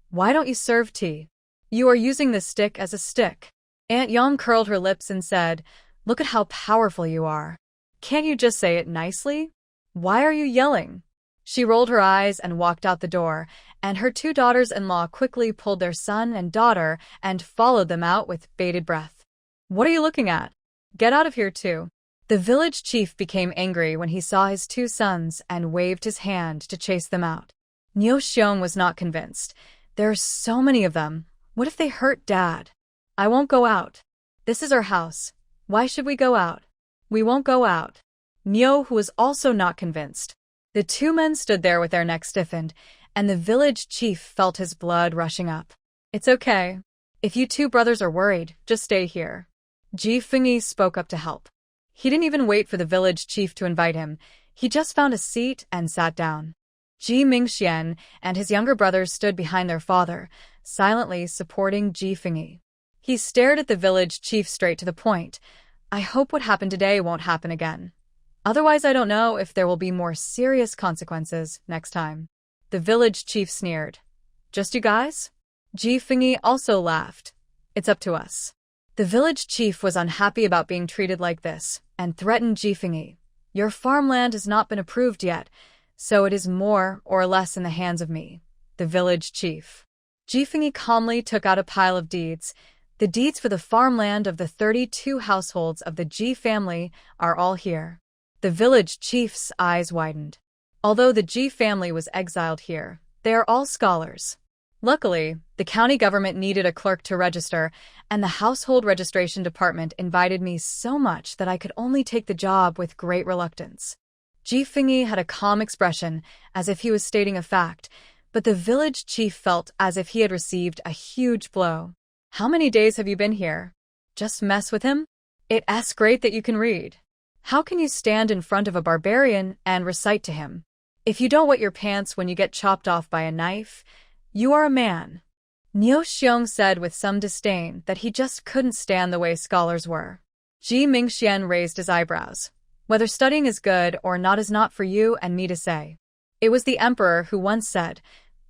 Why don't you serve tea? You are using this stick as a stick. Aunt Yang curled her lips and said, Look at how powerful you are. Can't you just say it nicely? Why are you yelling? She rolled her eyes and walked out the door, and her two daughters-in-law quickly pulled their son and daughter and followed them out with bated breath. What are you looking at? Get out of here too. The village chief became angry when he saw his two sons and waved his hand to chase them out. Niu Xiong was not convinced. There are so many of them. What if they hurt Dad? I won't go out. This is our house. Why should we go out? We won't go out. Nyo, who was also not convinced. The two men stood there with their necks stiffened, and the village chief felt his blood rushing up. It's okay. If you two brothers are worried, just stay here. Ji Fengyi spoke up to help. He didn't even wait for the village chief to invite him. He just found a seat and sat down. Ji Mingxian and his younger brothers stood behind their father, silently supporting Ji Fengyi. He stared at the village chief straight to the point. I hope what happened today won't happen again. Otherwise, I don't know if there will be more serious consequences next time. The village chief sneered. Just you guys? Ji Fengyi also laughed. It's up to us. The village chief was unhappy about being treated like this and threatened Ji Fengyi. Your farmland has not been approved yet, so it is more or less in the hands of me, the village chief. Ji Fengyi calmly took out a pile of deeds. The deeds for the farmland of the 32 households of the Ji family are all here. The village chief's eyes widened. Although the Ji family was exiled here, they are all scholars. Luckily, the county government needed a clerk to register, and the household registration department invited me so much that I could only take the job with great reluctance. Ji Fengyi had a calm expression, as if he was stating a fact, but the village chief felt as if he had received a huge blow. How many days have you been here? Just mess with him? It's great that you can read. How can you stand in front of a barbarian and recite to him? If you don't wet your pants when you get chopped off by a knife, you are a man. Nyo Xiong said with some disdain that he just couldn't stand the way scholars were. Ji Mingxian raised his eyebrows. Whether studying is good or not is not for you and me to say. It was the emperor who once said,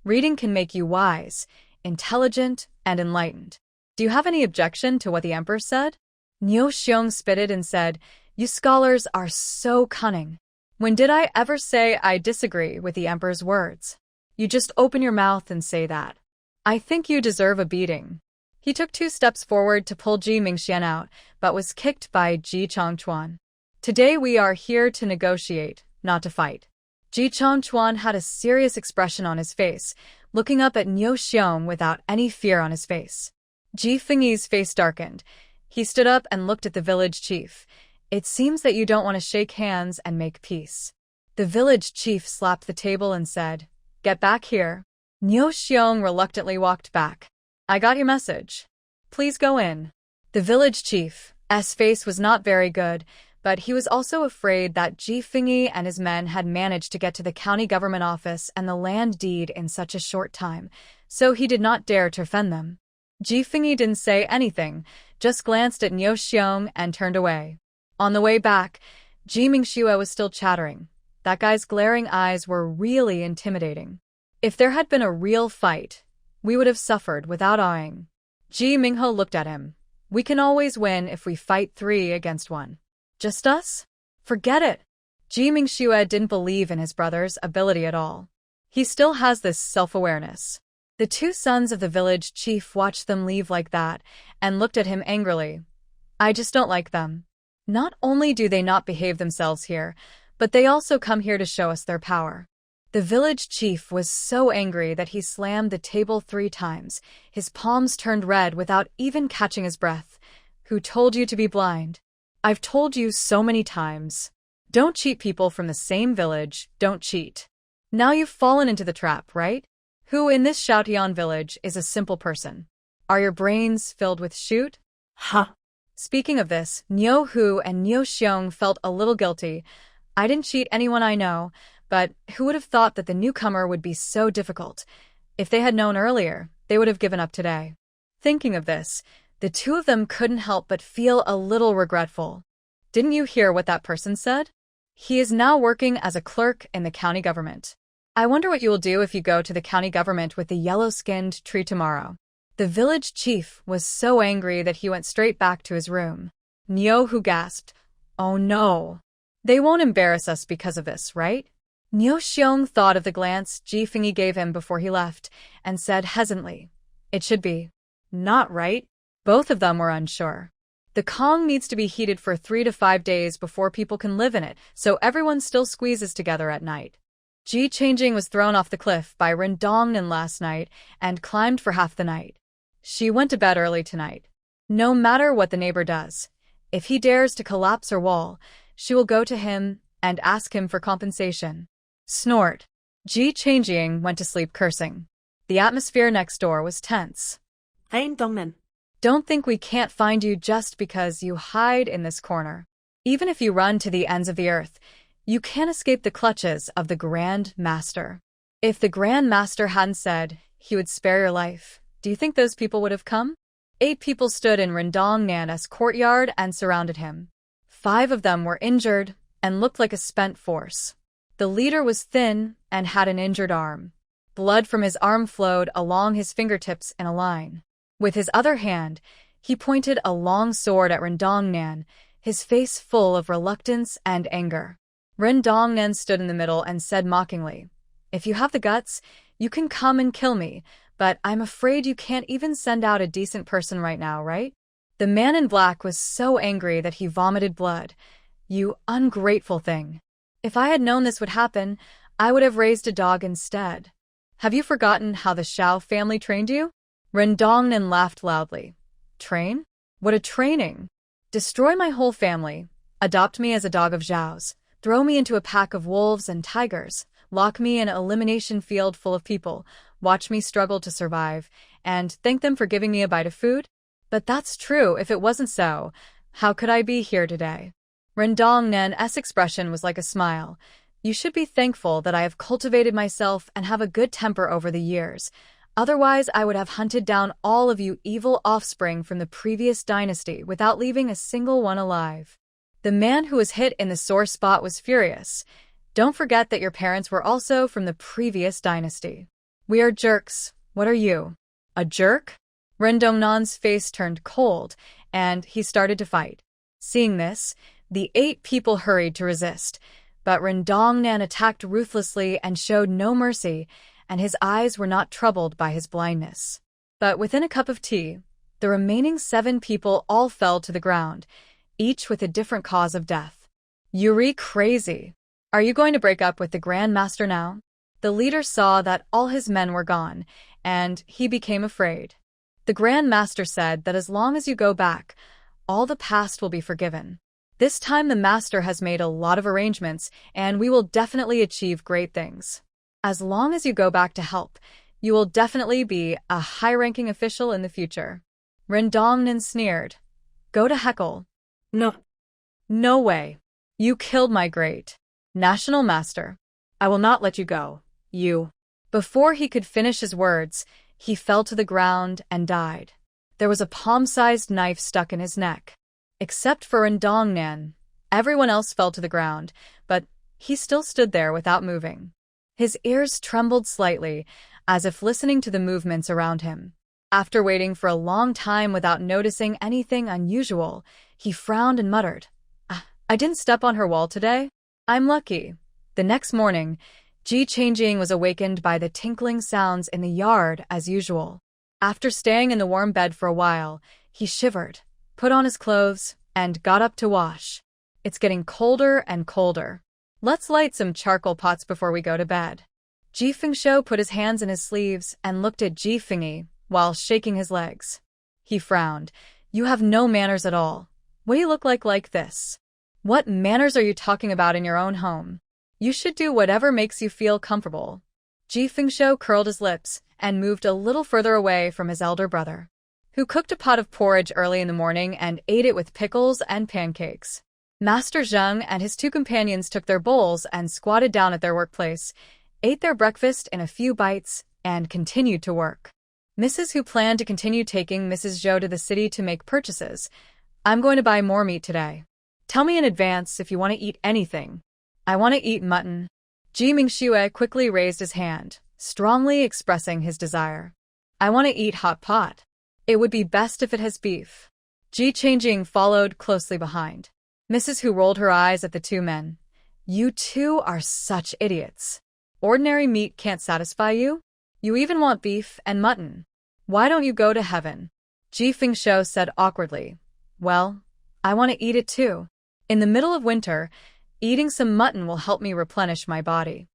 reading can make you wise, intelligent, and enlightened. Do you have any objection to what the emperor said? Nyo Xiong spitted and said, you scholars are so cunning. When did I ever say I disagree with the emperor's words? You just open your mouth and say that. I think you deserve a beating. He took 2 steps forward to pull Ji Mingxian out, but was kicked by Ji Chongchuan. Today we are here to negotiate, not to fight. Ji Chongchuan had a serious expression on his face, looking up at Nyo Xiong without any fear on his face. Ji Fengyi's face darkened. He stood up and looked at the village chief. It seems that you don't want to shake hands and make peace. The village chief slapped the table and said, get back here. Nyo Xiong reluctantly walked back. I got your message. Please go in. The village chief's face was not very good, but he was also afraid that Ji Fengyi and his men had managed to get to the county government office and the land deed in such a short time, so he did not dare to offend them. Ji Fengyi didn't say anything, just glanced at Nyo Xiong and turned away. On the way back, Ji Mingxue was still chattering. That guy's glaring eyes were really intimidating. If there had been a real fight, we would have suffered without awing. Ji Mingho looked at him. We can always win if we fight 3 against 1. Just us? Forget it. Ji Mingxue didn't believe in his brother's ability at all. He still has this self-awareness. The 2 sons of the village chief watched them leave like that and looked at him angrily. I just don't like them. Not only do they not behave themselves here, but they also come here to show us their power. The village chief was so angry that he slammed the table 3 times. His palms turned red without even catching his breath. Who told you to be blind? I've told you so many times. Don't cheat people from the same village, don't cheat. Now you've fallen into the trap, right? Who in this Shoutian village is a simple person? Are your brains filled with shoot? Huh. Speaking of this, Nyo Hu and Nyo Xiong felt a little guilty. I didn't cheat anyone I know, but who would have thought that the newcomer would be so difficult? If they had known earlier, they would have given up today. Thinking of this, the 2 of them couldn't help but feel a little regretful. Didn't you hear what that person said? He is now working as a clerk in the county government. I wonder what you will do if you go to the county government with the yellow-skinned tree tomorrow. The village chief was so angry that he went straight back to his room. Nyo Hu gasped, oh no. They won't embarrass us because of this, right? Nyo Xiong thought of the glance Ji Fengyi gave him before he left, and said hesitantly, it should be. Not right? Both of them were unsure. The Kong needs to be heated for 3 to 5 days before people can live in it, so everyone still squeezes together at night. Ji Changjing was thrown off the cliff by Ren Dongnan last night and climbed for half the night. She went to bed early tonight. No matter what the neighbor does, if he dares to collapse her wall, she will go to him and ask him for compensation. Snort. Ji Changjing went to sleep cursing. The atmosphere next door was tense. Ren Dongnan. Don't think we can't find you just because you hide in this corner. Even if you run to the ends of the earth, you can't escape the clutches of the Grand Master. If the Grand Master hadn't said he would spare your life, do you think those people would have come? 8 people stood in Rendongnan's courtyard and surrounded him. 5 of them were injured and looked like a spent force. The leader was thin and had an injured arm. Blood from his arm flowed along his fingertips in a line. With his other hand, he pointed a long sword at Rendongnan, his face full of reluctance and anger. Rendongnan stood in the middle and said mockingly, "If you have the guts, you can come and kill me, but I'm afraid you can't even send out a decent person right now, right?" The man in black was so angry that he vomited blood. "You ungrateful thing. If I had known this would happen, I would have raised a dog instead. Have you forgotten how the Shao family trained you?" Rendongnan laughed loudly. "Train? What a training! Destroy my whole family, adopt me as a dog of Zhao's, throw me into a pack of wolves and tigers, lock me in an elimination field full of people, watch me struggle to survive, and thank them for giving me a bite of food? But that's true. If it wasn't so, how could I be here today?" Rendongnan's expression was like a smile. "You should be thankful that I have cultivated myself and have a good temper over the years. Otherwise, I would have hunted down all of you evil offspring from the previous dynasty without leaving a single one alive." The man who was hit in the sore spot was furious. "Don't forget that your parents were also from the previous dynasty. We are jerks. What are you? A jerk?" Rendongnan's face turned cold, and he started to fight. Seeing this, the 8 people hurried to resist, but Rendongnan attacked ruthlessly and showed no mercy, and his eyes were not troubled by his blindness. But within a cup of tea, the remaining 7 people all fell to the ground, each with a different cause of death. "Yuri crazy. Are you going to break up with the Grand Master now?" The leader saw that all his men were gone, and he became afraid. The Grand Master said that as long as you go back, all the past will be forgiven. This time the Master has made a lot of arrangements, and we will definitely achieve great things. As long as you go back to help, you will definitely be a high-ranking official in the future. Rendongnan sneered. "Go to Heckle." No. "No way. You killed my great National Master. I will not let you go. You." Before he could finish his words, he fell to the ground and died. There was a palm-sized knife stuck in his neck. Except for Rendongnan, everyone else fell to the ground, but he still stood there without moving. His ears trembled slightly, as if listening to the movements around him. After waiting for a long time without noticing anything unusual, he frowned and muttered, "I didn't step on her wall today? I'm lucky." The next morning, Ji Changjing was awakened by the tinkling sounds in the yard as usual. After staying in the warm bed for a while, he shivered, put on his clothes, and got up to wash. "It's getting colder and colder. Let's light some charcoal pots before we go to bed." Ji Fengshou put his hands in his sleeves and looked at Ji Fengyi while shaking his legs. He frowned. "You have no manners at all. What do you look like this? What manners are you talking about in your own home? You should do whatever makes you feel comfortable." Ji Fengshou curled his lips and moved a little further away from his elder brother, who cooked a pot of porridge early in the morning and ate it with pickles and pancakes. Master Zheng and his 2 companions took their bowls and squatted down at their workplace, ate their breakfast in a few bites, and continued to work. Mrs. Hu planned to continue taking Mrs. Zhou to the city to make purchases. "I'm going to buy more meat today. Tell me in advance if you want to eat anything." "I want to eat mutton." Ji Mingxue quickly raised his hand, strongly expressing his desire. "I want to eat hot pot. It would be best if it has beef." Ji Changjing followed closely behind. Mrs. Hu rolled her eyes at the 2 men. "You 2 are such idiots. Ordinary meat can't satisfy you? You even want beef and mutton. Why don't you go to heaven?" Ji Fengshou said awkwardly. "Well, I want to eat it too. In the middle of winter, eating some mutton will help me replenish my body."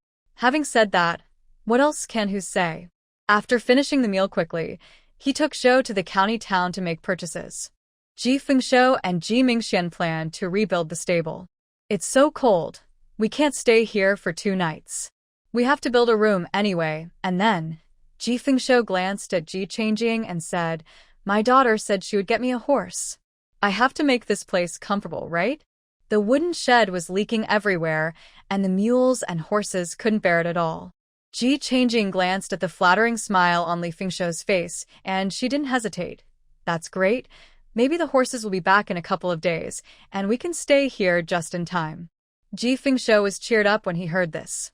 Having said that, what else can Hu say? After finishing the meal quickly, he took Zhou to the county town to make purchases. Ji Fengshou and Ji Mingxian planned to rebuild the stable. It's so cold. We can't stay here for 2 nights. We have to build a room anyway, and then Ji Fengshou glanced at Ji Changjing and said, "My daughter said she would get me a horse. I have to make this place comfortable, right?" The wooden shed was leaking everywhere, and the mules and horses couldn't bear it at all. Ji Changjing glanced at the flattering smile on Li Fengshou's face, and she didn't hesitate. "That's great. Maybe the horses will be back in a couple of days, and we can stay here just in time." Ji Fengshou was cheered up when he heard this.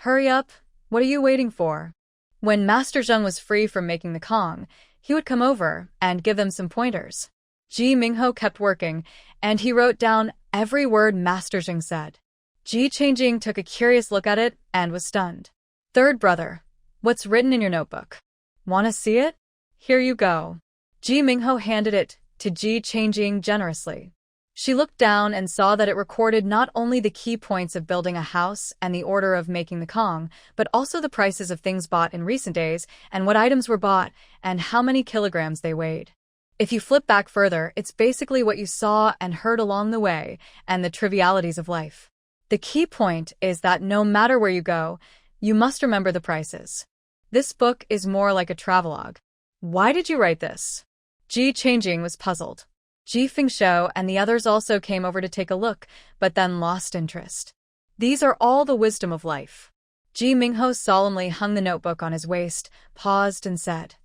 "Hurry up. What are you waiting for?" When Master Zheng was free from making the Kong, he would come over and give them some pointers. Ji Mingho kept working, and he wrote down every word Master Zheng said. Ji Changjing took a curious look at it and was stunned. "Third brother, what's written in your notebook? Want to see it? Here you go." Ji Mingho handed it to Ji Changjing generously. She looked down and saw that it recorded not only the key points of building a house and the order of making the Kong, but also the prices of things bought in recent days and what items were bought and how many kilograms they weighed. If you flip back further, it's basically what you saw and heard along the way and the trivialities of life. The key point is that no matter where you go, you must remember the prices. This book is more like a travelogue. Why did you write this? Ji Changjing was puzzled. Ji Fengshou and the others also came over to take a look, but then lost interest. These are all the wisdom of life. Ji Mingho solemnly hung the notebook on his waist, paused and said,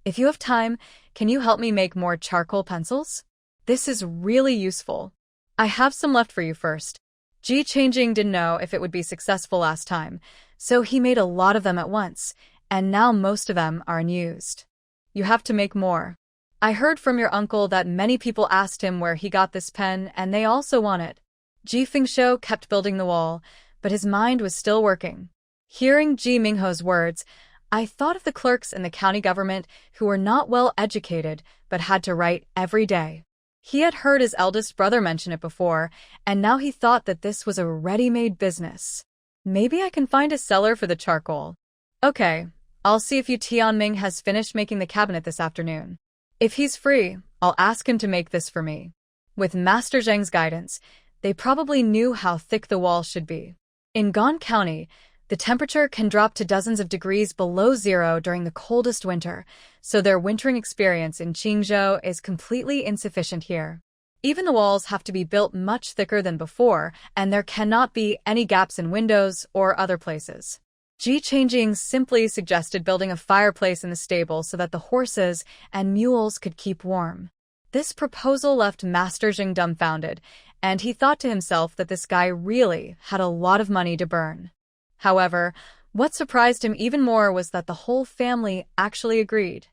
"If you have time, can you help me make more charcoal pencils? This is really useful. I have some left for you first." Ji Changjing didn't know if it would be successful last time, so he made a lot of them at once, and now most of them are unused. "You have to make more. I heard from your uncle that many people asked him where he got this pen, and they also want it." Ji Fengshou kept building the wall, but his mind was still working. Hearing Ji Mingho's words, I thought of the clerks in the county government who were not well educated but had to write every day. He had heard his eldest brother mention it before, and now he thought that this was a ready-made business. Maybe I can find a seller for the charcoal. Okay, I'll see if Yu Tianming has finished making the cabinet this afternoon. If he's free, I'll ask him to make this for me. With Master Zheng's guidance, they probably knew how thick the wall should be. In Gan County, the temperature can drop to dozens of degrees below zero during the coldest winter, so their wintering experience in Qingzhou is completely insufficient here. Even the walls have to be built much thicker than before, and there cannot be any gaps in windows or other places. Ji Changjing simply suggested building a fireplace in the stable so that the horses and mules could keep warm. This proposal left Master Zheng dumbfounded, and he thought to himself that this guy really had a lot of money to burn. However, what surprised him even more was that the whole family actually agreed.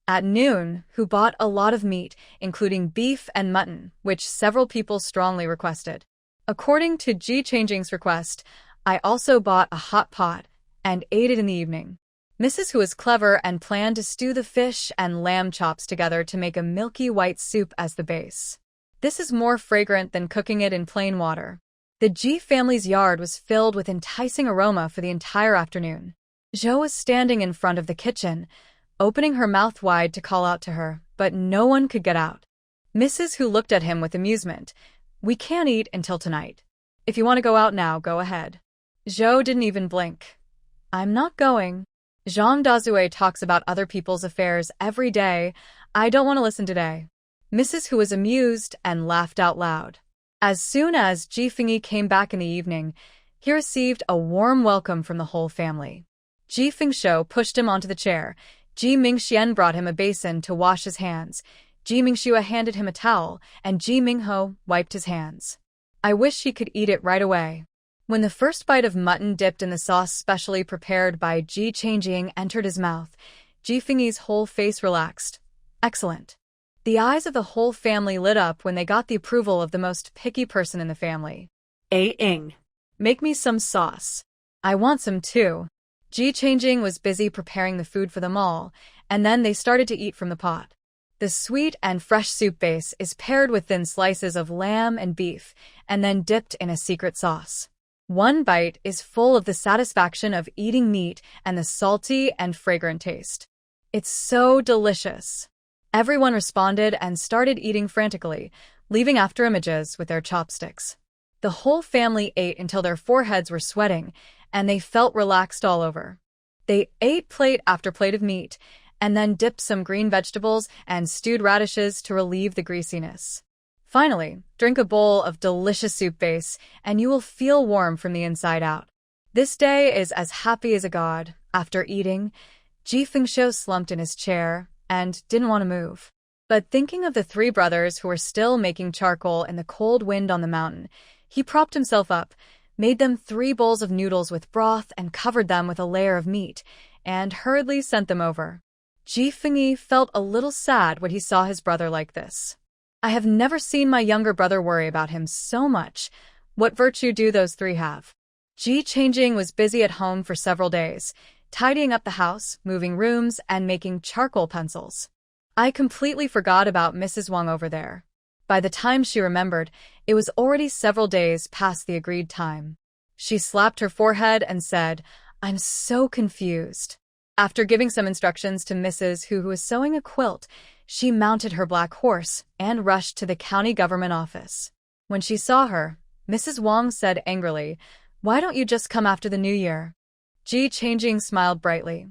At noon, Hu bought a lot of meat, including beef and mutton, which several people strongly requested. According to Ji Changjing's request, I also bought a hot pot and ate it in the evening. Mrs. Hu was clever and planned to stew the fish and lamb chops together to make a milky white soup as the base. This is more fragrant than cooking it in plain water. The Ji family's yard was filled with enticing aroma for the entire afternoon. Zhou was standing in front of the kitchen, opening her mouth wide to call out to her, but no one could get out. Mrs. Hu looked at him with amusement. "We can't eat until tonight. If you want to go out now, go ahead." Zhou didn't even blink. "I'm not going. Zhang Dazue talks about other people's affairs every day. I don't want to listen today." Mrs. Hu was amused and laughed out loud. As soon as Ji Fengyi came back in the evening, he received a warm welcome from the whole family. Ji Fengshou pushed him onto the chair. Ji Mingxian brought him a basin to wash his hands. Ji Mingxua handed him a towel, and Ji Mingho wiped his hands. I wish he could eat it right away. When the first bite of mutton dipped in the sauce specially prepared by Ji Changjing entered his mouth, Ji Fengyi's whole face relaxed. Excellent. The eyes of the whole family lit up when they got the approval of the most picky person in the family. Ing. Make me some sauce. I want some too. Ji Changjing was busy preparing the food for them all, and then they started to eat from the pot. The sweet and fresh soup base is paired with thin slices of lamb and beef, and then dipped in a secret sauce. One bite is full of the satisfaction of eating meat and the salty and fragrant taste. It's so delicious. Everyone responded and started eating frantically, leaving after images with their chopsticks. The whole family ate until their foreheads were sweating, and they felt relaxed all over. They ate plate after plate of meat, and then dipped some green vegetables and stewed radishes to relieve the greasiness. Finally, drink a bowl of delicious soup base, and you will feel warm from the inside out. This day is as happy as a god. After eating, Ji Fengshuo slumped in his chair and didn't want to move. But thinking of the three brothers who were still making charcoal in the cold wind on the mountain, he propped himself up, made them 3 bowls of noodles with broth and covered them with a layer of meat, and hurriedly sent them over. Ji Fengyi felt a little sad when he saw his brother like this. I have never seen my younger brother worry about him so much. What virtue do those 3 have? Ji Changjing was busy at home for several days, tidying up the house, moving rooms, and making charcoal pencils. I completely forgot about Mrs. Wang over there. By the time she remembered, it was already several days past the agreed time. She slapped her forehead and said, "I'm so confused." After giving some instructions to Mrs. Hu, who was sewing a quilt, she mounted her black horse and rushed to the county government office. When she saw her, Mrs. Wang said angrily, "Why don't you just come after the new year?" Ji Changjing smiled brightly.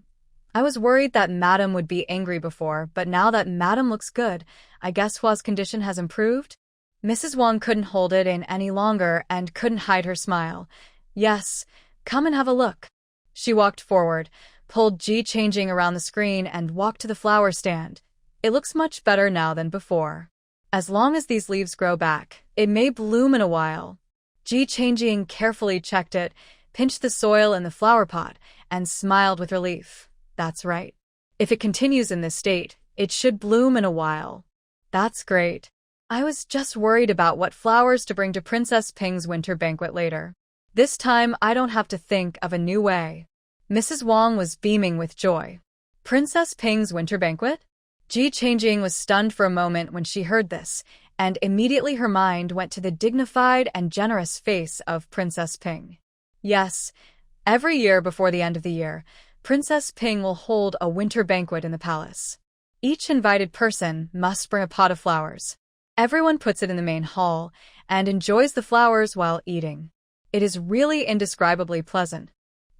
I was worried that Madam would be angry before, but now that Madam looks good, I guess Hua's condition has improved? Mrs. Wang couldn't hold it in any longer and couldn't hide her smile. Yes, come and have a look. She walked forward, pulled Ji Changjing around the screen and walked to the flower stand. It looks much better now than before. As long as these leaves grow back, it may bloom in a while. Ji Changjing carefully checked it, pinched the soil in the flower pot, and smiled with relief. That's right. If it continues in this state, it should bloom in a while. That's great. I was just worried about what flowers to bring to Princess Ping's winter banquet later. This time, I don't have to think of a new way. Mrs. Wang was beaming with joy. Princess Ping's winter banquet? Ji Changjing was stunned for a moment when she heard this, and immediately her mind went to the dignified and generous face of Princess Ping. Yes, every year before the end of the year, Princess Ping will hold a winter banquet in the palace. Each invited person must bring a pot of flowers. Everyone puts it in the main hall and enjoys the flowers while eating. It is really indescribably pleasant.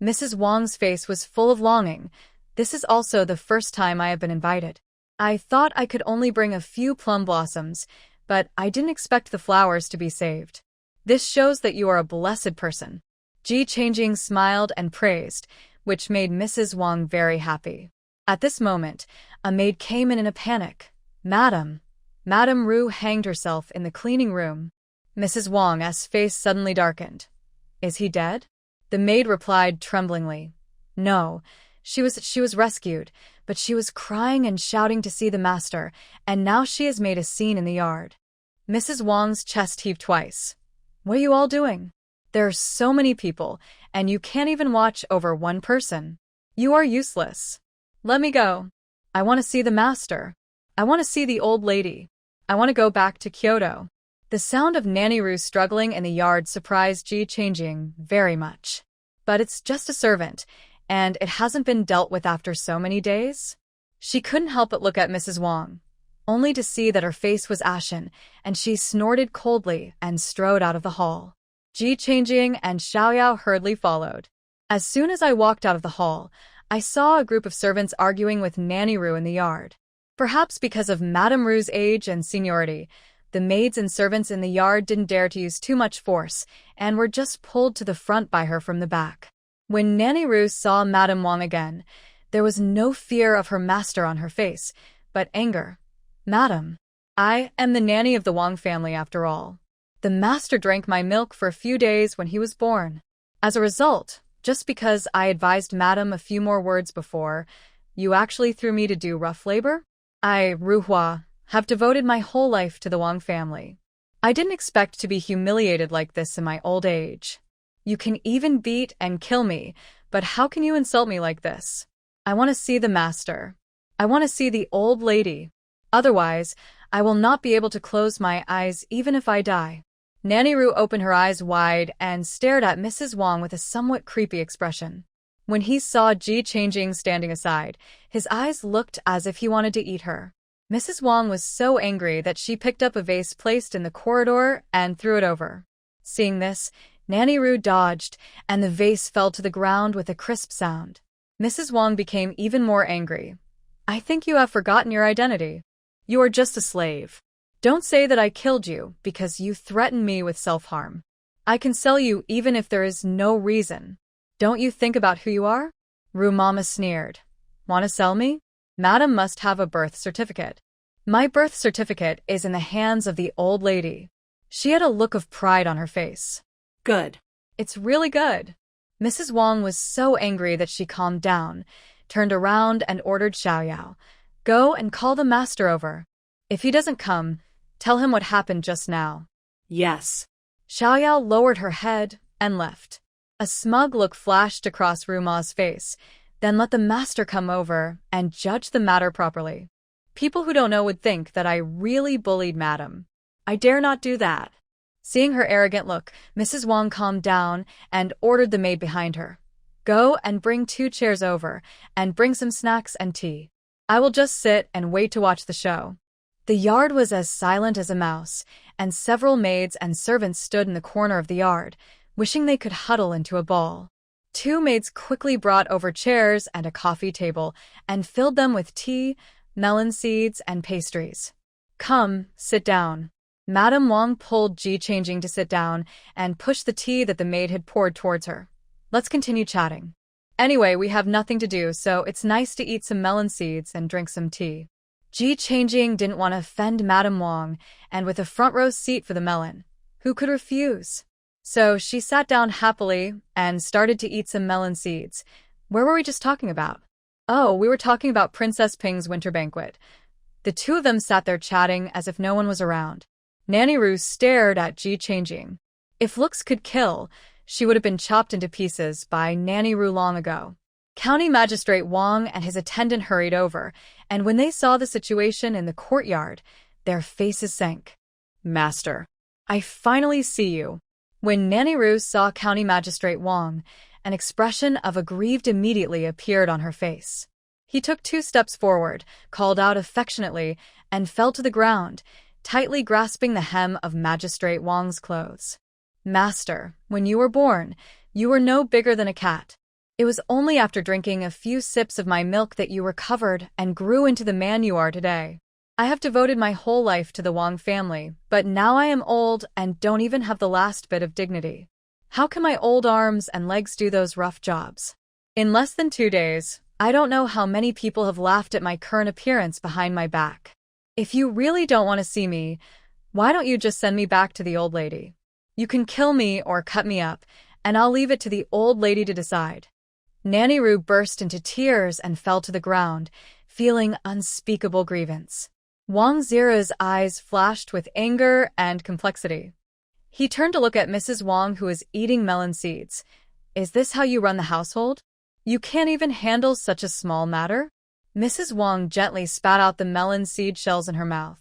Mrs. Wang's face was full of longing. This is also the first time I have been invited. I thought I could only bring a few plum blossoms, but I didn't expect the flowers to be saved. This shows that you are a blessed person. Ji Changjing smiled and praised, which made Mrs. Wang very happy. At this moment, a maid came in a panic. Madam Ru hanged herself in the cleaning room. Mrs. Wang's face suddenly darkened. Is he dead? The maid replied tremblingly. No, she was rescued, but she was crying and shouting to see the master, and now she has made a scene in the yard. Mrs. Wang's chest heaved twice. What are you all doing? There are so many people, and you can't even watch over one person. You are useless. Let me go. I want to see the master. I want to see the old lady. I want to go back to Kyoto. The sound of Nanny Ru struggling in the yard surprised Ji Changjing very much. But it's just a servant, and it hasn't been dealt with after so many days. She couldn't help but look at Mrs. Wang, only to see that her face was ashen, and she snorted coldly and strode out of the hall. Ji Changjing and Xiaoyao hurriedly followed. As soon as I walked out of the hall, I saw a group of servants arguing with Nanny Ru in the yard. Perhaps because of Madame Ru's age and seniority, the maids and servants in the yard didn't dare to use too much force and were just pulled to the front by her from the back. When Nanny Ru saw Madame Wang again, there was no fear of her master on her face, but anger. Madam, I am the nanny of the Wang family after all. The master drank my milk for a few days when he was born. As a result, just because I advised Madam a few more words before, you actually threw me to do rough labor? I, Ru Hua, have devoted my whole life to the Wang family. I didn't expect to be humiliated like this in my old age. You can even beat and kill me, but how can you insult me like this? I want to see the master. I want to see the old lady. Otherwise, I will not be able to close my eyes even if I die. Nanny Roo opened her eyes wide and stared at Mrs. Wang with a somewhat creepy expression. When he saw Ji Changjing standing aside, his eyes looked as if he wanted to eat her. Mrs. Wang was so angry that she picked up a vase placed in the corridor and threw it over. Seeing this, Nanny Roo dodged, and the vase fell to the ground with a crisp sound. Mrs. Wang became even more angry. I think you have forgotten your identity. You are just a slave. Don't say that I killed you because you threatened me with self-harm. I can sell you even if there is no reason. Don't you think about who you are? Roo Mama sneered. Want to sell me? Madam must have a birth certificate. My birth certificate is in the hands of the old lady. She had a look of pride on her face. Good. It's really good. Mrs. Wang was so angry that she calmed down, turned around and ordered Xiaoyao, go and call the master over. If he doesn't come, tell him what happened just now. Yes. Xiaoyao lowered her head and left. A smug look flashed across Roo Ma's face, then let the master come over and judge the matter properly. People who don't know would think that I really bullied Madam. I dare not do that. Seeing her arrogant look, Mrs. Wang calmed down and ordered the maid behind her. Go and bring 2 chairs over, and bring some snacks and tea. I will just sit and wait to watch the show. The yard was as silent as a mouse, and several maids and servants stood in the corner of the yard, wishing they could huddle into a ball. 2 maids quickly brought over chairs and a coffee table and filled them with tea, melon seeds, and pastries. Come, sit down. Madame Wang pulled Ji Changjing to sit down and pushed the tea that the maid had poured towards her. Let's continue chatting. Anyway, we have nothing to do, so it's nice to eat some melon seeds and drink some tea. Ji Changjing didn't want to offend Madame Wang, and with a front row seat for the melon, who could refuse? So she sat down happily and started to eat some melon seeds. Where were we just talking about? Oh, we were talking about Princess Ping's winter banquet. The 2 of them sat there chatting as if no one was around. Nanny Roo stared at Ji Changjing. If looks could kill, she would have been chopped into pieces by Nanny Roo long ago. County Magistrate Wang and his attendant hurried over, and when they saw the situation in the courtyard, their faces sank. Master, I finally see you. When Nanny Roo saw County Magistrate Wang, an expression of aggrieved immediately appeared on her face. He took 2 steps forward, called out affectionately, and fell to the ground, tightly grasping the hem of Magistrate Wang's clothes. Master, when you were born, you were no bigger than a cat. It was only after drinking a few sips of my milk that you recovered and grew into the man you are today. I have devoted my whole life to the Wang family, but now I am old and don't even have the last bit of dignity. How can my old arms and legs do those rough jobs? In less than 2 days, I don't know how many people have laughed at my current appearance behind my back. If you really don't want to see me, why don't you just send me back to the old lady? You can kill me or cut me up, and I'll leave it to the old lady to decide. Nanny Roo burst into tears and fell to the ground, feeling unspeakable grievance. Wang Zira's eyes flashed with anger and complexity. He turned to look at Mrs. Wang, who was eating melon seeds. Is this how you run the household? You can't even handle such a small matter? Mrs. Wang gently spat out the melon seed shells in her mouth.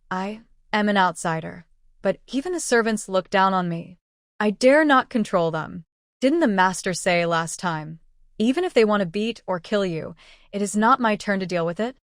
I am an outsider, but even the servants look down on me. I dare not control them. Didn't the master say last time, even if they want to beat or kill you, it is not my turn to deal with it?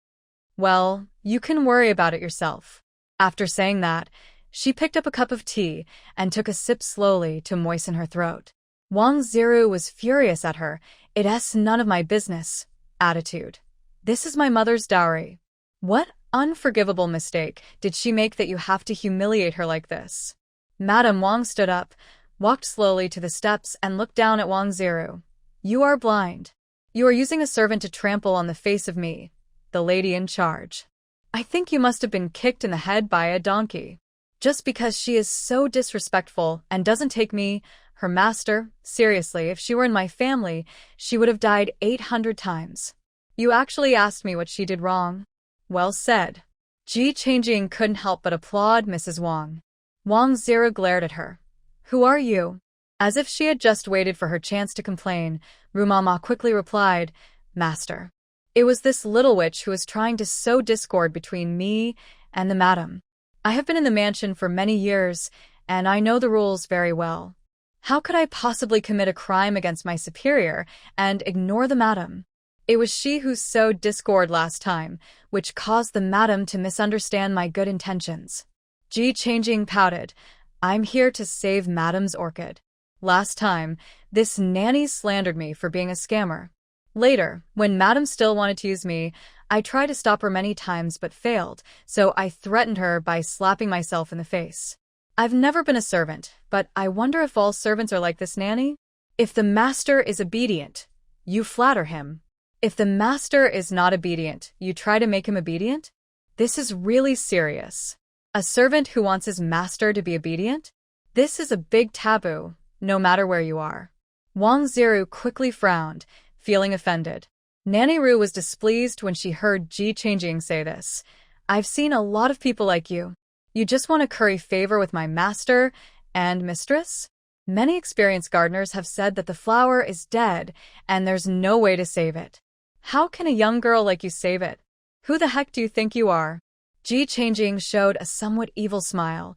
Well, you can worry about it yourself. After saying that, she picked up a cup of tea and took a sip slowly to moisten her throat. Wang Ziru was furious at her "it's none of my business" attitude. This is my mother's dowry. What unforgivable mistake did she make that you have to humiliate her like this? Madame Wang stood up, walked slowly to the steps and looked down at Wang Ziru. You are blind. You are using a servant to trample on the face of me, the lady in charge. I think you must have been kicked in the head by a donkey. Just because she is so disrespectful and doesn't take me, her master, seriously. If she were in my family, she would have died 800 times. You actually asked me what she did wrong. Well said. Ji Changjing couldn't help but applaud Mrs. Wang. Wang Zira glared at her. Who are you? As if she had just waited for her chance to complain, Rumama quickly replied, Master. It was this little witch who was trying to sow discord between me and the madam. I have been in the mansion for many years, and I know the rules very well. How could I possibly commit a crime against my superior and ignore the madam? It was she who sowed discord last time, which caused the madam to misunderstand my good intentions. Ji Changjing pouted. I'm here to save madam's orchid. Last time, this nanny slandered me for being a scammer. Later, when madam still wanted to use me, I tried to stop her many times but failed, so I threatened her by slapping myself in the face. I've never been a servant, but I wonder if all servants are like this nanny? If the master is obedient, you flatter him. If the master is not obedient, you try to make him obedient? This is really serious. A servant who wants his master to be obedient? This is a big taboo, no matter where you are. Wang Ziru quickly frowned, feeling offended. Nanny Ru was displeased when she heard Ji Changjing say this. I've seen a lot of people like you. You just want to curry favor with my master and mistress? Many experienced gardeners have said that the flower is dead and there's no way to save it. How can a young girl like you save it? Who the heck do you think you are? Ji Changjing showed a somewhat evil smile.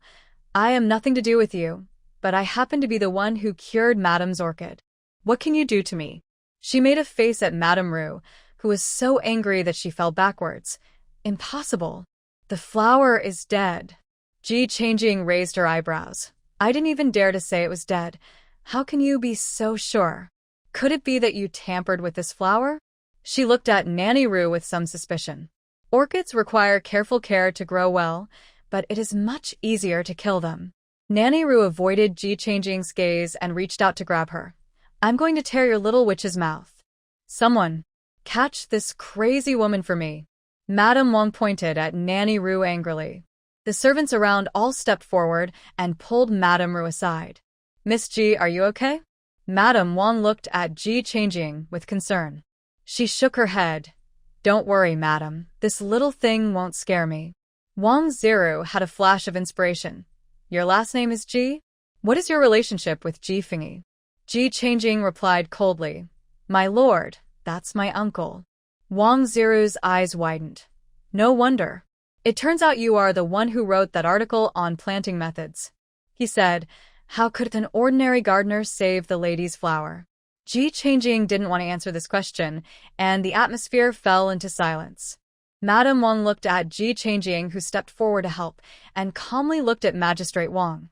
I am nothing to do with you, but I happen to be the one who cured Madam's orchid. What can you do to me? She made a face at Madame Ru, who was so angry that she fell backwards. Impossible. The flower is dead. Ji Changjing raised her eyebrows. I didn't even dare to say it was dead. How can you be so sure? Could it be that you tampered with this flower? She looked at Nanny Ru with some suspicion. Orchids require careful care to grow well, but it is much easier to kill them. Nanny Ru avoided Ji Changjing's gaze and reached out to grab her. I'm going to tear your little witch's mouth. Someone, catch this crazy woman for me. Madame Wang pointed at Nanny Ru angrily. The servants around all stepped forward and pulled Madame Ru aside. Miss Ji, are you okay? Madame Wang looked at Ji Changjing with concern. She shook her head. Don't worry, madam. This little thing won't scare me. Wang Ziru had a flash of inspiration. Your last name is Ji? What is your relationship with Ji Fingyi? Ji Changjing replied coldly. My lord, that's my uncle. Wang Ziru's eyes widened. No wonder. It turns out you are the one who wrote that article on planting methods. He said, how could an ordinary gardener save the lady's flower? Ji Changjing didn't want to answer this question, and the atmosphere fell into silence. Madame Wang looked at Ji Changjing, who stepped forward to help, and calmly looked at Magistrate Wang.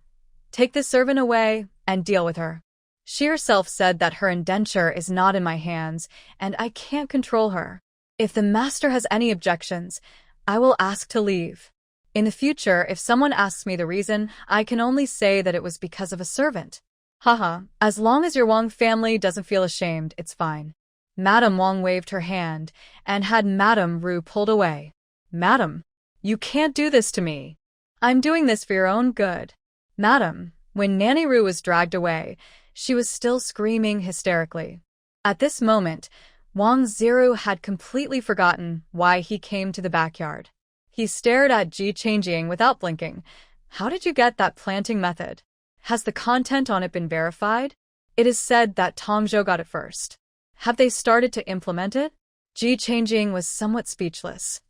Take this servant away and deal with her. She herself said that her indenture is not in my hands, and I can't control her. If the master has any objections, I will ask to leave. In the future, if someone asks me the reason, I can only say that it was because of a servant. Haha, as long as your Wang family doesn't feel ashamed, it's fine. Madame Wang waved her hand and had Madame Ru pulled away. Madam, you can't do this to me. I'm doing this for your own good. Madam, when Nanny Ru was dragged away, she was still screaming hysterically. At this moment, Wang Ziru had completely forgotten why he came to the backyard. He stared at Ji Changjing without blinking. How did you get that planting method? Has the content on it been verified? It is said that Tongzhou got it first. Have they started to implement it? Ji Changjing was somewhat speechless.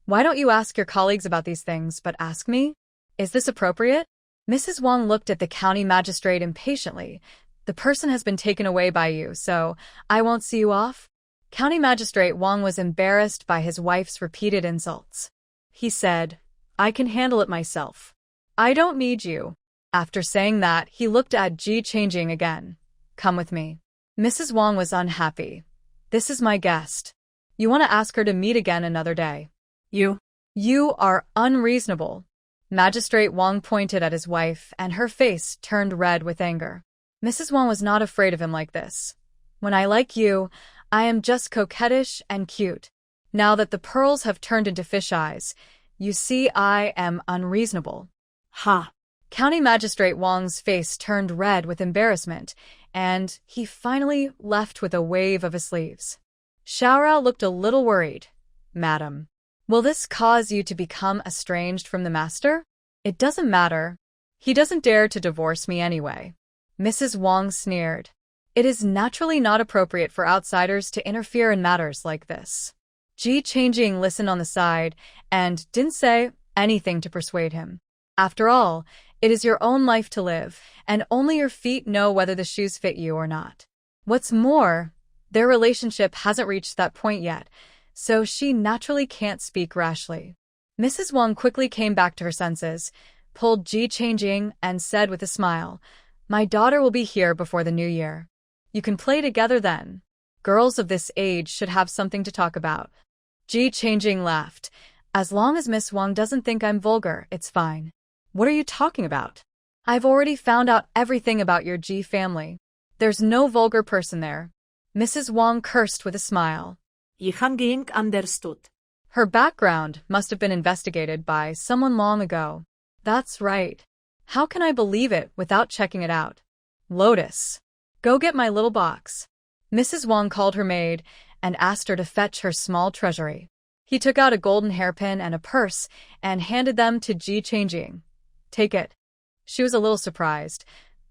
Why don't you ask your colleagues about these things, but ask me? Is this appropriate? Mrs. Wang looked at the county magistrate impatiently. The person has been taken away by you, so I won't see you off. County Magistrate Wang was embarrassed by his wife's repeated insults. He said, I can handle it myself. I don't need you. After saying that, he looked at Ji Changjing again. Come with me. Mrs. Wang was unhappy. This is my guest. You want to ask her to meet again another day. You are unreasonable. Magistrate Wang pointed at his wife, and her face turned red with anger. Mrs. Wang was not afraid of him like this. When I like you, I am just coquettish and cute. Now that the pearls have turned into fish eyes, you see I am unreasonable. Ha! County Magistrate Wang's face turned red with embarrassment, and he finally left with a wave of his sleeves. Xiaorao looked a little worried. Madam, will this cause you to become estranged from the master? It doesn't matter. He doesn't dare to divorce me anyway. Mrs. Wang sneered. It is naturally not appropriate for outsiders to interfere in matters like this. Ji Changjing listened on the side and didn't say anything to persuade him. After all, It is your own life to live, and only your feet know whether the shoes fit you or not. What's more, their relationship hasn't reached that point yet, so she naturally can't speak rashly. Mrs. Wang quickly came back to her senses, pulled Ji Changjing, and said with a smile, "My daughter will be here before the new year. You can play together then. Girls of this age should have something to talk about." Ji Changjing laughed. "As long as Miss Wang doesn't think I'm vulgar, it's fine." "What are you talking about?" "I've already found out everything about your Ji family. There's no vulgar person there." Mrs. Wang cursed with a smile. Yihan Ging understood. Her background must have been investigated by someone long ago. That's right. How can I believe it without checking it out? Lotus, go get my little box. Mrs. Wang called her maid and asked her to fetch her small treasury. He took out a golden hairpin and a purse and handed them to Ji Changjing. "Take it." She was a little surprised.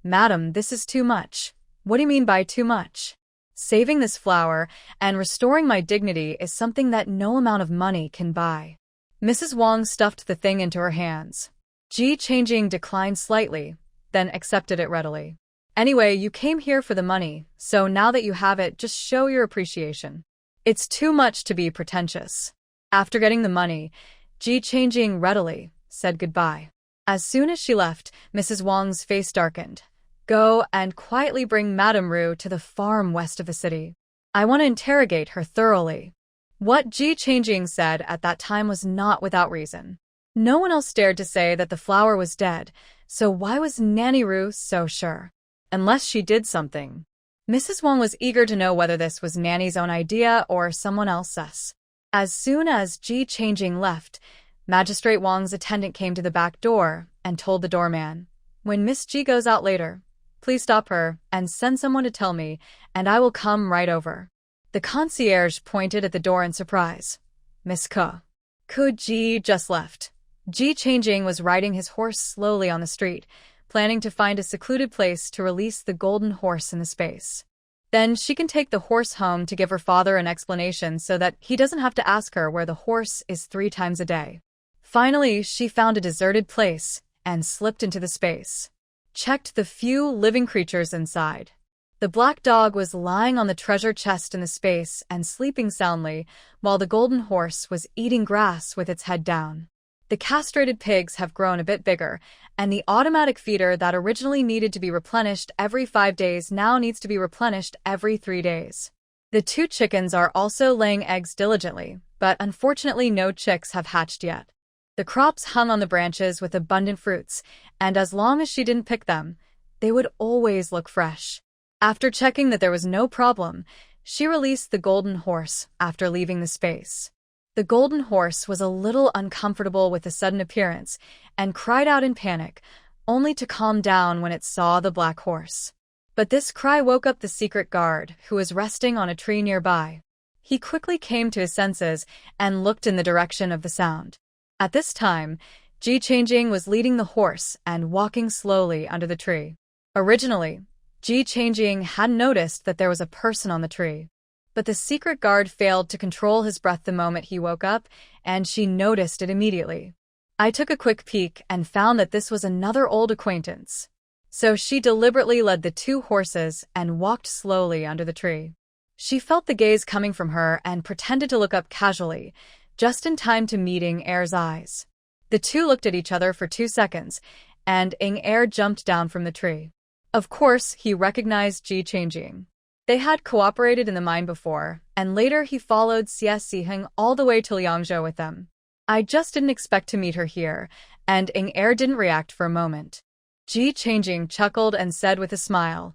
"Madam, this is too much." "What do you mean by too much?" "Saving this flower and restoring my dignity is something that no amount of money can buy." Mrs. Wang stuffed the thing into her hands. Ji Changjing declined slightly, then accepted it readily. "Anyway, you came here for the money, so now that you have it, just show your appreciation. It's too much to be pretentious." After getting the money, Ji Changjing readily said goodbye. As soon as she left, Mrs. Wang's face darkened. "Go and quietly bring Madame Ru to the farm west of the city. I want to interrogate her thoroughly." What Ji Changjing said at that time was not without reason. No one else dared to say that the flower was dead, so why was Nanny Ru so sure? Unless she did something. Mrs. Wang was eager to know whether this was Nanny's own idea or someone else's. As soon as Ji Changjing left, Magistrate Wang's attendant came to the back door and told the doorman, "When Miss Ji goes out later, please stop her and send someone to tell me, and I will come right over." The concierge pointed at the door in surprise. "Miss Ko Ji just left." Ji Changjing was riding his horse slowly on the street, planning to find a secluded place to release the golden horse in the space. Then she can take the horse home to give her father an explanation so that he doesn't have to ask her where the horse is 3 times a day. Finally, she found a deserted place and slipped into the space. Checked the few living creatures inside. The black dog was lying on the treasure chest in the space and sleeping soundly, while the golden horse was eating grass with its head down. The castrated pigs have grown a bit bigger, and the automatic feeder that originally needed to be replenished every 5 days now needs to be replenished every 3 days. The 2 chickens are also laying eggs diligently, but unfortunately no chicks have hatched yet. The crops hung on the branches with abundant fruits, and as long as she didn't pick them, they would always look fresh. After checking that there was no problem, she released the golden horse after leaving the space. The golden horse was a little uncomfortable with the sudden appearance and cried out in panic, only to calm down when it saw the black horse. But this cry woke up the secret guard, who was resting on a tree nearby. He quickly came to his senses and looked in the direction of the sound. At this time, Ji Changjing was leading the horse and walking slowly under the tree. Originally, Ji Changjing hadn't noticed that there was a person on the tree. But the secret guard failed to control his breath the moment he woke up, and she noticed it immediately. I took a quick peek and found that this was another old acquaintance. So she deliberately led the 2 horses and walked slowly under the tree. She felt the gaze coming from her and pretended to look up casually, just in time to meeting Air's eyes. The 2 looked at each other for 2 seconds, and Air jumped down from the tree. Of course, he recognized Ji Changjing. They had cooperated in the mine before, and later he followed Xie Siheng all the way to Liangzhou with them. I just didn't expect to meet her here, and Air didn't react for a moment. Ji Changjing chuckled and said with a smile,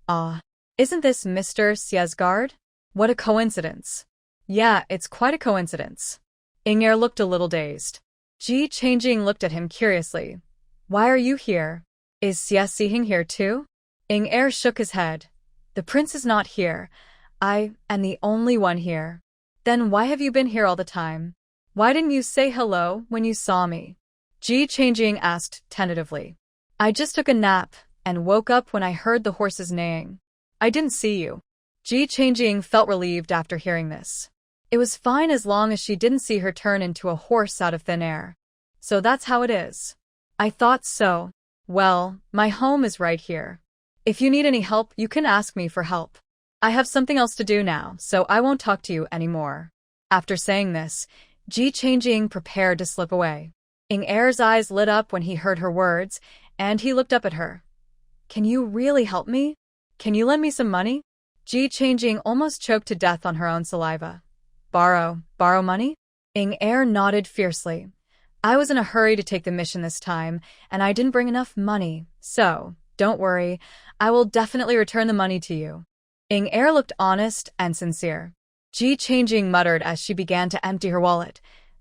"Ah, isn't this Mr. Xie's guard? What a coincidence." "Yeah, it's quite a coincidence." Air looked a little dazed. Ji Changjing looked at him curiously. "Why are you here? Is Xie Siheng here too?" Air shook his head. "The prince is not here. I am the only one here." "Then why have you been here all the time? Why didn't you say hello when you saw me?" Ji Changjing asked tentatively. "I just took a nap and woke up when I heard the horses neighing. I didn't see you." Ji Changjing felt relieved after hearing this. It was fine as long as she didn't see her turn into a horse out of thin air. "So that's how it is." "I thought so." Well, my home is right here. If you need any help, you can ask me for help. I have something else to do now, so I won't talk to you anymore. After saying this, Ji Changjing prepared to slip away. Ing Er's eyes lit up when he heard her words, and he looked up at her. Can you really help me? Can you lend me some money? Ji Changjing almost choked to death on her own saliva. Borrow money? Ing Er nodded fiercely. I was in a hurry to take the mission this time, and I didn't bring enough money, so, don't worry, I will definitely return the money to you. Ing Er looked honest and sincere. Ji Changjing muttered as she began to empty her wallet.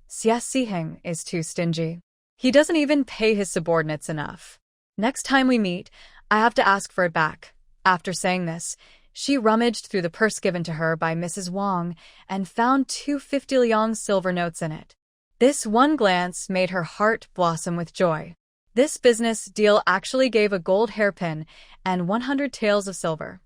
Xia Siheng is too stingy. He doesn't even pay his subordinates enough. Next time we meet, I have to ask for it back. After saying this, she rummaged through the purse given to her by Mrs. Wang and found 2 50 liang silver notes in it. This one glance made her heart blossom with joy. This business deal actually gave a gold hairpin and 100 taels of silver.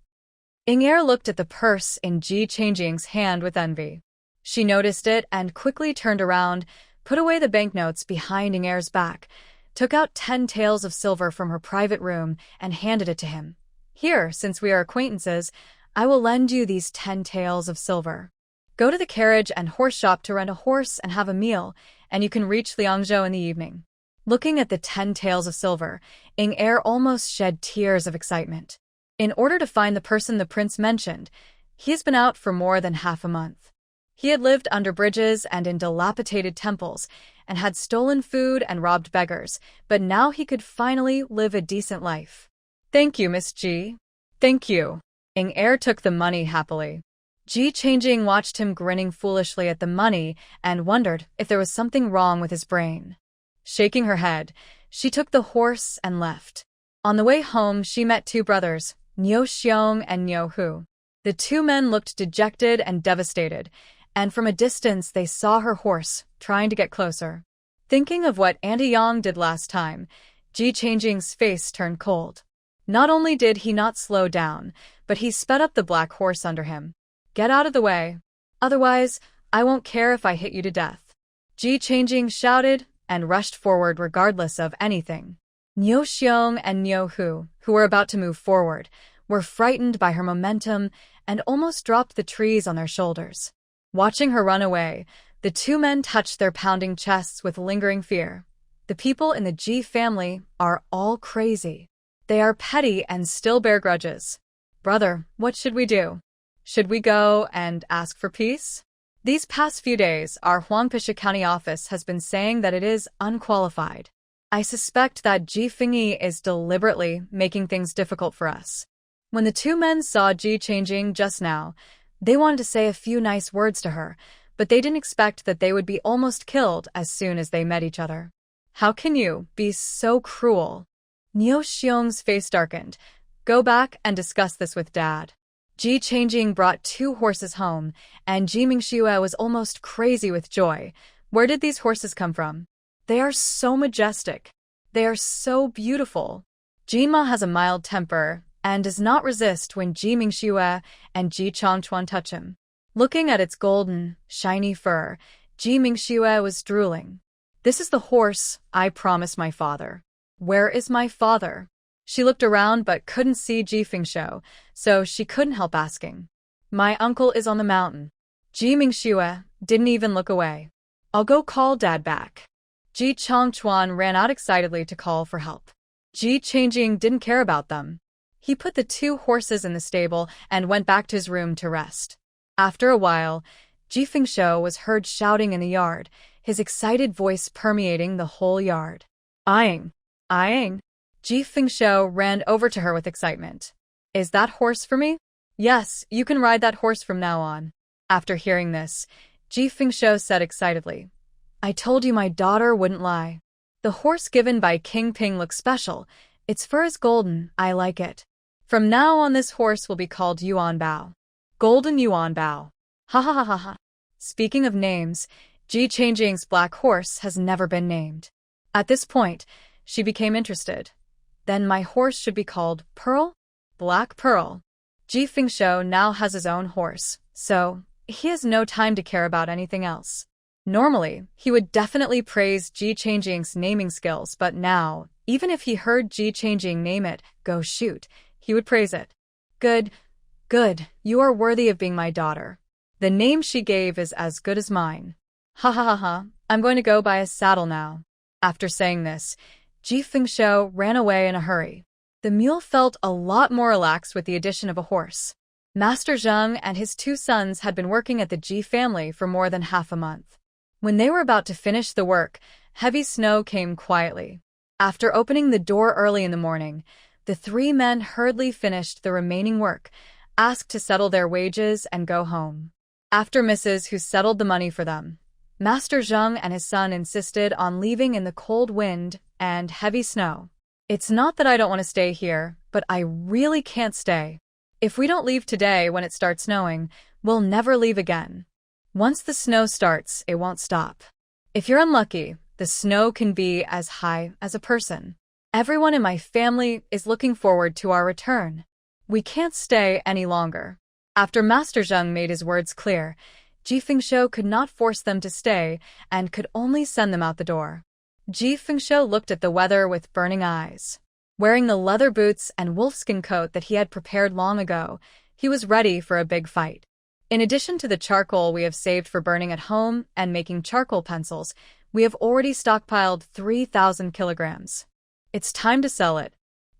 Ing Er looked at the purse in Ji Changjing's hand with envy. She noticed it and quickly turned around, put away the banknotes behind Ing Er's back, took out 10 taels of silver from her private room and handed it to him. Here, since we are acquaintances, I will lend you these 10 taels of silver. Go to the carriage and horse shop to rent a horse and have a meal, and you can reach Liangzhou in the evening. Looking at the 10 taels of silver, Ing Er almost shed tears of excitement. In order to find the person the prince mentioned, he has been out for more than half a month. He had lived under bridges and in dilapidated temples, and had stolen food and robbed beggars, but now he could finally live a decent life. Thank you, Miss Ji. Thank you. Ing Er took the money happily. Ji Changjing watched him grinning foolishly at the money and wondered if there was something wrong with his brain. Shaking her head, she took the horse and left. On the way home, she met 2 brothers, Niu Xiong and Niu Hu. The 2 men looked dejected and devastated, and from a distance they saw her horse, trying to get closer. Thinking of what Auntie Yang did last time, Ji Changjing's face turned cold. Not only did he not slow down, but he sped up the black horse under him. Get out of the way. Otherwise, I won't care if I hit you to death. Ji Changjing shouted and rushed forward regardless of anything. Niu Xiong and Niu Hu, who were about to move forward, were frightened by her momentum and almost dropped the trees on their shoulders. Watching her run away, the 2 men touched their pounding chests with lingering fear. The people in the Ji family are all crazy. They are petty and still bear grudges. Brother, what should we do? Should we go and ask for peace? These past few days, our Huangpisha County office has been saying that it is unqualified. I suspect that Ji Fengyi is deliberately making things difficult for us. When the 2 men saw Ji Changjing just now, they wanted to say a few nice words to her, but they didn't expect that they would be almost killed as soon as they met each other. How can you be so cruel? Niu Xiong's face darkened. Go back and discuss this with Dad. Ji Changjing brought 2 horses home, and Ji Mingxue was almost crazy with joy. Where did these horses come from? They are so majestic. They are so beautiful. Jinma has a mild temper and does not resist when Ji Mingxue and Ji Changchuan touch him. Looking at its golden, shiny fur, Ji Mingxue was drooling. This is the horse I promised my father. Where is my father? She looked around but couldn't see Ji Fengxiu, so she couldn't help asking. My uncle is on the mountain. Ji Mingxue didn't even look away. I'll go call Dad back. Ji Changchuan ran out excitedly to call for help. Ji Changjing didn't care about them. He put the 2 horses in the stable and went back to his room to rest. After a while, Ji Fengxiu was heard shouting in the yard, his excited voice permeating the whole yard. Aing! Aing! Ji Fengxiu ran over to her with excitement. Is that horse for me? Yes, you can ride that horse from now on. After hearing this, Ji Fengxiu said excitedly, I told you my daughter wouldn't lie. The horse given by King Ping looks special. Its fur is golden, I like it. From now on this horse will be called Yuan Bao. Golden Yuan Bao. Ha ha ha ha ha. Speaking of names, Ji Changjing's black horse has never been named. At this point, she became interested. Then my horse should be called Pearl? Black Pearl. Ji Fengxiu now has his own horse, so he has no time to care about anything else. Normally, he would definitely praise Ji Changjing's naming skills, but now, Even if he heard Ji Changjing name it, go shoot, he would praise it. Good, good, you are worthy of being my daughter. The name she gave is as good as mine. Ha ha ha ha, I'm going to go buy a saddle now. After saying this, Ji Fengxiu ran away in a hurry. The mule felt a lot more relaxed with the addition of a horse. Master Zheng and his 2 sons had been working at the Ji family for more than half a month. When they were about to finish the work, heavy snow came quietly. After opening the door early in the morning, the 3 men hurriedly finished the remaining work, asked to settle their wages and go home. After Mrs. Hu settled the money for them, Master Zheng and his son insisted on leaving in the cold wind and heavy snow. It's not that I don't want to stay here, but I really can't stay. If we don't leave today when it starts snowing, we'll never leave again. Once the snow starts, it won't stop. If you're unlucky, the snow can be as high as a person. Everyone in my family is looking forward to our return. We can't stay any longer. After Master Zheng made his words clear, Ji Fengxiu could not force them to stay and could only send them out the door. Ji Fengxiu looked at the weather with burning eyes. Wearing the leather boots and wolfskin coat that he had prepared long ago, he was ready for a big fight. In addition to the charcoal we have saved for burning at home and making charcoal pencils, we have already stockpiled 3,000 kilograms. It's time to sell it.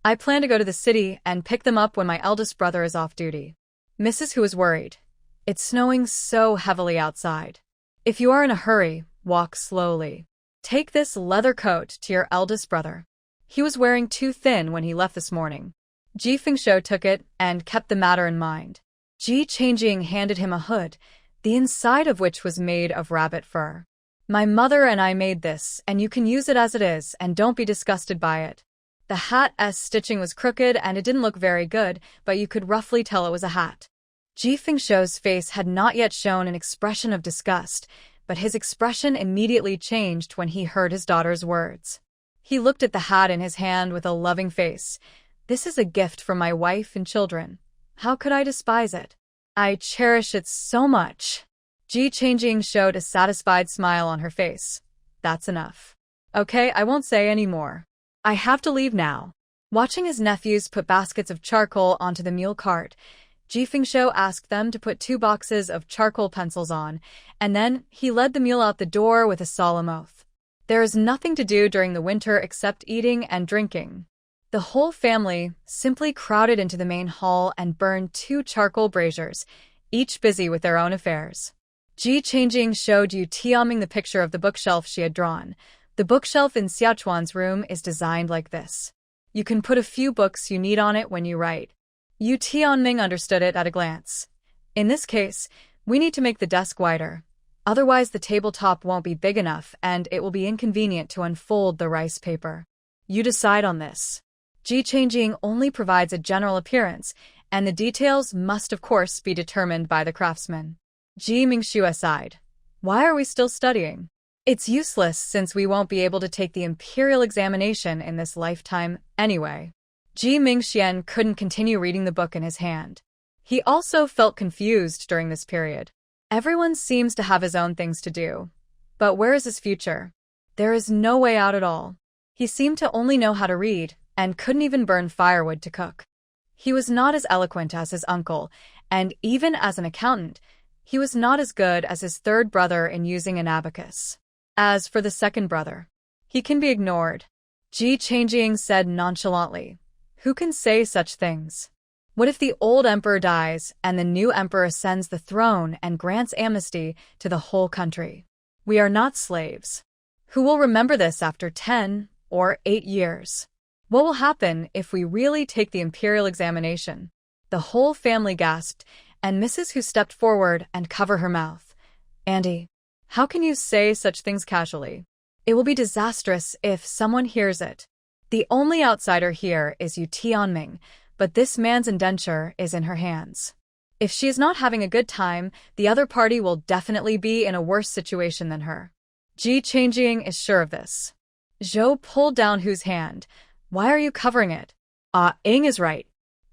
I plan to go to the city and pick them up when my eldest brother is off duty. Mrs. Hu was worried. It's snowing so heavily outside. If you are in a hurry, walk slowly. Take this leather coat to your eldest brother. He was wearing too thin when he left this morning. Ji Fengxiu took it and kept the matter in mind. Ji Changjing handed him a hood, the inside of which was made of rabbit fur. My mother and I made this, and you can use it as it is, and don't be disgusted by it. The hat's stitching was crooked and it didn't look very good, but you could roughly tell it was a hat. Ji Fengxiu's face had not yet shown an expression of disgust, but his expression immediately changed when he heard his daughter's words. He looked at the hat in his hand with a loving face. This is a gift from my wife and children. How could I despise it? I cherish it so much. Ji Changjing showed a satisfied smile on her face. That's enough. Okay, I won't say any more. I have to leave now. Watching his nephews put baskets of charcoal onto the mule cart, Ji Fengxiu asked them to put 2 boxes of charcoal pencils on, and then he led the mule out the door with a solemn oath. There is nothing to do during the winter except eating and drinking. The whole family simply crowded into the main hall and burned 2 charcoal braziers, each busy with their own affairs. Ji Changjing showed Yu Tianming the picture of the bookshelf she had drawn. The bookshelf in Xiaochuan's room is designed like this. You can put a few books you need on it when you write. Yu Tianming understood it at a glance. In this case, we need to make the desk wider. Otherwise the tabletop won't be big enough and it will be inconvenient to unfold the rice paper. You decide on this. Ji Changjing only provides a general appearance, and the details must of course be determined by the craftsman. Ji Mingxiu sighed. Why are we still studying? It's useless since we won't be able to take the imperial examination in this lifetime anyway. Ji Mingxian couldn't continue reading the book in his hand. He also felt confused during this period. Everyone seems to have his own things to do. But where is his future? There is no way out at all. He seemed to only know how to read, and couldn't even burn firewood to cook. He was not as eloquent as his uncle, and even as an accountant, he was not as good as his 3rd brother in using an abacus. As for the 2nd brother, he can be ignored. Ji Changjing said nonchalantly. Who can say such things? What if the old emperor dies and the new emperor ascends the throne and grants amnesty to the whole country? We are not slaves. Who will remember this after 10 or 8 years? What will happen if we really take the imperial examination? The whole family gasped, and Mrs. Hu stepped forward and covered her mouth. Andy, how can you say such things casually? It will be disastrous if someone hears it. The only outsider here is Yu Tianming, but this man's indenture is in her hands. If she is not having a good time, the other party will definitely be in a worse situation than her. Ji Changjing is sure of this. Zhou pulled down Hu's hand. Why are you covering it? Ing is right.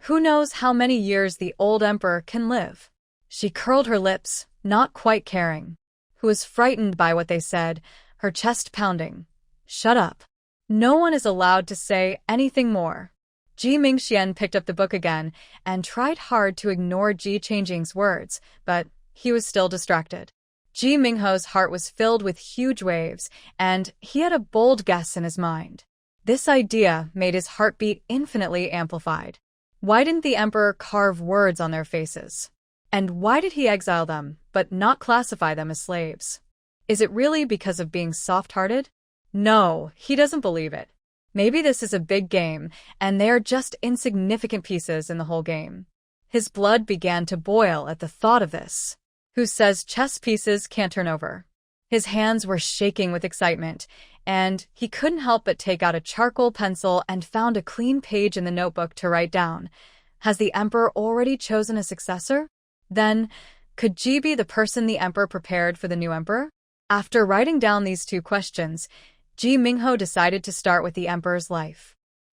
Who knows how many years the old emperor can live? She curled her lips, not quite caring. Hu was frightened by what they said, her chest pounding. Shut up. No one is allowed to say anything more. Ji Mingxian picked up the book again and tried hard to ignore Ji Changjing's words, but he was still distracted. Ji Mingho's heart was filled with huge waves, and he had a bold guess in his mind. This idea made his heartbeat infinitely amplified. Why didn't the emperor carve words on their faces? And why did he exile them, but not classify them as slaves? Is it really because of being soft-hearted? No, he doesn't believe it. Maybe this is a big game, and they are just insignificant pieces in the whole game. His blood began to boil at the thought of this. Who says chess pieces can't turn over? His hands were shaking with excitement, and he couldn't help but take out a charcoal pencil and found a clean page in the notebook to write down. Has the emperor already chosen a successor? Then, could Ji be the person the emperor prepared for the new emperor? After writing down these two questions, Ji Mingho decided to start with the emperor's life.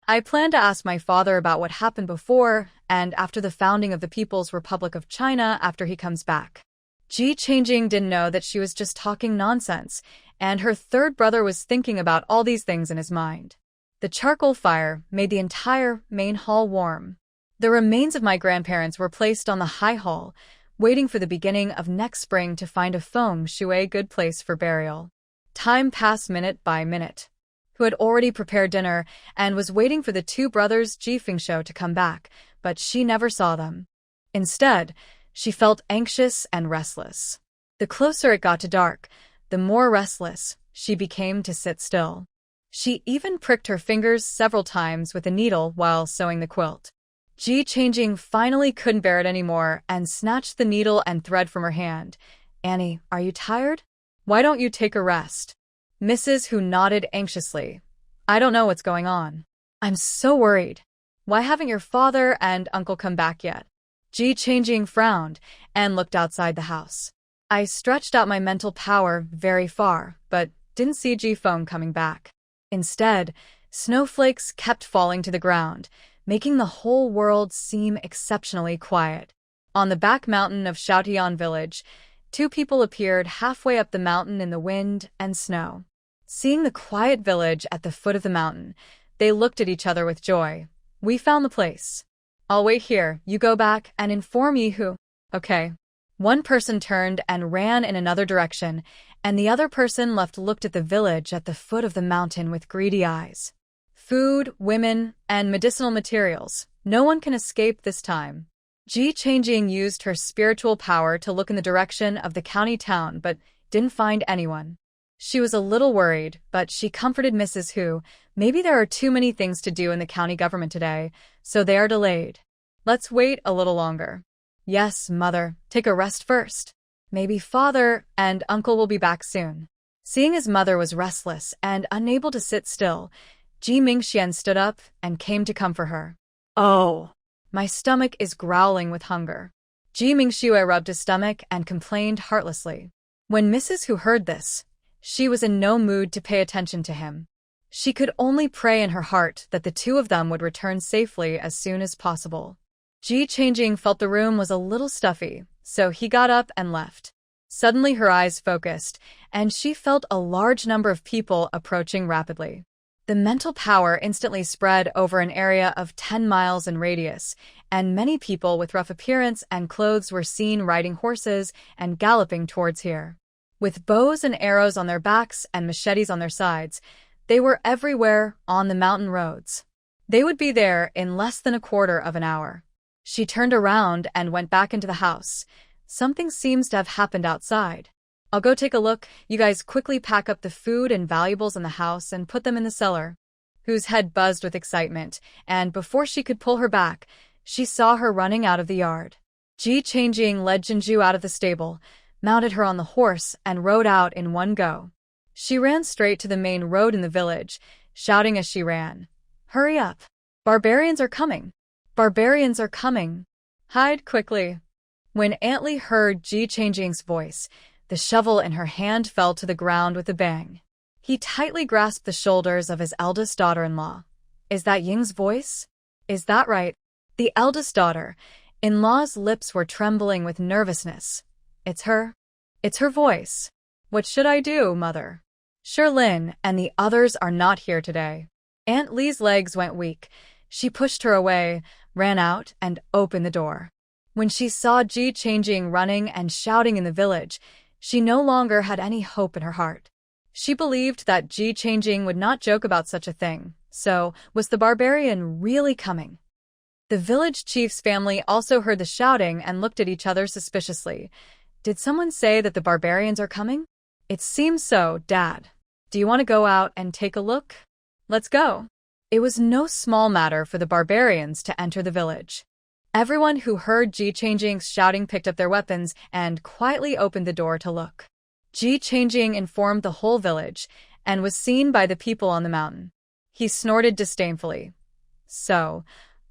I plan to ask my father about what happened before and after the founding of the People's Republic of China after he comes back. Ji Changjing didn't know that she was just talking nonsense, and her third brother was thinking about all these things in his mind. The charcoal fire made the entire main hall warm. The remains of my grandparents were placed on the high hall, waiting for the beginning of next spring to find a feng shui good place for burial. Time passed minute by minute. Who had already prepared dinner and was waiting for the two brothers Ji Fengshou to come back, but she never saw them. Instead, she felt anxious and restless. The closer it got to dark, the more restless she became to sit still. She even pricked her fingers several times with a needle while sewing the quilt. Ji Changjing finally couldn't bear it anymore and snatched the needle and thread from her hand. "Annie, are you tired? Why don't you take a rest?" Mrs. Hu nodded anxiously. "I don't know what's going on. I'm so worried. Why haven't your father and uncle come back yet?" Ji Changjing frowned and looked outside the house. I stretched out my mental power very far, but didn't see Ji Feng coming back. Instead, snowflakes kept falling to the ground, making the whole world seem exceptionally quiet. On the back mountain of Shaotian village, two people appeared halfway up the mountain in the wind and snow. Seeing the quiet village at the foot of the mountain, they looked at each other with joy. "We found the place. I'll wait here, you go back and inform Yihu." "Okay." One person turned and ran in another direction, and the other person looked at the village at the foot of the mountain with greedy eyes. Food, women, and medicinal materials. No one can escape this time. Ji Changjing used her spiritual power to look in the direction of the county town, but didn't find anyone. She was a little worried, but she comforted Mrs. Hu. Maybe there are too many things to do in the county government today, so they are delayed. Let's wait a little longer. Yes, mother, take a rest first. Maybe father and uncle will be back soon. Seeing his mother was restless and unable to sit still, Ji Mingxian stood up and came to comfort her. "Oh, my stomach is growling with hunger." Ji Mingxiu rubbed his stomach and complained heartlessly. When Mrs. Hu heard this, she was in no mood to pay attention to him. She could only pray in her heart that the two of them would return safely as soon as possible. Ji Changjing felt the room was a little stuffy, so he got up and left. Suddenly her eyes focused, and she felt a large number of people approaching rapidly. The mental power instantly spread over an area of 10 miles in radius, and many people with rough appearance and clothes were seen riding horses and galloping towards here. With bows and arrows on their backs and machetes on their sides, they were everywhere on the mountain roads. They would be there in less than a quarter of an hour. She turned around and went back into the house. Something seems to have happened outside. "I'll go take a look. You guys quickly pack up the food and valuables in the house and put them in the cellar." Hu's head buzzed with excitement, and before she could pull her back, she saw her running out of the yard. Ji Changjing led Jinju out of the stable, mounted her on the horse, and rode out in one go. She ran straight to the main road in the village, shouting as she ran, "Hurry up! Barbarians are coming! Barbarians are coming! Hide quickly!" When Aunt Li heard Ji Changjing's voice, the shovel in her hand fell to the ground with a bang. He tightly grasped the shoulders of his eldest daughter-in-law. "Is that Ying's voice? Is that right?" The eldest daughter-in-law's lips were trembling with nervousness. "It's her. It's her voice. What should I do, mother?" Sherlyn and the others are not here today. Aunt Lee's legs went weak. She pushed her away, ran out, and opened the door. When she saw Ji Changjing running and shouting in the village, she no longer had any hope in her heart. She believed that Ji Changjing would not joke about such a thing. So, was the barbarian really coming? The village chief's family also heard the shouting and looked at each other suspiciously. Did someone say that the barbarians are coming? It seems so, Dad. Do you want to go out and take a look? Let's go. It was no small matter for the barbarians to enter the village. Everyone who heard Ji Changjing's shouting picked up their weapons and quietly opened the door to look. Ji Changjing informed the whole village and was seen by the people on the mountain. He snorted disdainfully. So,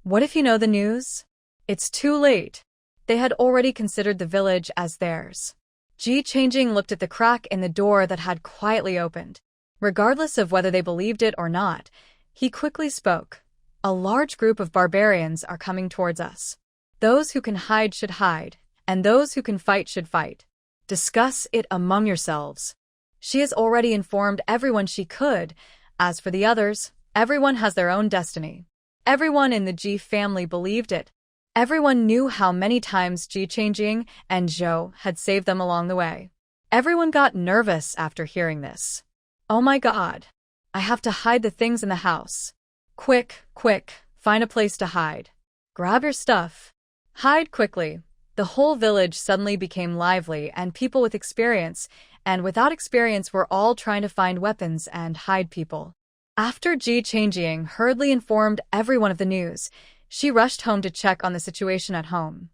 what if you know the news? It's too late. They had already considered the village as theirs. Ji Changjing looked at the crack in the door that had quietly opened. Regardless of whether they believed it or not, he quickly spoke. A large group of barbarians are coming towards us. Those who can hide should hide, and those who can fight should fight. Discuss it among yourselves. She has already informed everyone she could. As for the others, everyone has their own destiny. Everyone in the Ji family believed it. Everyone knew how many times Ji Changjing and Zhou had saved them along the way. Everyone got nervous after hearing this. Oh my God. I have to hide the things in the house. Quick, quick, find a place to hide. Grab your stuff. Hide quickly. The whole village suddenly became lively, and people with experience and without experience were all trying to find weapons and hide people. After Ji Changjing hurriedly informed everyone of the news, she rushed home to check on the situation at home.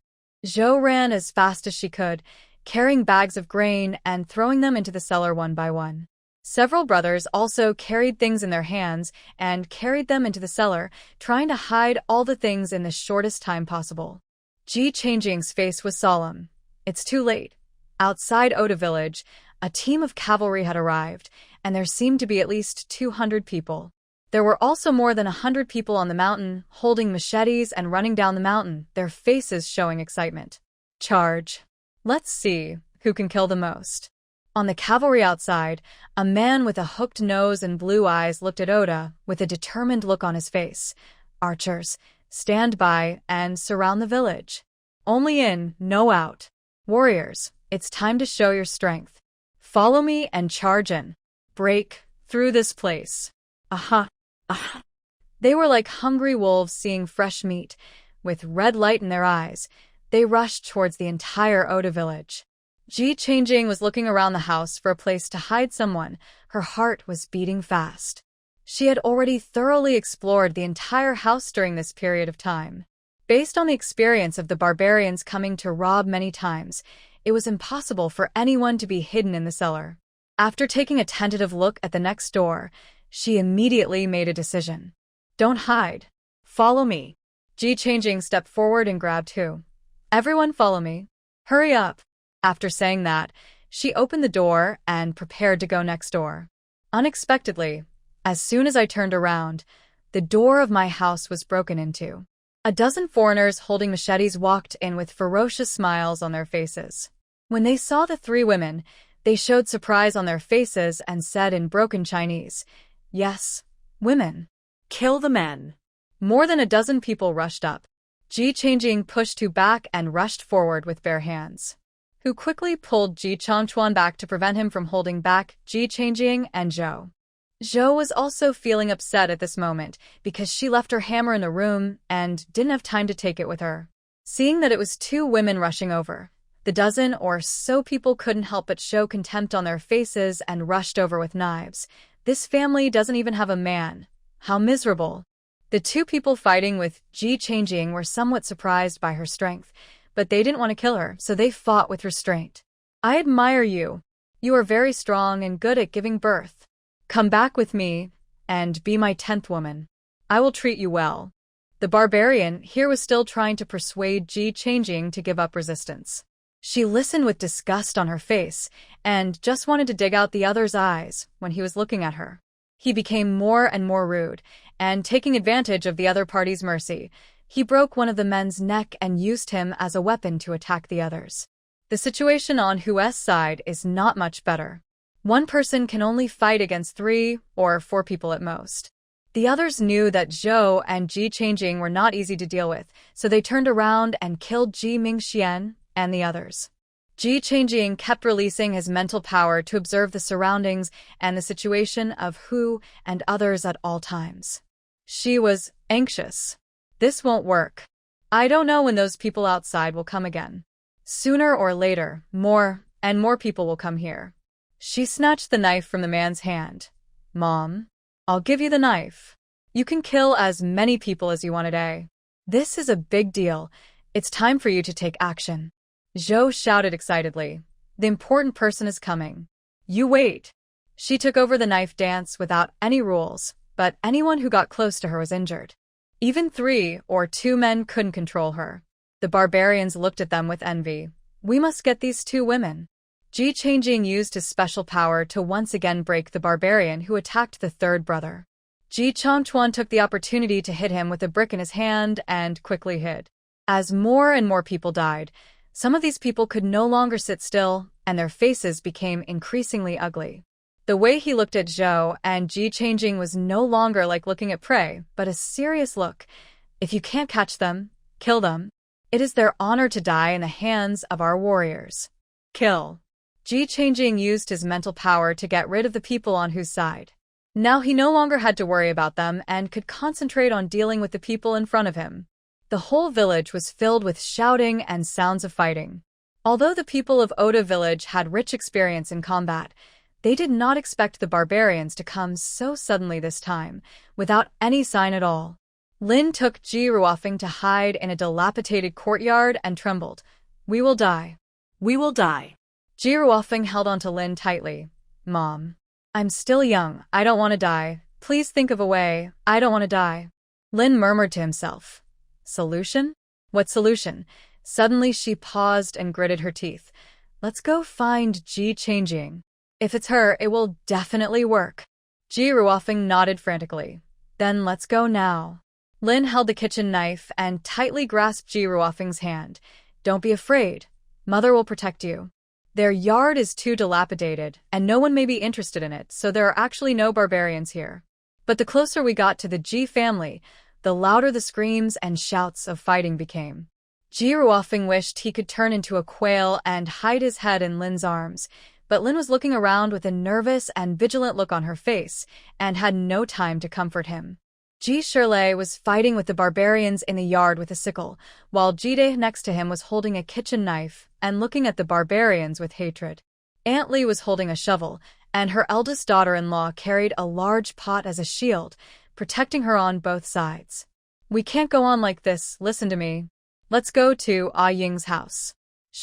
Zhou ran as fast as she could, carrying bags of grain and throwing them into the cellar one by one. Several brothers also carried things in their hands and carried them into the cellar, trying to hide all the things in the shortest time possible. Ji Changjing's face was solemn. It's too late. Outside Oda village, a team of cavalry had arrived, and there seemed to be at least 200 people. There were also more than 100 people on the mountain, holding machetes and running down the mountain, their faces showing excitement. Charge. Let's see who can kill the most. On the cavalry outside, a man with a hooked nose and blue eyes looked at Oda with a determined look on his face. Archers, stand by and surround the village. Only in, no out. Warriors, it's time to show your strength. Follow me and charge in. Break through this place. Aha, aha. They were like hungry wolves seeing fresh meat. With red light in their eyes, they rushed towards the entire Oda village. Ji Changjing was looking around the house for a place to hide someone. Her heart was beating fast. She had already thoroughly explored the entire house during this period of time. Based on the experience of the barbarians coming to rob many times, it was impossible for anyone to be hidden in the cellar. After taking a tentative look at the next door, she immediately made a decision. Don't hide. Follow me. Ji Changjing stepped forward and grabbed Hu. Everyone follow me. Hurry up. After saying that, she opened the door and prepared to go next door. Unexpectedly, as soon as I turned around, the door of my house was broken into. A dozen foreigners holding machetes walked in with ferocious smiles on their faces. When they saw the three women, they showed surprise on their faces and said in broken Chinese, "Yes, women. Kill the men." More than a dozen people rushed up. Ji Changjing pushed Hu back and rushed forward with bare hands. Hu quickly pulled Ji Changchuan back to prevent him from holding back Ji Changjing and Zhou. Zhou was also feeling upset at this moment because she left her hammer in the room and didn't have time to take it with her. Seeing that it was two women rushing over, the dozen or so people couldn't help but show contempt on their faces and rushed over with knives. This family doesn't even have a man. How miserable. The two people fighting with Ji Changjing were somewhat surprised by her strength, but they didn't want to kill her, so they fought with restraint. I admire you. You are very strong and good at giving birth. Come back with me and be my 10th woman. I will treat you well. The barbarian here was still trying to persuade Ji Changjing to give up resistance. She listened with disgust on her face and just wanted to dig out the other's eyes when he was looking at her. He became more and more rude, and taking advantage of the other party's mercy, he broke one of the men's neck and used him as a weapon to attack the others. The situation on Hu's side is not much better. One person can only fight against 3 or 4 people at most. The others knew that Zhou and Ji Changjing were not easy to deal with, so they turned around and killed Ji Mingxian and the others. Ji Changjing kept releasing his mental power to observe the surroundings and the situation of Hu and others at all times. She was anxious. This won't work. I don't know when those people outside will come again. Sooner or later, more and more people will come here. She snatched the knife from the man's hand. Mom, I'll give you the knife. You can kill as many people as you want a day. This is a big deal. It's time for you to take action. Zhou shouted excitedly. The important person is coming. You wait. She took over the knife dance without any rules, but anyone who got close to her was injured. Even 3 or 2 men couldn't control her. The barbarians looked at them with envy. We must get these 2 women. Ji Changjing used his special power to once again break the barbarian who attacked the 3rd brother. Ji Changchuan took the opportunity to hit him with a brick in his hand and quickly hid. As more and more people died, some of these people could no longer sit still, and their faces became increasingly ugly. The way he looked at Zhou and Ji Changjing was no longer like looking at prey, but a serious look. If you can't catch them, kill them. It is their honor to die in the hands of our warriors. Kill. Ji Changjing used his mental power to get rid of the people on whose side. Now he no longer had to worry about them and could concentrate on dealing with the people in front of him. The whole village was filled with shouting and sounds of fighting. Although the people of Oda village had rich experience in combat, they did not expect the barbarians to come so suddenly this time, without any sign at all. Lin took Ji Ruofeng to hide in a dilapidated courtyard and trembled. We will die. We will die. Ji Ruofeng held onto Lin tightly. Mom, I'm still young. I don't want to die. Please think of a way. I don't want to die. Lin murmured to himself. Solution? What solution? Suddenly she paused and gritted her teeth. Let's go find Ji Changjing. If it's her, it will definitely work. Ji Ruofeng nodded frantically. Then let's go now. Lin held the kitchen knife and tightly grasped Ji Ruofeng's hand. Don't be afraid. Mother will protect you. Their yard is too dilapidated, and no one may be interested in it, so there are actually no barbarians here. But the closer we got to the Ji family, the louder the screams and shouts of fighting became. Ji Ruofeng wished he could turn into a quail and hide his head in Lin's arms, but Lin was looking around with a nervous and vigilant look on her face and had no time to comfort him. Ji Shirlei was fighting with the barbarians in the yard with a sickle, while Jide next to him was holding a kitchen knife and looking at the barbarians with hatred. Aunt Li was holding a shovel, and her eldest daughter-in-law carried a large pot as a shield, protecting her on both sides. We can't go on like this, listen to me. Let's go to Ah Ying's house.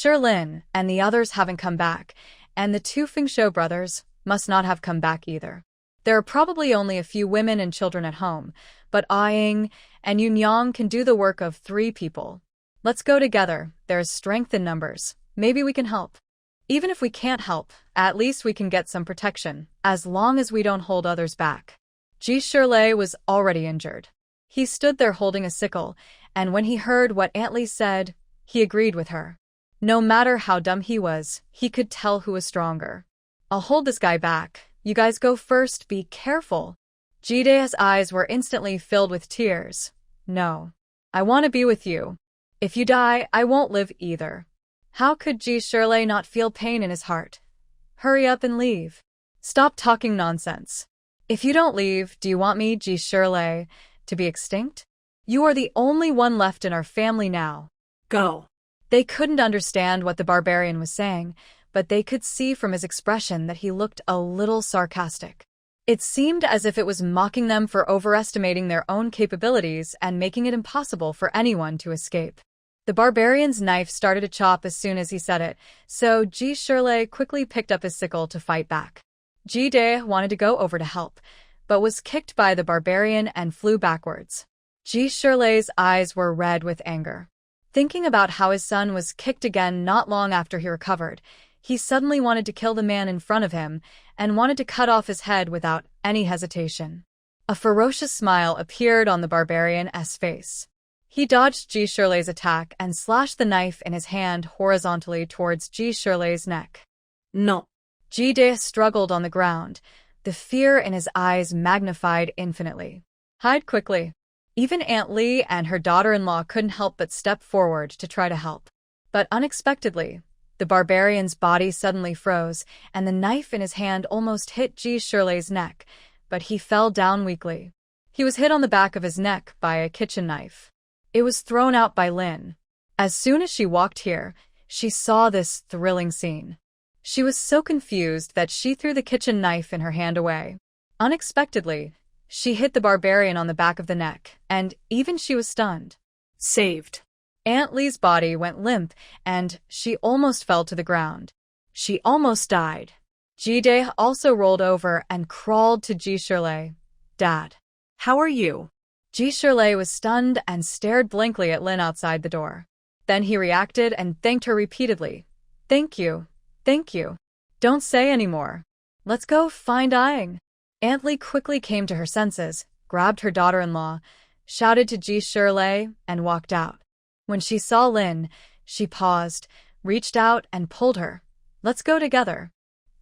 Lin and the others haven't come back, and the 2 Fengshou brothers must not have come back either. There are probably only a few women and children at home, but Ah Ying and Yunyang can do the work of 3 people. Let's go together, there is strength in numbers. Maybe we can help. Even if we can't help, at least we can get some protection, as long as we don't hold others back. Ji Shirlei was already injured. He stood there holding a sickle, and when he heard what Aunt Li said, he agreed with her. No matter how dumb he was, he could tell who was stronger. I'll hold this guy back. You guys go first, be careful. Jide's eyes were instantly filled with tears. No. I want to be with you. If you die, I won't live either. How could Ji Shirlei not feel pain in his heart? Hurry up and leave. Stop talking nonsense. If you don't leave, do you want me, Ji Shirlei, to be extinct? You are the only one left in our family now. Go. They couldn't understand what the barbarian was saying, but they could see from his expression that he looked a little sarcastic. It seemed as if it was mocking them for overestimating their own capabilities and making it impossible for anyone to escape. The barbarian's knife started to chop as soon as he said it, so Ji Shirlei quickly picked up his sickle to fight back. Jide wanted to go over to help, but was kicked by the barbarian and flew backwards. Ji Shirlei's eyes were red with anger. Thinking about how his son was kicked again not long after he recovered, he suddenly wanted to kill the man in front of him and wanted to cut off his head without any hesitation. A ferocious smile appeared on the barbarian's face. He dodged Ji Shirlei's attack and slashed the knife in his hand horizontally towards Ji Shirlei's neck. No. Ji-dae struggled on the ground, the fear in his eyes magnified infinitely. Hide quickly. Even Aunt Lee and her daughter-in-law couldn't help but step forward to try to help. But unexpectedly, the barbarian's body suddenly froze, and the knife in his hand almost hit Ji Shirley's neck, but he fell down weakly. He was hit on the back of his neck by a kitchen knife. It was thrown out by Lin. As soon as she walked here, she saw this thrilling scene. She was so confused that she threw the kitchen knife in her hand away. Unexpectedly, she hit the barbarian on the back of the neck, and even she was stunned. Saved. Aunt Lee's body went limp, and she almost fell to the ground. She almost died. Ji-dae also rolled over and crawled to Ji Shirley. Dad. How are you? Ji Shirley was stunned and stared blankly at Lin outside the door. Then he reacted and thanked her repeatedly. Thank you. Thank you. Don't say any more. Let's go find Aang. Aunt Lee quickly came to her senses, grabbed her daughter-in-law, shouted to Ji Shirley, and walked out. When she saw Lin, she paused, reached out, and pulled her. Let's go together.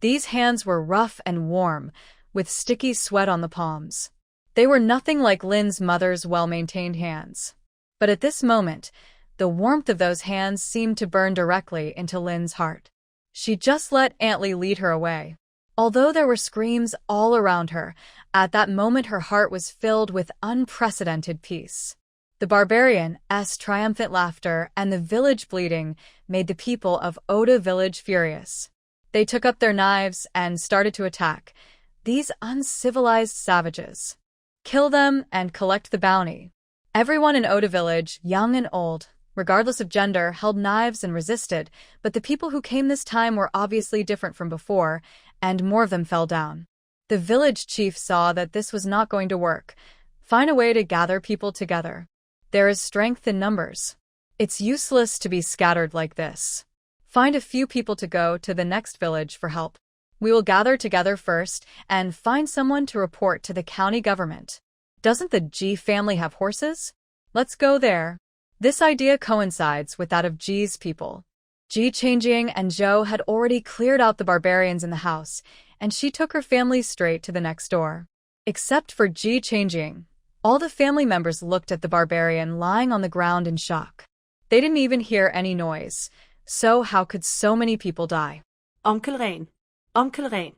These hands were rough and warm, with sticky sweat on the palms. They were nothing like Lin's mother's well-maintained hands. But at this moment, the warmth of those hands seemed to burn directly into Lin's heart. She just let Aunt Lee lead her away. Although there were screams all around her, at that moment her heart was filled with unprecedented peace. The barbarian's triumphant laughter and the village bleeding made the people of Oda village furious. They took up their knives and started to attack these uncivilized savages. Kill them and collect the bounty. Everyone in Oda village, young and old, regardless of gender, held knives and resisted, but the people who came this time were obviously different from before, and more of them fell down. The village chief saw that this was not going to work. Find a way to gather people together. There is strength in numbers. It's useless to be scattered like this. Find a few people to go to the next village for help. We will gather together first and find someone to report to the county government. Doesn't the Ji family have horses? Let's go there. This idea coincides with that of Ji's people. Ji Changjing and Zhou had already cleared out the barbarians in the house, and she took her family straight to the next door. Except for Ji Changjing, all the family members looked at the barbarian lying on the ground in shock. They didn't even hear any noise, so how could so many people die? Uncle Rain. Uncle Rain.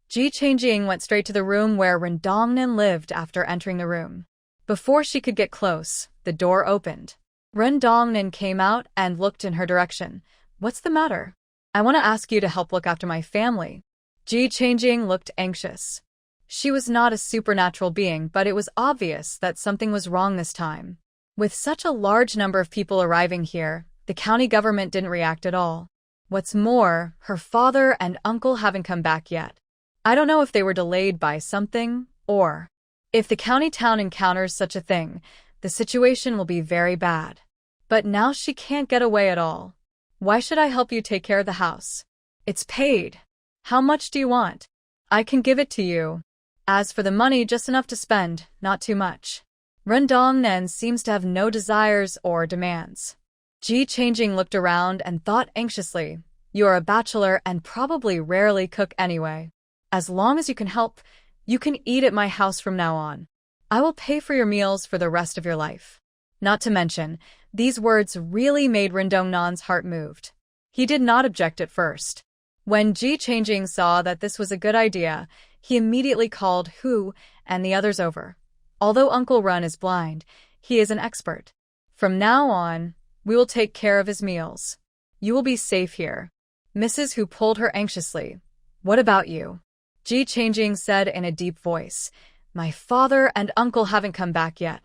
Ji Changjing went straight to the room where Rendongnan lived after entering the room. Before she could get close, the door opened. Rendongnan came out and looked in her direction. What's the matter? I want to ask you to help look after my family. Ji Changjing looked anxious. She was not a supernatural being, but it was obvious that something was wrong this time. With such a large number of people arriving here, the county government didn't react at all. What's more, her father and uncle haven't come back yet. I don't know if they were delayed by something, or if the county town encounters such a thing, the situation will be very bad. But now she can't get away at all. Why should I help you take care of the house? It's paid. How much do you want? I can give it to you. As for the money, just enough to spend, not too much. Rendongnan seems to have no desires or demands. Ji Changjing looked around and thought anxiously, you are a bachelor and probably rarely cook anyway. As long as you can help, you can eat at my house from now on. I will pay for your meals for the rest of your life. Not to mention, these words really made Rendongnan's heart moved. He did not object at first. When Ji Changjing saw that this was a good idea, he immediately called Hu and the others over. Although Uncle Run is blind, he is an expert. From now on, we will take care of his meals. You will be safe here. Mrs. Hu pulled her anxiously. What about you? Ji Changjing said in a deep voice. My father and uncle haven't come back yet.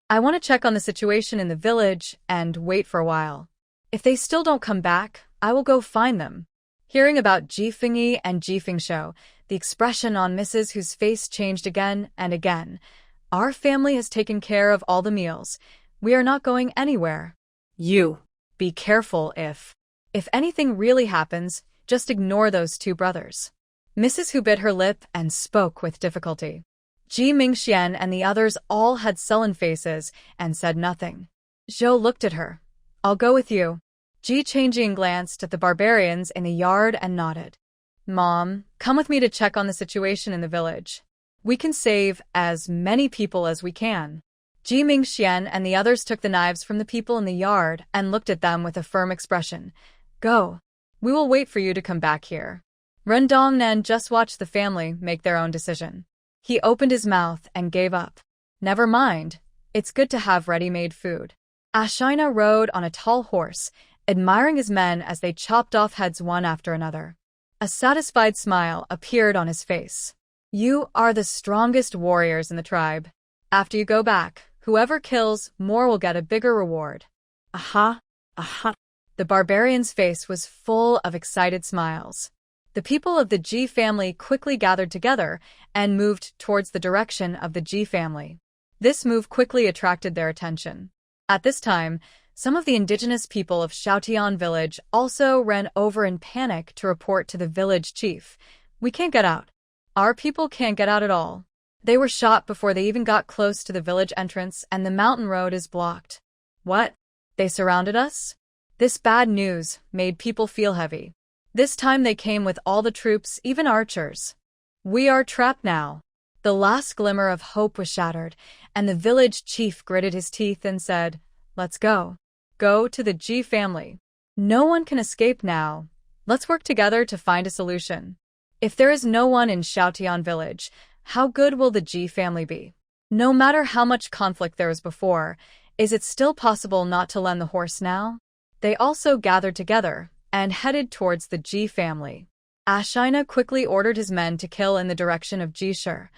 I want to check on the situation in the village and wait for a while. If they still don't come back, I will go find them. Hearing about Ji Fingyi and Ji Fingshou, the expression on Mrs. Hu's face changed again and again. Our family has taken care of all the meals. We are not going anywhere. You. Be careful if anything really happens, just ignore those two brothers. Mrs. Hu bit her lip and spoke with difficulty. Ji Mingxian and the others all had sullen faces and said nothing. Zhou looked at her. I'll go with you. Ji Changjing glanced at the barbarians in the yard and nodded. Mom, come with me to check on the situation in the village. We can save as many people as we can. Ji Mingxian and the others took the knives from the people in the yard and looked at them with a firm expression. Go. We will wait for you to come back here. Ren Dongnan just watched the family make their own decision. He opened his mouth and gave up. Never mind. It's good to have ready-made food. Ashina rode on a tall horse, admiring his men as they chopped off heads one after another. A satisfied smile appeared on his face. You are the strongest warriors in the tribe. After you go back, whoever kills more will get a bigger reward. Aha, aha. The barbarian's face was full of excited smiles. The people of the Ji family quickly gathered together and moved towards the direction of the Ji family. This move quickly attracted their attention. At this time, some of the indigenous people of Xiaotian village also ran over in panic to report to the village chief. We can't get out. Our people can't get out at all. They were shot before they even got close to the village entrance and the mountain road is blocked. What? They surrounded us? This bad news made people feel heavy. This time they came with all the troops, even archers. We are trapped now. The last glimmer of hope was shattered, and the village chief gritted his teeth and said, Let's go. Go to the Ji family. No one can escape now. Let's work together to find a solution. If there is no one in Xiaotian village, how good will the Ji family be? No matter how much conflict there was before, is it still possible not to lend the horse now? They also gathered together and headed towards the Ji family. Ashina quickly ordered his men to kill in the direction of Jishur.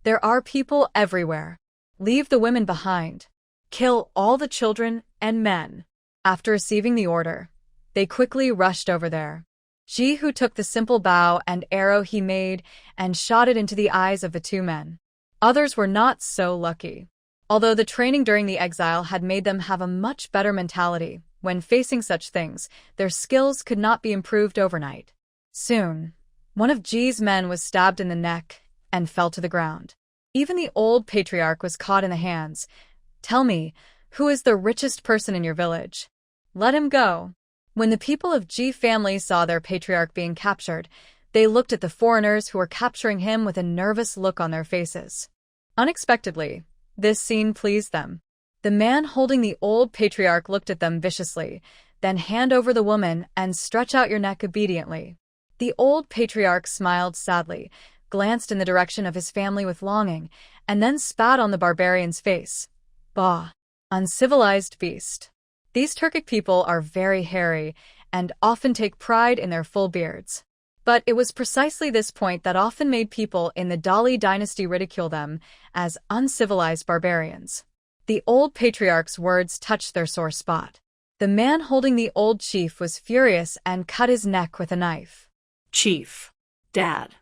There are people everywhere. Leave the women behind. Kill all the children and men. After receiving the order, they quickly rushed over there. Ji Hu took the simple bow and arrow he made and shot it into the eyes of the two men. Others were not so lucky. Although the training during the exile had made them have a much better mentality, when facing such things, their skills could not be improved overnight. Soon, one of Ji's men was stabbed in the neck and fell to the ground. Even the old patriarch was caught in the hands. Tell me, who is the richest person in your village? Let him go. When the people of Ji family saw their patriarch being captured, they looked at the foreigners who were capturing him with a nervous look on their faces. Unexpectedly, this scene pleased them. The man holding the old patriarch looked at them viciously, then hand over the woman and stretch out your neck obediently. The old patriarch smiled sadly, glanced in the direction of his family with longing, and then spat on the barbarian's face. Bah! Uncivilized beast. These Turkic people are very hairy and often take pride in their full beards. But it was precisely this point that often made people in the Dali dynasty ridicule them as uncivilized barbarians. The old patriarch's words touched their sore spot. The man holding the old chief was furious and cut his neck with a knife. Chief. Dad.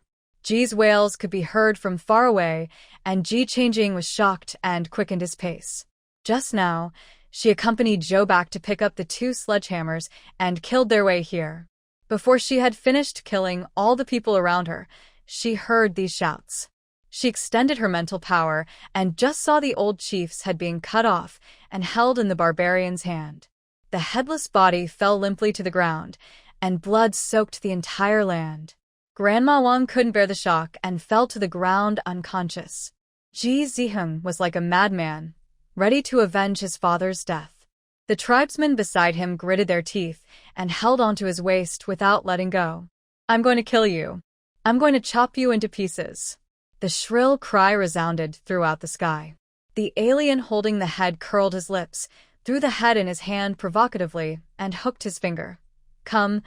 Ji's wails could be heard from far away, and Ji Changjing was shocked and quickened his pace. Just now, she accompanied Zhou back to pick up the two sledgehammers and killed their way here. Before she had finished killing all the people around her, she heard these shouts. She extended her mental power and just saw the old chief's head being cut off and held in the barbarian's hand. The headless body fell limply to the ground, and blood soaked the entire land. Grandma Wang couldn't bear the shock and fell to the ground unconscious. Ji Ziheng was like a madman, ready to avenge his father's death. The tribesmen beside him gritted their teeth and held onto his waist without letting go. I'm going to kill you. I'm going to chop you into pieces. The shrill cry resounded throughout the sky. The alien holding the head curled his lips, threw the head in his hand provocatively, and hooked his finger. Come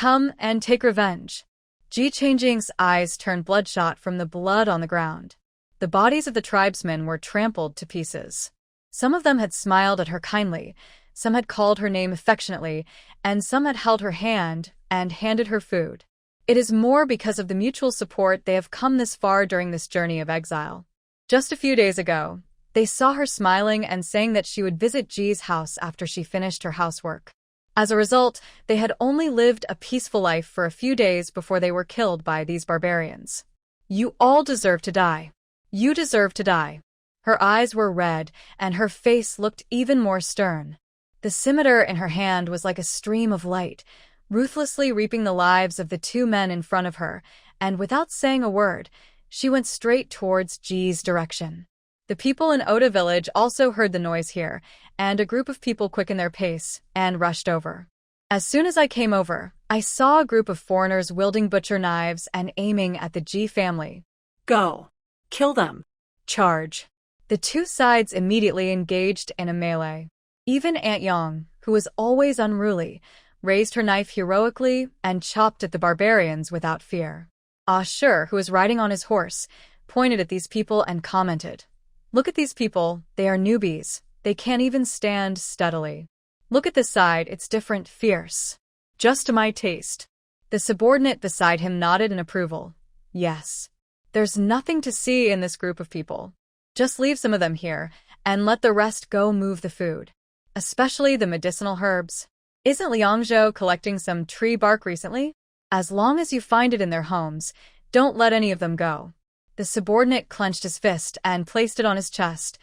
and take revenge. Ji Changjing's eyes turned bloodshot from the blood on the ground. The bodies of the tribesmen were trampled to pieces. Some of them had smiled at her kindly, some had called her name affectionately, and some had held her hand and handed her food. It is more because of the mutual support they have come this far during this journey of exile. Just a few days ago, they saw her smiling and saying that she would visit Ji's house after she finished her housework. As a result, they had only lived a peaceful life for a few days before they were killed by these barbarians. You all deserve to die. You deserve to die. Her eyes were red, and her face looked even more stern. The scimitar in her hand was like a stream of light, ruthlessly reaping the lives of the two men in front of her, and without saying a word, she went straight towards Ji's direction. The people in Oda village also heard the noise here, and a group of people quickened their pace and rushed over. As soon as I came over, I saw a group of foreigners wielding butcher knives and aiming at the Ji family. Go. Kill them. Charge. The two sides immediately engaged in a melee. Even Aunt Yang, who was always unruly, raised her knife heroically and chopped at the barbarians without fear. Ah Shur, who was riding on his horse, pointed at these people and commented, "Look at these people, they are newbies. They can't even stand steadily. Look at this side, it's different, fierce. Just to my taste." The subordinate beside him nodded in approval. Yes. There's nothing to see in this group of people. Just leave some of them here, and let the rest go move the food. Especially the medicinal herbs. Isn't Liangzhou collecting some tree bark recently? As long as you find it in their homes, don't let any of them go. The subordinate clenched his fist and placed it on his chest.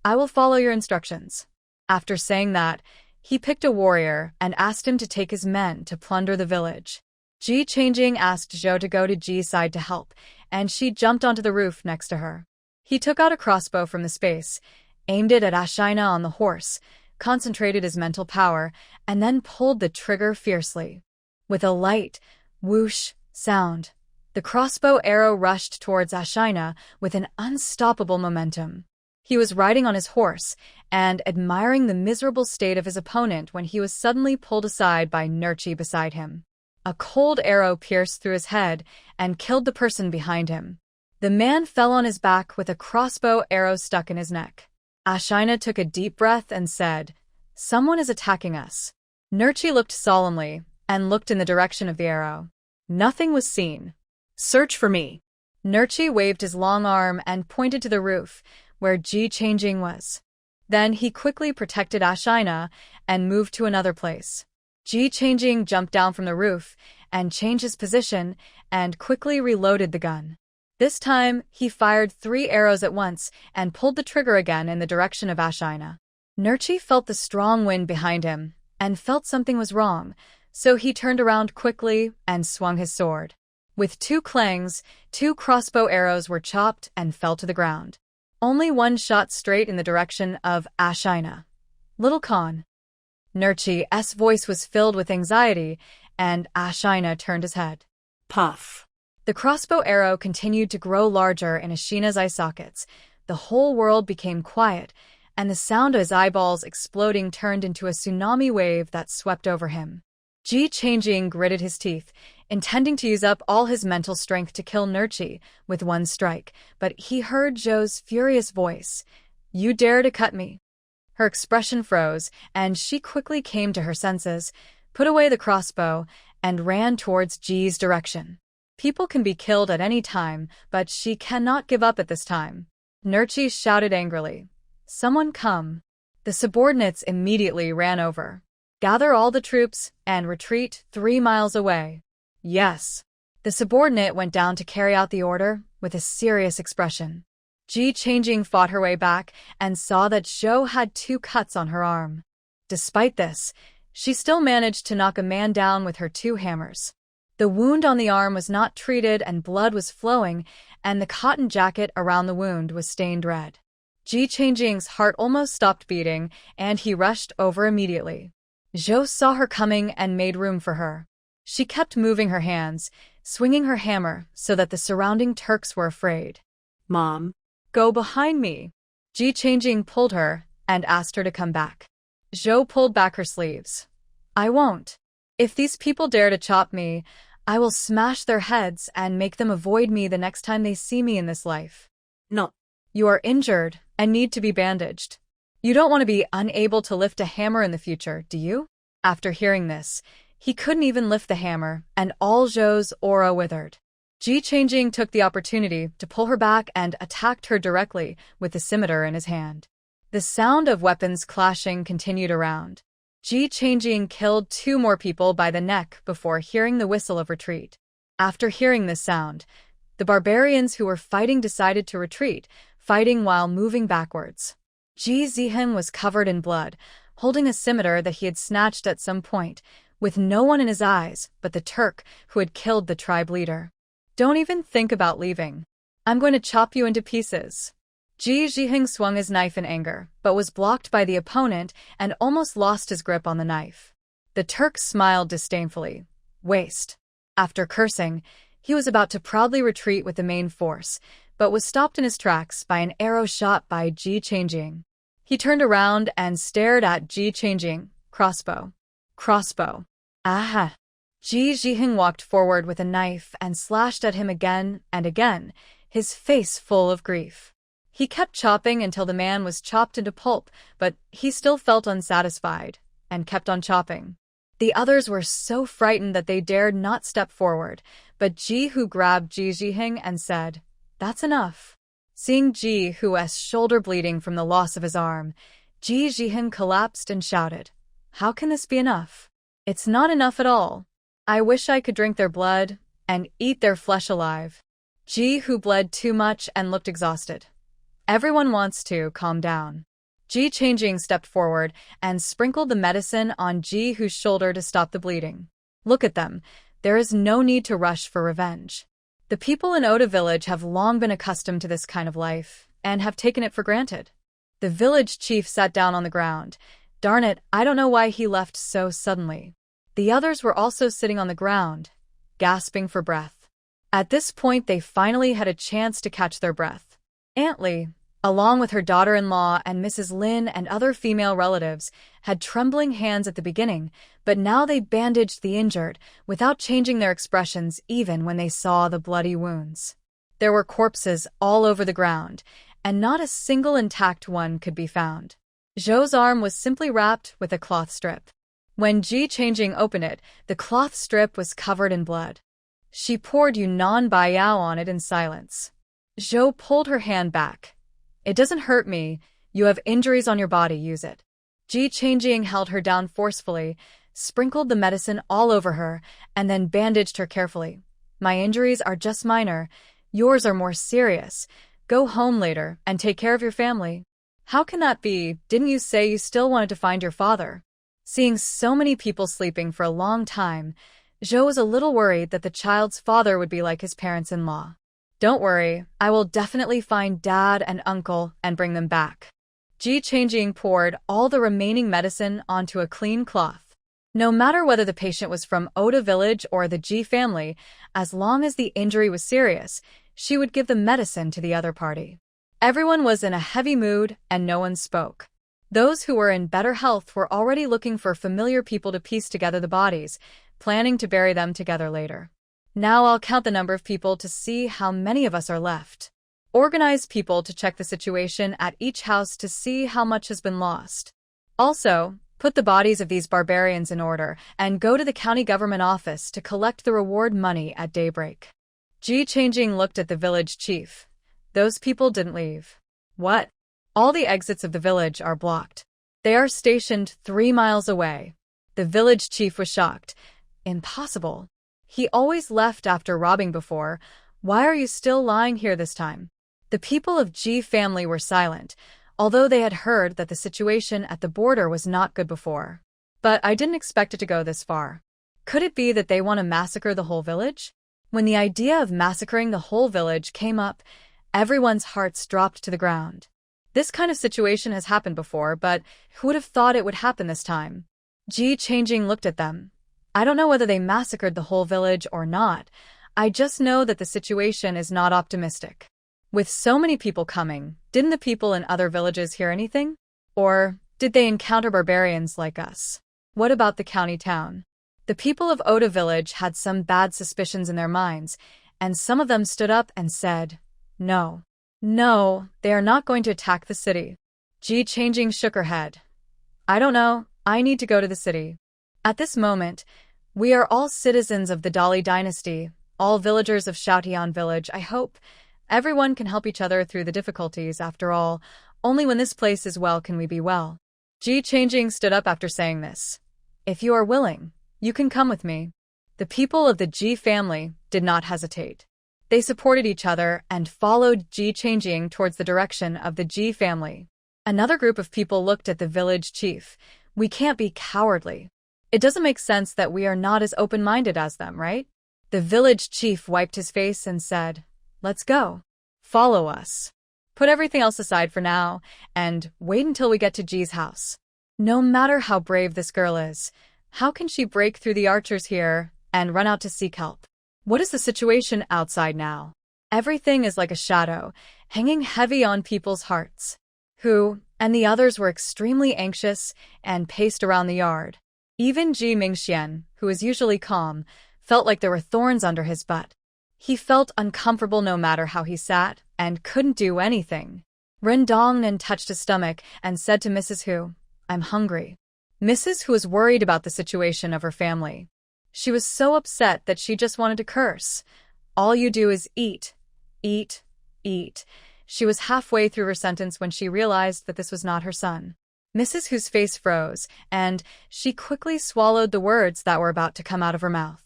I will follow your instructions. After saying that, he picked a warrior and asked him to take his men to plunder the village. Ji Changjing asked Zhou to go to Ji's side to help, and she jumped onto the roof next to her. He took out a crossbow from the space, aimed it at Ashina on the horse, concentrated his mental power, and then pulled the trigger fiercely. With a light, whoosh sound, the crossbow arrow rushed towards Ashina with an unstoppable momentum. He was riding on his horse and admiring the miserable state of his opponent when he was suddenly pulled aside by Nurchi beside him. A cold arrow pierced through his head and killed the person behind him. The man fell on his back with a crossbow arrow stuck in his neck. Ashina took a deep breath and said, "Someone is attacking us." Nurchi looked solemnly and looked in the direction of the arrow. Nothing was seen. "Search for me." Nurchi waved his long arm and pointed to the roof, where Ji Changjing was. Then he quickly protected Ashina and moved to another place. Ji Changjing jumped down from the roof and changed his position and quickly reloaded the gun. This time, he fired 3 arrows at once and pulled the trigger again in the direction of Ashina. Nurchi felt the strong wind behind him and felt something was wrong, so he turned around quickly and swung his sword. With 2 clangs, 2 crossbow arrows were chopped and fell to the ground. Only one shot straight in the direction of Ashina. Little Khan. Nurchi's voice was filled with anxiety, and Ashina turned his head. Puff. The crossbow arrow continued to grow larger in Ashina's eye sockets. The whole world became quiet, and the sound of his eyeballs exploding turned into a tsunami wave that swept over him. Ji Changjing gritted his teeth, intending to use up all his mental strength to kill Nurchi with one strike, but he heard Zhou's furious voice. "You dare to cut me?" Her expression froze, and she quickly came to her senses, put away the crossbow, and ran towards Ji's direction. People can be killed at any time, but she cannot give up at this time. Nurchi shouted angrily, "Someone come." The subordinates immediately ran over. "Gather all the troops and retreat 3 miles away." "Yes." The subordinate went down to carry out the order with a serious expression. Ji Changjing fought her way back and saw that Zhou had 2 cuts on her arm. Despite this, she still managed to knock a man down with her 2 hammers. The wound on the arm was not treated and blood was flowing, and the cotton jacket around the wound was stained red. Ji Changjing's heart almost stopped beating, and he rushed over immediately. Zhou saw her coming and made room for her. She kept moving her hands, swinging her hammer so that the surrounding Turks were afraid. "Mom." "Go behind me." Ji Changjing pulled her and asked her to come back. Zhou pulled back her sleeves. "I won't. If these people dare to chop me, I will smash their heads and make them avoid me the next time they see me in this life." "No." "You are injured and need to be bandaged. You don't want to be unable to lift a hammer in the future, do you?" After hearing this, he couldn't even lift the hammer, and all Zhou's aura withered. Ji Changjing took the opportunity to pull her back and attacked her directly with the scimitar in his hand. The sound of weapons clashing continued around. Ji Changjing killed 2 more people by the neck before hearing the whistle of retreat. After hearing this sound, the barbarians who were fighting decided to retreat, fighting while moving backwards. Ji Zihan was covered in blood, holding a scimitar that he had snatched at some point, with no one in his eyes but the Turk who had killed the tribe leader. "Don't even think about leaving. I'm going to chop you into pieces." Ji Jiheng swung his knife in anger, but was blocked by the opponent and almost lost his grip on the knife. The Turk smiled disdainfully. Waste. After cursing, he was about to proudly retreat with the main force, but was stopped in his tracks by an arrow shot by Ji Changjing. He turned around and stared at Ji Changjing. Crossbow. Crossbow. Aha! Ji Jiheng walked forward with a knife and slashed at him again and again, his face full of grief. He kept chopping until the man was chopped into pulp, but he still felt unsatisfied, and kept on chopping. The others were so frightened that they dared not step forward, but Ji Hu grabbed Ji Jiheng and said, "That's enough." Seeing Ji Hu's shoulder bleeding from the loss of his arm, Ji Jiheng collapsed and shouted, "How can this be enough? It's not enough at all. I wish I could drink their blood and eat their flesh alive." Ji Hu bled too much and looked exhausted. "Everyone wants to calm down." Ji Changjing stepped forward and sprinkled the medicine on Ji Hu's shoulder to stop the bleeding. "Look at them. There is no need to rush for revenge. The people in Oda village have long been accustomed to this kind of life and have taken it for granted." The village chief sat down on the ground. Darn it, I don't know why he left so suddenly. The others were also sitting on the ground, gasping for breath. At this point, they finally had a chance to catch their breath. Aunt Lee, along with her daughter-in-law and Mrs. Lin and other female relatives, had trembling hands at the beginning, but now they bandaged the injured without changing their expressions even when they saw the bloody wounds. There were corpses all over the ground, and not a single intact one could be found. Zhou's arm was simply wrapped with a cloth strip. When Ji Changjing opened it, the cloth strip was covered in blood. She poured Yunnan Baiyao on it in silence. Zhou pulled her hand back. "It doesn't hurt me. You have injuries on your body, use it." Ji Changjing held her down forcefully, sprinkled the medicine all over her, and then bandaged her carefully. "My injuries are just minor. Yours are more serious. Go home later and take care of your family." "How can that be? Didn't you say you still wanted to find your father?" Seeing so many people sleeping for a long time, Zhou was a little worried that the child's father would be like his parents-in-law. "Don't worry, I will definitely find Dad and Uncle and bring them back." Ji Changjing poured all the remaining medicine onto a clean cloth. No matter whether the patient was from Oda village or the Ji family, as long as the injury was serious, she would give the medicine to the other party. Everyone was in a heavy mood and no one spoke. Those who were in better health were already looking for familiar people to piece together the bodies, planning to bury them together later. "Now I'll count the number of people to see how many of us are left. Organize people to check the situation at each house to see how much has been lost. Also, put the bodies of these barbarians in order and go to the county government office to collect the reward money at daybreak." Ji Changjing looked at the village chief. "Those people didn't leave." "What? All the exits of the village are blocked. They are stationed 3 miles away." The village chief was shocked. "Impossible. He always left after robbing before. Why are you still lying here this time?" The people of Ji family were silent, although they had heard that the situation at the border was not good before. "But I didn't expect it to go this far. Could it be that they want to massacre the whole village?" When the idea of massacring the whole village came up, everyone's hearts dropped to the ground. This kind of situation has happened before, but who would have thought it would happen this time? Ji Changjing looked at them. "I don't know whether they massacred the whole village or not. I just know that the situation is not optimistic. With so many people coming, didn't the people in other villages hear anything? Or did they encounter barbarians like us? What about the county town?" The people of Oda village had some bad suspicions in their minds, and some of them stood up and said, "No. No, they are not going to attack the city." Ji Changjing shook her head. "I don't know. I need to go to the city. At this moment, we are all citizens of the Dali dynasty, all villagers of Shoutian village. I hope everyone can help each other through the difficulties. After all, only when this place is well can we be well." Ji Changjing stood up after saying this. "If you are willing, you can come with me." The people of the Ji family did not hesitate. They supported each other and followed Ji Changjing towards the direction of the Ji family. Another group of people looked at the village chief. "We can't be cowardly. It doesn't make sense that we are not as open-minded as them, right? The village chief wiped his face and said, "Let's go. Follow us. Put everything else aside for now, and wait until we get to Ji's house. No matter how brave this girl is, how can she break through the archers here and run out to seek help? What is the situation outside now? Everything is like a shadow, hanging heavy on people's hearts." Hu and the others were extremely anxious and paced around the yard. Even Ji Mingxian, who is usually calm, felt like there were thorns under his butt. He felt uncomfortable no matter how he sat and couldn't do anything. Ren Dongnan touched his stomach and said to Mrs. Hu, "I'm hungry." Mrs. Hu was worried about the situation of her family. She was so upset that she just wanted to curse. "All you do is eat, eat, eat." She was halfway through her sentence when she realized that this was not her son. Mrs. Hu's face froze, and she quickly swallowed the words that were about to come out of her mouth.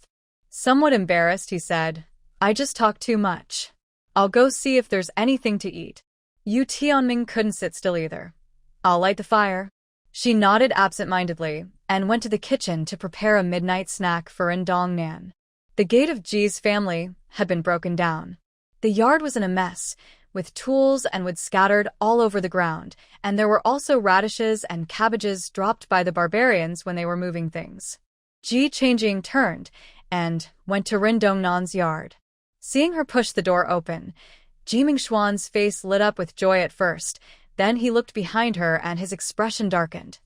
Somewhat embarrassed, he said, "I just talked too much. I'll go see if there's anything to eat." Yu Tianming couldn't sit still either. "I'll light the fire." She nodded absent-mindedly and went to the kitchen to prepare a midnight snack for Ren Dongnan. The gate of Ji's family had been broken down. The yard was in a mess, with tools and wood scattered all over the ground, and there were also radishes and cabbages dropped by the barbarians when they were moving things. Ji Changjing turned and went to Ren Dongnan's yard. Seeing her push the door open, Ji Mingxuan's face lit up with joy at first, then he looked behind her and his expression darkened.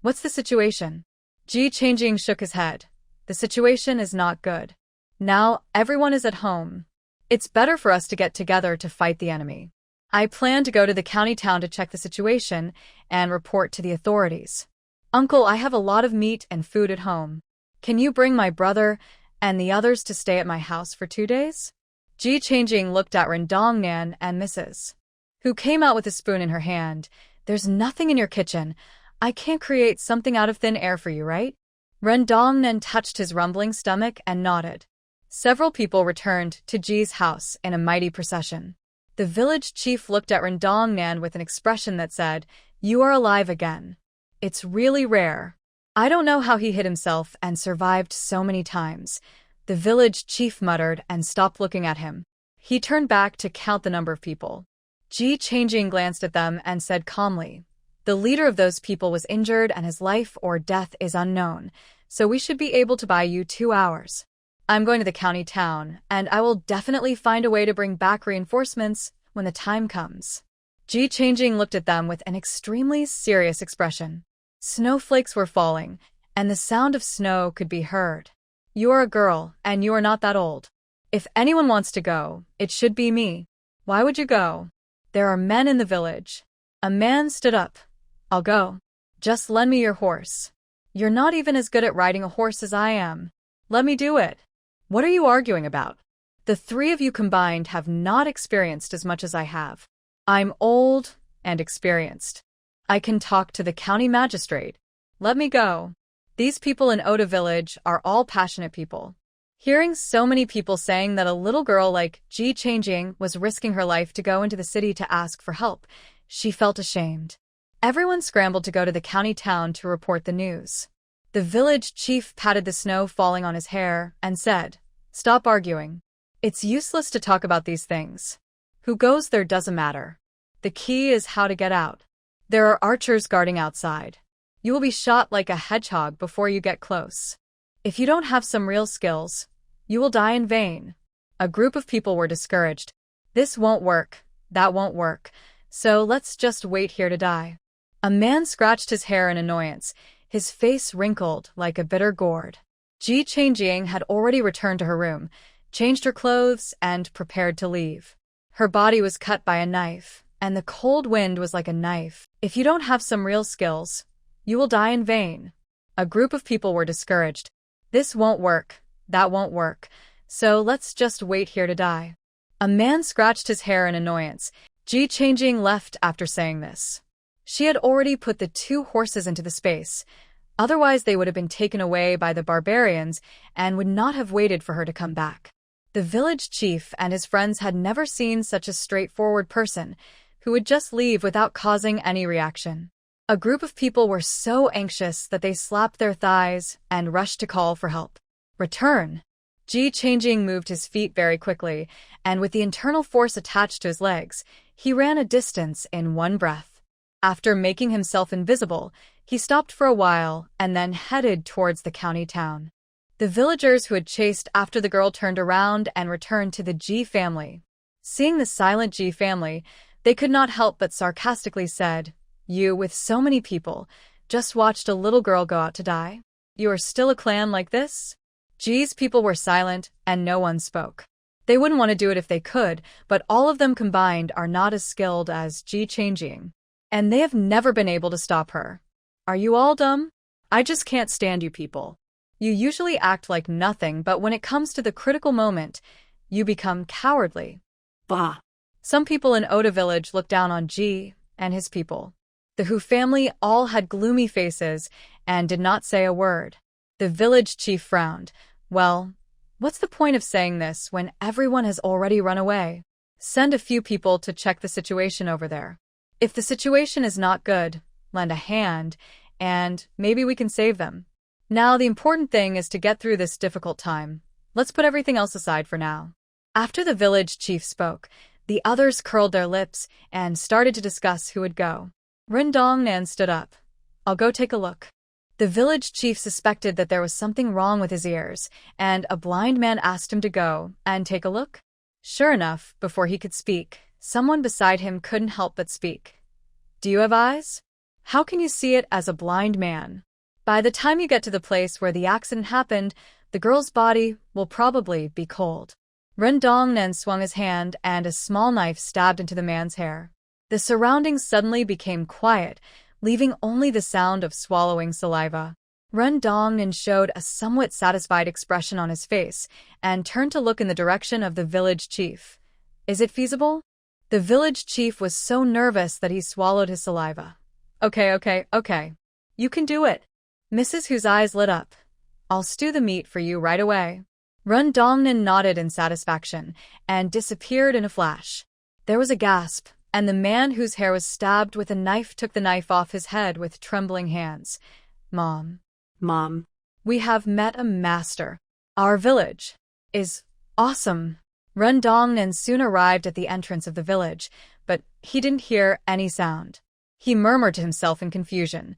"What's the situation?" Ji Changjing shook his head. "The situation is not good. Now everyone is at home. It's better for us to get together to fight the enemy. I plan to go to the county town to check the situation and report to the authorities. Uncle, I have a lot of meat and food at home. Can you bring my brother and the others to stay at my house for 2 days?" Ji Changjing looked at Ren Dongnan and Mrs. Hu came out with a spoon in her hand. "There's nothing in your kitchen. I can't create something out of thin air for you, right?" Ren Dongnan touched his rumbling stomach and nodded. Several people returned to Ji's house in a mighty procession. The village chief looked at Ren Dongnan with an expression that said, "You are alive again. It's really rare." I don't know how he hit himself and survived so many times. The village chief muttered and stopped looking at him. He turned back to count the number of people. Ji Changjing glanced at them and said calmly, "The leader of those people was injured and his life or death is unknown, so we should be able to buy you 2 hours. I'm going to the county town, and I will definitely find a way to bring back reinforcements when the time comes." Ji Changjing looked at them with an extremely serious expression. Snowflakes were falling, and the sound of snow could be heard. "You are a girl, and you are not that old. If anyone wants to go, it should be me. Why would you go? There are men in the village." A man stood up. "I'll go. Just lend me your horse. You're not even as good at riding a horse as I am. Let me do it. What are you arguing about? The 3 of you combined have not experienced as much as I have. I'm old and experienced. I can talk to the county magistrate. Let me go." These people in Oda village are all passionate people. Hearing so many people saying that a little girl like Ji Changjing was risking her life to go into the city to ask for help, she felt ashamed. Everyone scrambled to go to the county town to report the news. The village chief patted the snow falling on his hair and said, "Stop arguing. It's useless to talk about these things. Who goes there doesn't matter. The key is how to get out. There are archers guarding outside. You will be shot like a hedgehog before you get close. If you don't have some real skills, you will die in vain." A group of people were discouraged. "This won't work, that won't work, so let's just wait here to die." A man scratched his hair in annoyance, his face wrinkled like a bitter gourd. Ji Changjing had already returned to her room, changed her clothes, and prepared to leave. Her body was cut by a knife, and the cold wind was like a knife. "If you don't have some real skills, you will die in vain." A group of people were discouraged. "This won't work, that won't work, so let's just wait here to die." A man scratched his hair in annoyance. Ji Changjing left after saying this. She had already put the 2 horses into the space. Otherwise, they would have been taken away by the barbarians and would not have waited for her to come back. The village chief and his friends had never seen such a straightforward person who would just leave without causing any reaction. A group of people were so anxious that they slapped their thighs and rushed to call for help. Return! Ji Changing moved his feet very quickly, and with the internal force attached to his legs, he ran a distance in one breath. After making himself invisible, he stopped for a while and then headed towards the county town. The villagers who had chased after the girl turned around and returned to the Ji family. Seeing the silent Ji family, they could not help but sarcastically said, "You, with so many people, just watched a little girl go out to die? You are still a clan like this?" Ji's people were silent, and no one spoke. They wouldn't want to do it if they could, but all of them combined are not as skilled as Ji Changing. And they have never been able to stop her. Are you all dumb? I just can't stand you people. You usually act like nothing, but when it comes to the critical moment, you become cowardly. Bah. Some people in Oda village looked down on Ji and his people. The Hu family all had gloomy faces and did not say a word. The village chief frowned. Well, what's the point of saying this when everyone has already run away? Send a few people to check the situation over there. If the situation is not good, lend a hand, and maybe we can save them. Now the important thing is to get through this difficult time. Let's put everything else aside for now. After the village chief spoke, the others curled their lips and started to discuss who would go. Rendongnan stood up. I'll go take a look. The village chief suspected that there was something wrong with his ears, and a blind man asked him to go and take a look. Sure enough, before he could speak, someone beside him couldn't help but speak. Do you have eyes? How can you see it as a blind man? By the time you get to the place where the accident happened, the girl's body will probably be cold. Rendongnan swung his hand and a small knife stabbed into the man's hair. The surroundings suddenly became quiet, leaving only the sound of swallowing saliva. Rendongnan showed a somewhat satisfied expression on his face and turned to look in the direction of the village chief. Is it feasible? The village chief was so nervous that he swallowed his saliva. Okay. You can do it. Mrs. Hu's eyes lit up. I'll stew the meat for you right away. Rendongnan nodded in satisfaction and disappeared in a flash. There was a gasp, and the man whose hair was stabbed with a knife took the knife off his head with trembling hands. Mom. We have met a master. Our village is awesome. Rendongnan soon arrived at the entrance of the village, but he didn't hear any sound. He murmured to himself in confusion.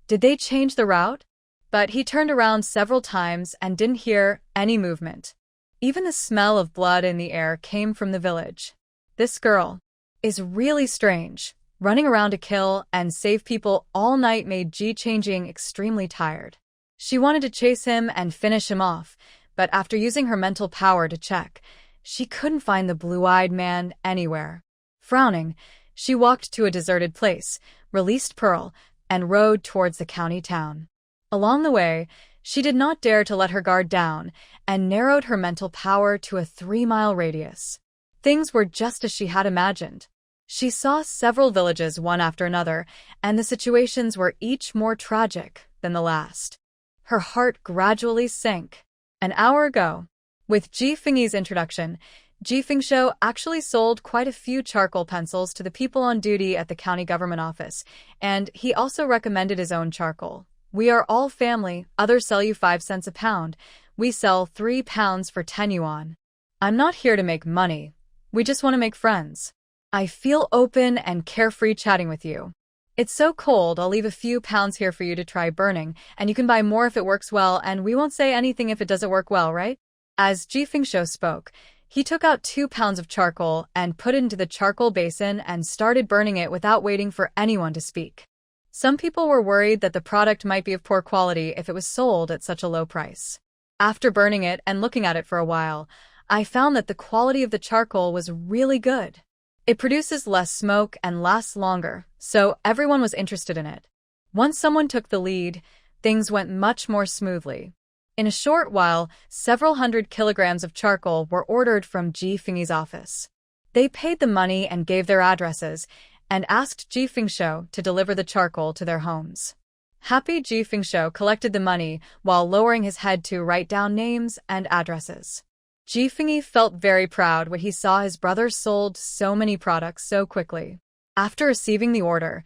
Did they change the route? But he turned around several times and didn't hear any movement. Even the smell of blood in the air came from the village. This girl is really strange. Running around to kill and save people all night made Ji Changing extremely tired. She wanted to chase him and finish him off, but after using her mental power to check, she couldn't find the blue-eyed man anywhere. Frowning, she walked to a deserted place, released Pearl, and rode towards the county town. Along the way, she did not dare to let her guard down and narrowed her mental power to a 3-mile radius. Things were just as she had imagined. She saw several villages one after another, and the situations were each more tragic than the last. Her heart gradually sank. An hour ago, with Ji Fengyi's introduction, Ji Fengsho actually sold quite a few charcoal pencils to the people on duty at the county government office, and he also recommended his own charcoal. We are all family, others sell you 5 cents a pound. We sell 3 pounds for 10 yuan. I'm not here to make money. We just want to make friends. I feel open and carefree chatting with you. It's so cold, I'll leave a few pounds here for you to try burning, and you can buy more if it works well, and we won't say anything if it doesn't work well, right? As Ji Fengsho spoke, he took out 2 pounds of charcoal and put it into the charcoal basin and started burning it without waiting for anyone to speak. Some people were worried that the product might be of poor quality if it was sold at such a low price. After burning it and looking at it for a while, I found that the quality of the charcoal was really good. It produces less smoke and lasts longer, so everyone was interested in it. Once someone took the lead, things went much more smoothly. In a short while, several hundred kilograms of charcoal were ordered from Ji Fengyi's office. They paid the money and gave their addresses, and asked Ji Fengsho to deliver the charcoal to their homes. Happy Ji Fengsho collected the money while lowering his head to write down names and addresses. Ji Fengyi felt very proud when he saw his brother sold so many products so quickly. After receiving the order,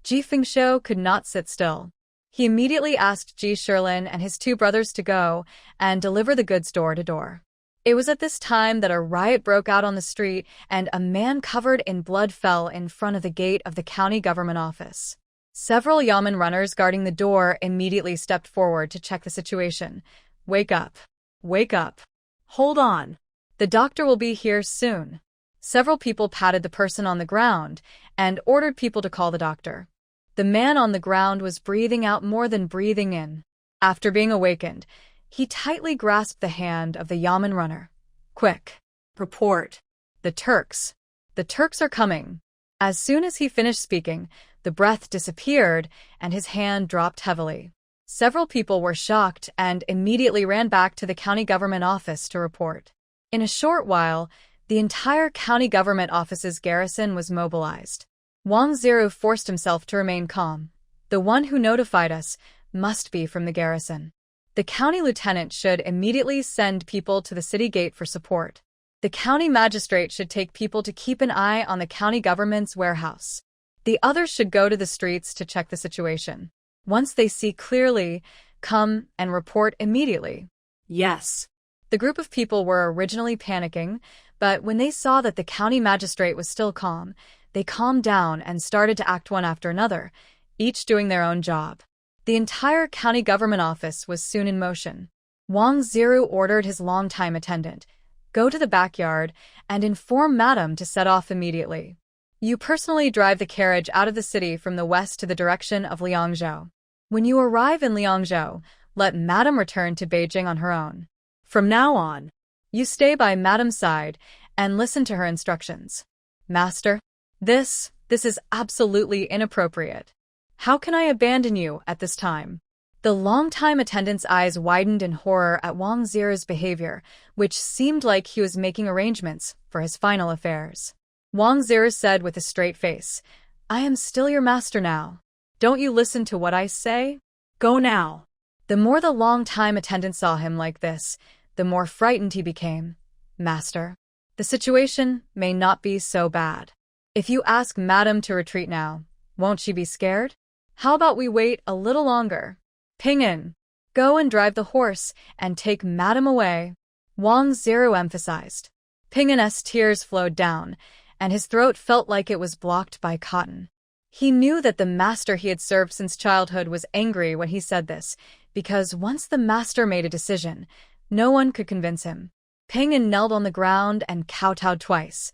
Ji Fengshou could not sit still. He immediately asked Ji Shilin and his two brothers to go and deliver the goods door to door. It was at this time that a riot broke out on the street and a man covered in blood fell in front of the gate of the county government office. Several yamen runners guarding the door immediately stepped forward to check the situation. Wake up. Wake up. Hold on. The doctor will be here soon. Several people patted the person on the ground and ordered people to call the doctor. The man on the ground was breathing out more than breathing in. After being awakened, he tightly grasped the hand of the yamen runner. Quick. Report. The Turks. The Turks are coming. As soon as he finished speaking, the breath disappeared and his hand dropped heavily. Several people were shocked and immediately ran back to the county government office to report. In a short while, the entire county government office's garrison was mobilized. Wang Ziru forced himself to remain calm. The one who notified us must be from the garrison. The county lieutenant should immediately send people to the city gate for support. The county magistrate should take people to keep an eye on the county government's warehouse. The others should go to the streets to check the situation. Once they see clearly, come and report immediately. Yes. The group of people were originally panicking, but when they saw that the county magistrate was still calm, they calmed down and started to act one after another, each doing their own job. The entire county government office was soon in motion. Wang Ziru ordered his longtime attendant, go to the backyard and inform Madam to set off immediately. You personally drive the carriage out of the city from the west to the direction of Liangzhou. When you arrive in Liangzhou, let Madam return to Beijing on her own. From now on, you stay by Madam's side and listen to her instructions. Master, this is absolutely inappropriate. How can I abandon you at this time? The longtime attendant's eyes widened in horror at Wang Ziru's behavior, which seemed like he was making arrangements for his final affairs. Wang Ziru said with a straight face, I am still your master now. Don't you listen to what I say? Go now. The more the longtime attendant saw him like this, the more frightened he became. Master, the situation may not be so bad. If you ask Madam to retreat now, won't she be scared? How about we wait a little longer? Ping'an, go and drive the horse and take Madam away, Wang Ziru emphasized. Ping'an's tears flowed down, and his throat felt like it was blocked by cotton. He knew that the master he had served since childhood was angry when he said this, because once the master made a decision, no one could convince him. Ping'an knelt on the ground and kowtowed twice.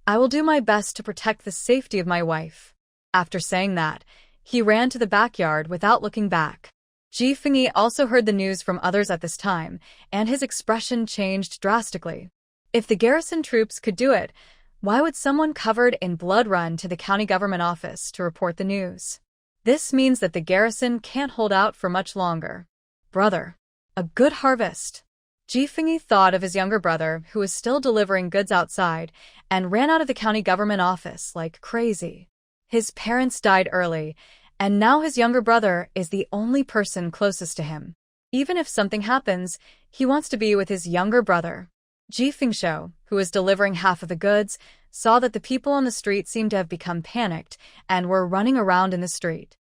I will do my best to protect the safety of my wife. After saying that, he ran to the backyard without looking back. Ji Fengyi also heard the news from others at this time, and his expression changed drastically. If the garrison troops could do it, why would someone covered in blood run to the county government office to report the news? This means that the garrison can't hold out for much longer. Brother, a good harvest. Ji Fengyi thought of his younger brother, who was still delivering goods outside, and ran out of the county government office like crazy. His parents died early, and now his younger brother is the only person closest to him. Even if something happens, he wants to be with his younger brother. Ji Fengshou, who was delivering half of the goods, saw that the people on the street seemed to have become panicked and were running around in the street.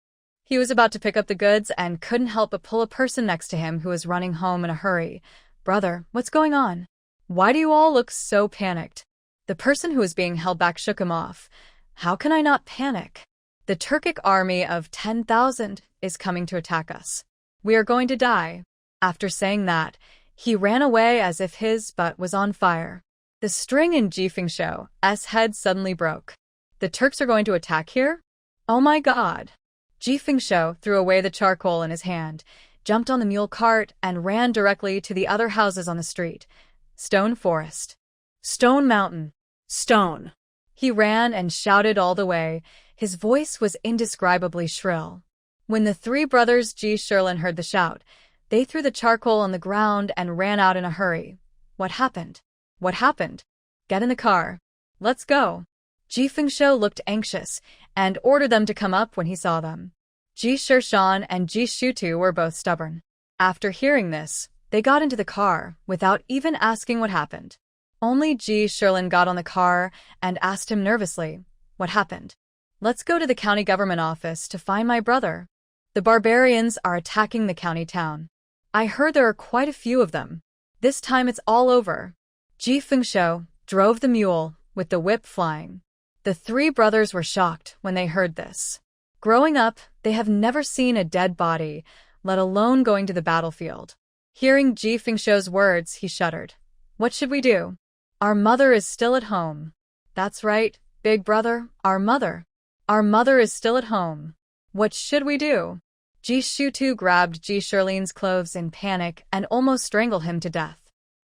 He was about to pick up the goods and couldn't help but pull a person next to him who was running home in a hurry. Brother, what's going on? Why do you all look so panicked? The person who was being held back shook him off. How can I not panic? The Turkic army of 10,000 is coming to attack us. We are going to die. After saying that, he ran away as if his butt was on fire. The string in Ji Fengshou's head suddenly broke. The Turks are going to attack here? Oh my God! Ji Fengshou threw away the charcoal in his hand, jumped on the mule cart, and ran directly to the other houses on the street. Stone Forest. Stone Mountain. Stone. He ran and shouted all the way. His voice was indescribably shrill. When the three brothers Ji Shilin heard the shout, they threw the charcoal on the ground and ran out in a hurry. What happened? What happened? Get in the car. Let's go. Ji Fengshou looked anxious and ordered them to come up when he saw them. Ji Shirshan and Ji Shutu were both stubborn. After hearing this, they got into the car without even asking what happened. Only Ji Shilin got on the car and asked him nervously, what happened? Let's go to the county government office to find my brother. The barbarians are attacking the county town. I heard there are quite a few of them. This time it's all over. Ji Fengshou drove the mule, with the whip flying. The three brothers were shocked when they heard this. Growing up, they have never seen a dead body, let alone going to the battlefield. Hearing Ji Fengshou's words, he shuddered. What should we do? Our mother is still at home. That's right, big brother, our mother. Our mother is still at home. What should we do? Ji Shutu grabbed Ji Shirlin's clothes in panic and almost strangled him to death.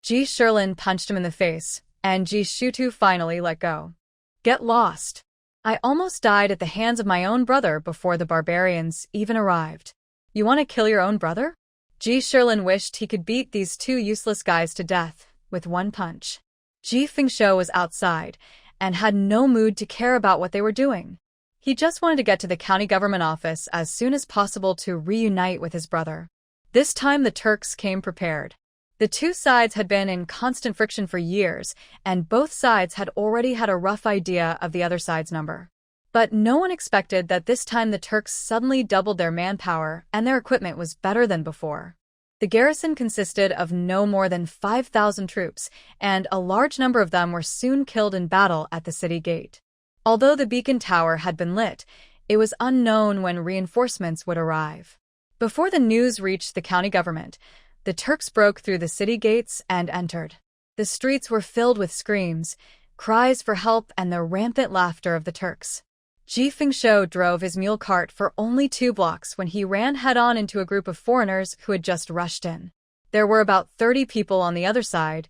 Ji Shirlin punched him in the face, and Ji Shutu finally let go. Get lost. I almost died at the hands of my own brother before the barbarians even arrived. You want to kill your own brother? Ji Shirlin wished he could beat these two useless guys to death with one punch. Ji Fengshou was outside and had no mood to care about what they were doing. He just wanted to get to the county government office as soon as possible to reunite with his brother. This time the Turks came prepared. The two sides had been in constant friction for years, and both sides had already had a rough idea of the other side's number. But no one expected that this time the Turks suddenly doubled their manpower and their equipment was better than before. The garrison consisted of no more than 5,000 troops, and a large number of them were soon killed in battle at the city gate. Although the beacon tower had been lit, it was unknown when reinforcements would arrive. Before the news reached the county government, the Turks broke through the city gates and entered. The streets were filled with screams, cries for help, and the rampant laughter of the Turks. Ji Fengshou drove his mule cart for only 2 blocks when he ran head-on into a group of foreigners who had just rushed in. There were about 30 people on the other side,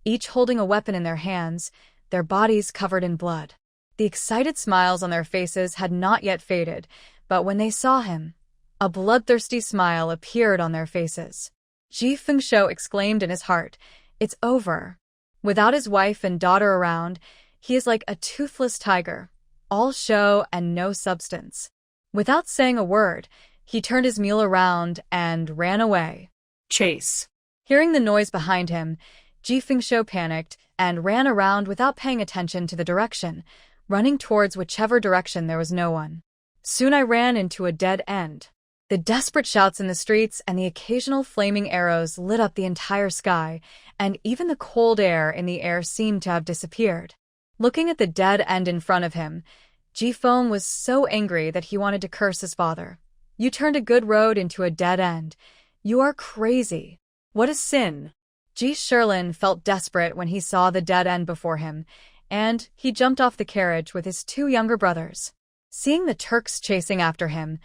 each holding a weapon in their hands, their bodies covered in blood. The excited smiles on their faces had not yet faded, but when they saw him, a bloodthirsty smile appeared on their faces. Ji Fengshou exclaimed in his heart, "It's over." Without his wife and daughter around, he is like a toothless tiger, all show and no substance. Without saying a word, he turned his mule around and ran away. Chase. Hearing the noise behind him, Ji Fengshou panicked and ran around without paying attention to the direction, running towards whichever direction there was no one. Soon I ran into a dead end. The desperate shouts in the streets and the occasional flaming arrows lit up the entire sky, and even the cold air in the air seemed to have disappeared. Looking at the dead end in front of him, Ji Feng was so angry that he wanted to curse his father. You turned a good road into a dead end. You are crazy. What a sin. Ji Shirlin felt desperate when he saw the dead end before him, and he jumped off the carriage with his 2 younger brothers. Seeing the Turks chasing after him,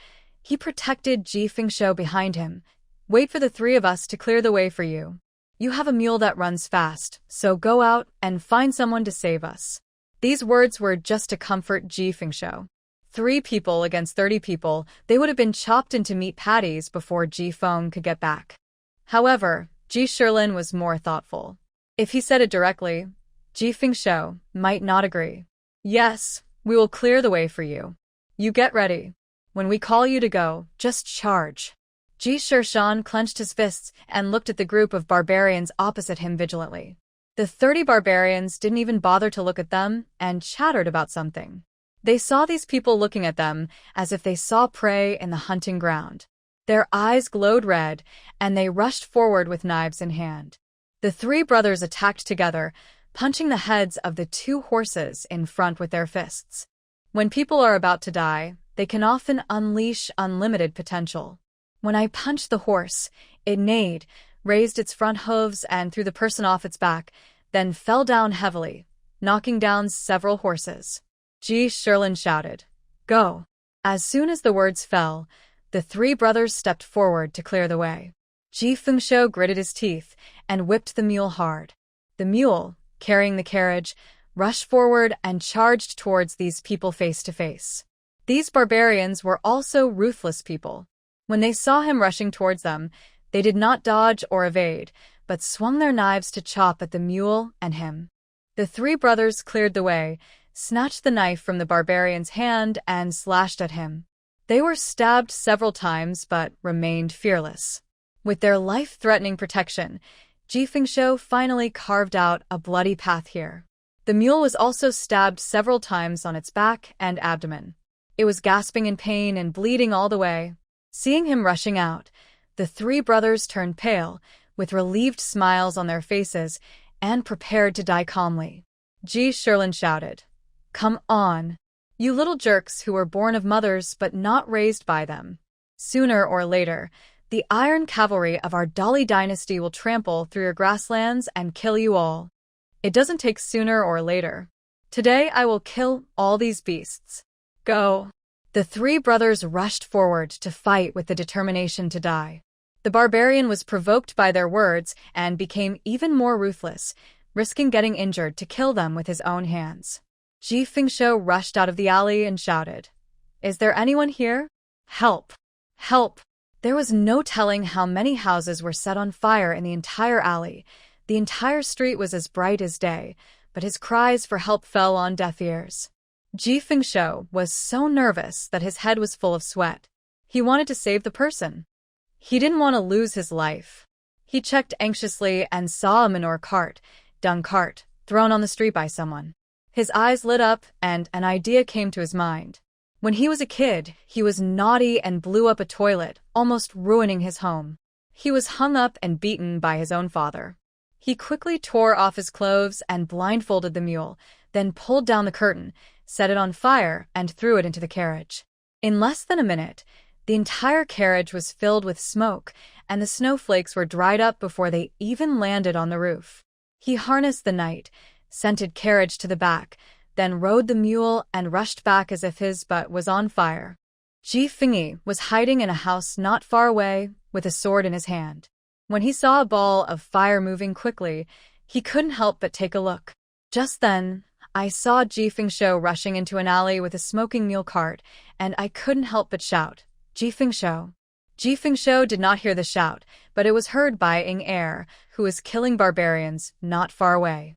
he protected Ji Fengshou behind him. Wait for the 3 of us to clear the way for you. You have a mule that runs fast, so go out and find someone to save us. These words were just to comfort Ji Fengshou. 3 people against 30 people, they would have been chopped into meat patties before Ji Feng could get back. However, Ji Shirlin was more thoughtful. If he said it directly, Ji Fengshou might not agree. Yes, we will clear the way for you. You get ready. When we call you to go, just charge. Ji Shirshan clenched his fists and looked at the group of barbarians opposite him vigilantly. The 30 barbarians didn't even bother to look at them and chattered about something. They saw these people looking at them as if they saw prey in the hunting ground. Their eyes glowed red, and they rushed forward with knives in hand. The 3 brothers attacked together, punching the heads of the 2 horses in front with their fists. When people are about to die, they can often unleash unlimited potential. When I punched the horse, it neighed, raised its front hooves and threw the person off its back, then fell down heavily, knocking down several horses. Ji Shirlin shouted, "Go!" As soon as the words fell, the 3 brothers stepped forward to clear the way. Ji Fengshou gritted his teeth and whipped the mule hard. The mule, carrying the carriage, rushed forward and charged towards these people face to face. These barbarians were also ruthless people. When they saw him rushing towards them, they did not dodge or evade, but swung their knives to chop at the mule and him. The 3 brothers cleared the way, snatched the knife from the barbarian's hand, and slashed at him. They were stabbed several times but remained fearless. With their life-threatening protection, Ji Fengshou finally carved out a bloody path here. The mule was also stabbed several times on its back and abdomen. It was gasping in pain and bleeding all the way. Seeing him rushing out, the three brothers turned pale, with relieved smiles on their faces, and prepared to die calmly. Ji Sherlin shouted, "Come on, you little jerks who were born of mothers but not raised by them. Sooner or later, the iron cavalry of our Dali dynasty will trample through your grasslands and kill you all. It doesn't take sooner or later. Today I will kill all these beasts. Go." The three brothers rushed forward to fight with the determination to die. The barbarian was provoked by their words and became even more ruthless, risking getting injured to kill them with his own hands. Ji Fingshou rushed out of the alley and shouted, "Is there anyone here? Help! Help!" There was no telling how many houses were set on fire in the entire alley. The entire street was as bright as day, but his cries for help fell on deaf ears. Ji Fingshou was so nervous that his head was full of sweat. He wanted to save the person. He didn't want to lose his life. He checked anxiously and saw a manure cart, dung cart, thrown on the street by someone. His eyes lit up and an idea came to his mind. When he was a kid, he was naughty and blew up a toilet, almost ruining his home. He was hung up and beaten by his own father. He quickly tore off his clothes and blindfolded the mule, then pulled down the curtain, set it on fire, and threw it into the carriage. In less than a minute, the entire carriage was filled with smoke, and the snowflakes were dried up before they even landed on the roof. He harnessed the night-scented carriage to the back, then rode the mule and rushed back as if his butt was on fire. Ji Fingyi was hiding in a house not far away, with a sword in his hand. When he saw a ball of fire moving quickly, he couldn't help but take a look. Just then, I saw Ji Fingshou rushing into an alley with a smoking mule cart, and I couldn't help but shout, "Ji Fingshou!" Ji Fingshou did not hear the shout, but it was heard by Ing Er, who was killing barbarians not far away.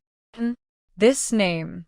This name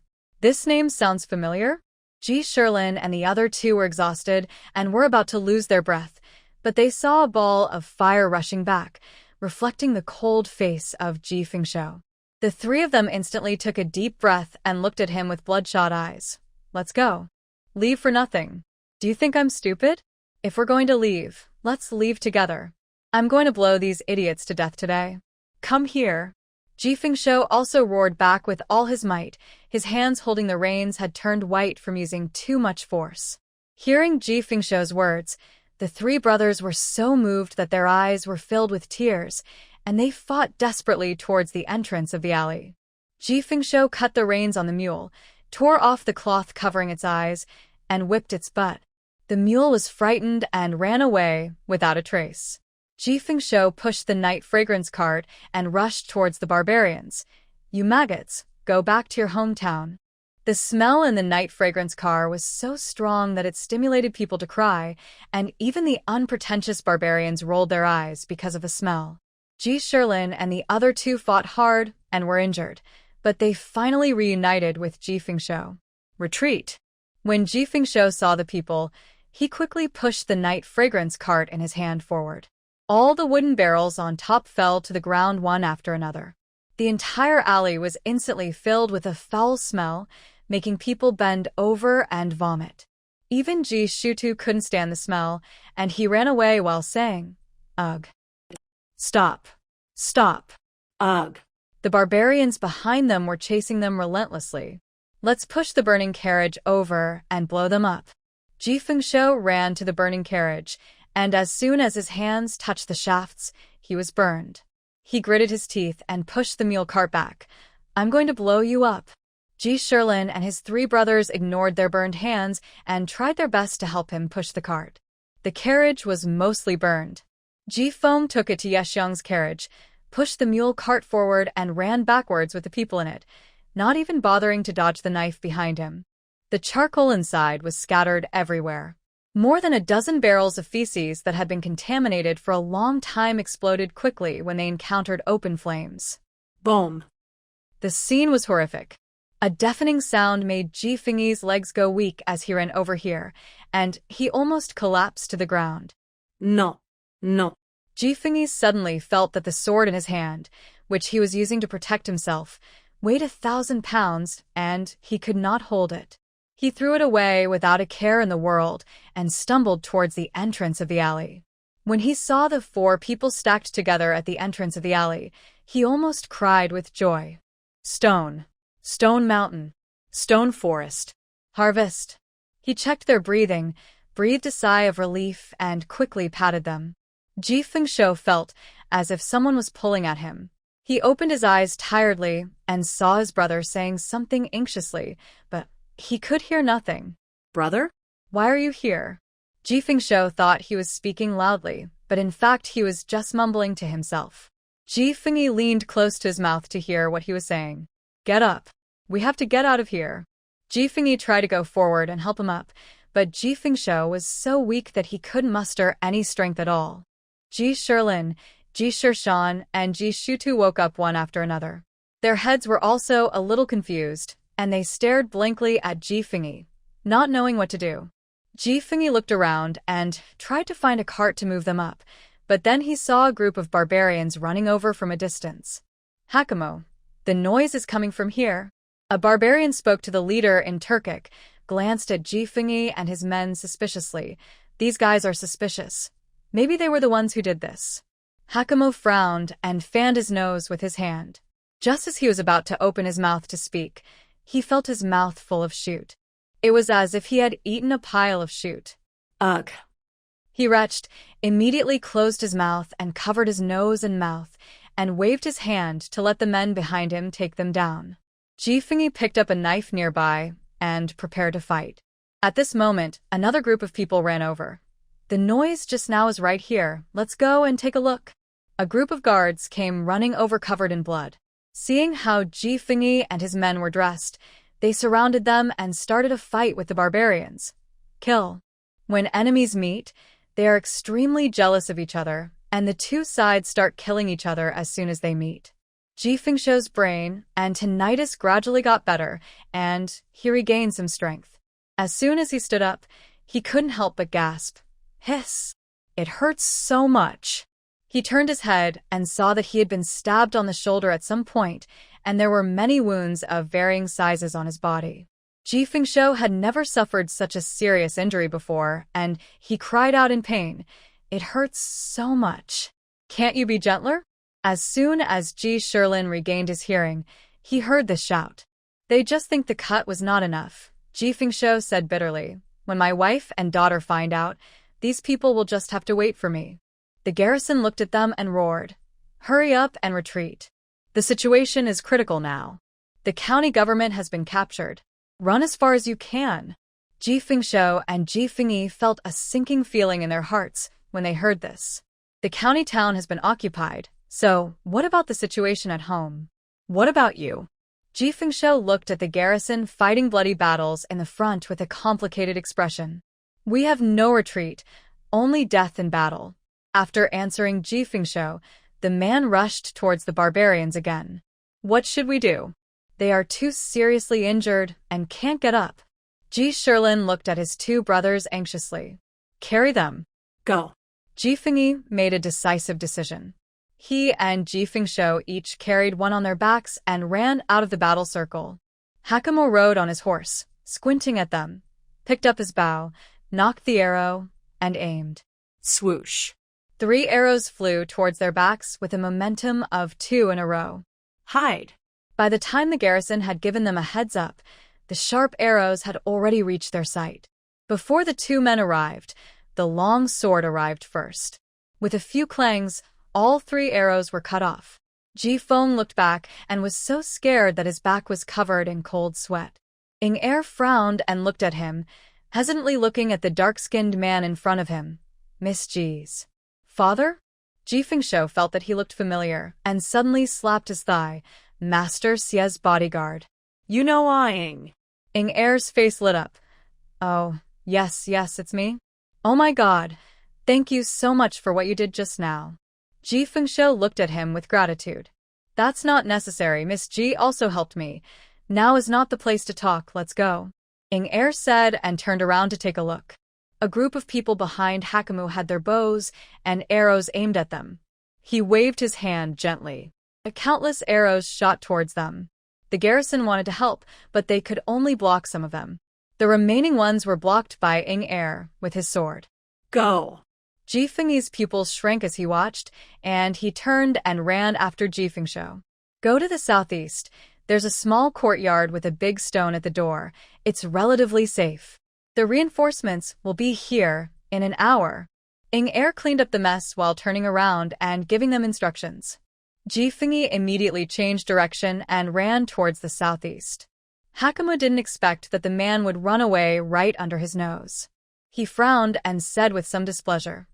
sounds familiar? Ji Sherlin and the other two were exhausted and were about to lose their breath, but they saw a ball of fire rushing back, reflecting the cold face of Ji Fingshou. The three of them instantly took a deep breath and looked at him with bloodshot eyes. "Let's go. Leave for nothing. Do you think I'm stupid? If we're going to leave, let's leave together. I'm going to blow these idiots to death today. Come here." Ji Fingshou also roared back with all his might. His hands holding the reins had turned white from using too much force. Hearing Ji Fingshou's words, the three brothers were so moved that their eyes were filled with tears, and they fought desperately towards the entrance of the alley. Ji Fingshou cut the reins on the mule, tore off the cloth covering its eyes, and whipped its butt. The mule was frightened and ran away without a trace. Ji Fingshou pushed the night fragrance cart and rushed towards the barbarians. "You maggots, go back to your hometown." The smell in the night fragrance car was so strong that it stimulated people to cry, and even the unpretentious barbarians rolled their eyes because of the smell. Ji Sherlin and the other two fought hard and were injured, but they finally reunited with Ji Fingshou. Retreat! When Ji Fingshou saw the people, he quickly pushed the night fragrance cart in his hand forward. All the wooden barrels on top fell to the ground one after another. The entire alley was instantly filled with a foul smell, making people bend over and vomit. Even Ji Shutu couldn't stand the smell, and he ran away while saying, "Ugh. Stop. Stop. Ugh." The barbarians behind them were chasing them relentlessly. "Let's push the burning carriage over and blow them up." Ji Fingshou ran to the burning carriage, and as soon as his hands touched the shafts, he was burned. He gritted his teeth and pushed the mule cart back. "I'm going to blow you up." Ji Sherlin and his three brothers ignored their burned hands and tried their best to help him push the cart. The carriage was mostly burned. Ji Feng took it to Yexiang's carriage, pushed the mule cart forward and ran backwards with the people in it, not even bothering to dodge the knife behind him. The charcoal inside was scattered everywhere. More than a dozen barrels of feces that had been contaminated for a long time exploded quickly when they encountered open flames. Boom. The scene was horrific. A deafening sound made Ji Fingyi's legs go weak as he ran over here, and he almost collapsed to the ground. No. No. Ji Fingyi suddenly felt that the sword in his hand, which he was using to protect himself, weighed 1,000 pounds, and he could not hold it. He threw it away without a care in the world and stumbled towards the entrance of the alley. When he saw the 4 people stacked together at the entrance of the alley, he almost cried with joy. Stone. Stone mountain. Stone forest. Harvest. He checked their breathing, breathed a sigh of relief, and quickly patted them. Ji Fengshuo felt as if someone was pulling at him. He opened his eyes tiredly and saw his brother saying something anxiously, but he could hear nothing. Brother? Why are you here? Ji Fengshuo thought he was speaking loudly, but in fact he was just mumbling to himself. Ji Fengyi leaned close to his mouth to hear what he was saying. Get up. We have to get out of here. Ji Fengyi tried to go forward and help him up, but Ji Fengshuo was so weak that he couldn't muster any strength at all. Ji Shilin, Ji Shishan, and Ji Shutu woke up one after another. Their heads were also a little confused, and they stared blankly at Ji Fengyi, not knowing what to do. Ji Fengyi looked around and tried to find a cart to move them up, but then he saw a group of barbarians running over from a distance. Hakamo, the noise is coming from here. A barbarian spoke to the leader in Turkic, glanced at Ji Fengyi and his men suspiciously. These guys are suspicious. Maybe they were the ones who did this. Hakamo frowned and fanned his nose with his hand. Just as he was about to open his mouth to speak, he felt his mouth full of shoot. It was as if he had eaten a pile of shoot. Ugh. He retched, immediately closed his mouth and covered his nose and mouth, and waved his hand to let the men behind him take them down. Ji Fengyi picked up a knife nearby and prepared to fight. At this moment, another group of people ran over. The noise just now is right here. Let's go and take a look. A group of guards came running over covered in blood. Seeing how Ji Fengyi and his men were dressed, they surrounded them and started a fight with the barbarians. Kill. When enemies meet, they are extremely jealous of each other, and the two sides start killing each other as soon as they meet. Ji Fengshuo's brain and tinnitus gradually got better, and he regained some strength. As soon as he stood up, he couldn't help but gasp. Hiss! It hurts so much. He turned his head and saw that he had been stabbed on the shoulder at some point, and there were many wounds of varying sizes on his body. Ji Fengshuo had never suffered such a serious injury before, and he cried out in pain. It hurts so much. Can't you be gentler? As soon as Ji Shilin regained his hearing, he heard this shout. They just think the cut was not enough, Ji Fengshuo said bitterly. When my wife and daughter find out, these people will just have to wait for me. The garrison looked at them and roared. Hurry up and retreat. The situation is critical now. The county government has been captured. Run as far as you can. Ji Fengshuo and Ji Fengyi felt a sinking feeling in their hearts when they heard this. The county town has been occupied, so what about the situation at home? What about you? Ji Fengshuo looked at the garrison fighting bloody battles in the front with a complicated expression. We have no retreat, only death in battle. After answering Ji Fengshuo, the man rushed towards the barbarians again. What should we do? They are too seriously injured and can't get up. Ji Shilin looked at his two brothers anxiously. Carry them. Go. Ji Fengyi made a decisive decision. He and Ji Fengshuo each carried one on their backs and ran out of the battle circle. Hakamo rode on his horse, squinting at them, picked up his bow, knocked the arrow, and aimed. Swoosh. 3 arrows flew towards their backs with a momentum of 2 in a row. Hide. By the time the garrison had given them a heads up, the sharp arrows had already reached their sight. Before the 2 men arrived, the long sword arrived first. With a few clangs, all 3 arrows were cut off. Ji Feng looked back and was so scared that his back was covered in cold sweat. Ing Er frowned and looked at him, hesitantly looking at the dark-skinned man in front of him. Miss Ji's father? Ji Fengshuo felt that he looked familiar and suddenly slapped his thigh. Master Xie's bodyguard. You know Ing. Ing Er's face lit up. Oh, yes, it's me. Oh my god, thank you so much for what you did just now. Ji Fengshuo looked at him with gratitude. That's not necessary, Miss Ji also helped me. Now is not the place to talk, let's go. Ing Er said and turned around to take a look. A group of people behind Hakamo had their bows and arrows aimed at them. He waved his hand gently. Countless arrows shot towards them. The garrison wanted to help, but they could only block some of them. The remaining ones were blocked by Ing Er with his sword. Go! Ji Fengyi's pupils shrank as he watched, and he turned and ran after Ji Fengshu. Go to the southeast. There's a small courtyard with a big stone at the door. It's relatively safe. The reinforcements will be here in an hour. Ing Er cleaned up the mess while turning around and giving them instructions. Ji Fengyi immediately changed direction and ran towards the southeast. Hakamu didn't expect that the man would run away right under his nose. He frowned and said with some displeasure,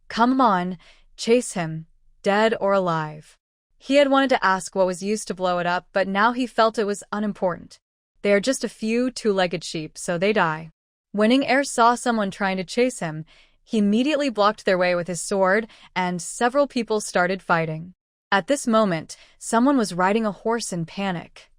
"Come on, chase him, dead or alive." He had wanted to ask what was used to blow it up, but now he felt it was unimportant. They are just a few two-legged sheep, so they die. When Ing Er saw someone trying to chase him, he immediately blocked their way with his sword, and several people started fighting. At this moment, someone was riding a horse in panic.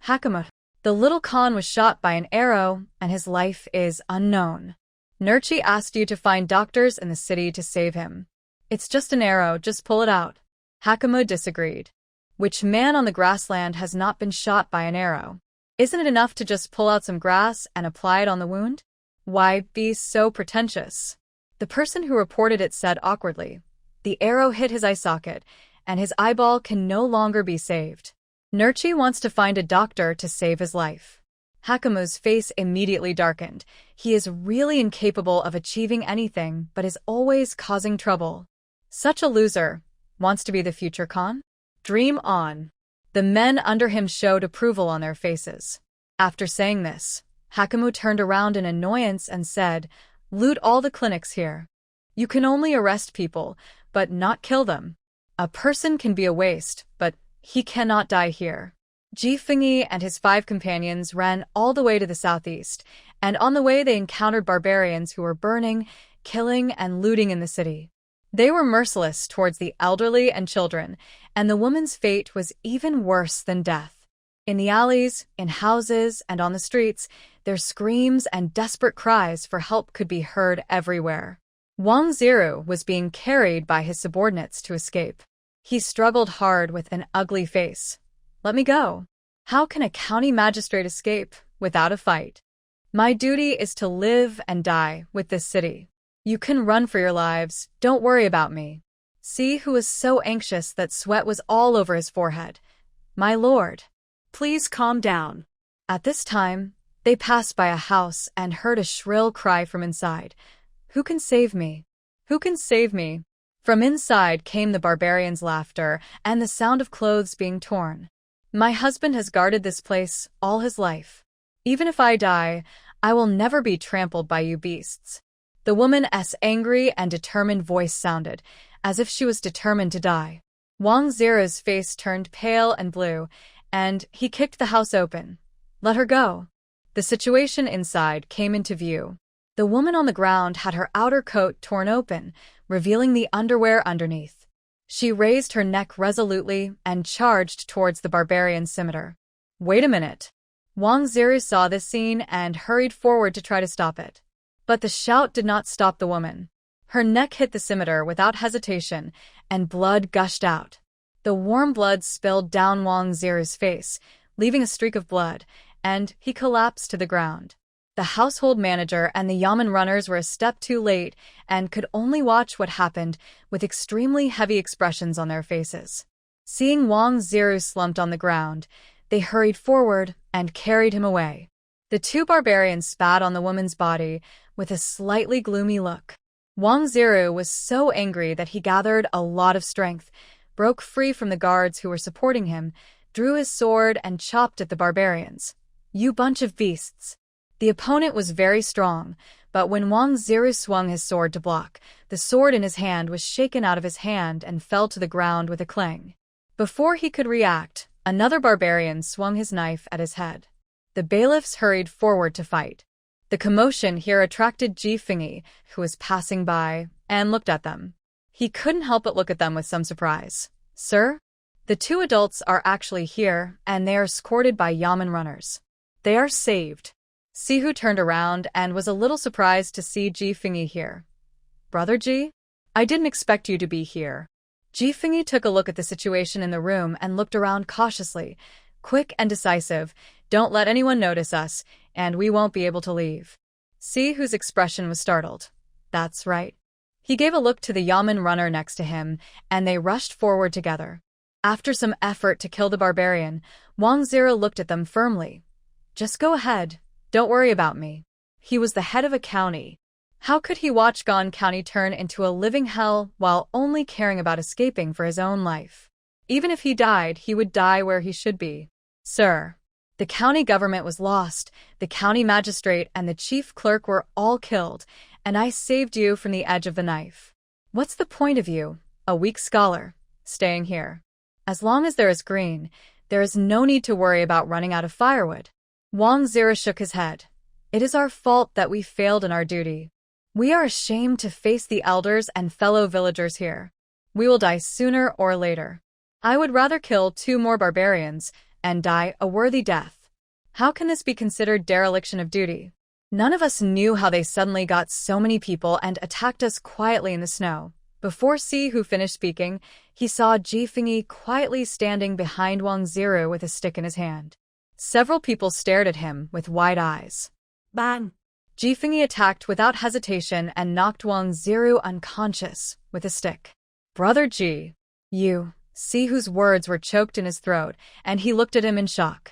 Hakamu. The little Khan was shot by an arrow, and his life is unknown. Nurchi asked you to find doctors in the city to save him. It's just an arrow, just pull it out. Hakamu disagreed. Which man on the grassland has not been shot by an arrow? Isn't it enough to just pull out some grass and apply it on the wound? Why be so pretentious? The person who reported it said awkwardly, "The arrow hit his eye socket, and his eyeball can no longer be saved. Nurchi wants to find a doctor to save his life." Hakamu's face immediately darkened. He is really incapable of achieving anything, but is always causing trouble. Such a loser. Wants to be the future Khan? Dream on. The men under him showed approval on their faces. After saying this, Hakamu turned around in annoyance and said, "Loot all the clinics here. You can only arrest people, but not kill them. A person can be a waste, but he cannot die here." Ji Fengyi and his 5 companions ran all the way to the southeast, and on the way they encountered barbarians who were burning, killing, and looting in the city. They were merciless towards the elderly and children, and the woman's fate was even worse than death. In the alleys, in houses, and on the streets, their screams and desperate cries for help could be heard everywhere. Wang Ziru was being carried by his subordinates to escape. He struggled hard with an ugly face. "Let me go. How can a county magistrate escape without a fight? My duty is to live and die with this city. You can run for your lives, don't worry about me." See who was so anxious that sweat was all over his forehead. "My lord, Please calm down." At this time, they passed by a house and heard a shrill cry from inside. "Who can save me? Who can save me?" From inside came the barbarians' laughter and the sound of clothes being torn. "My husband has guarded this place all his life. Even if I die, I will never be trampled by you beasts." The woman's angry and determined voice sounded, as if she was determined to die. Wang Ziru's face turned pale and blue, and he kicked the house open. "Let her go." The situation inside came into view. The woman on the ground had her outer coat torn open, revealing the underwear underneath. She raised her neck resolutely and charged towards the barbarian scimitar. "Wait a minute." Wang Ziru saw this scene and hurried forward to try to stop it. But the shout did not stop the woman. Her neck hit the scimitar without hesitation, and blood gushed out. The warm blood spilled down Wang Ziru's face, leaving a streak of blood, and he collapsed to the ground. The household manager and the yamen runners were a step too late and could only watch what happened with extremely heavy expressions on their faces. Seeing Wang Ziru slumped on the ground, they hurried forward and carried him away. The 2 barbarians spat on the woman's body with a slightly gloomy look. Wang Ziru was so angry that he gathered a lot of strength, broke free from the guards who were supporting him, drew his sword and chopped at the barbarians. "You bunch of beasts." The opponent was very strong, but when Wang Ziru swung his sword to block, the sword in his hand was shaken out of his hand and fell to the ground with a clang. Before he could react, another barbarian swung his knife at his head. The bailiffs hurried forward to fight. The commotion here attracted Ji Fengyi, who was passing by, and looked at them. He couldn't help but look at them with some surprise. "Sir? The 2 adults are actually here, and they are escorted by yamen runners. They are saved." Sihu turned around and was a little surprised to see Ji Fengyi here. "Brother Ji? I didn't expect you to be here." Ji Fengyi took a look at the situation in the room and looked around cautiously. Quick and decisive, Don't let anyone notice us, and we won't be able to leave. See whose expression was startled. That's right. He gave a look to the Yamen runner next to him, and they rushed forward together. After some effort to kill the barbarian, Wang Zero looked at them firmly. Just go ahead. Don't worry about me. He was the head of a county. How could he watch Gon County turn into a living hell while only caring about escaping for his own life? Even if he died, he would die where he should be. Sir, the county government was lost, the county magistrate and the chief clerk were all killed, and I saved you from the edge of the knife. What's the point of you, a weak scholar, staying here? As long as there is green, there is no need to worry about running out of firewood. Wang Zero shook his head. It is our fault that we failed in our duty. We are ashamed to face the elders and fellow villagers here. We will die sooner or later. I would rather kill 2 more barbarians and die a worthy death. How can this be considered dereliction of duty? None of us knew how they suddenly got so many people and attacked us quietly in the snow. Before Hu finished speaking, he saw Ji Fengyi quietly standing behind Wang Zero with a stick in his hand. Several people stared at him with wide eyes. Bang! Ji Fengyi attacked without hesitation and knocked Wang Zero unconscious with a stick. Brother Ji, you, see whose words were choked in his throat, and he looked at him in shock.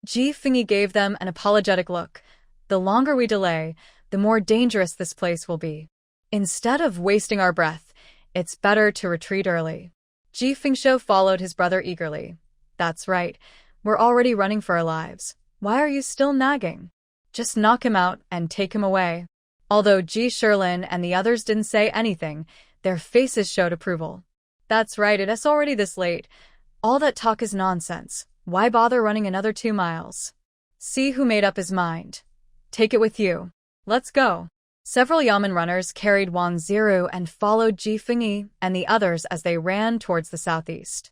Ji Fengyi gave them an apologetic look. The longer we delay, the more dangerous this place will be. Instead of wasting our breath, it's better to retreat early. Ji Fengshu followed his brother eagerly. That's right. We're already running for our lives. Why are you still nagging? Just knock him out and take him away. Although Ji Sherlin and the others didn't say anything, their faces showed approval. That's right, it's already this late. All that talk is nonsense. Why bother running another 2 miles? See who made up his mind. Take it with you. Let's go. Several Yamen runners carried Wang Zero and followed Ji Fengyi and the others as they ran towards the southeast.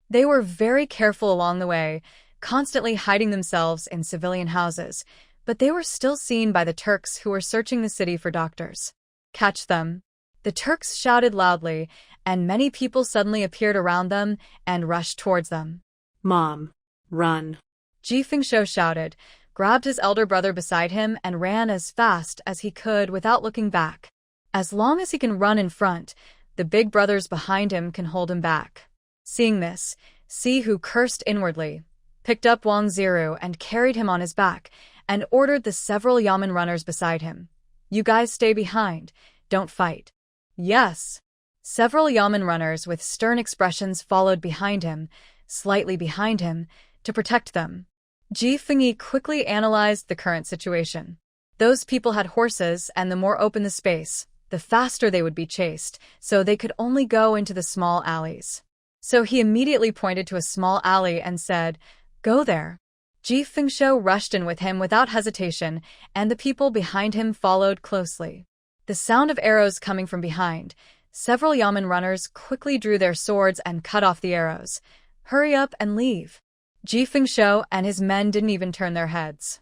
They were very careful along the way, constantly hiding themselves in civilian houses, but they were still seen by the Turks who were searching the city for doctors. Catch them. The Turks shouted loudly, and many people suddenly appeared around them and rushed towards them. Mom, run. Ji Fengshu shouted, grabbed his elder brother beside him and ran as fast as he could without looking back. As long as he can run in front, the big brothers behind him can hold him back. Seeing this, Hu cursed inwardly, picked up Wang Zero and carried him on his back, and ordered the several Yamen runners beside him. You guys stay behind, don't fight. Yes. Several Yamen runners with stern expressions followed behind him, slightly behind him, to protect them. Ji Fengyi quickly analyzed the current situation. Those people had horses, and the more open the space, the faster they would be chased, so they could only go into the small alleys. So he immediately pointed to a small alley and said, "Go there." Ji Fengshu rushed in with him without hesitation, and the people behind him followed closely. The sound of arrows coming from behind, several Yamen runners quickly drew their swords and cut off the arrows. Hurry up and leave. Ji Fengshu and his men didn't even turn their heads.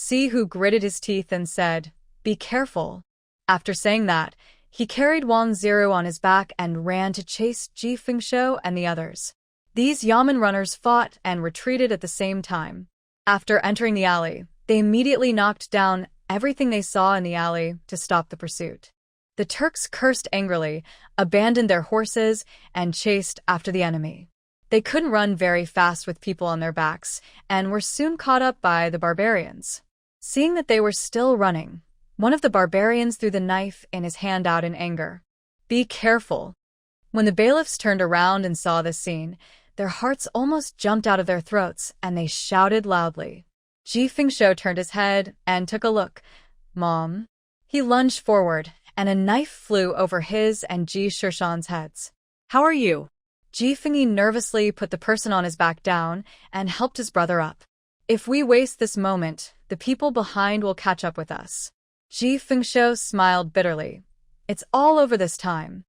Hu gritted his teeth and said, "Be careful." After saying that, he carried Wang Zero on his back and ran to chase Ji Fengshu and the others. These Yamen runners fought and retreated at the same time. After entering the alley, they immediately knocked down everything they saw in the alley to stop the pursuit. The Turks cursed angrily, abandoned their horses, and chased after the enemy. They couldn't run very fast with people on their backs, and were soon caught up by the barbarians. Seeing that they were still running, one of the barbarians threw the knife in his hand out in anger. Be careful. When the bailiffs turned around and saw this scene, their hearts almost jumped out of their throats, and they shouted loudly. Ji Fengshu turned his head and took a look. Mom. He lunged forward, and a knife flew over his and Ji Shershan's heads. How are you? Ji Fengyi nervously put the person on his back down and helped his brother up. If we waste this moment, the people behind will catch up with us. Ji Fengshu smiled bitterly. It's all over this time.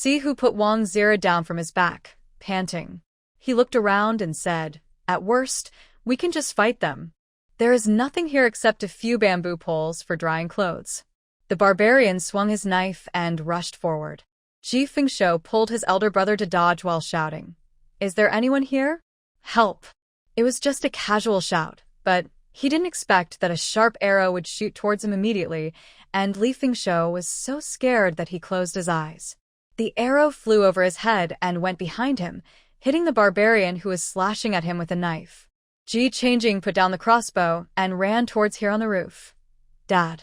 Hu put Wang Zero down from his back, panting. He looked around and said, "At worst, we can just fight them. There is nothing here except a few bamboo poles for drying clothes." The barbarian swung his knife and rushed forward. Ji Fengshu pulled his elder brother to dodge while shouting, "Is there anyone here? Help!" It was just a casual shout, but He didn't expect that a sharp arrow would shoot towards him immediately, and Li Fingshou was so scared that he closed his eyes. The arrow flew over his head and went behind him, hitting the barbarian who was slashing at him with a knife. Ji Changjing put down the crossbow and ran towards here on the roof. Dad.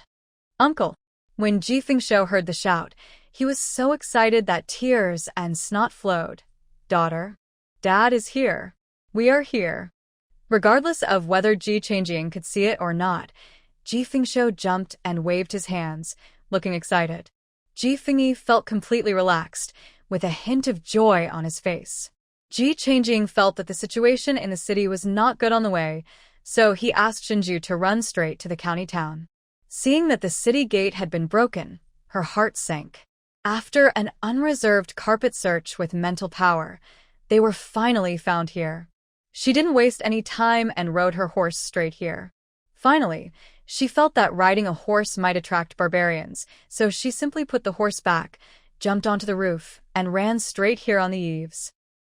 Uncle. When Ji Fingshou heard the shout, he was so excited that tears and snot flowed. Daughter. Dad is here. We are here. Regardless of whether Ji Changjing could see it or not, Ji Fingshou jumped and waved his hands, looking excited. Ji Fingyi felt completely relaxed, with a hint of joy on his face. Ji Changjing felt that the situation in the city was not good on the way, so he asked Shinju to run straight to the county town. Seeing that the city gate had been broken, her heart sank. After an unreserved carpet search with mental power, they were finally found here. She didn't waste any time and rode her horse straight here. Finally, she felt that riding a horse might attract barbarians, so she simply put the horse back, jumped onto the roof, and ran straight here on the eaves.